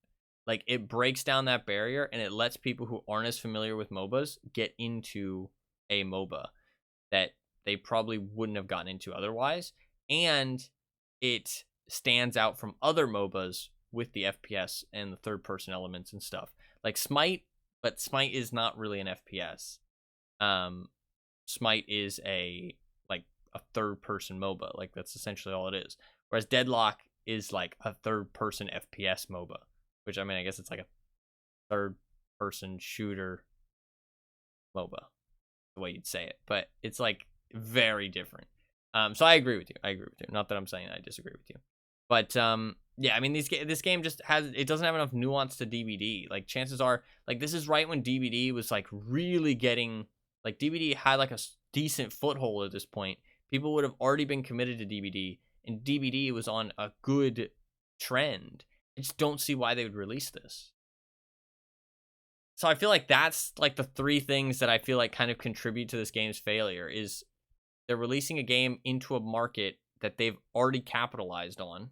Speaker 1: Like, it breaks down that barrier, and it lets people who aren't as familiar with MOBAs get into a MOBA that they probably wouldn't have gotten into otherwise. And it stands out from other MOBAs with the FPS and the third-person elements and stuff. Like Smite, but Smite is not really an FPS. Smite is a third-person MOBA. Like, that's essentially all it is. Whereas Deadlock is like a third-person FPS MOBA, which, I mean, I guess it's like a third-person shooter MOBA, the way you'd say it. But it's like very different. So I agree with you. Not that I'm saying I disagree with you. But yeah, I mean, this game just doesn't have enough nuance to DBD. Like, chances are, like, this is right when DBD was like really getting, like, DBD had like a decent foothold at this point. People would have already been committed to DBD, and DBD was on a good trend. I just don't see why they would release this. So I feel like that's like the three things that I feel like kind of contribute to this game's failure is they're releasing a game into a market that they've already capitalized on,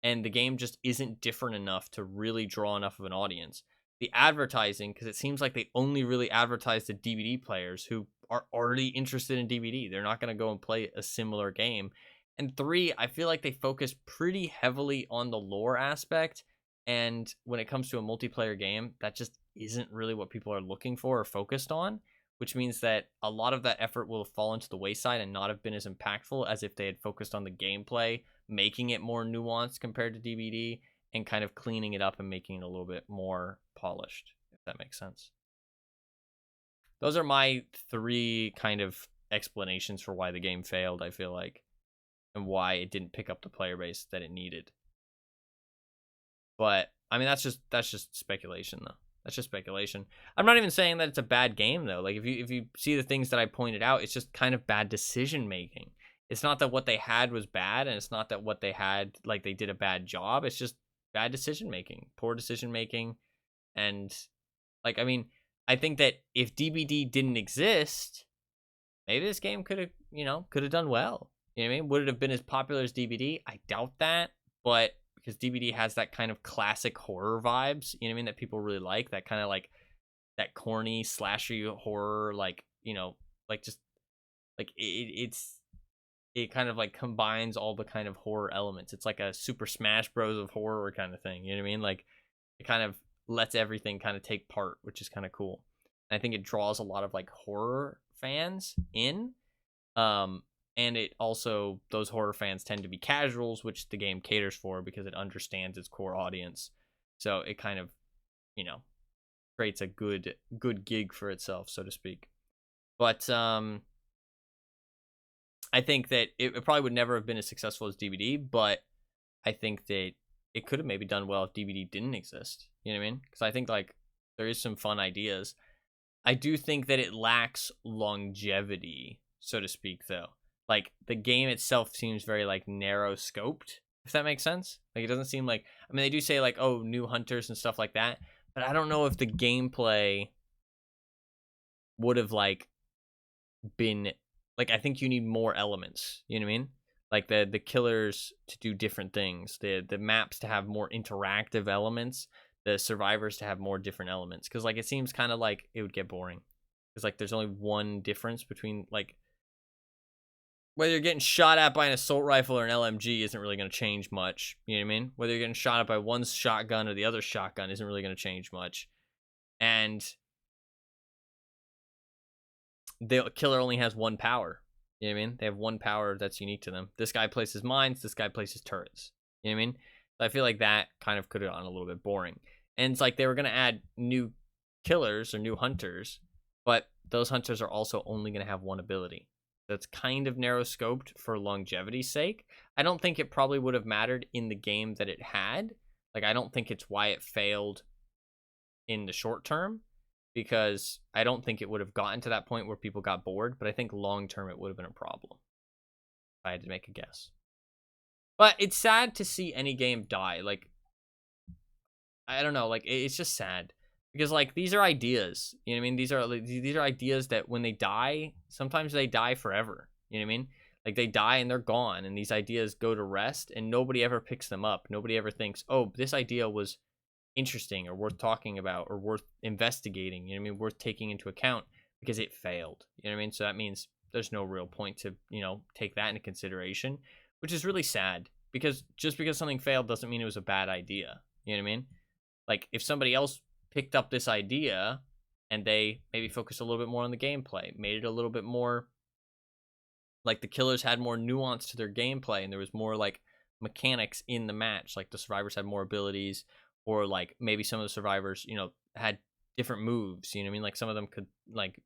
Speaker 1: and the game just isn't different enough to really draw enough of an audience. The advertising, because it seems like they only really advertise to DVD players who are already interested in DVD. They're not going to go and play a similar game. And three, I feel like they focus pretty heavily on the lore aspect. And when it comes to a multiplayer game, that just isn't really what people are looking for or focused on, which means that a lot of that effort will fall into the wayside and not have been as impactful as if they had focused on the gameplay, making it more nuanced compared to DVD, and kind of cleaning it up and making it a little bit more polished, if that makes sense. Those are my three kind of explanations for why the game failed, I feel like, and why it didn't pick up the player base that it needed. But I mean, that's just speculation, though. That's just speculation. I'm not even saying that it's a bad game, though. Like, if you see the things that I pointed out, it's just kind of bad decision making. It's not that what they had was bad, and it's not that what they had, like, they did a bad job. It's just bad decision making, poor decision making, and like, I mean, I think that if DBD didn't exist, maybe this game could have done well. You know what I mean? Would it have been as popular as DBD? I doubt that, but because DBD has that kind of classic horror vibes, you know what I mean, that people really like, that kind of like that corny slasher horror, like, you know, like just like it kind of like combines all the kind of horror elements. It's like a Super Smash Bros of horror kind of thing, you know what I mean? Like, it kind of lets everything kind of take part, which is kind of cool. And I think it draws a lot of like horror fans in. And it also, those horror fans tend to be casuals, which the game caters for because it understands its core audience. So it kind of, you know, creates a good gig for itself, so to speak. But I think that it probably would never have been as successful as DVD, but I think that it could have maybe done well if DVD didn't exist. You know what I mean? Because I think, like, there is some fun ideas. I do think that it lacks longevity, so to speak, though. Like, the game itself seems very, like, narrow scoped, if that makes sense. Like, it doesn't seem like, I mean, they do say, like, oh, new hunters and stuff like that, but I don't know if the gameplay would have, like, been, like, I think you need more elements, you know what I mean? Like, the killers to do different things, the maps to have more interactive elements, the survivors to have more different elements, because, like, it seems kind of like it would get boring, because, like, there's only one difference between, like, whether you're getting shot at by an assault rifle or an LMG isn't really going to change much. You know what I mean? Whether you're getting shot at by one shotgun or the other shotgun isn't really going to change much. And the killer only has one power. You know what I mean? They have one power that's unique to them. This guy places mines, this guy places turrets. You know what I mean? So I feel like that kind of could have gotten a little bit boring. And it's like they were going to add new killers or new hunters, but those hunters are also only going to have one ability. That's kind of narrow scoped for longevity's sake. I don't think it probably would have mattered in the game that it had. Like, I don't think it's why it failed in the short term. because I don't think it would have gotten to that point where people got bored, but I think long term it would have been a problem if I had to make a guess. But it's sad to see any game die. Like, I don't know, like it's just sad because like these are ideas, you know what I mean? These are ideas that when they die, sometimes they die forever. You know what I mean? Like they die and they're gone, and these ideas go to rest, and nobody ever picks them up. Nobody ever thinks, oh, this idea was interesting or worth talking about or worth investigating. You know what I mean? Worth taking into account because it failed. You know what I mean? So that means there's no real point to, you know, take that into consideration, which is really sad because just because something failed doesn't mean it was a bad idea. You know what I mean? Like if somebody else picked up this idea and they maybe focused a little bit more on the gameplay, made it a little bit more like the killers had more nuance to their gameplay and there was more like mechanics in the match, like the survivors had more abilities, or like maybe some of the survivors, you know, had different moves, you know what I mean? Like some of them could like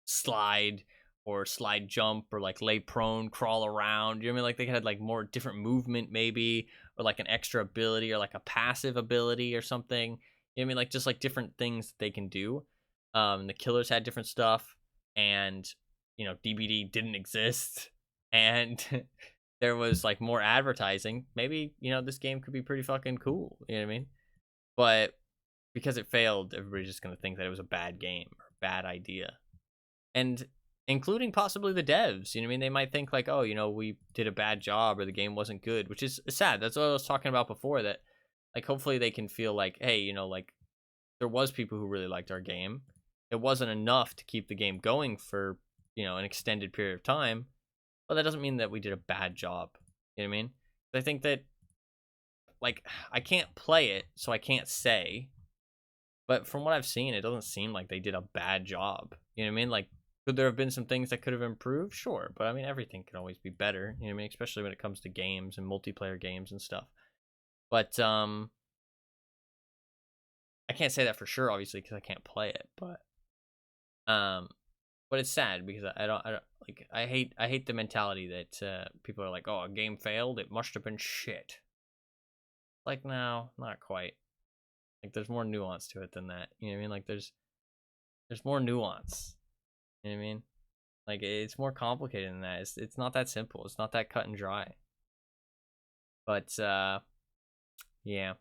Speaker 1: slide or slide jump or like lay prone, crawl around, you know what I mean? Like they had like more different movement maybe, or like an extra ability or like a passive ability or something, you know what I mean? Like just like different things that they can do. The killers had different stuff, and you know, DBD didn't exist, and there was like more advertising. Maybe, you know, this game could be pretty fucking cool, you know what I mean? But because it failed, everybody's just gonna think that it was a bad game or a bad idea, and including possibly the devs. You know what I mean? They might think like, oh, you know, we did a bad job or the game wasn't good, which is sad. That's what I was talking about before. That like hopefully they can feel like, hey, you know, like there was people who really liked our game. It wasn't enough to keep the game going for, you know, an extended period of time, but that doesn't mean that we did a bad job. You know what I mean? I think that, like, I can't play it, so I can't say, but from what I've seen, it doesn't seem like they did a bad job. You know what I mean? Like, could there have been some things that could have improved? Sure, but I mean, everything can always be better. You know what I mean? Especially when it comes to games and multiplayer games and stuff. But I can't say that for sure, obviously, because I can't play it. But it's sad because I don't like. I hate the mentality that people are like, oh, a game failed, it must have been shit. Like, no, not quite. Like, there's more nuance to it than that. You know what I mean? Like, there's more nuance. You know what I mean? Like, it's more complicated than that. It's not that simple. It's not that cut and dry. But yeah,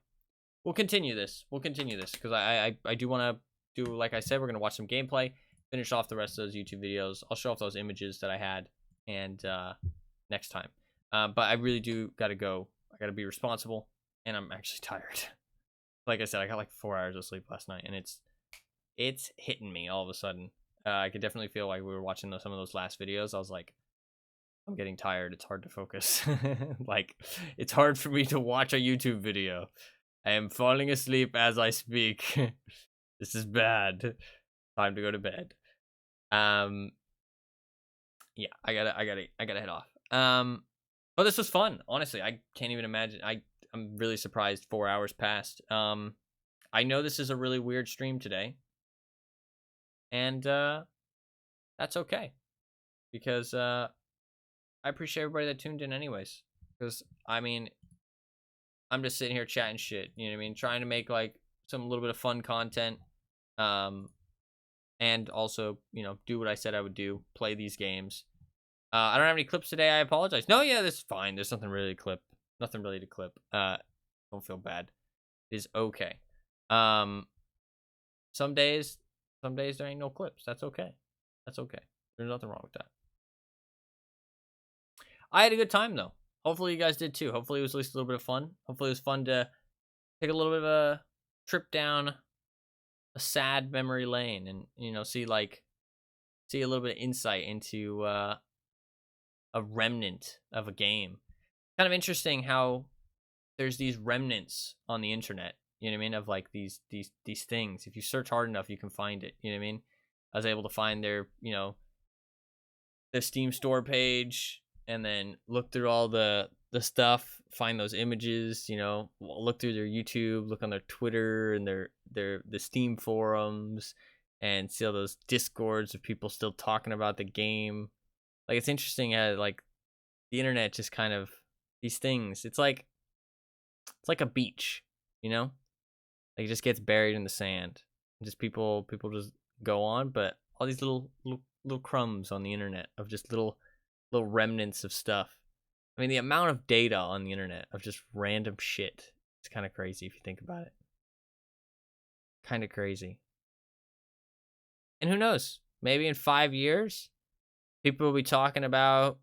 Speaker 1: we'll continue this. Because I do want to do, like I said, we're gonna watch some gameplay, finish off the rest of those YouTube videos. I'll show off those images that I had, and next time. But I really do gotta go. I gotta be responsible, and I'm actually tired. Like I said, I got like 4 hours of sleep last night, and it's hitting me all of a sudden. I could definitely feel like we were watching some of those last videos. I was like, I'm getting tired. It's hard to focus. Like, it's hard for me to watch a YouTube video. I am falling asleep as I speak. This is bad. Time to go to bed. Yeah, I gotta head off. But this was fun. Honestly, I can't even imagine. I'm really surprised 4 hours passed. I know this is a really weird stream today, and that's okay, because I appreciate everybody that tuned in anyways. Because I mean, I'm just sitting here chatting shit. You know what I mean? Trying to make like some little bit of fun content. And also, you know, do what I said I would do, play these games. I don't have any clips today. I apologize. No, yeah, that's fine. There's nothing really to clip. Nothing really to clip. Don't feel bad. It is okay. Some days there ain't no clips. That's okay. That's okay. There's nothing wrong with that. I had a good time though. Hopefully you guys did too. Hopefully it was at least a little bit of fun. Hopefully it was fun to take a little bit of a trip down a sad memory lane, and you know, see a little bit of insight into a remnant of a game. Kind of interesting how there's these remnants on the internet, you know what I mean, of like these things. If you search hard enough, you can find it, you know what I mean? I was able to find their, you know, the Steam store page, and then look through all the stuff, find those images, you know, look through their YouTube, look on their Twitter and the Steam forums, and see all those discords of people still talking about the game. Like, it's interesting how like the internet just kind of, these things, it's like a beach, you know, like it just gets buried in the sand, and just people just go on, but all these little crumbs on the internet of just little remnants of stuff. I mean, the amount of data on the internet of just random shit, it's kind of crazy if you think about it. Kind of crazy. And who knows? Maybe in 5 years, people will be talking about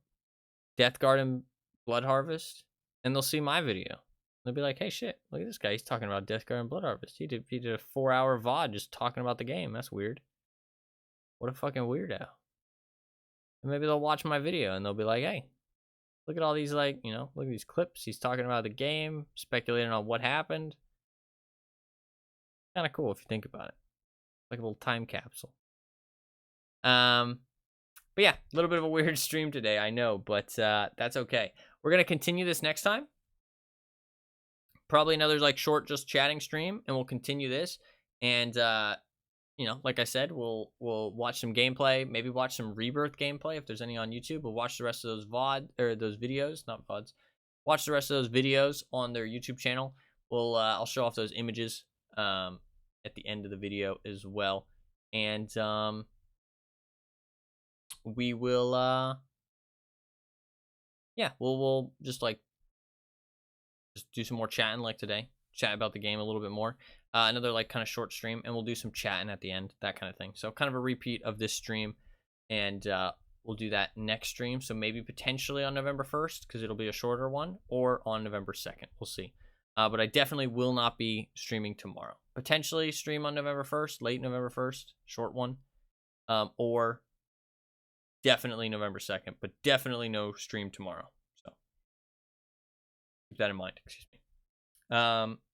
Speaker 1: Deathgarden Bloodharvest, and they'll see my video. They'll be like, hey, shit, look at this guy. He's talking about Deathgarden Bloodharvest. He did a 4-hour VOD just talking about the game. That's weird. What a fucking weirdo. And maybe they'll watch my video, and they'll be like, hey, look at all these, like, you know, look at these clips. He's talking about the game, speculating on what happened. Kind of cool if you think about it. Like a little time capsule. But yeah, a little bit of a weird stream today, I know, but that's okay. We're gonna continue this next time. Probably another like short just chatting stream, and we'll continue this. And you know, like I said, we'll watch some gameplay, maybe watch some Rebirth gameplay if there's any on YouTube. We'll watch the rest of those those videos, not VODs. Watch the rest of those videos on their YouTube channel. I'll show off those images at the end of the video as well. And we will yeah, we'll just do some more chatting like today. Chat about the game a little bit more. Another like kind of short stream, and we'll do some chatting at the end, that kind of thing. So kind of a repeat of this stream, and we'll do that next stream. So maybe potentially on November 1st, because it'll be a shorter one, or on November 2nd. We'll see. But I definitely will not be streaming tomorrow. Potentially stream on November 1st, late November 1st, short one. Or definitely November 2nd, but definitely no stream tomorrow. So keep that in mind, excuse me.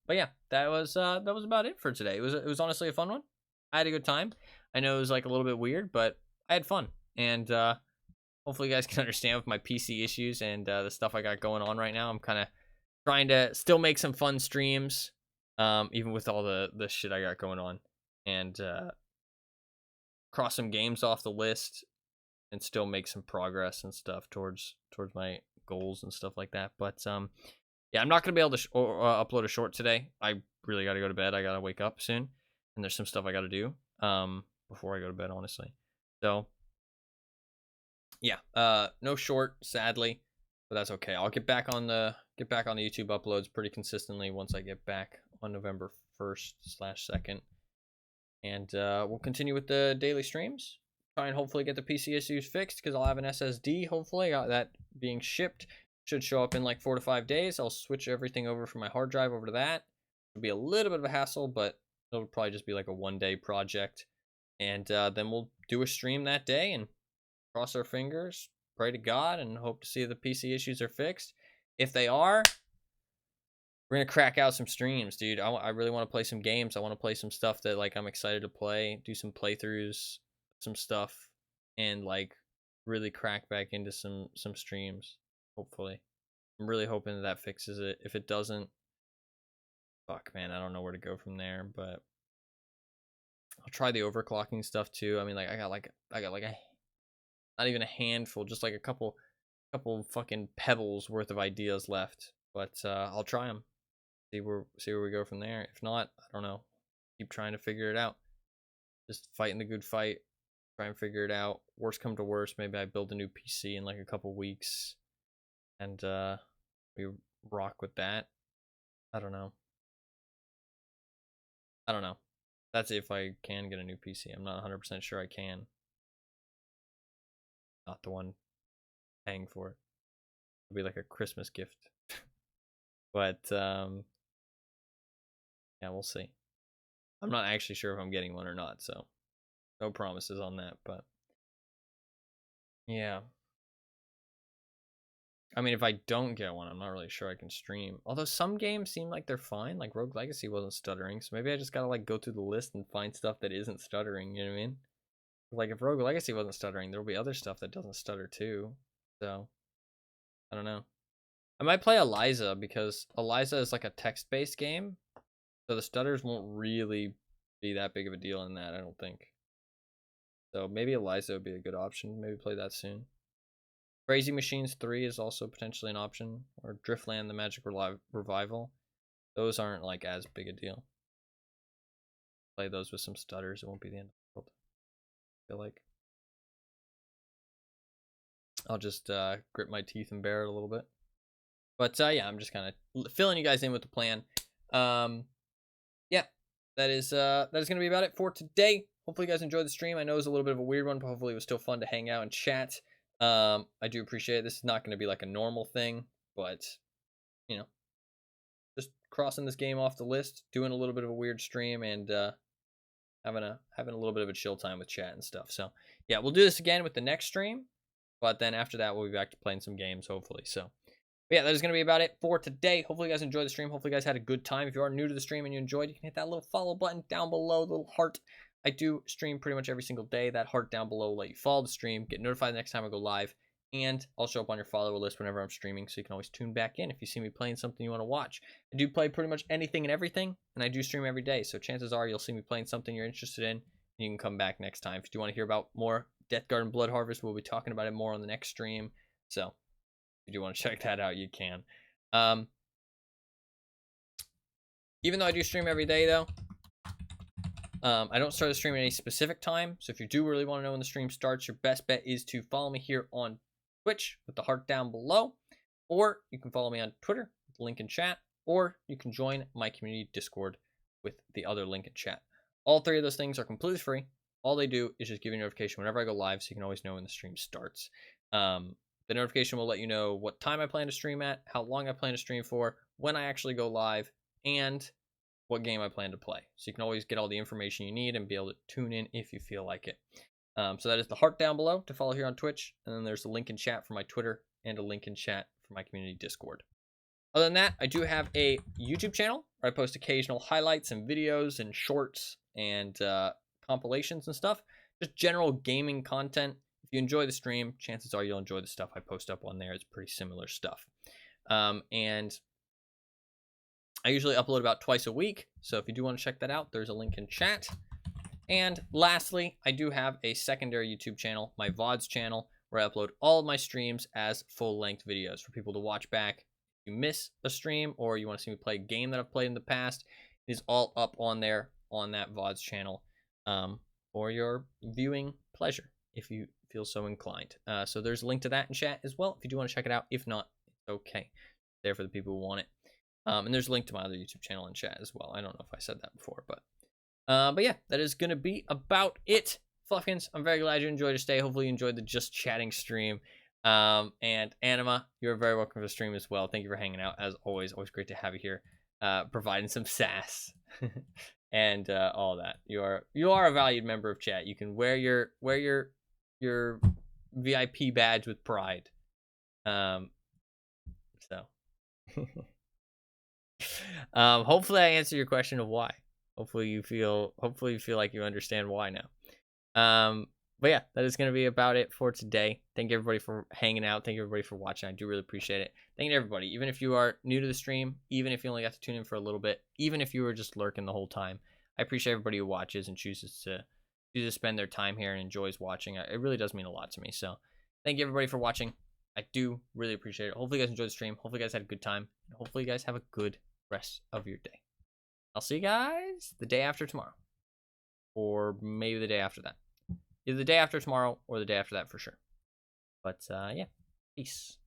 Speaker 1: But yeah, that was about it for today. It was honestly a fun one. I had a good time. I know it was like a little bit weird, but I had fun. And hopefully you guys can understand with my PC issues and the stuff I got going on right now. I'm kind of trying to still make some fun streams, even with all the shit I got going on, and cross some games off the list and still make some progress and stuff towards my goals and stuff like that. But yeah, I'm not going to be able to upload a short today. I really got to go to bed. I got to wake up soon. And there's some stuff I got to do before I go to bed, honestly. So, yeah, no short, sadly. But that's okay. I'll get back on the YouTube uploads pretty consistently once I get back on November 1st/2nd. And we'll continue with the daily streams. Try and hopefully get the PC issues fixed, because I'll have an SSD, hopefully. That being shipped. Should show up in like 4 to 5 days. I'll switch everything over from my hard drive over to that. It'll be a little bit of a hassle, but it'll probably just be like a 1-day project. And then we'll do a stream that day and cross our fingers, pray to God, and hope to see the PC issues are fixed. If they are, we're going to crack out some streams, dude. I really want to play some games. I want to play some stuff that like I'm excited to play, do some playthroughs, some stuff, and like really crack back into some streams. Hopefully. I'm really hoping that fixes it. If it doesn't, fuck, man, I don't know where to go from there, but I'll try the overclocking stuff too. I mean, like I got like a not even a handful, just like a couple fucking pebbles worth of ideas left, but I'll try them. See where we go from there. If not, I don't know. Keep trying to figure it out. Just fighting the good fight. Try and figure it out. Worst come to worst, maybe I build a new PC in like a couple weeks. And we rock with that. I don't know. That's if I can get a new PC. I'm not 100% sure I can. Not the one paying for it. It'll be like a Christmas gift. But yeah, we'll see. I'm not actually sure if I'm getting one or not, so no promises on that, but yeah. I mean, if I don't get one, I'm not really sure I can stream. Although some games seem like they're fine. Like Rogue Legacy wasn't stuttering, so maybe I just gotta like go through the list and find stuff that isn't stuttering, you know what I mean? Like if Rogue Legacy wasn't stuttering, there'll be other stuff that doesn't stutter too. So, I don't know. I might play Eliza, because Eliza is like a text-based game, so the stutters won't really be that big of a deal in that, I don't think. So maybe Eliza would be a good option. Maybe play that soon. Crazy Machines 3 is also potentially an option, or Driftland: The Magic Revival. Those aren't like as big a deal. Play those with some stutters, it won't be the end of the world. feel like I'll just grit my teeth and bear it a little bit. But yeah, I'm just kind of filling you guys in with the plan. Yeah, that is gonna be about it for today. Hopefully you guys enjoyed the stream. I know it was a little bit of a weird one, but hopefully it was still fun to hang out and chat. I do appreciate it. This is not going to be like a normal thing, but you know, just crossing this game off the list, doing a little bit of a weird stream, and having a little bit of a chill time with chat and stuff. So yeah, we'll do this again with the next stream, but then after that we'll be back to playing some games, hopefully. So but yeah, that is going to be about it for today. Hopefully you guys enjoyed the stream. Hopefully you guys had a good time. If you are new to the stream and you enjoyed, you can hit that little follow button down below, the little heart. I do stream pretty much every single day. That heart down below will let you follow the stream, get notified the next time I go live, and I'll show up on your follower list whenever I'm streaming, so you can always tune back in if you see me playing something you want to watch. I do play pretty much anything and everything, and I do stream every day, so chances are you'll see me playing something you're interested in, and you can come back next time. If you do want to hear about more Deathgarden Bloodharvest, we'll be talking about it more on the next stream, so if you do want to check that out, you can. Even though I do stream every day, though, I don't start the stream at any specific time, so if you do really want to know when the stream starts, your best bet is to follow me here on Twitch with the heart down below, or you can follow me on Twitter with the link in chat, or you can join my community Discord with the other link in chat. All three of those things are completely free. All they do is just give you a notification whenever I go live, so you can always know when the stream starts. The notification will let you know what time I plan to stream at, how long I plan to stream for, when I actually go live, and what game I plan to play. So you can always get all the information you need and be able to tune in if you feel like it. So that is the heart down below to follow here on Twitch. And then there's a link in chat for my Twitter and a link in chat for my community Discord. Other than that, I do have a YouTube channel where I post occasional highlights and videos and shorts and compilations and stuff. Just general gaming content. If you enjoy the stream, chances are you'll enjoy the stuff I post up on there. It's pretty similar stuff. And I usually upload about twice a week, so if you do want to check that out, there's a link in chat. And lastly, I do have a secondary YouTube channel, my VODs channel, where I upload all of my streams as full-length videos for people to watch back. If you miss a stream or you want to see me play a game that I've played in the past, it is all up on there on that VODs channel for your viewing pleasure, if you feel so inclined. So there's a link to that in chat as well, if you do want to check it out. If not, it's okay. It's there for the people who want it. And there's a link to my other YouTube channel in chat as well. I don't know if I said that before, but yeah, that is going to be about it. Fluffkins, I'm very glad you enjoyed your stay. Hopefully you enjoyed the just chatting stream. And Anima, you're very welcome to the stream as well. Thank you for hanging out as always. Always great to have you here, providing some sass and all that. You are a valued member of chat. You can wear your VIP badge with pride. Hopefully I answer your question of why. Hopefully you feel like you understand why now. But yeah, that is going to be about it for today. Thank you everybody for hanging out. Thank you everybody for watching. I do really appreciate it. Thank you everybody. Even if you are new to the stream, even if you only got to tune in for a little bit, even if you were just lurking the whole time, I appreciate everybody who watches and chooses to spend their time here and enjoys watching. It really does mean a lot to me. So thank you everybody for watching. I do really appreciate it. Hopefully you guys enjoyed the stream. Hopefully you guys had a good time. And hopefully you guys have a good rest of your day. I'll see you guys the day after tomorrow. Or maybe the day after that. Either the day after tomorrow or the day after that for sure. But yeah, peace.